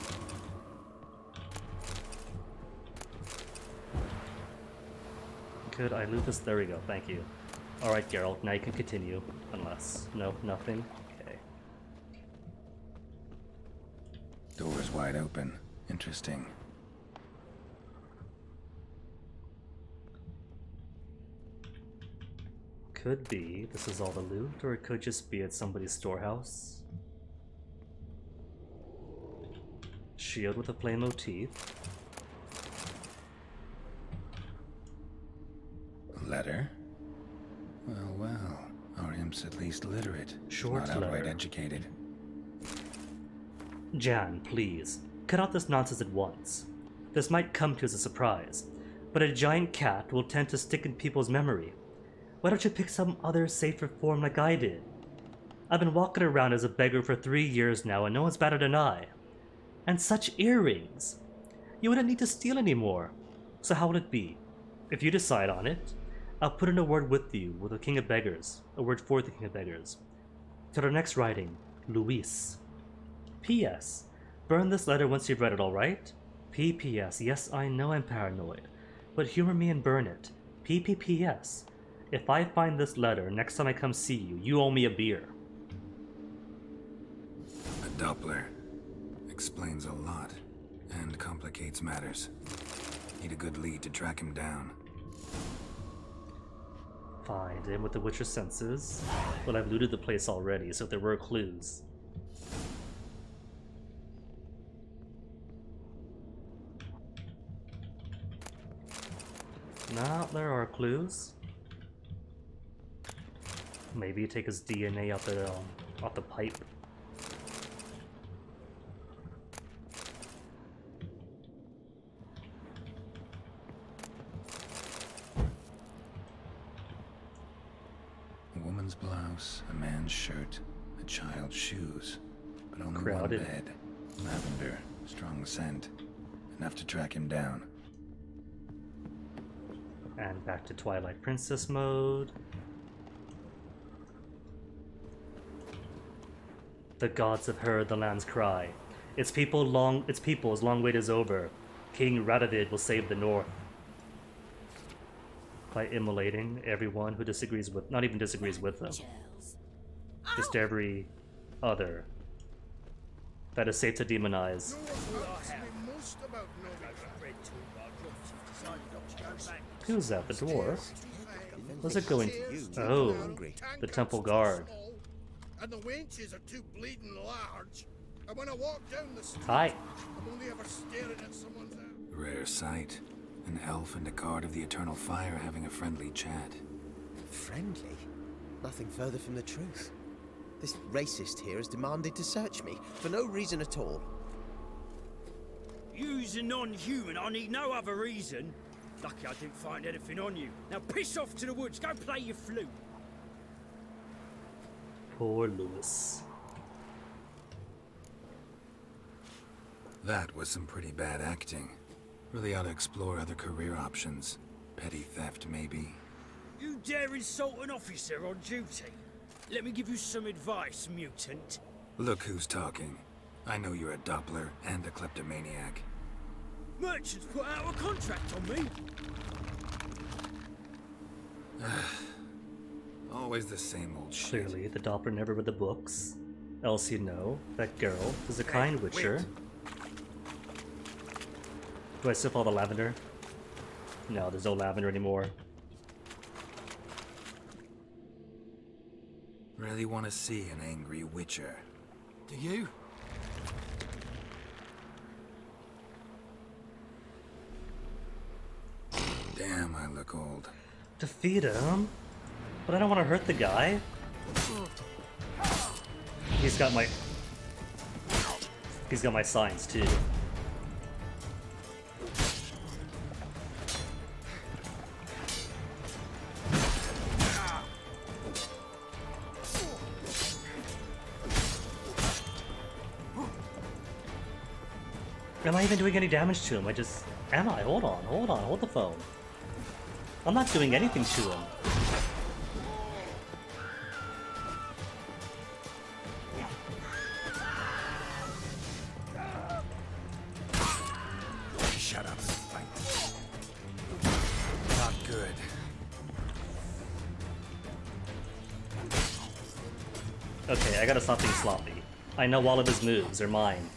Could I loot this? There we go, thank you. Alright, Geralt, now you can continue. Unless... no, nothing? Okay. Door's wide open. Interesting. Could be this is all the loot, or it could just be at somebody's storehouse. Shield with a flame motif. Letter? Well, well. Our imp's at least literate. Short Not outright letter. educated. Jan, please, cut out this nonsense at once. This might come to you as a surprise, but a giant cat will tend to stick in people's memory. Why don't you pick some other safer form like I did? I've been walking around as a beggar for 3 years now and no one's batted an eye. And such earrings! You wouldn't need to steal anymore. So how will it be? If you decide on it, I'll put in a word with you with the King of Beggars, a word for the King of Beggars. To the next writing, Luis. P.S. Burn this letter once you've read it, alright? P.P.S. Yes, I know I'm paranoid, but humor me and burn it. P.P.P.S. If I find this letter next time I come see you, you owe me a beer. A Doppler. Explains a lot. And complicates matters. Need a good lead to track him down. Find him with the Witcher's senses. Well, I've looted the place already, so if there were clues. Nah, there are clues. Maybe take his DNA off the pipe. A woman's blouse, a man's shirt, a child's shoes. But only Crowded. one bed. Lavender, strong scent. Enough to track him down. And back to Twilight Princess mode. The gods have heard the land's cry. Its people's long wait is over. King Radovid will save the north. By immolating everyone who disagrees with, not even disagrees with them. Just every other that is safe to demonize. No one asked me most about Novigrad. Who's that? The dwarf? Where's it going to? Oh, the temple guard. And the wenches are too bleeding large. And when I walk down the street, Hi. I'm only ever staring at someone's eye. Rare sight. An elf and a guard of the Eternal Fire having a friendly chat. Friendly? Nothing further from the truth. This racist here has demanded to search me, for no reason at all. You's a non-human, I need no other reason. Lucky I didn't find anything on you. Now piss off to the woods, go play your flute. Poor Lewis. That was some pretty bad acting. Really ought to explore other career options. Petty theft, maybe. You dare insult an officer on duty? Let me give you some advice, mutant. Look who's talking. I know you're a Doppler and a kleptomaniac. Merchants put out a contract on me. Always the same old shit. Clearly, the Doppler never read the books. Else you know, that girl is a kind witcher. Do I sip all the lavender? No, there's no lavender anymore. Really want to see an angry witcher. Do you? Damn, I look old. Defeat him? But I don't want to hurt the guy. He's got my signs too. Am I even doing any damage to him? Am I? Hold on, hold the phone. I'm not doing anything to him. Shut up, fight. Not good. Okay, I gotta stop being sloppy. I know all of his moves, they're mine.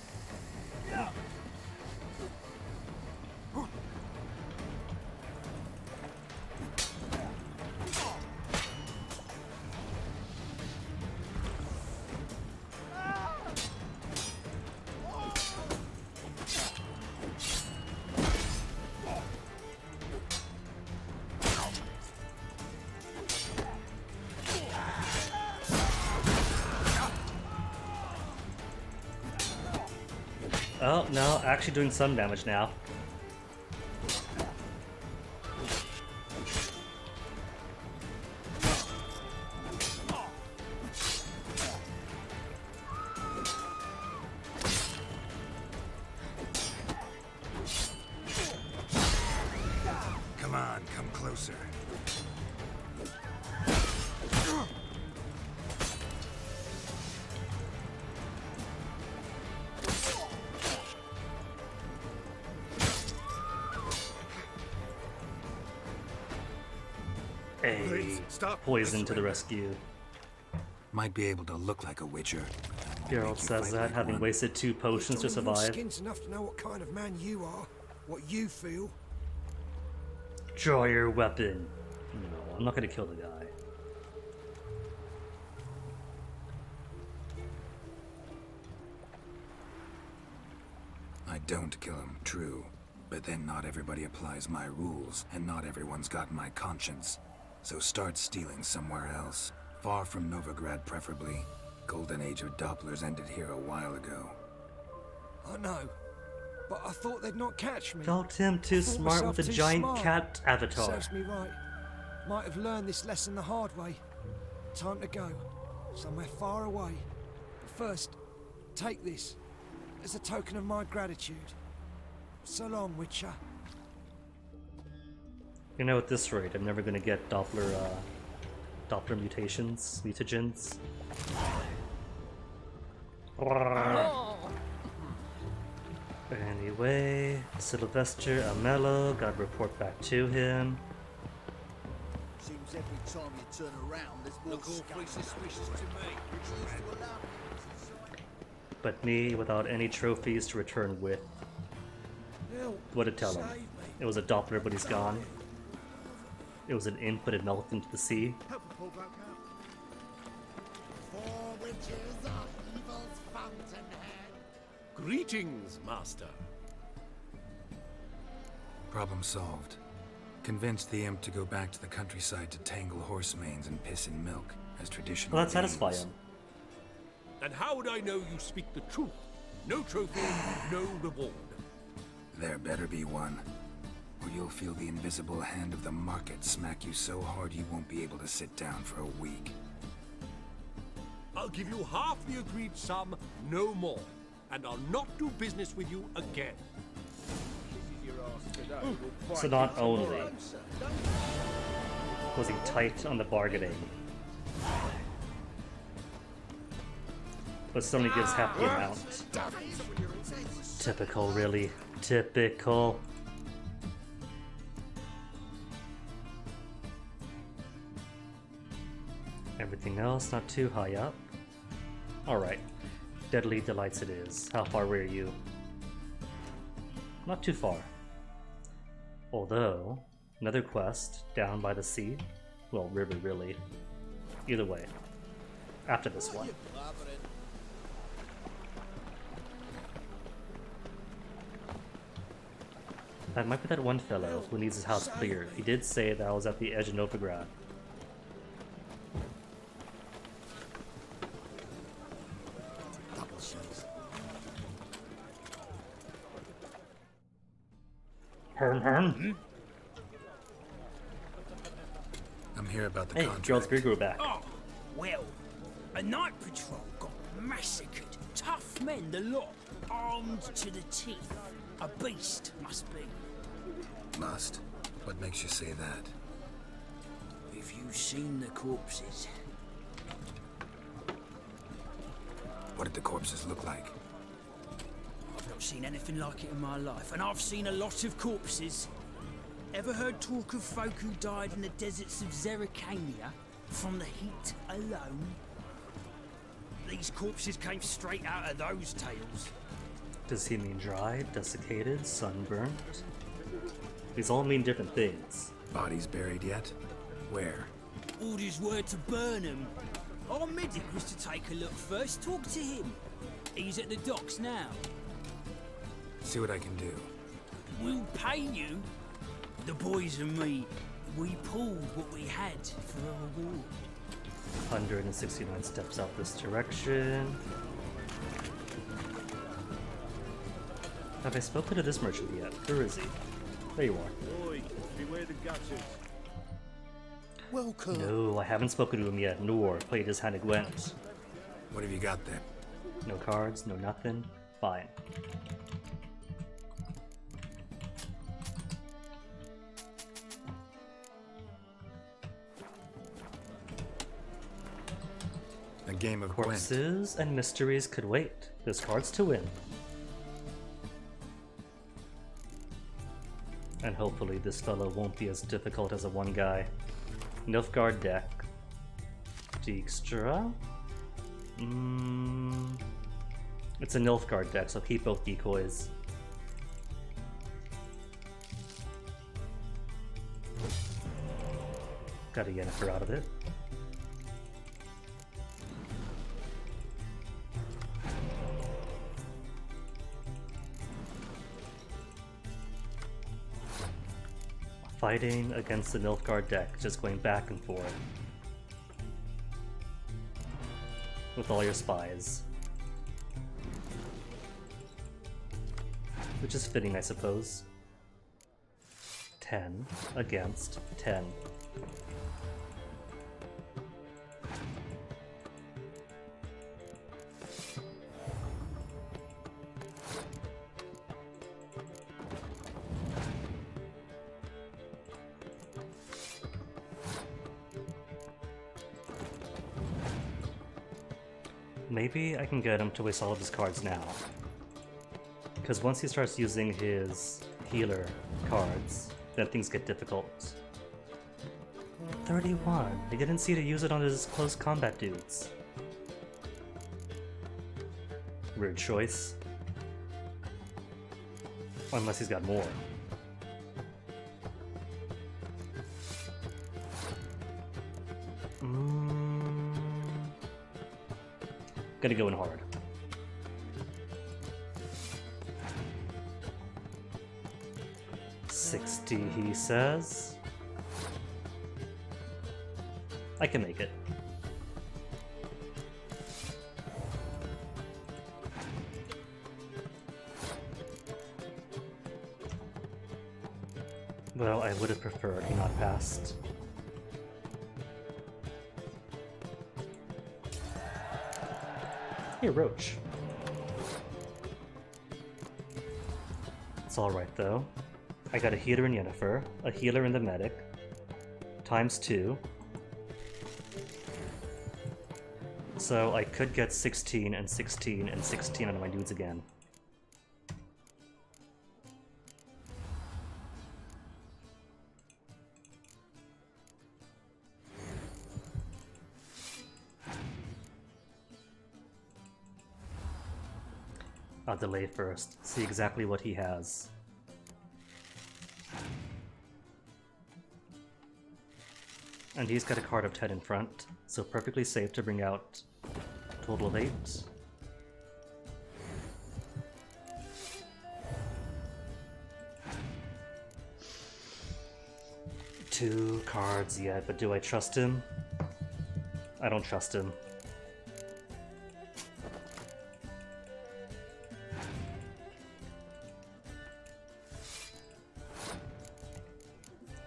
Oh, no, actually doing some damage now. Come on, come closer. Hey, poison to the rescue. Might be able to look like a witcher. Geralt says that, having wasted 2 potions to survive. Skin's enough to know what kind of man you are, what you feel. Draw your weapon. No, I'm not gonna kill the guy. I don't kill him, true. But then not everybody applies my rules, and not everyone's got my conscience. So start stealing somewhere else. Far from Novigrad, preferably. Golden age of Dopplers ended here a while ago. I know, but I thought they'd not catch me. Felt him too smart with the giant cat avatar. Serves me right. Might have learned this lesson the hard way. Time to go. Somewhere far away. But first, take this. As a token of my gratitude. So long, Witcher. You know, at this rate, I'm never gonna get Doppler mutations, mutagens. Anyway, Sylvester Amello, gotta report back to him. Seems every time you turn around, there's more awfully suspicious to me. Refuse to allow me. But me without any trophies to return with. What to tell him? It was a Doppler, but he's gone. It was an imp, but it melted into the sea. Help her pull back out. Four witches of evil's fountainhead. Greetings, Master. Problem solved. Convinced the imp to go back to the countryside to tangle horse manes and piss in milk, as traditional. Well, that satisfies him. And how would I know you speak the truth? No trophy, no reward. There better be one, or you'll feel the invisible hand of the market smack you so hard you won't be able to sit down for a week. I'll give you half the agreed sum, no more. And I'll not do business with you again. So not only was he tight on the bargaining, but suddenly gives half the amount. Typical, really. Typical. Everything else not too high up. Alright. Deadly Delights it is. How far were you? Not too far. Although, another quest down by the sea. Well, river, really. Either way. After this one. That might be that one fellow who needs his house cleared. He did say that I was at the edge of Novigrad. I'm here about the hey, contract. Gerald's beard grew back. Oh, well, a night patrol got massacred. Tough men, the lot, armed to the teeth. A beast, must be. Must? What makes you say that? If you've seen the corpses. What did the corpses look like? I've not seen anything like it in my life, and I've seen a lot of corpses. Ever heard talk of folk who died in the deserts of Zerrikania from the heat alone? These corpses came straight out of those tales. Does he mean dried, desiccated, sunburnt? These all mean different things. Bodies buried yet? Where? Orders were to burn them. Our medic was to take a look first, talk to him. He's at the docks now. See what I can do. We'll pay you. The boys and me, we pulled what we had for a reward. 169 steps out this direction. Have I spoken to this merchant yet? Where is he? There you are. Oi, beware the gutters. Welcome. No, I haven't spoken to him yet, nor played his hand at Gwent. What have you got then? No cards, no nothing. Fine. A game of corpses and mysteries could wait. There's cards to win. And hopefully this fellow won't be as difficult as a one guy. Nilfgaard deck. Dijkstra? It's a Nilfgaard deck, so keep both decoys. Got a Yennefer out of it. Fighting against the Nilfgaard deck, just going back and forth. With all your spies. Which is fitting, I suppose. 10 against 10. Maybe I can get him to waste all of his cards now. Because once he starts using his healer cards, then things get difficult. 31. He didn't see to use it on his close combat dudes. Weird choice. Unless he's got more. Gotta go in hard. $60, he says. I can make it. Well, I would have preferred he not passed. Hey, Roach. It's alright though. I got a healer in Yennefer, a healer in the medic, ×2. So I could get 16 and 16 and 16 out of my dudes again. I'll delay first, see exactly what he has. And he's got a card of 10 in front, so perfectly safe to bring out a total of 8. Two cards yet, but do I trust him? I don't trust him.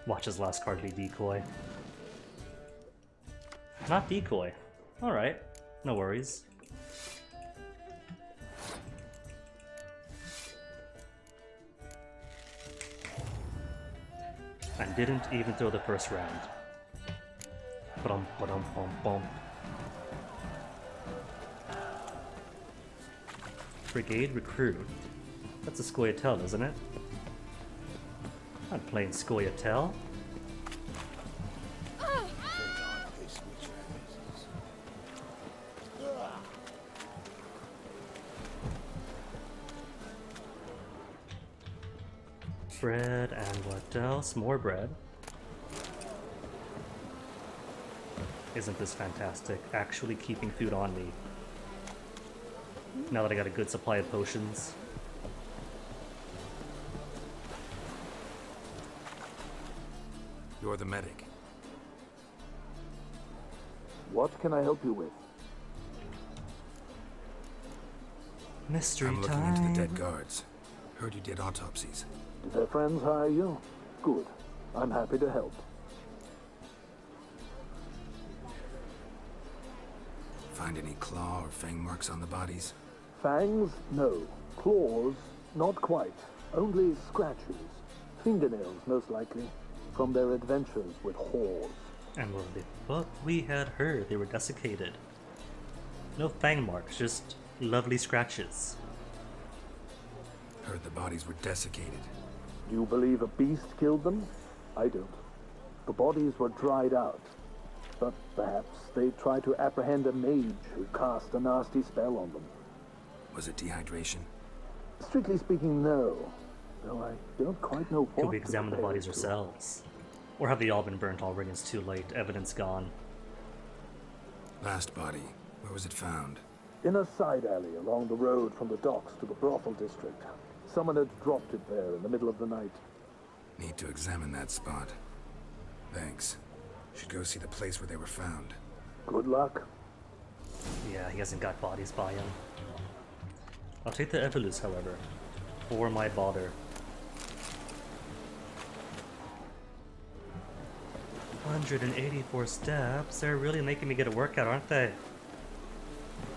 Watch his last card be decoy. Not decoy. Alright, no worries. And didn't even throw the first round. Ba-dum, ba-dum, bum, bum. Brigade Recruit. That's a Scoia'tael, isn't it? I'm playing Scoia'tael. Bread, and what else? More bread. Isn't this fantastic? Actually keeping food on me. Now that I got a good supply of potions. You're the medic. What can I help you with? Mystery I'm looking into the dead guards. Heard you did autopsies. Did their friends hire you? Good. I'm happy to help. Find any claw or fang marks on the bodies? Fangs? No. Claws? Not quite. Only scratches. Fingernails, most likely. From their adventures with whores. And what we had heard, they were desiccated. No fang marks, just lovely scratches. Heard the bodies were desiccated. Do you believe a beast killed them? I don't. The bodies were dried out. But perhaps they tried to apprehend a mage who cast a nasty spell on them. Was it dehydration? Strictly speaking, no. Though I don't quite know what. Could we examine the bodies ourselves? Or have they all been burnt already? It's too late. Evidence gone. Last body. Where was it found? In a side alley along the road from the docks to the brothel district. Someone had dropped it there in the middle of the night. Need to examine that spot. Thanks. Should go see the place where they were found. Good luck. Yeah, he hasn't got bodies by him. I'll take the Evolus, however. For my bother. 184 steps? They're really making me get a workout, aren't they?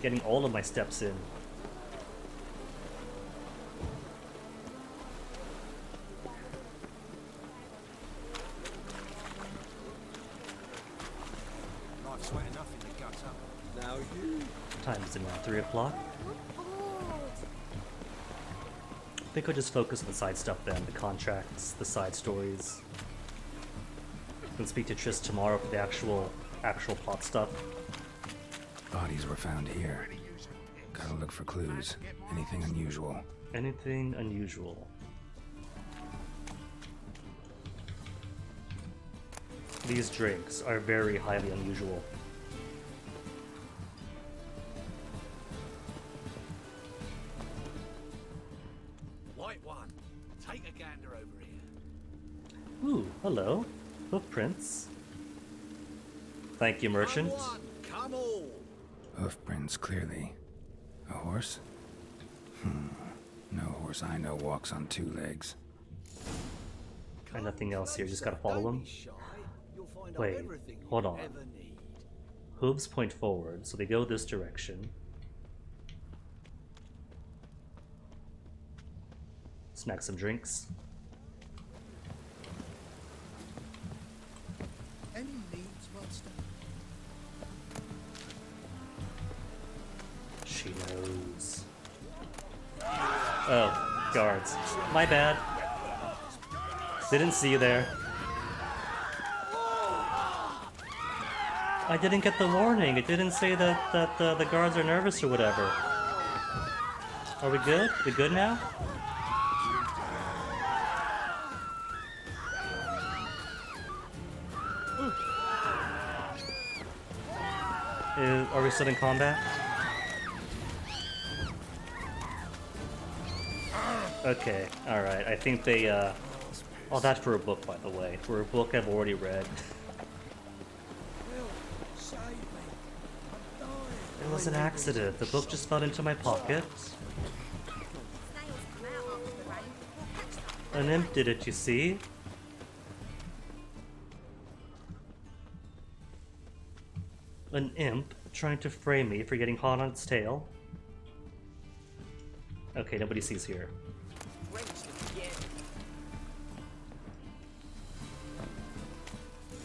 Getting all of my steps in. Time is it now? 3 o'clock? I think I'll just focus on the side stuff then, the contracts, the side stories. And speak to Triss tomorrow for the actual plot stuff. Bodies were found here. Gotta look for clues. Anything unusual. Anything unusual. These drinks are very highly unusual. hello. Footprints. Thank you, merchant. Come on! Hoofprints, clearly. A horse? No horse I know walks on two legs. And nothing else here, just gotta follow him. Wait, hold on. Hooves point forward, so they go this direction. Smack some drinks. Any needs, monster? She knows. Oh, guards. My bad. Didn't see you there. I didn't get the warning. It didn't say that the guards are nervous or whatever. Are we good? We good now? Are we still in combat? Okay, alright. I think they, oh, that's for a book, by the way. For a book I've already read. It was an accident. The book just fell into my pocket. An imp did it, you see? An imp trying to frame me for getting hot on its tail. Okay, nobody sees here.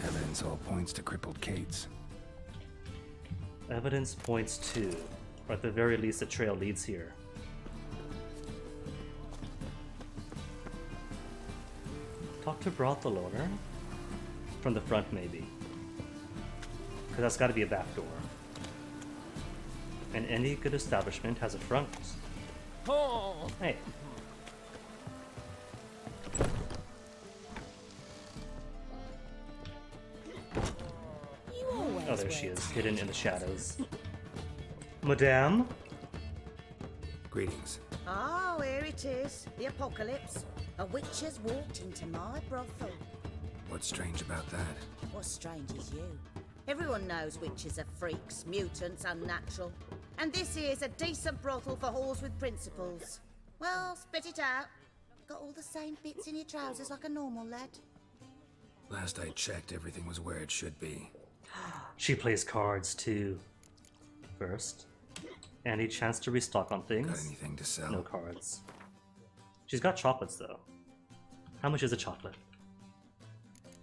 Evidence all points to crippled Kate's. Evidence points to, or at the very least, the trail leads here. Talk to brothel owner? From the front, maybe. Because that's got to be a back door. And any good establishment has a front. Hey. Oh, there she is, hidden in the shadows. Madame? Greetings. Oh, here it is. The apocalypse. A witch has walked into my brothel. What's strange about that? What's strange is you. Everyone knows witches are freaks, mutants, unnatural. And this here's a decent brothel for whores with principles. Well, spit it out. Got all the same bits in your trousers like a normal lad. Last I checked, everything was where it should be. She plays cards too. First. Any chance to restock on things? Got anything to sell? No cards. She's got chocolates though. How much is a chocolate?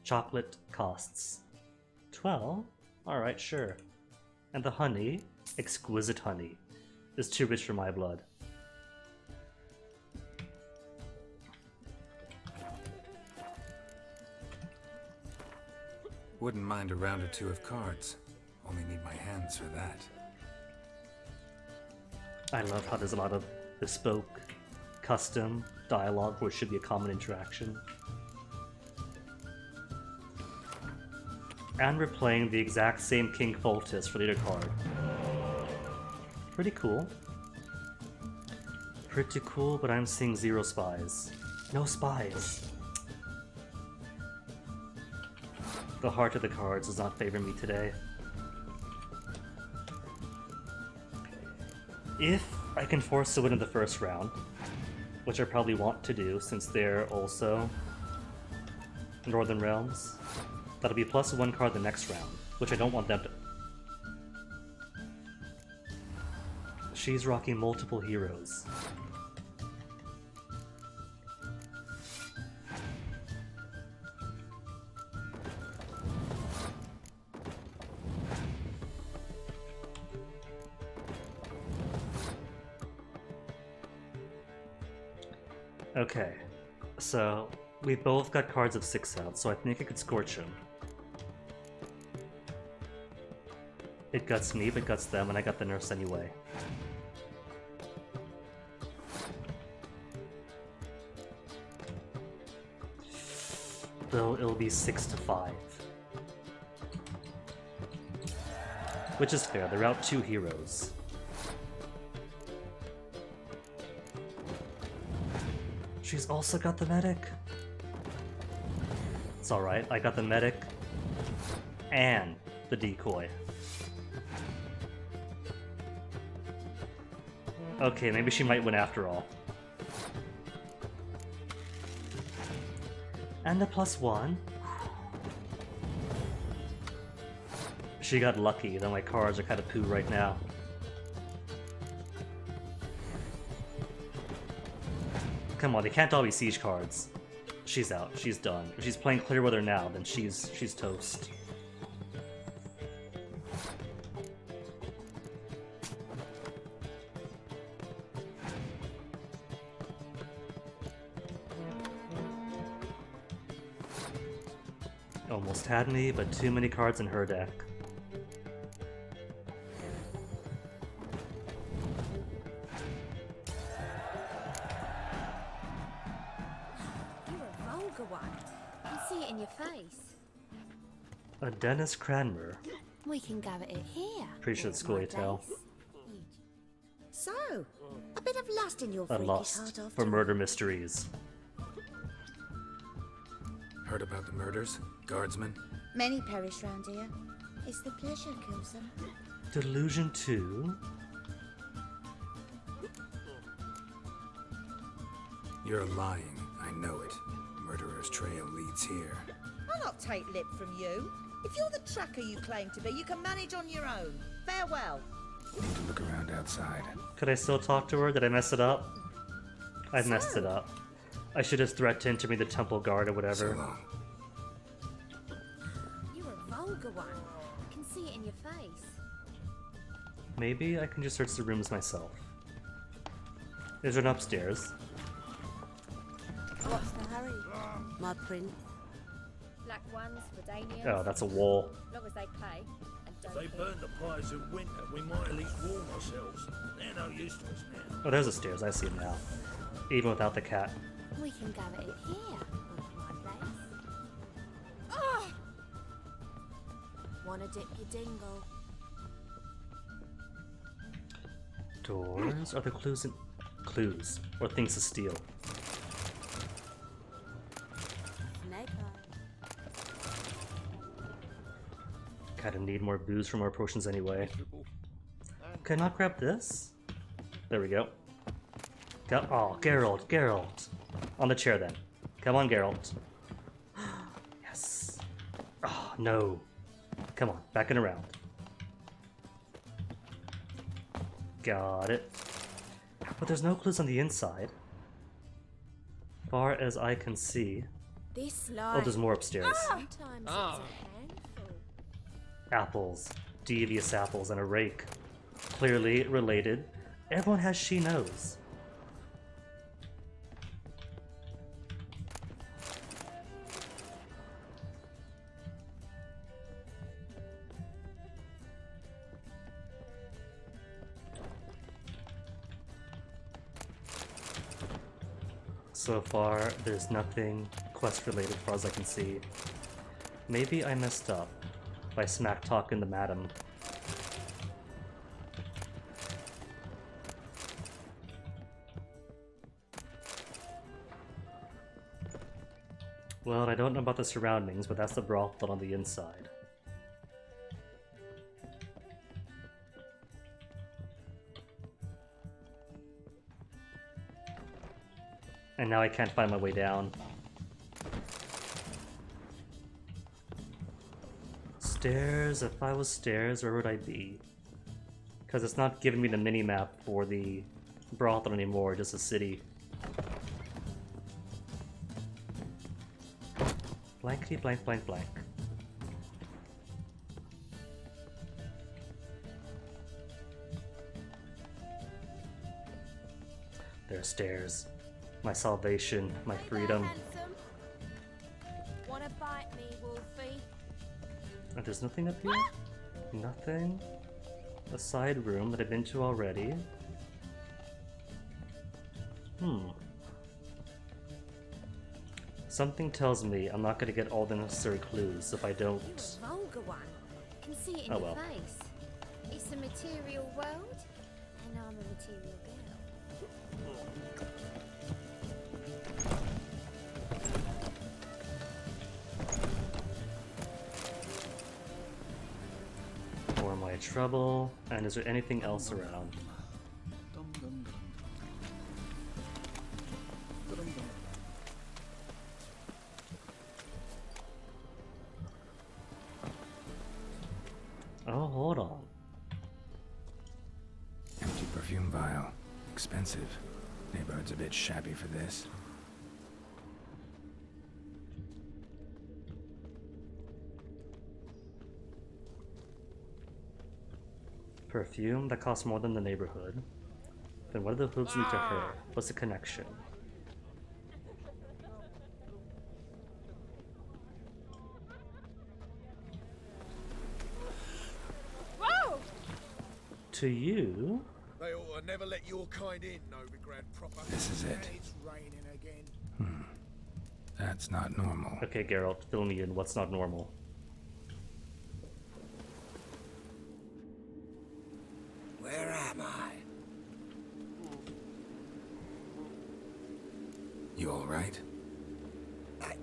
Chocolate costs 12? Alright, sure. And the honey, exquisite honey, is too rich for my blood. Wouldn't mind a round or two of cards. Only need my hands for that. I love how there's a lot of bespoke, custom dialogue where it should be a common interaction. And we're playing the exact same King Foltest for the other card. Pretty cool. Pretty cool, but I'm seeing 0 spies. No spies! The heart of the cards does not favor me today. If I can force a win in the first round, which I probably want to do since they're also Northern Realms, that'll be +1 card the next round, which I don't want them to. She's rocking multiple heroes. Okay, so we both got cards of 6 out, so I think I could Scorch him. It guts me, but guts them, and I got the nurse anyway. Though it'll be 6-5. Which is fair, they're out 2 heroes. She's also got the medic. It's alright. I got the medic and the decoy. Okay, maybe she might win after all. And a +1. She got lucky, though my cards are kind of poo right now. Come on, they can't all be siege cards. She's out. She's done. If she's playing Clearweather now, then she's toast. Almost had me, but too many cards in her deck. A Dennis Cranmer. We can go at it here. Pretty sure it's Scoia'tael. So, a bit of lust in your A freakish lust heart after for murder mysteries. Heard about the murders? Guardsmen? Many perish round here. It's the pleasure kills them. Delusion 2? You're lying. I know it. Murderer's trail leads here. I'll not take lip from you. If you're the tracker you claim to be, you can manage on your own. Farewell. Need to look around outside. Could I still talk to her? Did I mess it up? I messed it up. I should have threatened to be the temple guard or whatever. So long. You're a vulgar one. I can see it in your face. Maybe I can just search the rooms myself. There's an upstairs. What's the hurry, my prince? Black ones for Daniels. Oh, that's a wall. As long as they pay and If don't they burn the pies in winter, we might at least warm ourselves. They're no use to us now. Oh, there's the stairs. I see it now. Even without the cat. We can go at it here, my place. Ah! Wanna dip your dingle? Doors? Are there clues in... clues? Or things to steal? Kinda need more booze for more potions anyway. Can I not grab this? There we go. Oh, Geralt. On the chair then. Come on, Geralt. Yes. Oh, no. Come on, backing around. Got it. But there's no clues on the inside. Far as I can see. This Oh, there's more upstairs. Sometimes it's a handful. Apples. Devious apples and a rake. Clearly related. Everyone has she knows. So far, there's nothing quest-related as far as I can see. Maybe I messed up by smack-talking the madam. Well, I don't know about the surroundings, but that's the brothel on the inside. And now I can't find my way down. Stairs? If I was stairs, where would I be? Because it's not giving me the mini-map for the brothel anymore, just a city. Blankety blank blank blank. There are stairs. My salvation, my freedom. Wanna bite me, Wolfie? And there's nothing up here? Nothing? A side room that I've been to already? Something tells me I'm not gonna get all the necessary clues if I don't. You're a vulgar one. Can see it in Oh, your well. face. It's a material world, and I'm a material girl. I trouble? And is there anything else around? Oh, hold on. Empty perfume vial. Expensive. Neighborhood's a bit shabby for this. Perfume that costs more than the neighborhood. Then what do the hooves lead to her? What's the connection? Whoa! To you? They ought to never let your kind in, Novigrad proper. This is it. It's raining again. That's not normal. Okay, Geralt, fill me in. What's not normal? Where am I? You all right? I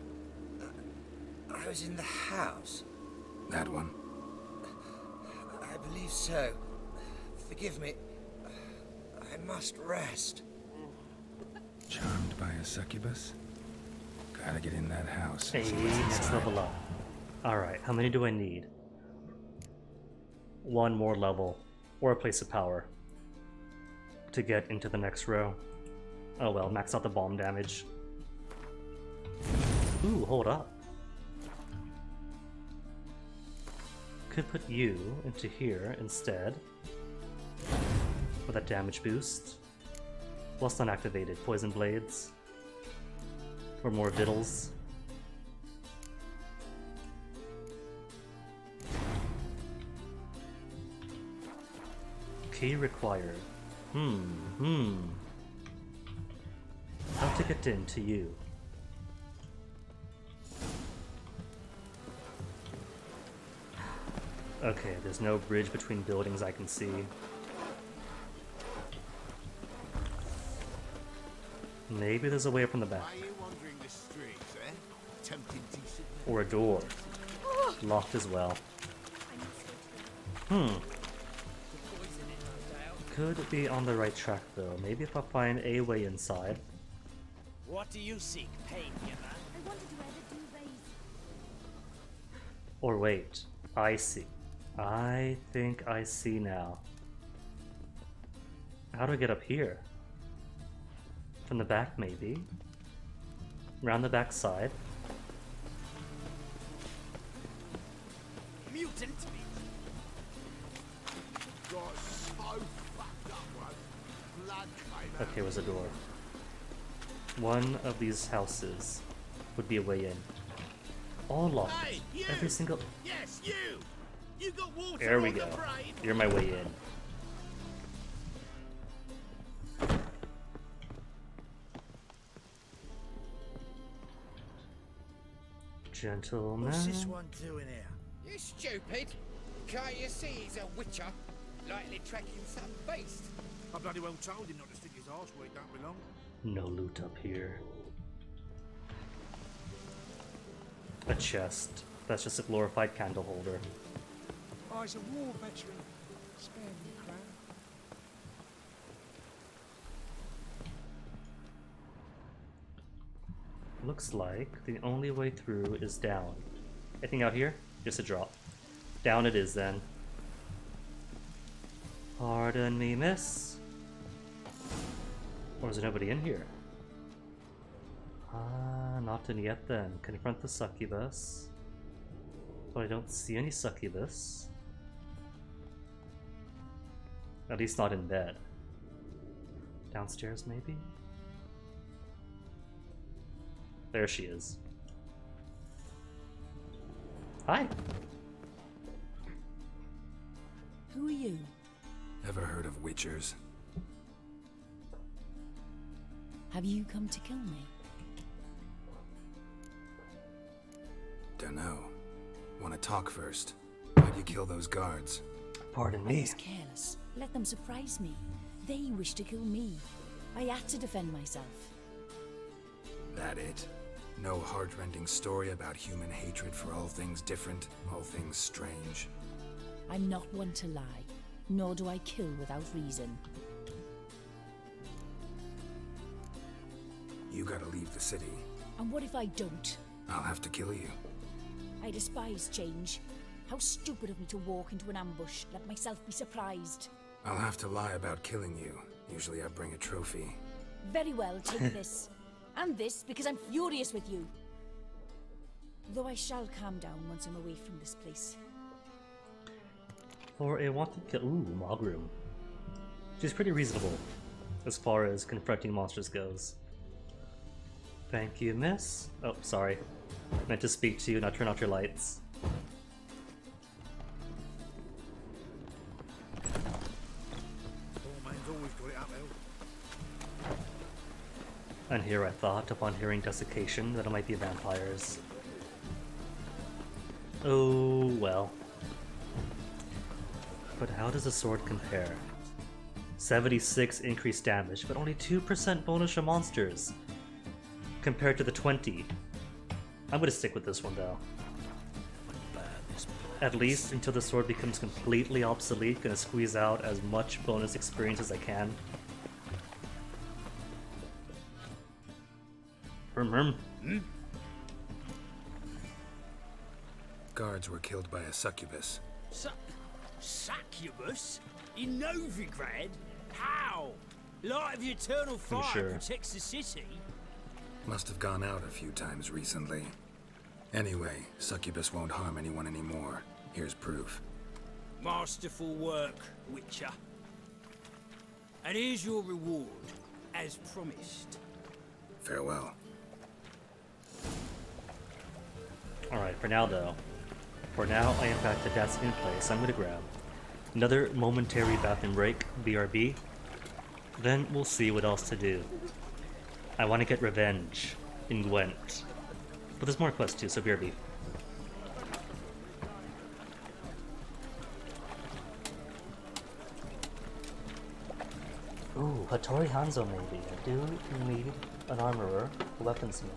was in the house. That one? I believe so. Forgive me. I must rest. Charmed by a succubus? Gotta get in that house. Hey, See what's next inside. level up. Alright, how many do I need? One more level, or a place of power, to get into the next row. Oh well, max out the bomb damage. Ooh, hold up. Could put you into here instead. For that damage boost. Plus unactivated poison blades. Or more vittles. Key required. How to get into you? Okay, there's no bridge between buildings I can see. Maybe there's a way up from the back. Are you wandering the streets, eh? Tempting decent. Or a door. Locked as well. Could be on the right track though. Maybe if I find a way inside. What do you seek, pain, you man? I wanted to wear the duvets. Or wait, I see. I think I see now. How do I get up here? From the back, maybe? Around the back side? Mutant! Got so fucked up, bro. Blood came out. Okay, where's the door? One of these houses would be a way in. All locked. Hey, you! Every single... Yes, you! You got water There we on the go. brain? You're my way in. Gentleman. What's this one doing here? You stupid! Can't you see he's a witcher? Likely tracking some beast. I bloody well told him not to stick his arse where he don't belong. No loot up here. A chest. That's just a glorified candle holder. Oh, he's a war veteran. Spare me, Crown. Looks like the only way through is down. Anything out here? Just a drop. Down it is then. Pardon me, miss. Or is there nobody in here? Ah, not in yet then. Confront the succubus. But I don't see any succubus. At least not in bed. Downstairs, maybe? There she is. Hi. Who are you? Ever heard of witchers? Have you come to kill me? Dunno. Wanna talk first? Why'd you kill those guards? Pardon I me. was careless. Let them surprise me. They wish to kill me. I had to defend myself. That it? No heart-rending story about human hatred for all things different, all things strange? I'm not one to lie, nor do I kill without reason. You gotta leave the city. And what if I don't? I'll have to kill you. I despise change. How stupid of me to walk into an ambush, let myself be surprised. I'll have to lie about killing you. Usually I bring a trophy. Very well, take this. And this, because I'm furious with you. Though I shall calm down once I'm away from this place. For a wanted kill. Ooh, Mogrum. She's pretty reasonable as far as confronting monsters goes. Thank you, miss. Oh, sorry. Meant to speak to you, not turn off your lights. And here I thought, upon hearing desiccation, that it might be vampires. Oh, well. But how does the sword compare? 76 increased damage, but only 2% bonus from monsters, compared to the 20. I'm gonna stick with this one though. At least until the sword becomes completely obsolete, gonna squeeze out as much bonus experience as I can. Guards were killed by a succubus. Succubus? In Novigrad? How? Light of the eternal fire protects the city? Must have gone out a few times recently. Anyway, succubus won't harm anyone anymore. Here's proof. Masterful work, Witcher. And here's your reward, as promised. Farewell. Alright, for now though. For now, I am back to that same place. I'm gonna grab another momentary bathroom break, BRB. Then we'll see what else to do. I want to get revenge in Gwent. But there's more quests too, so BRB. Ooh, Hattori Hanzo maybe. I do need an armorer, a weaponsmith.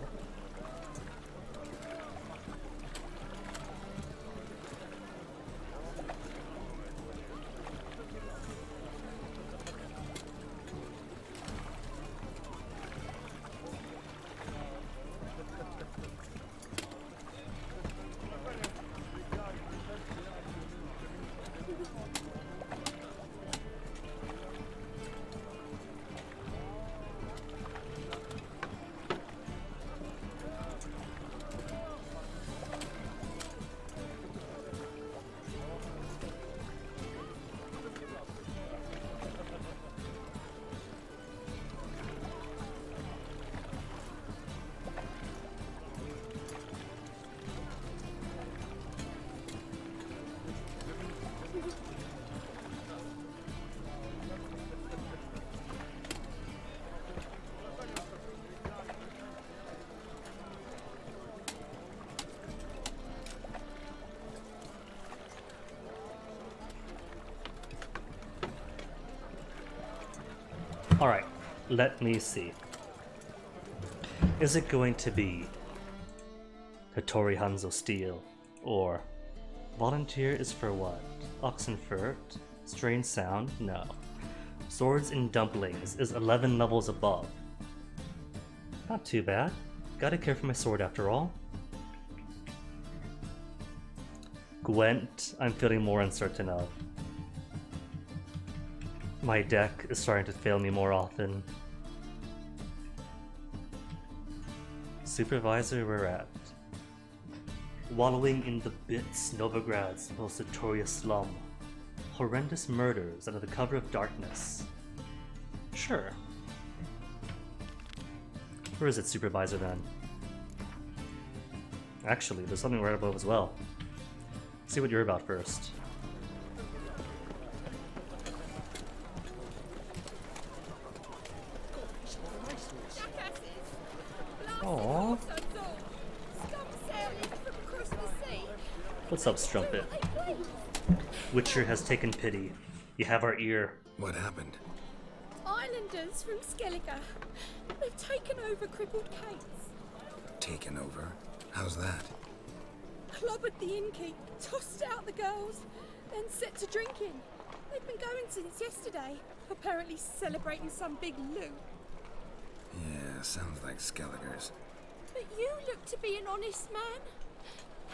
Alright, let me see. Is it going to be Hattori Hanzo Steel, or Volunteer is for what? Oxenfurt? Strange Sound? No. Swords and Dumplings is 11 levels above. Not too bad. Gotta care for my sword after all. Gwent, I'm feeling more uncertain of. My deck is starting to fail me more often. Supervisor, we're at. Wallowing in the bits, Novigrad's most notorious slum. Horrendous murders under the cover of darkness. Sure. Where is it, Supervisor, then? Actually, there's something right above as well. See what you're about first. Aww. What's up, Strumpet? Witcher has taken pity. You have our ear. What happened? Islanders from Skellige. They've taken over crippled Kate's. Taken over? How's that? clobbered the innkeep, tossed out the girls, then set to drinking. They've been going since yesterday, apparently celebrating some big loot. Yeah, sounds like Skelligers. But you look to be an honest man.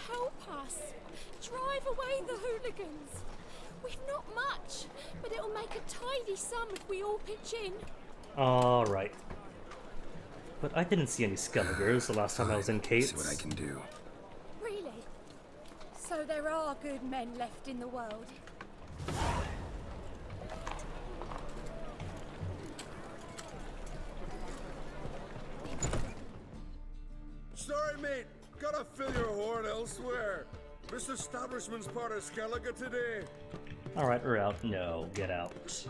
Help us. Drive away the hooligans. We've not much, but it'll make a tidy sum if we all pitch in. Alright. But I didn't see any Skelligers the last time I was in Kate's. See what I can do. Really? So there are good men left in the world. Sorry, mate. Gotta fill your horn elsewhere. This establishment's part of Skellige today. Alright, we're out. No, get out.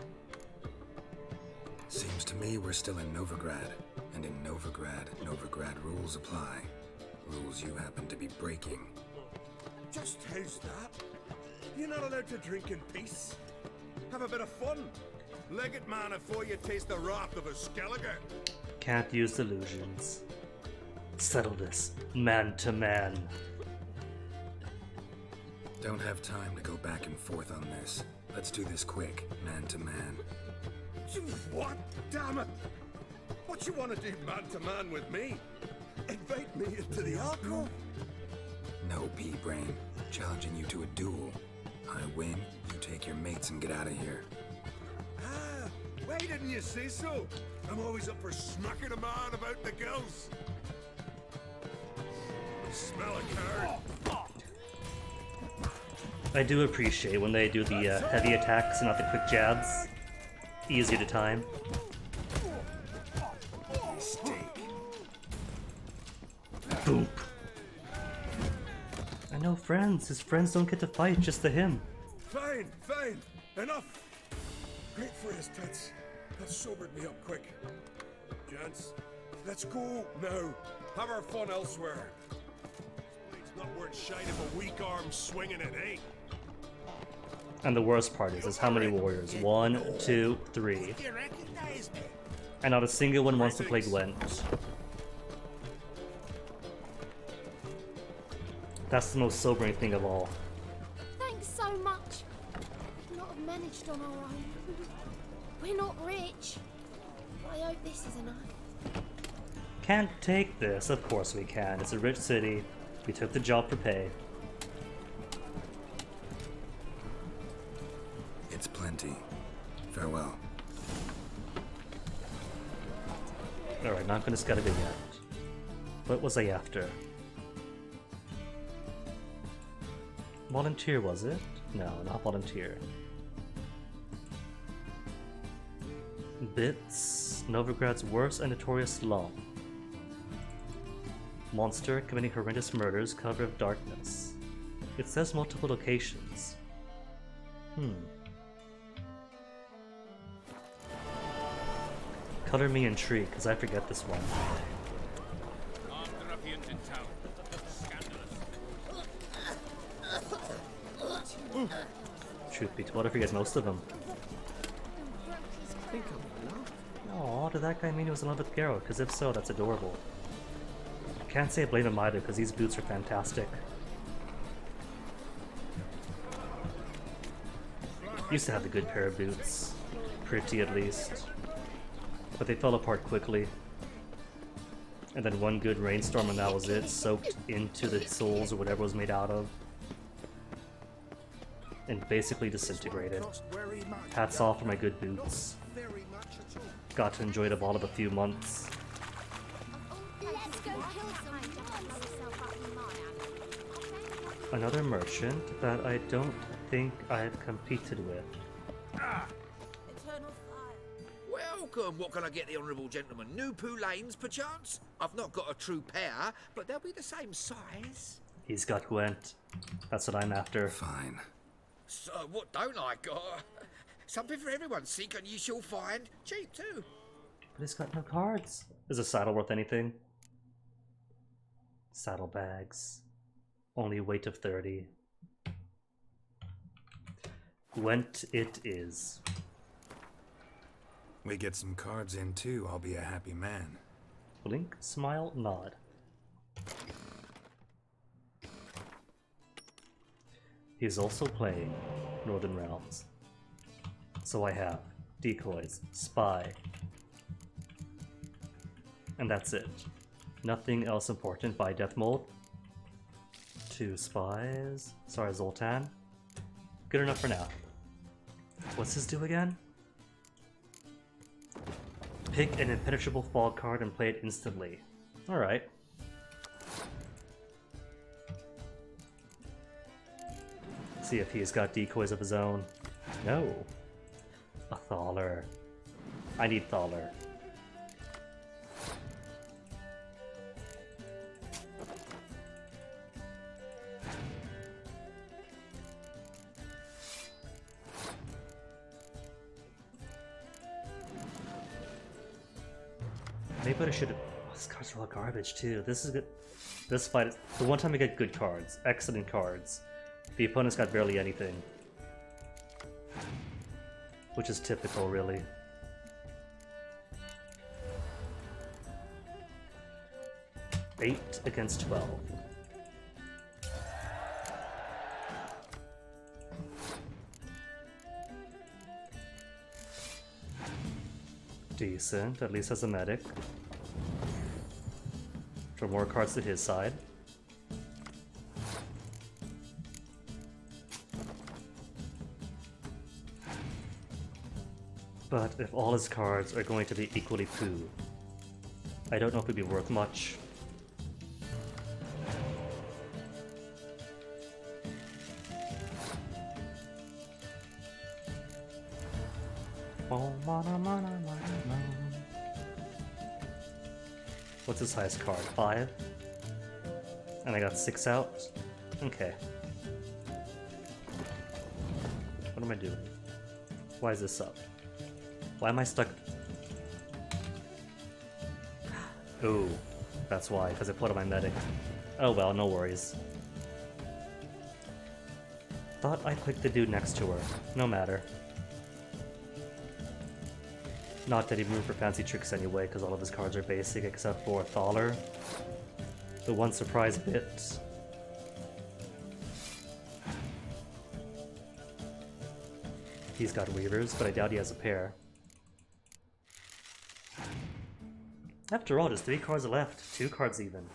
Seems to me we're still in Novigrad. And in Novigrad rules apply. Rules you happen to be breaking. Just how's that? You're not allowed to drink in peace. Have a bit of fun. Leg it, man, before you taste the wrath of a Skellige. Can't use delusions. Settle this, man to man. Don't have time to go back and forth on this. Let's do this quick, man to man. What? Damn it! What you want to do man to man with me? Invite me into the alcove? No, pea-brain. Challenging you to a duel. I win, you take your mates and get out of here. Ah, why didn't you say so? I'm always up for smacking a man about the gills. Smell a card. I do appreciate when they do the heavy attacks and not the quick jabs. Easier to time. Boop. I know friends. His friends don't get to fight, just the him. Fine, fine. Enough. Great for his tits. That sobered me up quick. Gents, let's go now. Have our fun elsewhere. It's not worth shite if a weak arm swinging it, eh? And the worst part is how many warriors? 1, 2, 3. And not a single one wants to play Gwent. That's the most sobering thing of all. Thanks so much. We'd not have managed on our own. We're not rich. I hope this is enough. Can't take this. Of course we can. It's a rich city. We took the job for pay. It's plenty. Farewell. Alright, not gonna Skellige yet. What was I after? Volunteer, was it? No, not volunteer. Bits. Novigrad's worst and notorious slum. Monster committing horrendous murders, cover of darkness. It says multiple locations. Color me intrigued, because I forget this one. Armed ruffians in town. Scandalous. Truth be told, I forget most of them. Aw, did that guy mean he was in love with Garrow? Because if so, that's adorable. Can't say I blame him either, because these boots are fantastic. Used to have a good pair of boots. Pretty, at least. But they fell apart quickly. And then one good rainstorm and that was it, soaked into the soles or whatever it was made out of. And basically disintegrated. Hats off for my good boots. Got to enjoy the ball of a few months. Another merchant that I don't think I've competed with. Welcome! What can I get the honourable gentleman? New Poulaines, perchance? I've not got a true pair, but they'll be the same size. He's got Gwent. That's what I'm after. Fine. So, what don't I got? Something for everyone. Seek and you shall find. Cheap, too. But he's got no cards. Is a saddle worth anything? Saddlebags. Only weight of 30. Gwent it is. We get some cards in too, I'll be a happy man. Blink, smile, nod. He's also playing Northern Realms. So I have decoys, spy, and that's it. Nothing else important by death mold. 2 spies. Sorry, Zoltan. Good enough for now. What's this do again? Pick an impenetrable fog card and play it instantly. Alright. See if he's got decoys of his own. No. A Thaler. I need Thaler. Maybe I should have. Oh, this card's all garbage too. This is good. This fight is the one time I get good cards, excellent cards. The opponent's got barely anything, which is typical, really. Eight against 12. Decent, at least has a medic. For more cards to his side. But if all his cards are going to be equally poo, I don't know if it'd be worth much. What's his highest card? 5? And I got 6 out? Okay. What am I doing? Why is this up? Why am I stuck? Ooh, that's why, because I put on my medic. Oh well, no worries. Thought I clicked the dude next to her. No matter. Not that he moved for fancy tricks anyway, because all of his cards are basic except for Thaler. The one surprise bit. He's got Weavers, but I doubt he has a pair. After all, there's 3 cards left. 2 cards even.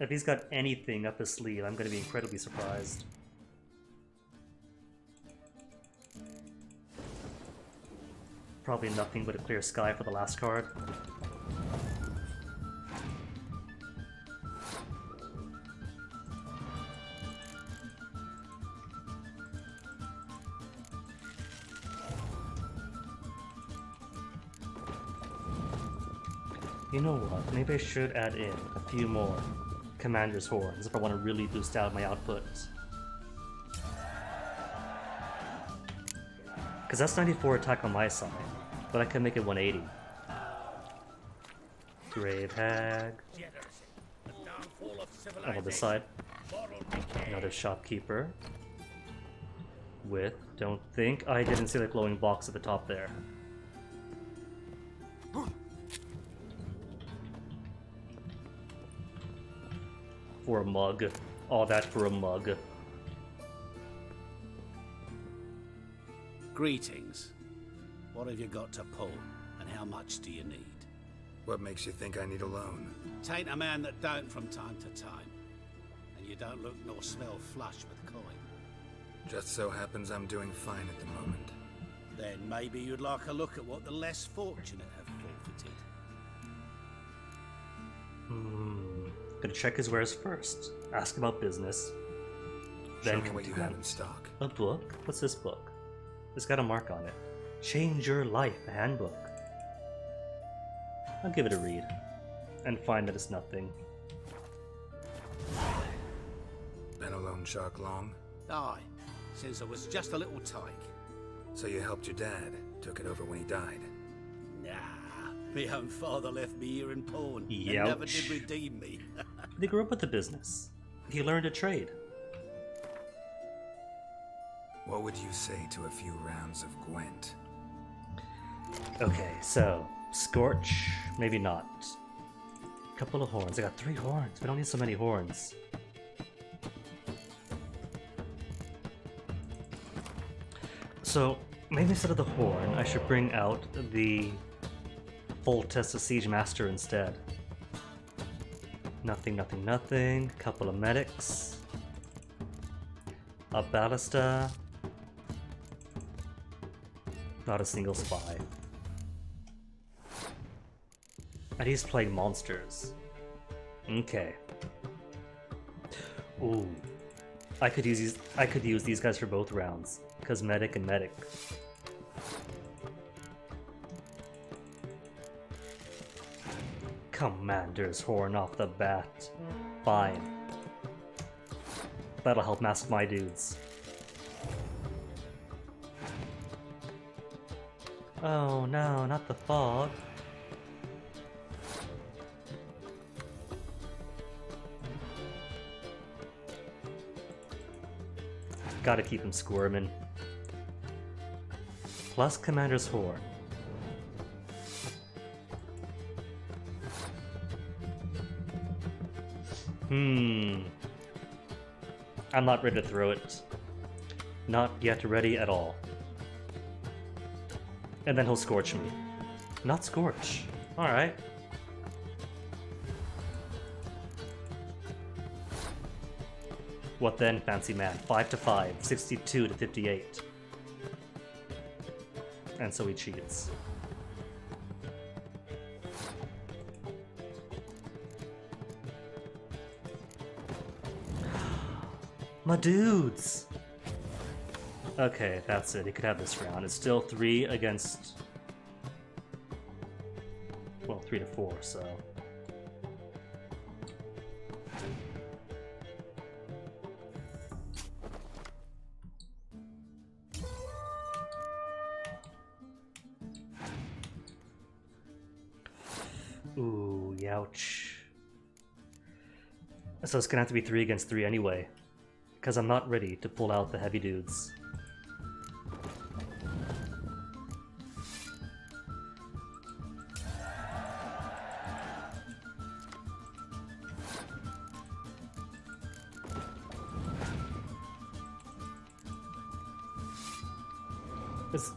If he's got anything up his sleeve, I'm going to be incredibly surprised. Probably nothing but a clear sky for the last card. You know what, maybe I should add in a few more Commander's Horns if I want to really boost out my output. Because that's 94 attack on my side, but I can make it 180. Grave Hag. On this side. Another Shopkeeper. With, don't think, I didn't see the glowing box at the top there. For a mug. All that for a mug. Greetings. What have you got to pull, and how much do you need? What makes you think I need a loan? Tain't a man that don't from time to time. And you don't look nor smell flush with coin. Just so happens I'm doing fine at the moment. Then maybe you'd like a look at what the less fortunate have forfeited. Gonna check his wares first. Ask about business. Then show me what you have in stock. A book? What's this book? It's got a mark on it. Change Your Life, a handbook. I'll give it a read. And find that it's nothing. Been a loan shark long? Aye, since I was just a little tyke. So you helped your dad, took it over when he died? Nah, my own father left me here in pawn and Youch. never did redeem me. They grew up with the business. He learned a trade. What would you say to a few rounds of Gwent? Okay, so Scorch, maybe not. Couple of horns. I got 3 horns. We don't need so many horns. So, maybe instead of the horn, I should bring out the full test of Siege Master instead. Nothing, nothing, nothing. Couple of medics. A ballista. Not a single spy. And he's playing monsters. Okay. Ooh. I could use these guys for both rounds. Cosmetic and medic. Commander's horn off the bat. Fine. That'll help mask my dudes. Oh no, not the fog. Gotta keep him squirming. Plus Commander's horn. I'm not ready to throw it. Not yet ready at all. And then he'll scorch me. Not scorch. Alright. What then, fancy man? 5 to 5, 62 to 58. And so he cheats. My dudes! Okay, that's it. He could have this round. It's still 3 against... well, 3 to 4, so... Ooh, youch. So it's gonna have to be 3 against 3 anyway. Because I'm not ready to pull out the heavy dudes. Is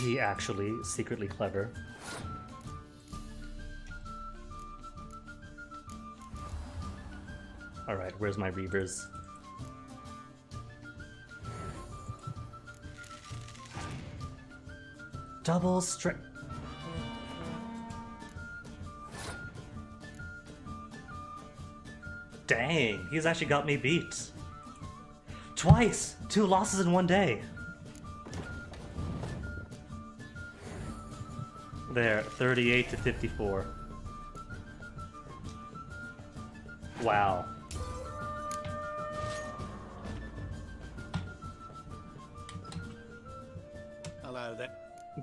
he actually secretly clever? Alright, where's my Reavers? Double strength. Dang, he's actually got me beat. Twice! 2 losses in one day. There, 38 to 54. Wow. Hello there.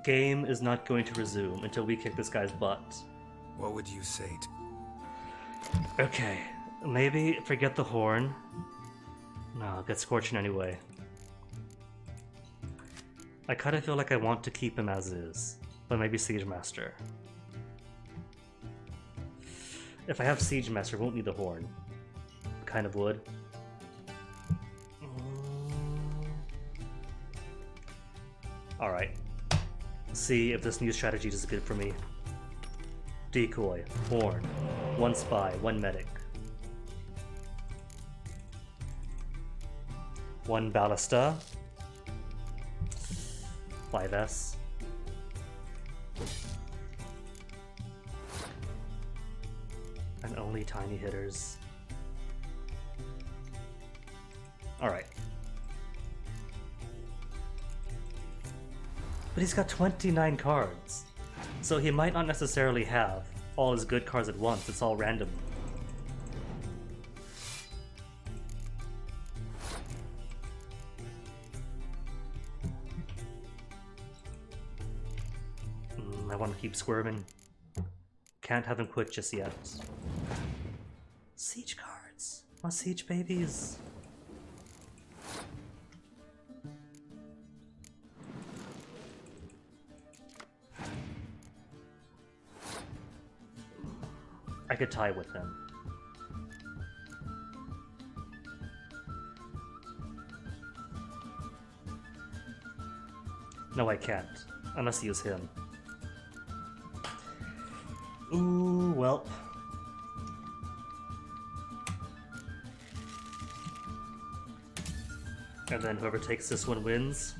Game is not going to resume until we kick this guy's butt. What would you say to... Okay, maybe forget the horn. No, I'll get scorching anyway. I kinda feel like I want to keep him as is, but maybe Siege Master. If I have Siege Master, I won't need the horn. Kind of would. Alright. See if this new strategy is good for me. Decoy, horn, 1 spy, 1 medic. 1 ballista. 5S. And only tiny hitters. Alright. But he's got 29 cards. So he might not necessarily have all his good cards at once, it's all random. I want to keep squirming. Can't have him quit just yet. Siege cards. My siege babies. I could tie with him. No, I can't. I must use him. Ooh, well. And then whoever takes this one wins.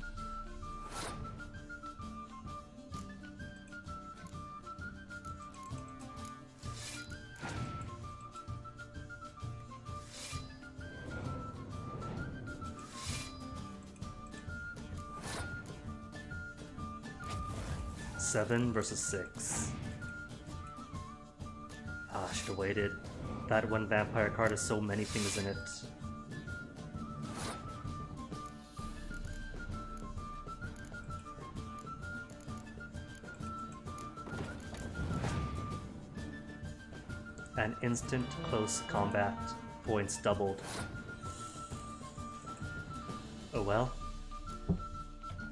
Seven versus 6. Ah, I should have waited. That one vampire card has so many things in it. And instant close combat points doubled. Oh well.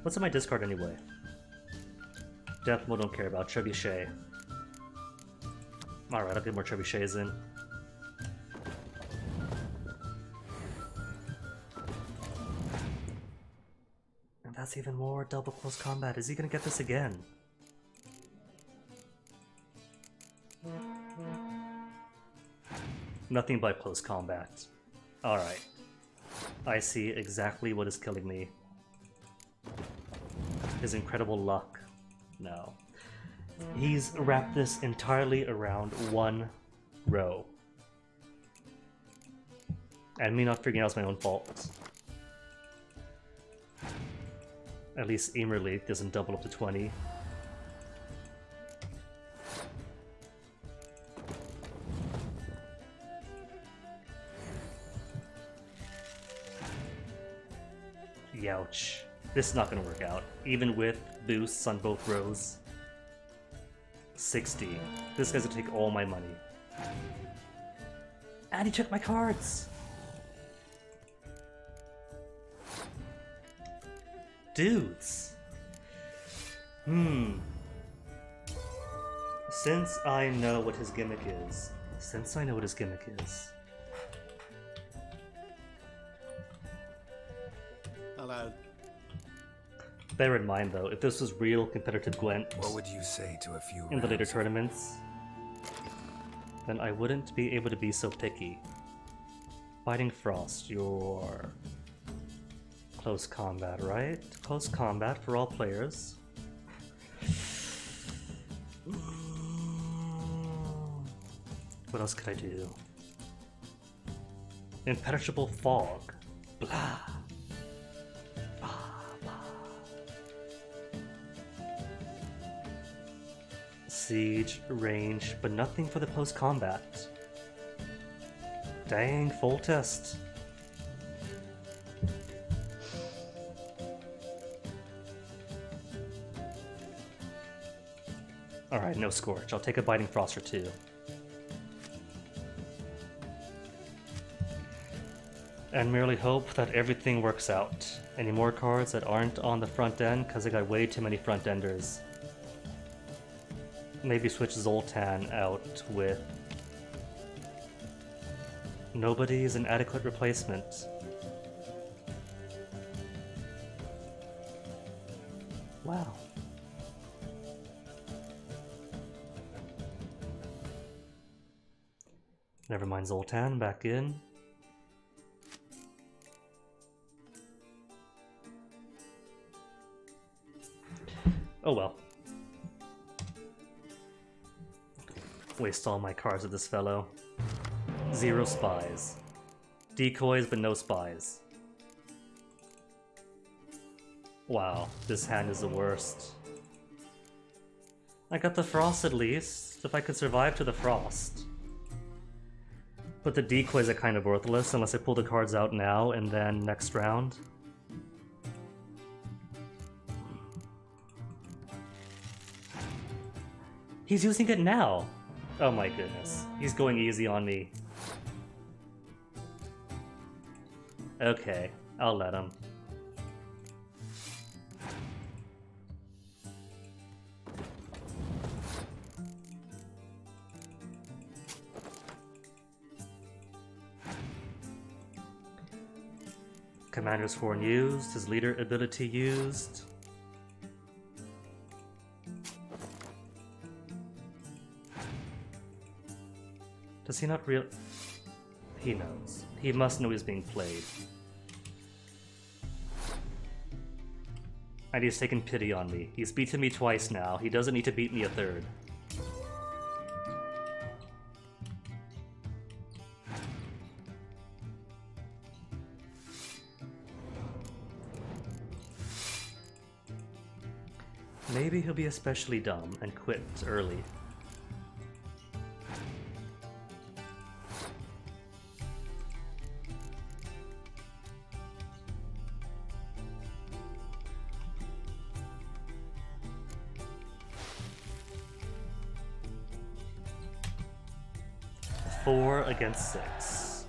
What's in my discard anyway? Death mode don't care about. Trebuchet. Alright, I'll get more trebuchets in. And that's even more double close combat. Is he gonna get this again? Nothing but close combat. Alright. I see exactly what is killing me. His incredible luck. No. He's wrapped this entirely around one row. And me not figuring out is my own fault. At least Emerly doesn't double up to 20. Youch. This is not gonna work out, even with boosts on both rows. 60. This guy's gonna take all my money. And he took my cards! Dudes! Since I know what his gimmick is. Hello. Bear in mind though, if this was real competitive Gwent What would you say to a few in the later rounds of- tournaments, then I wouldn't be able to be so picky. Fighting Frost, your close combat, right? Close combat for all players. What else could I do? Impenetrable Fog. Blah. Siege, range, but nothing for the post-combat. Dang, full test. Alright, no Scorch. I'll take a Biting Frost or two. And merely hope that everything works out. Any more cards that aren't on the front end, because I got way too many front enders. Maybe switch Zoltan out with... Nobody is an adequate replacement. Wow. Never mind Zoltan, back in. Oh well. Waste all my cards with this fellow. 0 spies. Decoys, but no spies. Wow, this hand is the worst. I got the frost at least, if I could survive to the frost. But the decoys are kind of worthless unless I pull the cards out now and then next round. He's using it now! Oh my goodness. He's going easy on me. Okay, I'll let him. Commander's Horn used, his leader ability used. he not real? He knows. He must know he's being played. And he's taken pity on me. He's beaten me twice now. He doesn't need to beat me a third. Maybe he'll be especially dumb and quit early. Four against 6.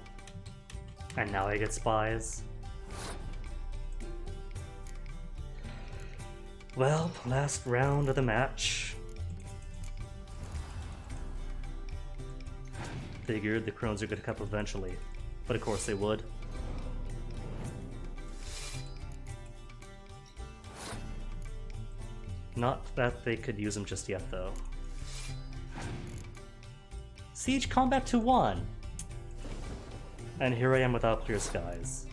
And now I get spies. Well, last round of the match. Figured the Crones are gonna come up eventually, but of course they would. Not that they could use them just yet, though. Siege combat to 1! And here I am without clear skies.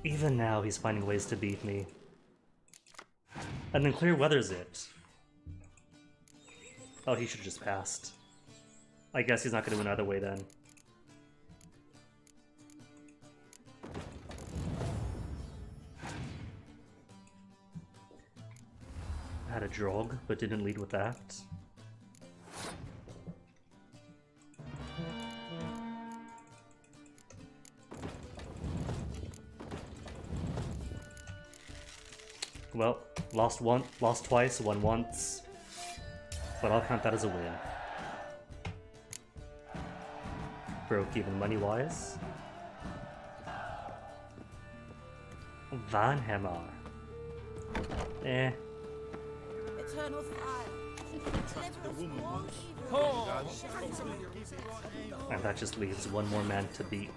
Even now, he's finding ways to beat me. And then clear weathers it. Oh, he should have just passed. I guess he's not going to win either way then. Had a drog, but didn't lead with that. Well, lost twice, won once, but I'll count that as a win. Broke even money-wise. Van Hammer. Eh. Eternal fire. And that just leaves one more man to beat.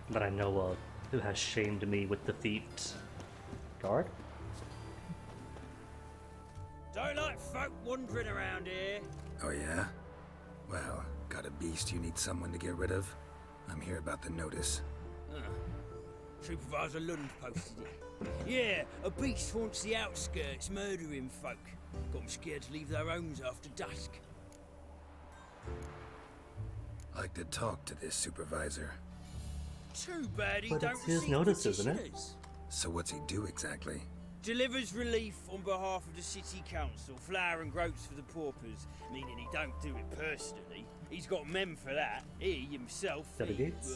That I know of, who has shamed me with defeat. Guard? Don't like folk wandering around here. Oh yeah? Well, got a beast you need someone to get rid of? I'm here about the notice. Supervisor Lund posted it. Yeah, a beast haunts the outskirts, murdering folk. Got them scared to leave their homes after dusk. Like to talk to this supervisor. Too bad he But don't it's his receive notice, isn't it? petitioners. So what's he do exactly? Delivers relief on behalf of the city council, flour and groats for the paupers, meaning he don't do it personally. He's got men for that. He himself. Delegates?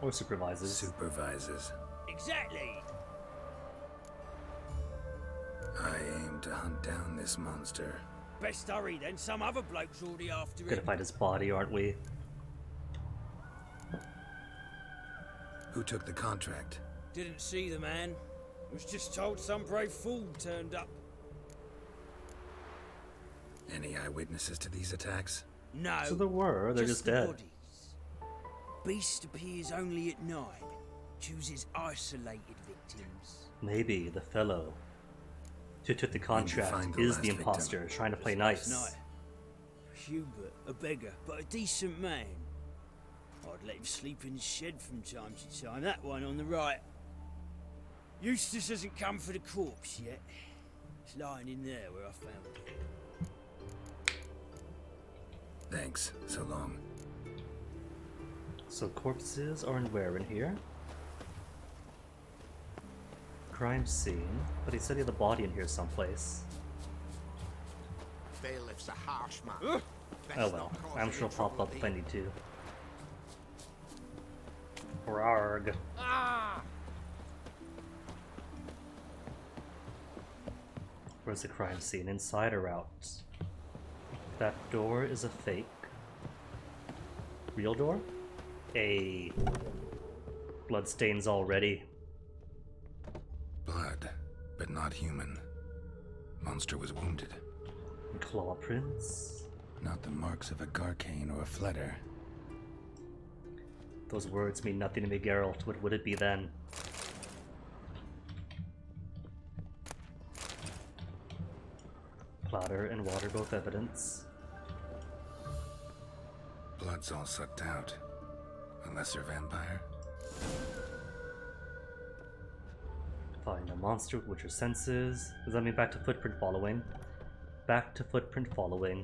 Or supervisors. Supervisors. Exactly. I aim to hunt down this monster. Best hurry then, some other bloke's already after Gonna him. find his body, aren't we? Who took the contract? Didn't see the man. Was just told some brave fool turned up. Any eyewitnesses to these attacks? No. So there were, they're just the dead. bodies. Beast appears only at night. Chooses isolated victims. Maybe the fellow who took the find contract the is last the victim? imposter, trying to play Last nice. night. Hubert, a beggar, but a decent man. I'd let him sleep in his shed from time to time. That one on the right. Eustace hasn't come for the corpse yet. It's lying in there where I found it. Thanks. So long. So corpses are in where in here? Crime scene, but he said he had a body in here someplace. Bailiff's a harsh man. Oh well, I'm sure it'll pop up if I need to. Rarg. Where's the crime scene? Inside or out? That door is a fake. Real door? Bloodstains already. Blood, but not human. Monster was wounded. Claw prints? Not the marks of a Garcane or a Fletter. Those words mean nothing to me, Geralt. What would it be then? Clatter and water both evidence. Blood's all sucked out. A lesser vampire? Find a monster with your senses. Does that mean back to footprint following? Back to footprint following.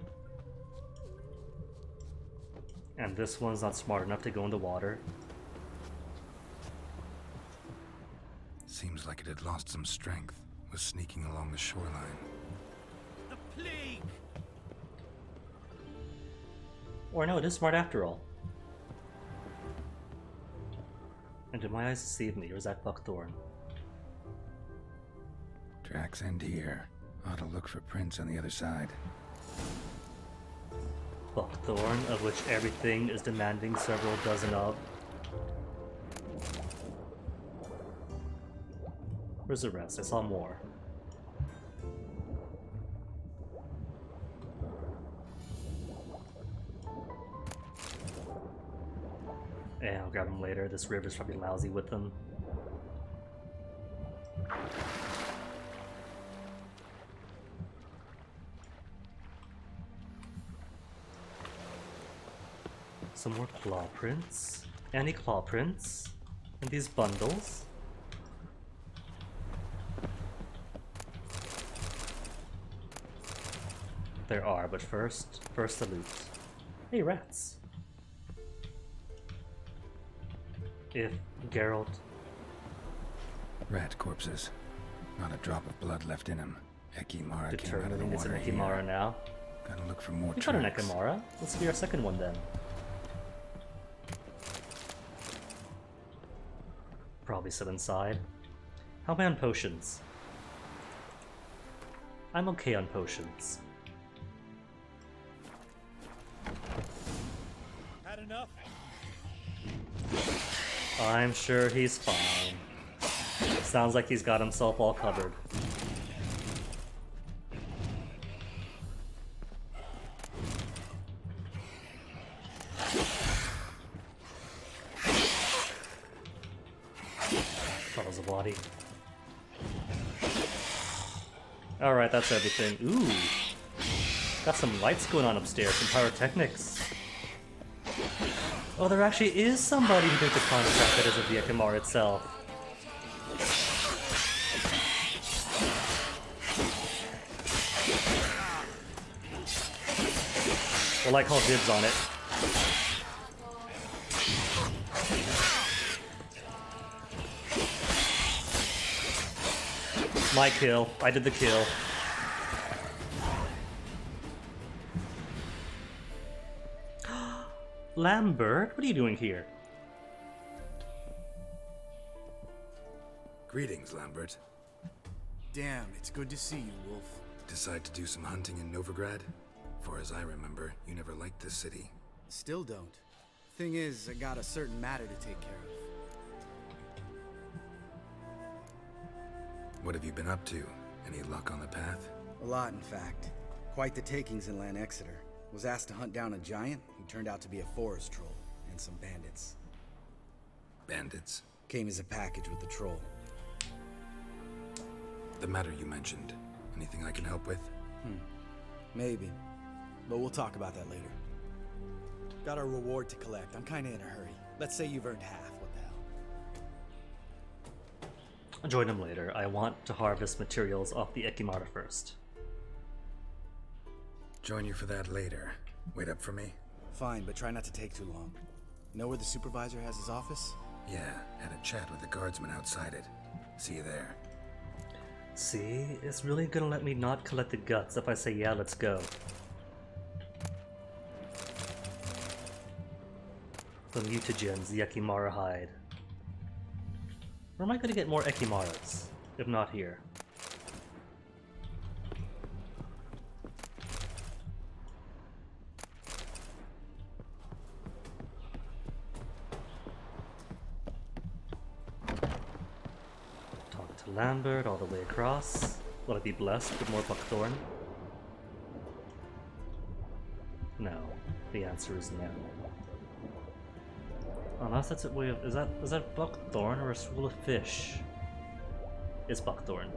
And this one's not smart enough to go in the water. Seems like it had lost some strength. Was sneaking along the shoreline. The plague! Or no, it is smart after all. And did my eyes deceive me, or is that Buckthorn? Tracks end here. Ought to look for prints on the other side. Buckthorn, of which everything is demanding several dozen of. Where's the rest? I saw more. And I'll grab them later. This river's probably lousy with them. Some more claw prints. Any claw prints? And these bundles. There are, but first the loot. Hey, rats. If Geralt... Rat corpses. Not a drop of blood left in him. Ekimara came out of the Determining it's an water Ekimara here. now. Gotta look for more We got an tracks. Ekimara. Let's be our second one then. Probably sit inside. How am I on potions? I'm okay on potions. Had enough? I'm sure he's fine. Sounds like he's got himself all covered. Follows the body. Alright, that's everything. Ooh! Got some lights going on upstairs, some pyrotechnics. Oh, there actually is somebody who thinks the contract that isn't the Ekimar itself. Well, I call dibs on it. My kill. I did the kill. Lambert, what are you doing here? Greetings, Lambert. Damn, it's good to see you, Wolf. Decide to do some hunting in Novigrad? For as I remember, you never liked this city. Still don't. Thing is, I got a certain matter to take care of. What have you been up to? Any luck on the path? A lot, in fact. Quite the takings in Lan Exeter. Was asked to hunt down a giant who turned out to be a forest troll, and some bandits. Bandits? Came as a package with the troll. The matter you mentioned. Anything I can help with? Maybe. But we'll talk about that later. Got a reward to collect. I'm kinda in a hurry. Let's say you've earned half. What the hell? I'll join him later. I want to harvest materials off the Ekimara first. Join you for that later. Wait up for me? Fine, but try not to take too long. Know where the supervisor has his office? Yeah, had a chat with the guardsman outside it. See you there. See, it's really gonna let me not collect the guts if I say yeah, let's go. The mutagens, the Ekimara hide. Where am I gonna get more Ekimaras, if not here? Talk to Lambert all the way across. Will I be blessed with more Buckthorn? No. The answer is no. Unless that's a way of is that Buckthorn or a school of fish? It's Buckthorn.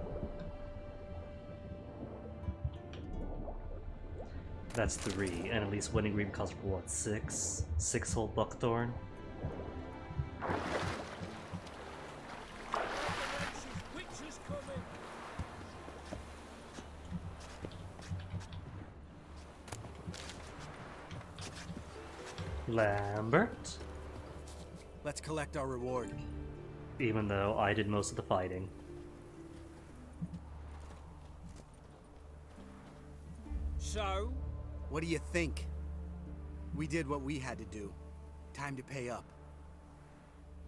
That's 3, and at least winning green costs for what, 6? 6-hole buckthorn? Lambert? Let's collect our reward. Even though I did most of the fighting. So? What do you think? We did what we had to do. Time to pay up.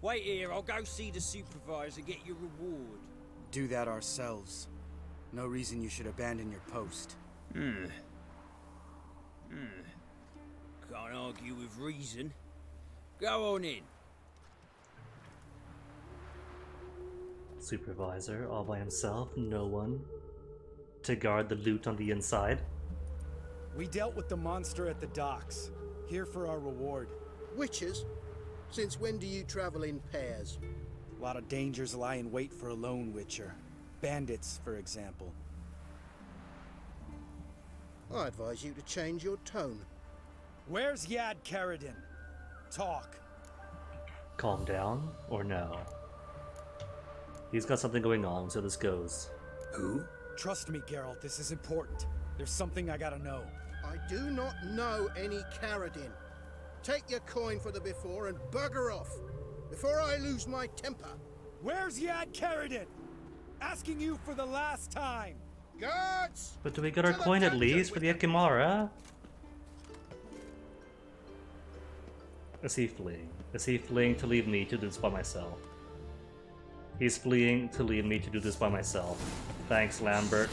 Wait here, I'll go see the supervisor, get your reward. Do that ourselves. No reason you should abandon your post. Can't argue with reason. Go on in. Supervisor, all by himself, no one to guard the loot on the inside. We dealt with the monster at the docks. Here for our reward. Witches? Since when do you travel in pairs? A lot of dangers lie in wait for a lone witcher. Bandits, for example. I advise you to change your tone. Where's Yad Karadin? Talk. Calm down, or no? He's got something going on, so this goes. Who? Trust me, Geralt, this is important. There's something I gotta know. I do not know any Karadin. Take your coin for the before and bugger off, before I lose my temper. Where's Yad Karadin? Asking you for the last time. Guards! But do we get our coin at least for the Ekimara? Is he fleeing? Is he fleeing to leave me to do this by myself? He's fleeing to leave me to do this by myself. Thanks, Lambert.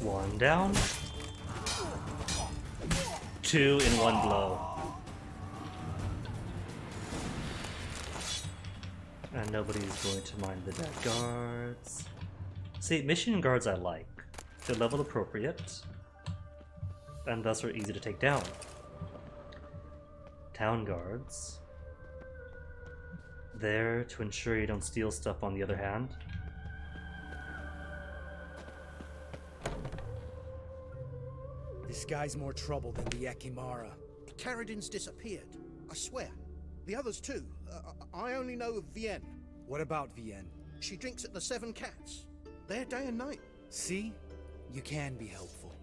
One down. 2 in one blow. And nobody's going to mind the dead guards. See, mission guards I like. They're level appropriate, and thus are easy to take down. Town guards. There to ensure you don't steal stuff on the other hand. This guy's more trouble than the Ekimara. Karadin's disappeared, I swear. The others too. I only know of Vienne. What about Vienne? She drinks at the Seven Cats. There day and night. See? You can be helpful.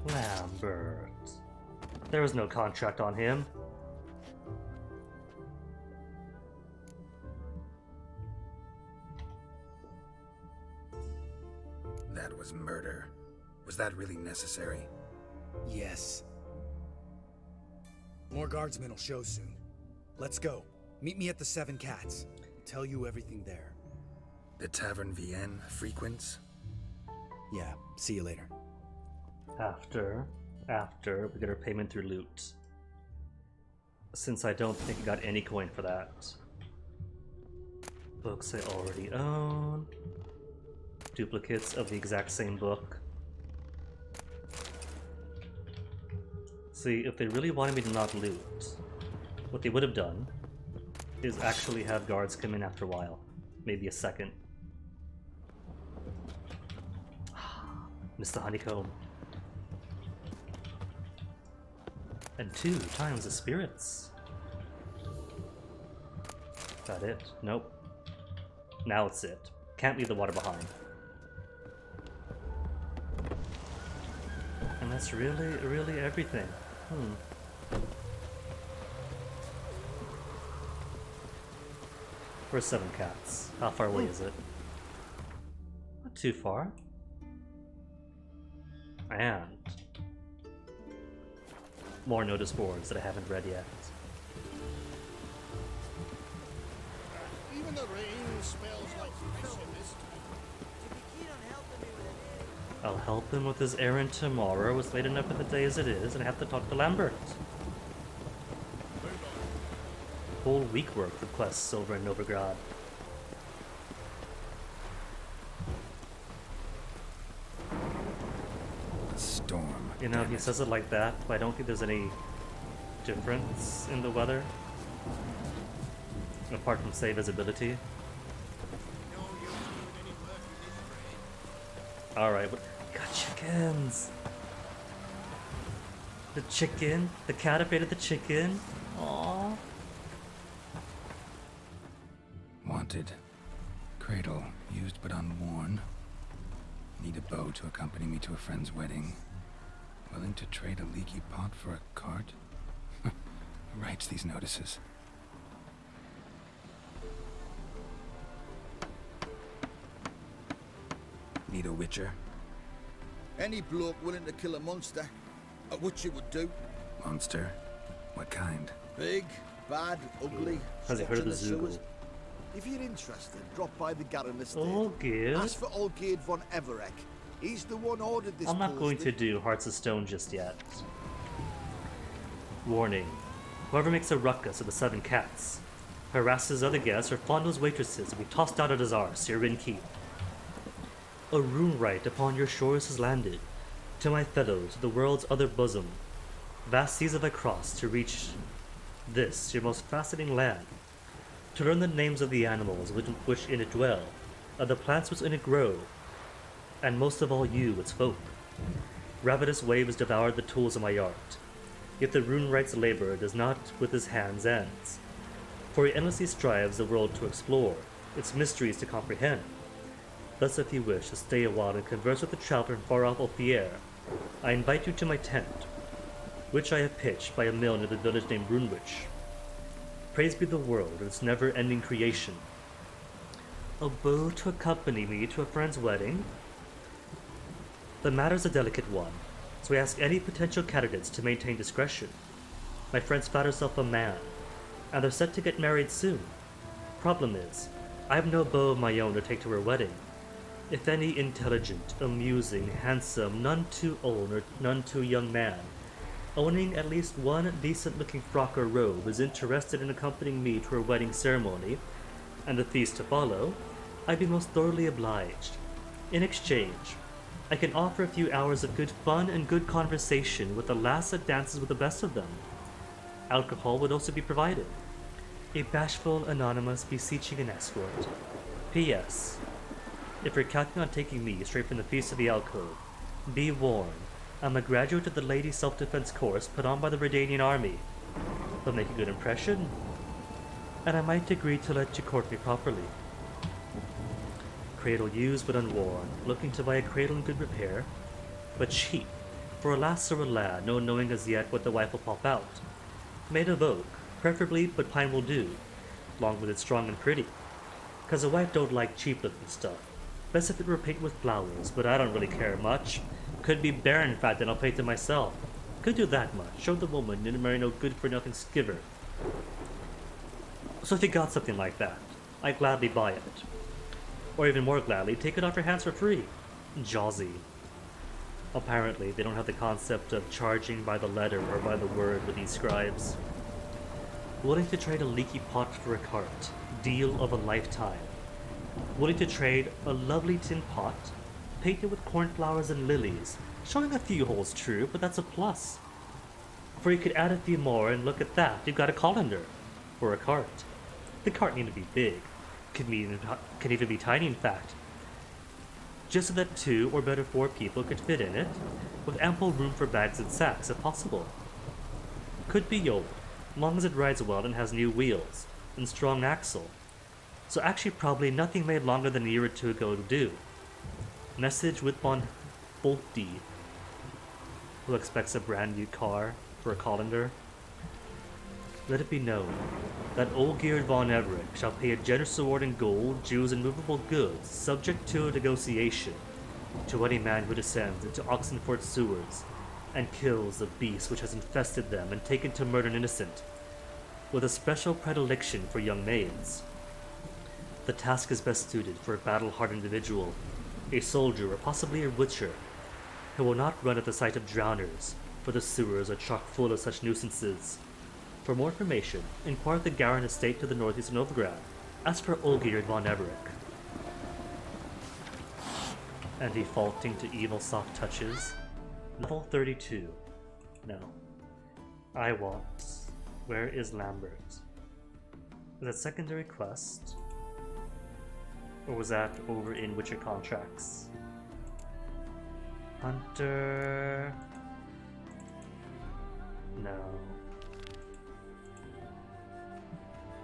Lambert. There was no contract on him. That was murder. Was that really necessary? Yes. More guardsmen will show soon. Let's go. Meet me at the Seven Cats. I'll tell you everything there. The Tavern Vienne frequents? Yeah, see you later. After we get our payment through loot. Since I don't think I got any coin for that. Books I already own. Duplicates of the exact same book. See, if they really wanted me to not loot, what they would have done is actually have guards come in after a while. Maybe a second. Missed the honeycomb. And 2 times the spirits. That it? Nope. Now it's it. Can't leave the water behind. And that's really everything. Where's Seven Cats? How far away is it? Not too far. And more notice boards that I haven't read yet. Even the rain smells like pessimist. I'll help him with his errand tomorrow. It's late enough in the day as it is, and I have to talk to Lambert. Whole week worth of quests over in Novigrad. You know, he says it like that, but I don't think there's any difference in the weather. Apart from, say, visibility. Alright, but got chickens! The chicken? The cat updated the chicken? Aww. Wanted. Cradle, used but unworn. Need a bow to accompany me to a friend's wedding. Willing to trade a leaky pot for a cart? Who writes these notices? Need a witcher? Any bloke willing to kill a monster, a witcher would do. Monster? What kind? Big, bad, ugly. Has he heard of the stuck in Zoogle? sewers. If you're interested, drop by the Garen estate. Olgierd? Ask for Olgierd von Everek. He's the one ordered this. I'm not going to posting. do Hearts of Stone just yet. Warning. Whoever makes a ruckus of the 7 cats, harasses other guests, or fondles waitresses will be tossed out of Azar, Sirin Keep. A rune right upon your shores has landed. To my fellows, the world's other bosom. Vast seas have I crossed to reach this, your most fascinating land. To learn the names of the animals which in it dwell, of the plants which in it grow, and most of all you, its folk. Ravenous waves devoured the tools of my art, yet the rune wright's labor does not with his hands ends. For he endlessly strives the world to explore, its mysteries to comprehend. Thus if you wish to stay a while and converse with the traveler from far off Ophir, I invite you to my tent, which I have pitched by a mill near the village named Runewich. Praise be the world and its never-ending creation. A bow to accompany me to a friend's wedding? The matter's a delicate one, so I ask any potential candidates to maintain discretion. My friend's flat herself a man, and they're set to get married soon. Problem is, I have no beau of my own to take to her wedding. If any intelligent, amusing, handsome, none too old or none too young man, owning at least one decent-looking frock or robe, is interested in accompanying me to her wedding ceremony, and the feast to follow, I'd be most thoroughly obliged. In exchange, I can offer a few hours of good fun and good conversation with the lass that dances with the best of them. Alcohol would also be provided. A bashful, anonymous, beseeching an escort. P.S. If you're counting on taking me straight from the Feast of the Alcove, be warned, I'm a graduate of the Lady Self-Defense course put on by the Redanian army. They'll make a good impression, and I might agree to let you court me properly. Cradle used but unworn, looking to buy a cradle in good repair, but cheap, for a lass or a lad, no knowing as yet what the wife will pop out. Made of oak, preferably, but pine will do, long with it strong and pretty, 'cause a wife don't like cheap-looking stuff. Best if it were painted with flowers, but I don't really care much. Could be barren fat, then I'll paint it myself. Could do that much, show the woman, didn't marry no good-for-nothing skiver. So if you got something like that, I'd gladly buy it. Or even more gladly, take it off your hands for free. Jawsy. Apparently, they don't have the concept of charging by the letter or by the word with these scribes. Willing to trade a leaky pot for a cart. Deal of a lifetime. Willing to trade a lovely tin pot, painted with cornflowers and lilies, showing a few holes true, but that's a plus. For you could add a few more and look at that, you've got a colander. Or a cart. The cart need to be big. Can even be tiny, in fact. Just so that 2 or better 4 people could fit in it, with ample room for bags and sacks if possible. Could be old, long as it rides well and has new wheels, and strong axle. So actually probably nothing made longer than a year or 2 ago will do. Message with Von Bolty, who expects a brand new car for a colander. Let it be known that Olgierd von Everek shall pay a generous reward in gold, jewels, and movable goods, subject to a negotiation, to any man who descends into Oxenford's sewers and kills the beast which has infested them and taken to murder an innocent, with a special predilection for young maids. The task is best suited for a battle-hardened individual, a soldier or possibly a witcher, who will not run at the sight of drowners, for the sewers are chock full of such nuisances. For more information, inquire at the Garen estate to the northeast of Novigrad. Ask for Olgierd von Everek. And defaulting to evil soft touches. Level 32. No. I want... Where is Lambert? Is that secondary quest? Or was that over in Witcher contracts? Hunter... No.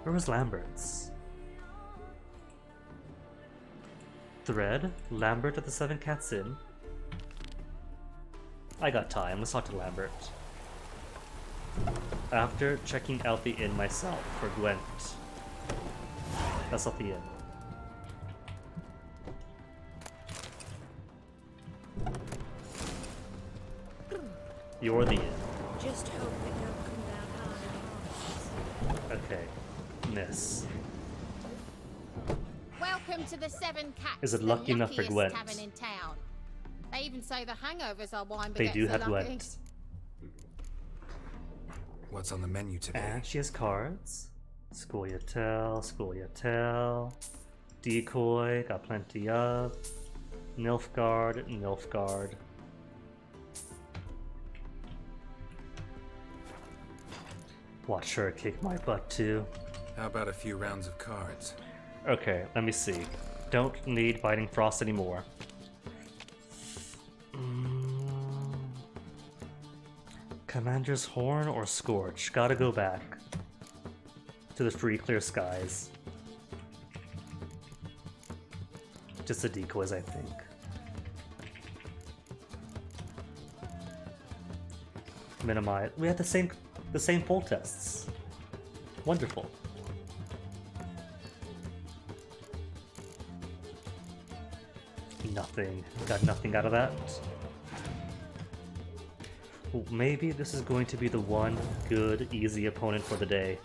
Where was Lambert's? Thread? Lambert at the Seven Cats Inn? I got time, let's talk to Lambert. After checking out the inn myself for Gwent. That's not the inn. You're the inn. Just hope they don't come down hard. Okay. Miss. Welcome to the Seven Cats, Is it the lucky enough for luckiest Gwent? tavern in town. They even say the hangovers are wine They baguettes do are have lucky. Gwent. What's on the menu today? And she has cards. Skolyatel. Decoy, got plenty of. Nilfgaard. Watch her kick my butt too. How about a few rounds of cards? Okay, let me see. Don't need Biting Frost anymore. Commander's Horn or Scorch? Gotta go back to the free clear skies. Just the decoys, I think. Minimize. We had the same full tests. Wonderful. Nothing. Got nothing out of that. Well, maybe this is going to be the one good, easy opponent for the day.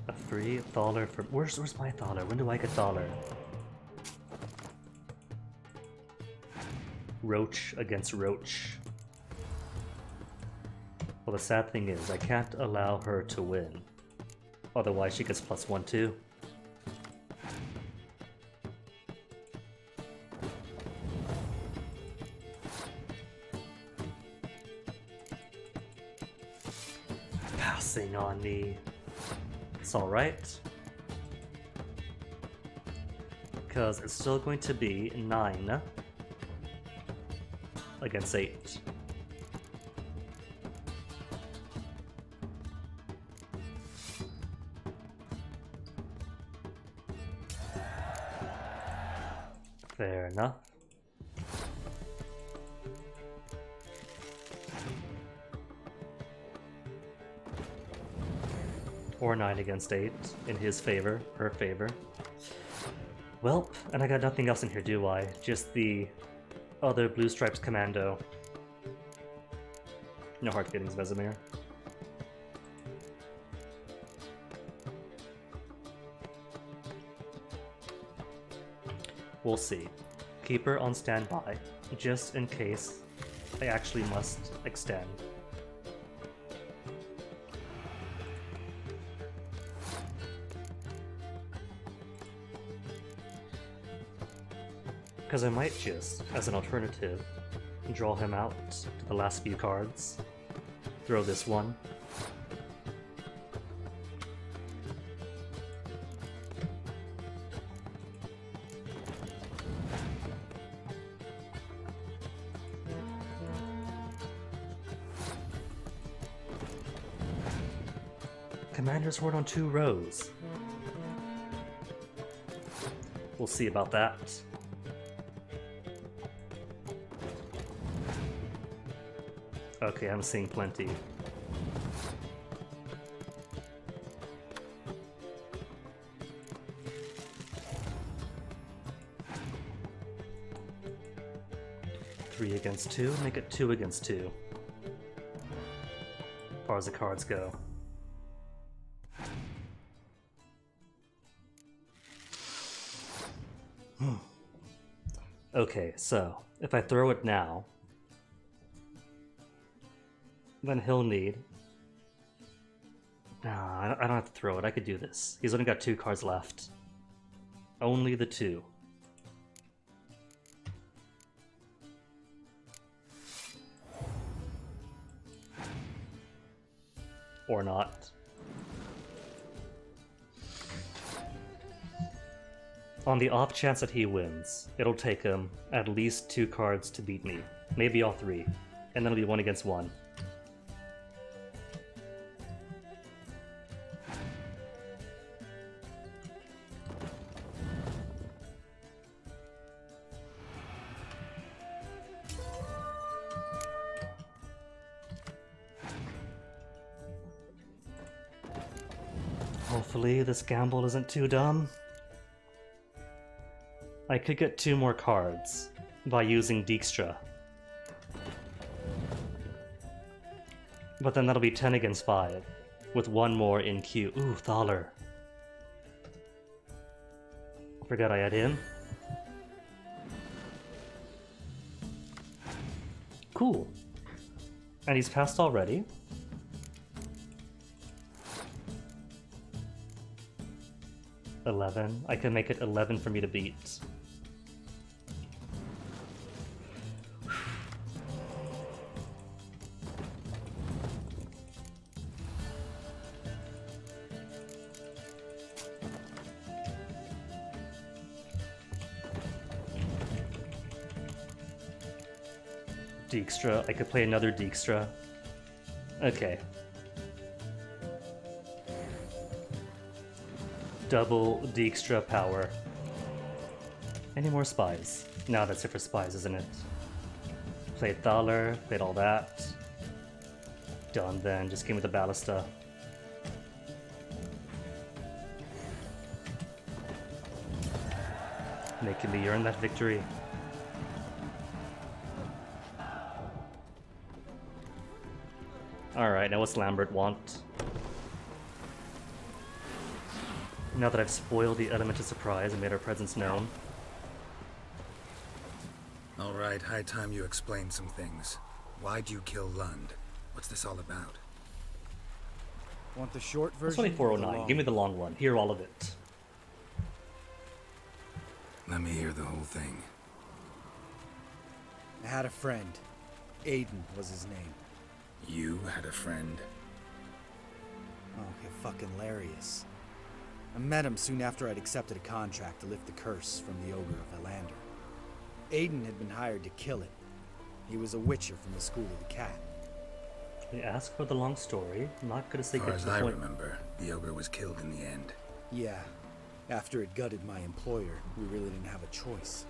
A free Thaler for... Where's my Thaler? When do I get Thaler? Roach against Roach. Well, the sad thing is, I can't allow her to win. Otherwise, she gets +1 too. Passing on me. It's alright. Because it's still going to be 9 against 8. Fair enough. Or 9 against 8 in his favor, her favor. Welp, and I got nothing else in here, do I? Just the other Blue Stripes Commando. No hard feelings, Vesemir. We'll see. Keep her on standby, just in case I actually must extend. Because I might just, as an alternative, draw him out to the last few cards. Throw this one. Commander's Horde on 2 rows. We'll see about that. Okay, I'm seeing plenty. Three against 2, make it 2 against 2. As far as the cards go. Okay, so if I throw it now, then he'll need... Nah, I don't have to throw it, I could do this. He's only got 2 cards left. Only the 2. Or not. On the off chance that he wins, it'll take him at least 2 cards to beat me. Maybe all 3. And then it'll be 1 against 1. Hopefully this gamble isn't too dumb. I could get 2 more cards by using Dijkstra. But then that'll be 10 against 5, with 1 more in queue. Ooh, Thaler. Forgot I had him. Cool. And he's passed already. $11. I can make it 11 for me to beat. Dijkstra. I could play another Dijkstra. Okay. Double Dijkstra power. Any more spies? No, that's it for spies, isn't it? Played Thaler, played all that. Done then, just give me the ballista. Making me earn that victory. Alright, now what's Lambert want? Now that I've spoiled the element of surprise and made our presence known. Alright, high time you explain some things. Why'd you kill Lund? What's this all about? Want the short version? It's 2409. Give me the long one. Hear all of it. Let me hear the whole thing. I had a friend. Aiden was his name. You had a friend? Oh, you're fucking hilarious. I met him soon after I'd accepted a contract to lift the curse from the Ogre of Elander. Aiden had been hired to kill it. He was a witcher from the School of the Cat. You ask for the long story. I'm not gonna say As far as I remember, the Ogre was killed in the end. Yeah. After it gutted my employer, we really didn't have a choice.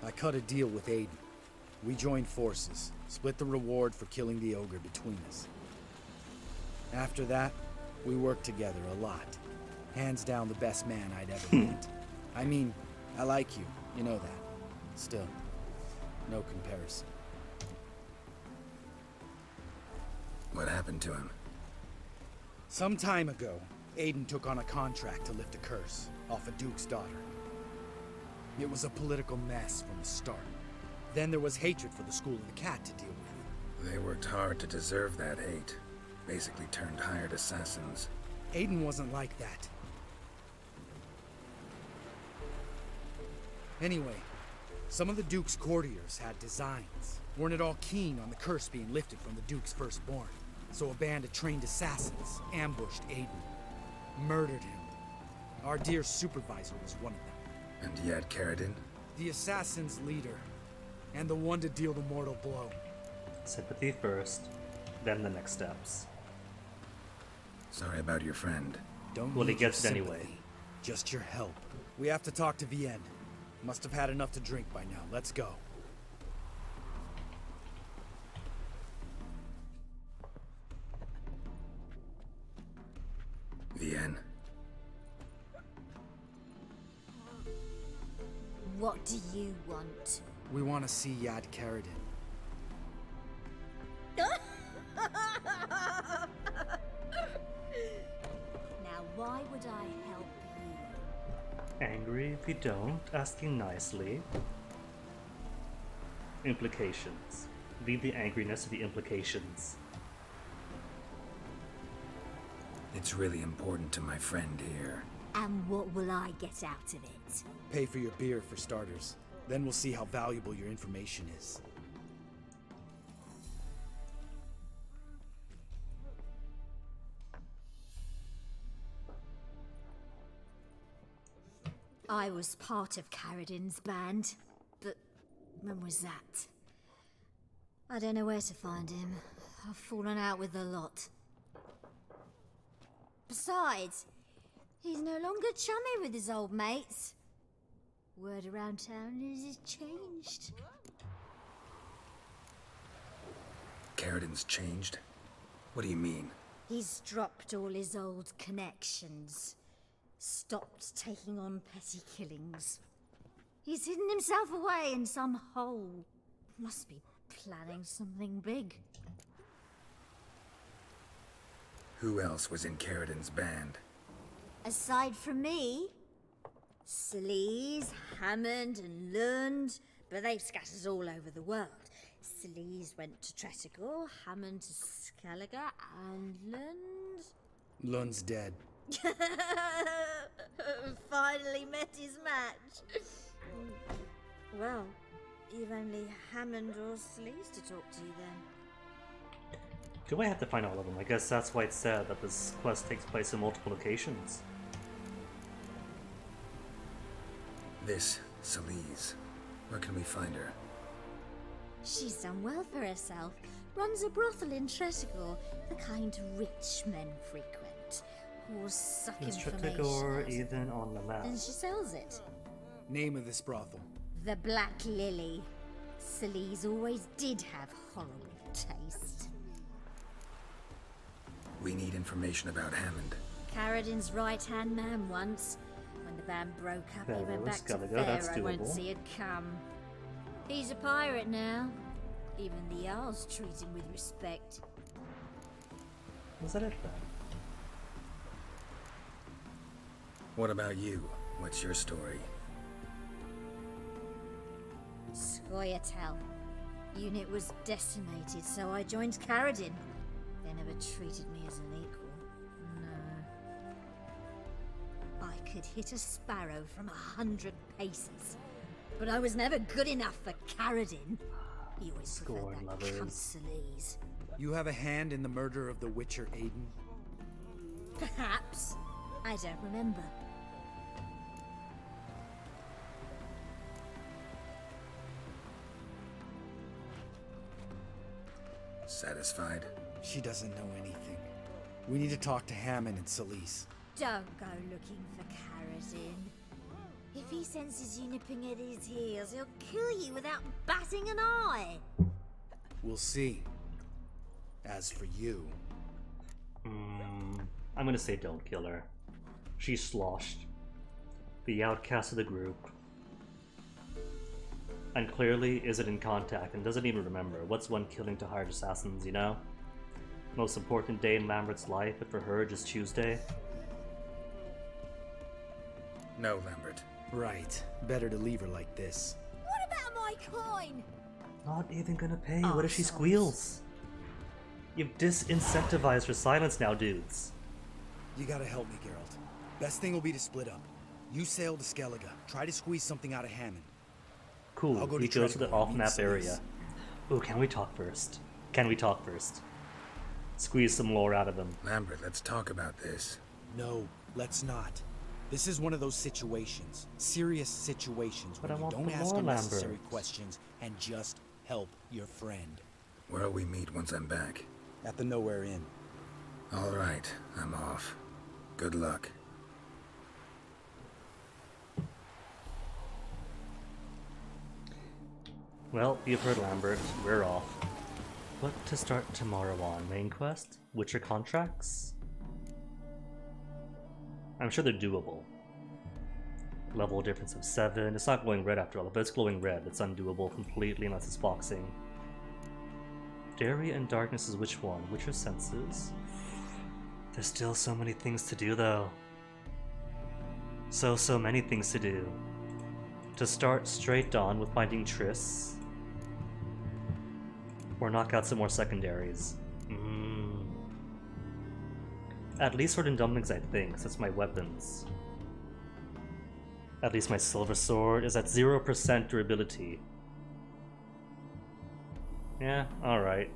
I cut a deal with Aiden. We joined forces, split the reward for killing the Ogre between us. After that, we worked together a lot. Hands down the best man I'd ever met. I mean, I like you, you know that. Still, no comparison. What happened to him? Some time ago, Aiden took on a contract to lift a curse off a duke's daughter. It was a political mess from the start. Then there was hatred for the School of the Cat to deal with. They worked hard to deserve that hate. Basically turned hired assassins. Aiden wasn't like that. Anyway, some of the Duke's courtiers had designs. Weren't at all keen on the curse being lifted from the Duke's firstborn. So a band of trained assassins ambushed Aiden. Murdered him. Our dear supervisor was one of them. And you had Keira? The assassin's leader. And the one to deal the mortal blow. Sympathy first, then the next steps. Sorry about your friend. Don't well, he need your gets it anyway. sympathy, just your help. We have to talk to Vienne. Must have had enough to drink by now. Let's go. Vienne. What do you want? We want to see Yad Karadin. Now, why would I help you? Angry if you don't, asking nicely. Implications. Leave the angriness to the implications. It's really important to my friend here. And what will I get out of it? Pay for your beer, for starters. Then we'll see how valuable your information is. I was part of Caradin's band, but when was that? I don't know where to find him. I've fallen out with a lot. Besides, he's no longer chummy with his old mates. Word around town is he's changed. Caradin's changed? What do you mean? He's dropped all his old connections. Stopped taking on petty killings. He's hidden himself away in some hole. Must be planning something big. Who else was in Caradin's band? Aside from me, Sleaze, Hammond and Lund, but they've scattered all over the world. Sleaze went to Tretigor, Hammond to Skellige, and Lund... Lund's dead. Finally met his match. Well, you've only Hammond or Sleaze to talk to then. Do I have to find all of them? I guess that's why it's said that this quest takes place in multiple locations. This, Sleaze. Where can we find her? She's done well for herself. Runs a brothel in Tretigor, the kind rich men frequent. Whores suck Is information Tretigor out. even on the map? And she sells it. Name of this brothel. The Black Lily. Sleaze always did have horrible taste. We need information about Hammond. Caradin's right-hand man once. When the band broke up, he went back to Skellige, that's Fair. I won't doable. see it come. He's a pirate now. Even the Jarls treat him with respect. Was that it then? What about you? What's your story? Scoia'tael. Unit was decimated, so I joined Caradin. They never treated me as an equal. No. I could hit a sparrow from 100 paces, but I was never good enough for Caradin. He always preferred that cunt Sleaze. You have a hand in the murder of the Witcher Aiden? Perhaps. I don't remember. Satisfied? She doesn't know anything. We need to talk to Hammond and Sleaze. Don't go looking for Caradin. If he senses you nipping at his heels, he'll kill you without batting an eye. We'll see. As for you... I'm gonna say don't kill her. She's sloshed. The outcast of the group. And clearly isn't in contact and doesn't even remember. What's one killing to hired assassins, you know? Most important day in Lambert's life, but for her, just Tuesday. No, Lambert. Right. Better to leave her like this. What about my coin? Not even gonna pay. What if she squeals? You've disincentivized her silence now, dudes. You gotta help me, Geralt. Best thing will be to split up. You sail to Skellige. Try to squeeze something out of Hammond. Cool, I'll go he to goes to the Tretigor, off-map meet Sleaze. area. Ooh, can we talk first? Can we talk first? Squeeze some lore out of him. Lambert, let's talk about this. No, let's not. This is one of those situations. Serious situations But where I you want don't the ask lore, unnecessary Lambert. questions and just help your friend. Where'll we meet once I'm back? At the Nowhere Inn. All right, I'm off. Good luck. Well, you've heard Lambert. We're off. What to start tomorrow on? Main quest? Witcher contracts? I'm sure they're doable. Level difference of 7. It's not glowing red after all. If it's glowing red, it's undoable completely unless it's boxing. Dairy and darkness is which one? Witcher senses? There's still so many things to do though. So many things to do. To start straight on with finding Triss. Or knock out some more secondaries. At least sword and dumplings, I think, since my weapons. At least my silver sword is at 0% durability. Yeah, alright.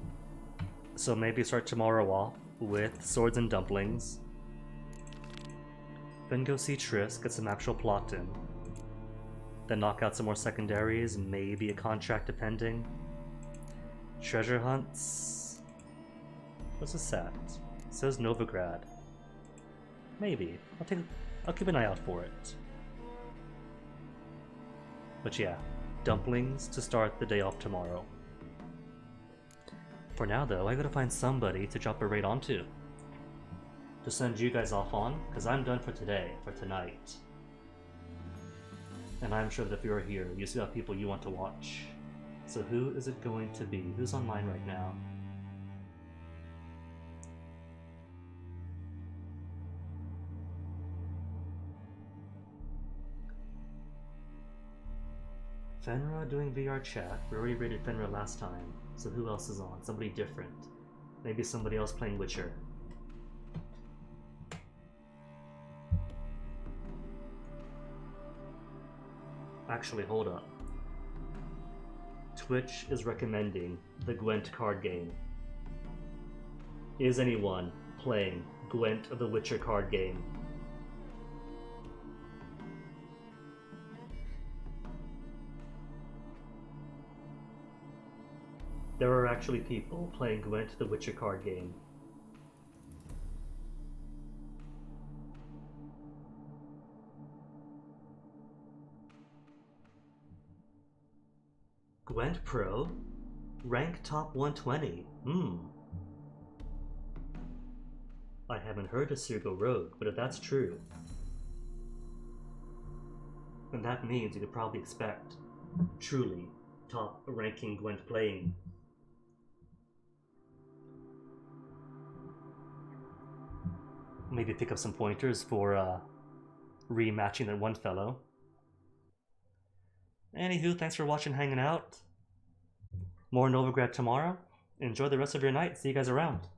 So maybe start tomorrow off with swords and dumplings. Then go see Triss, get some actual plot in. Then knock out some more secondaries, maybe a contract depending. Treasure hunts. What's this at? It says Novigrad. Maybe. I'll keep an eye out for it. But yeah, dumplings to start the day off tomorrow. For now though, I gotta find somebody to drop a raid onto. To send you guys off on, because I'm done for today, for tonight. And I'm sure that if you're here, you still have people you want to watch. So who is it going to be? Who's online right now? Fenra doing VR chat. We already rated Fenra last time, so who else is on? Somebody different. Maybe somebody else playing Witcher. Actually, hold up. Twitch is recommending the Gwent card game. Is anyone playing Gwent of the Witcher card game? There are actually people playing Gwent the Witcher card game. Gwent Pro? Rank top 120. I haven't heard of Sirgo Rogue, but if that's true, then that means you could probably expect truly top ranking Gwent playing. Maybe pick up some pointers for rematching that one fellow. Anywho, thanks for watching, hanging out. More Novigrad tomorrow. Enjoy the rest of your night. See you guys around.